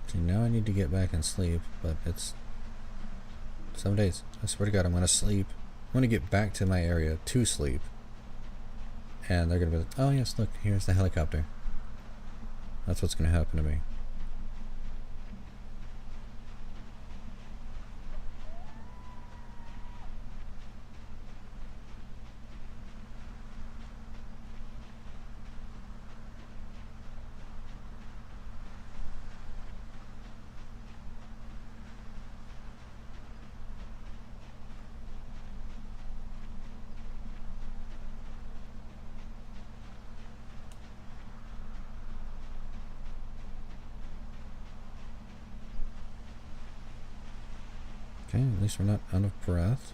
See, now I need to get back and sleep, but it's some days. I swear to God, I'm gonna sleep. I'm gonna get back to my area to sleep. And they're gonna be like, oh yes, look, here's the helicopter. That's what's gonna happen to me. Okay, at least we're not out of breath.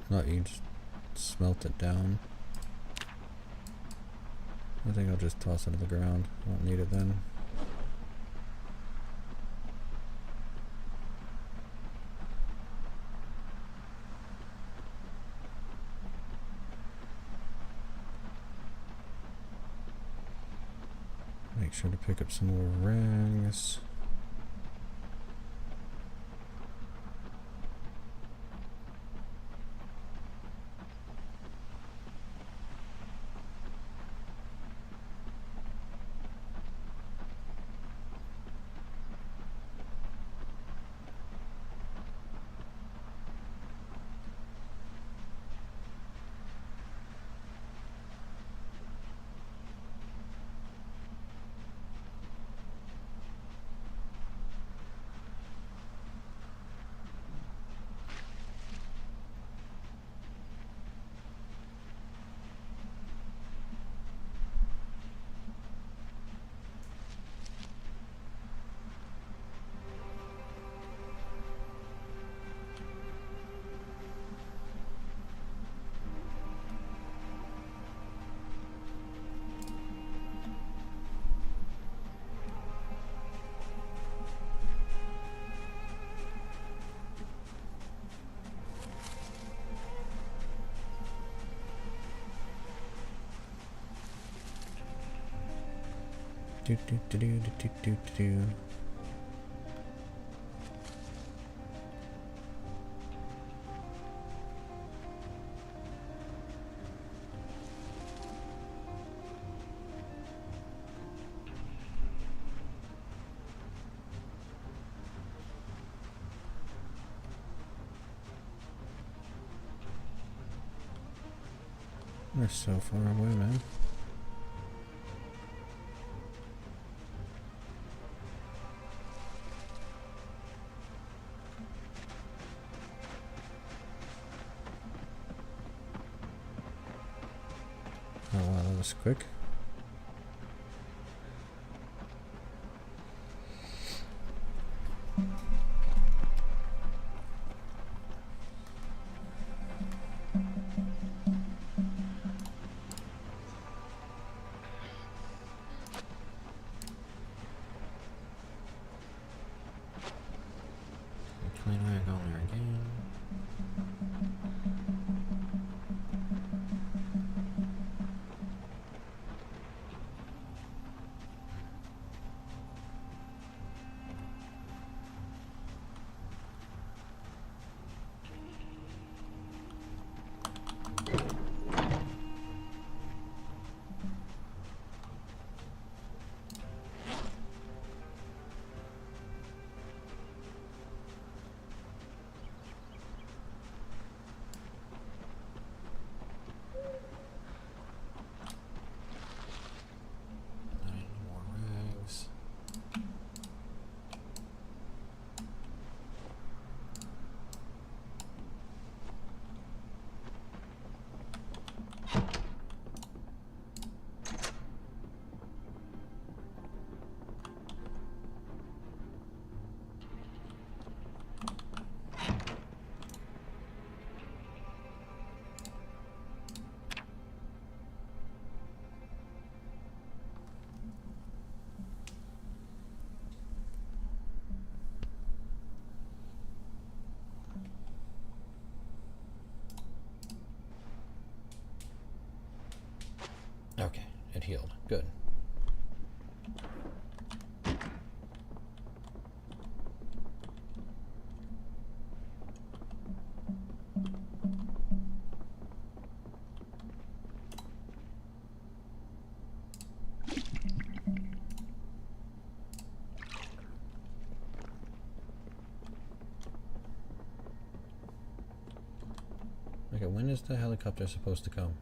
No, you just smelt it down. I think I'll just toss it to the ground. I won't need it then. Make sure to pick up some more rings. Do do do do do do do do. We're so far away, man. Oh wow, that was quick. Clean rag on there again. Okay, it healed. Good. Okay, when is the helicopter supposed to come?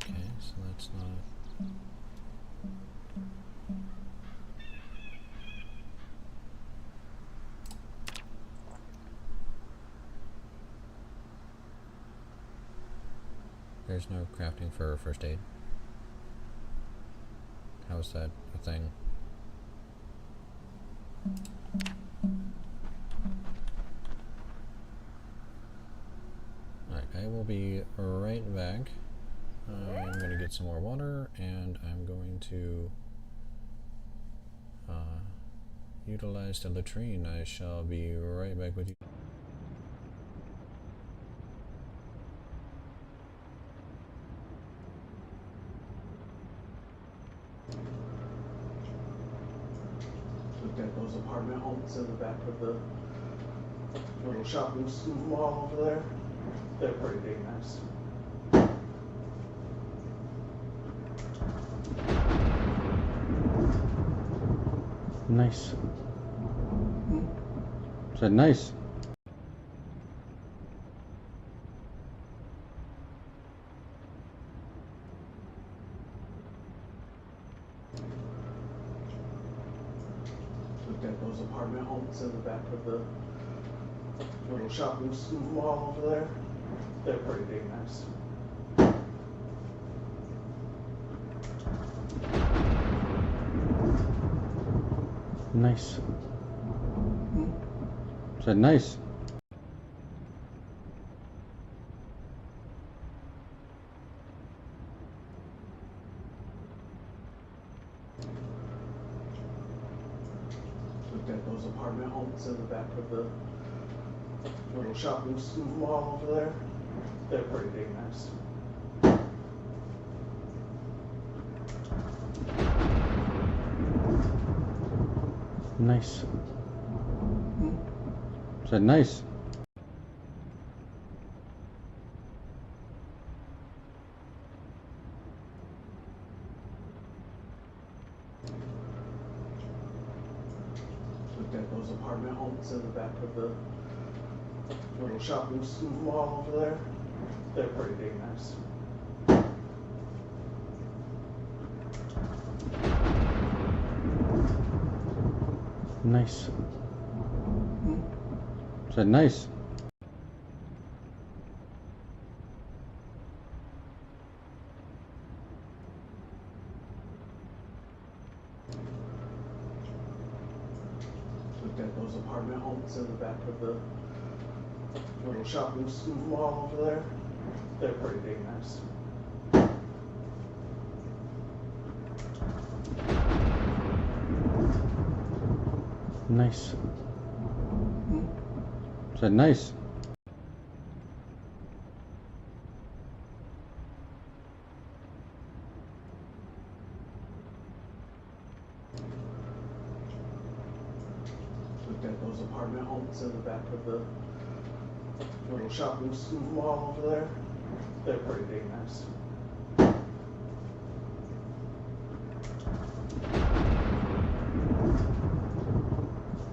Okay, so that's not... There's no crafting for first aid. How is that a thing? Alright, I will be right back. I'm going to get some more water, and I'm going to utilize the latrine. I shall be right back with you. Looked at those apartment homes in the back of the little shopping mall over there. They're pretty big, nice. Nice. Said nice. Looked at those apartment homes in the back of the little shopping mall over there. They're pretty big, nice. Nice. Said nice. Looked at those apartment homes in the back of the little shopping mall over there. They're pretty big, nice. Nice. Said nice. those apartment homes in the back of the little shopping mall over there. They're pretty dang nice. Nice. Said nice. Looked at those apartment homes in the back of the little shopping mall over there. They're pretty dang nice. Nice. Said nice. Looked at those apartment homes in the back of the little shopping mall over there. They're pretty dang nice.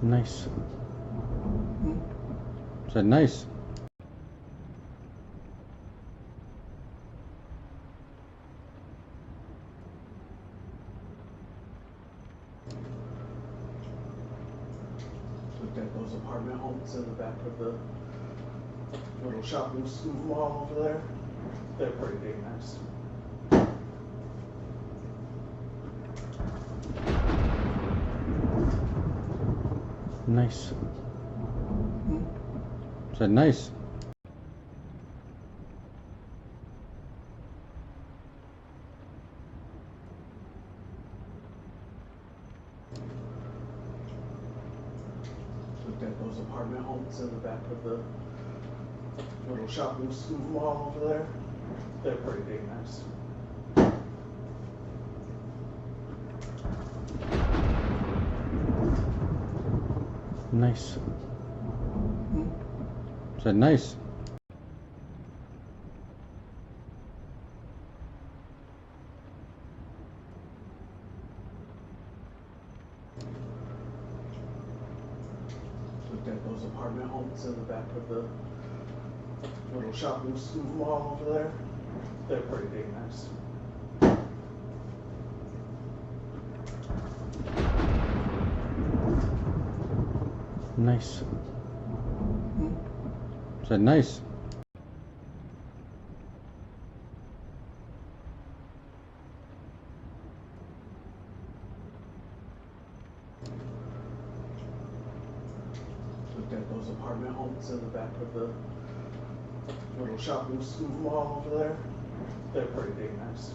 Nice. Said nice. Looked at those apartment homes in the back of the little shopping mall over there. They're pretty dang nice. Nice. Said nice. Looked at those apartment homes in the back of the little shopping mall over there. They're pretty dang nice. Nice. Said nice. Looked at those apartment homes in the back of the little shopping mall over there. They're pretty dang nice. Nice. Said nice. Looked at those apartment homes in the back of the little shopping mall over there. They're pretty dang nice.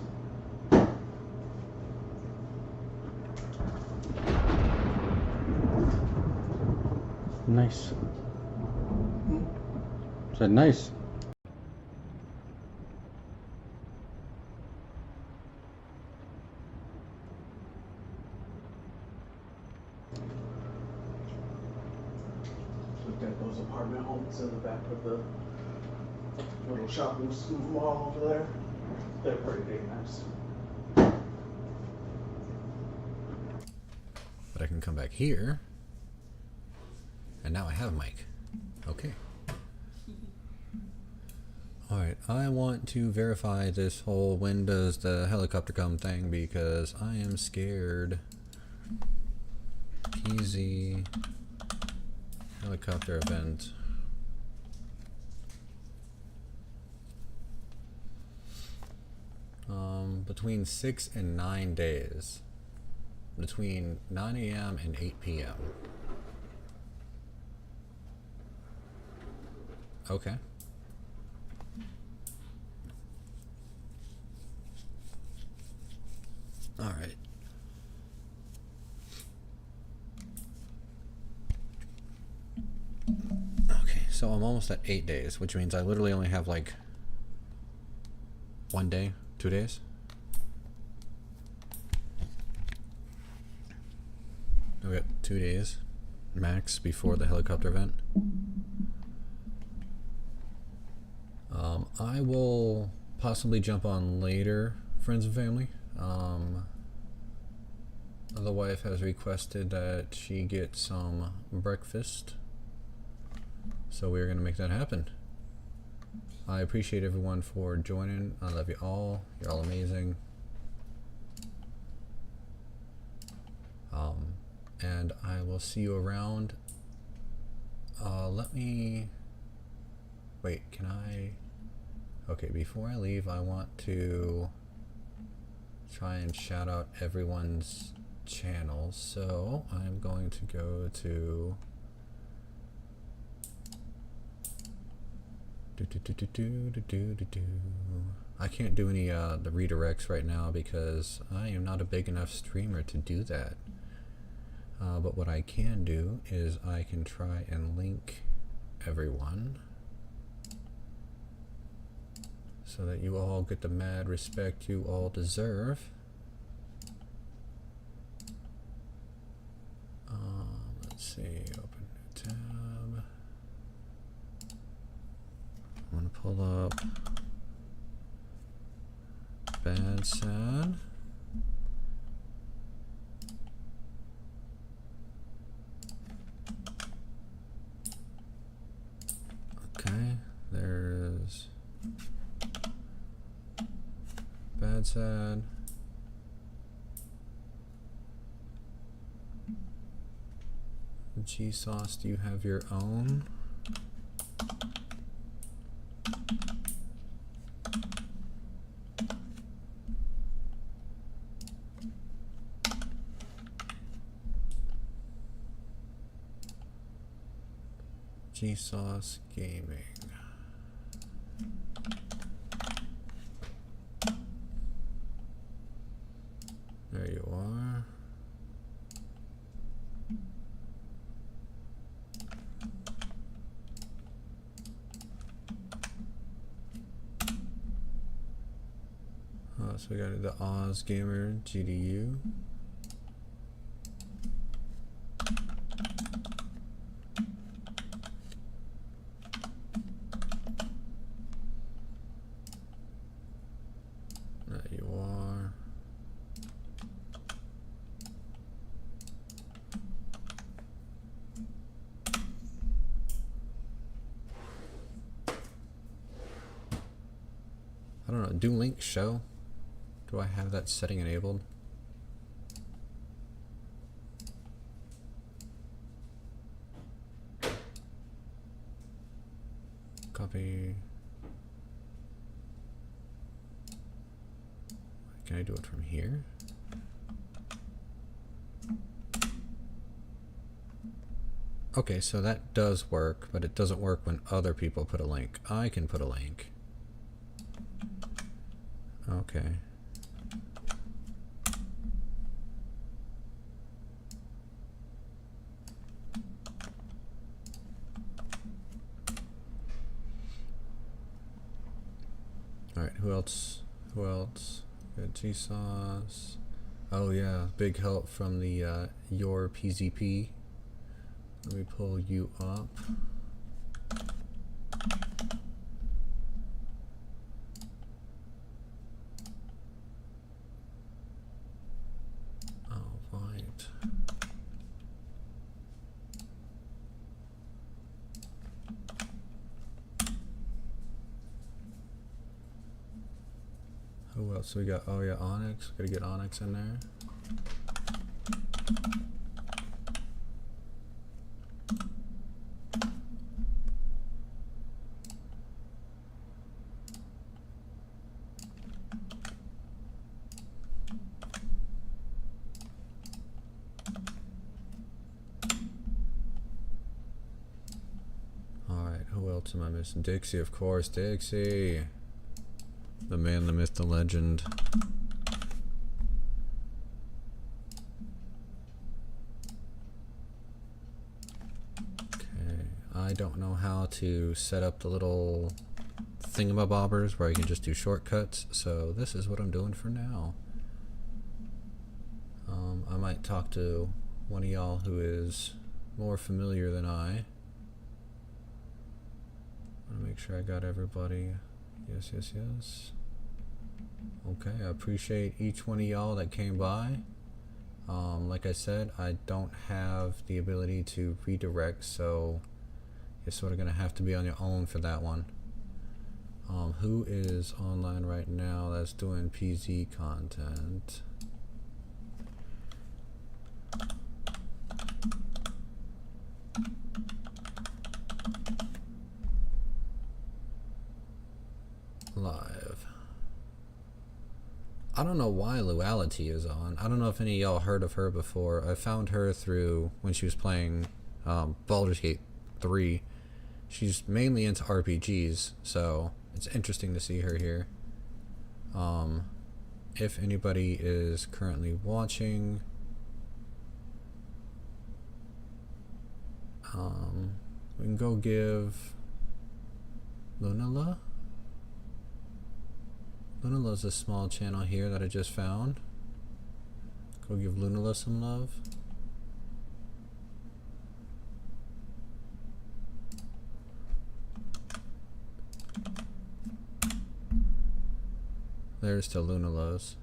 Nice. Said nice. Looked at those apartment homes in the back of the little shopping mall over there. They're pretty dang nice. But I can come back here. And now I have Mike. Okay. Alright, I want to verify this whole when does the helicopter come thing because I am scared. Easy helicopter event. Between 6 and 9 days. Between 9 a.m. and 8 p.m. Okay. All right. Okay, so I'm almost at 8 days, which means I literally only have like 1 day, 2 days. We got 2 days max before the helicopter event. I will possibly jump on later, friends and family. The wife has requested that she get some breakfast, so we're gonna make that happen. I appreciate everyone for joining. I love you all. You're all amazing. And I will see you around. Let me wait. Can I? Okay, before I leave, I want to try and shout out everyone's channel. So I'm going to go to I can't do any the redirects right now because I am not a big enough streamer to do that. But what I can do is I can try and link everyone so that you all get the mad respect you all deserve. Let's see, open new tab. I'm gonna pull up Bad Sad. Okay, there's Bad Sad. G-Sauce, do you have your own? G-Sauce Gaming. There you are. So we got the Oz Gamer GDU. There you are. I don't know, do links show? Do I have that setting enabled? Copy. Can I do it from here? Okay, so that does work, but it doesn't work when other people put a link. I can put a link. Okay. Alright, who else? Who else? Got G-Sauce. Oh yeah, big help from the Your PZP. Let me pull you up. Alright. Who else we got? Oh yeah, Onyx. Gotta get Onyx in there. Alright, who else am I missing? Dixie, of course. Dixie. The man, the myth, the legend. Okay, I don't know how to set up the little thingamabobbers where I can just do shortcuts, so this is what I'm doing for now. I might talk to one of y'all who is more familiar than I want to make sure I got everybody. Yes, yes, yes. Okay, I appreciate each one of y'all that came by. Like I said, I don't have the ability to redirect, so you're sort of gonna have to be on your own for that one. Who is online right now that's doing PZ content? Live. I don't know why Luality is on. I don't know if any of y'all heard of her before. I found her through when she was playing Baldur's Gate 3. She's mainly into RPGs, so it's interesting to see her here. If anybody is currently watching, we can go give Lunala. Lunala's a small channel here that I just found. Go give Lunala some love. There's to Lunala's.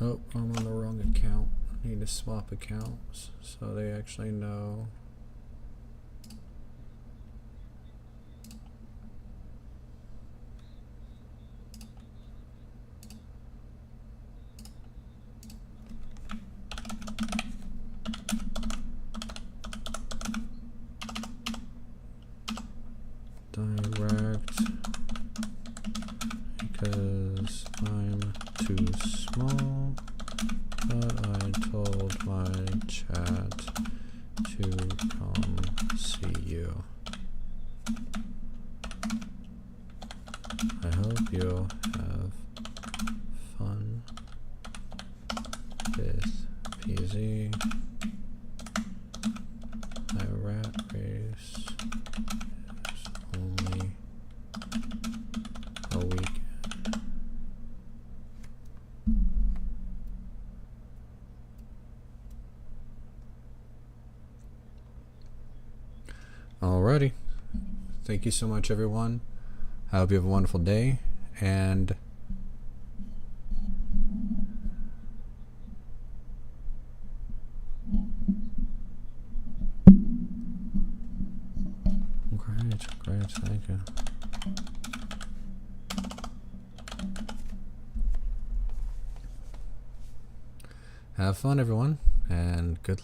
Oh, I'm on the wrong account. I need to swap accounts so they actually know. Direct because I'm too small, but I told my chat to come see you. I hope you'll have fun with PZ. My rat race is only a weekend. Alrighty. Thank you so much, everyone. I hope you have a wonderful day, and great, thank you. Have fun, everyone, and good luck.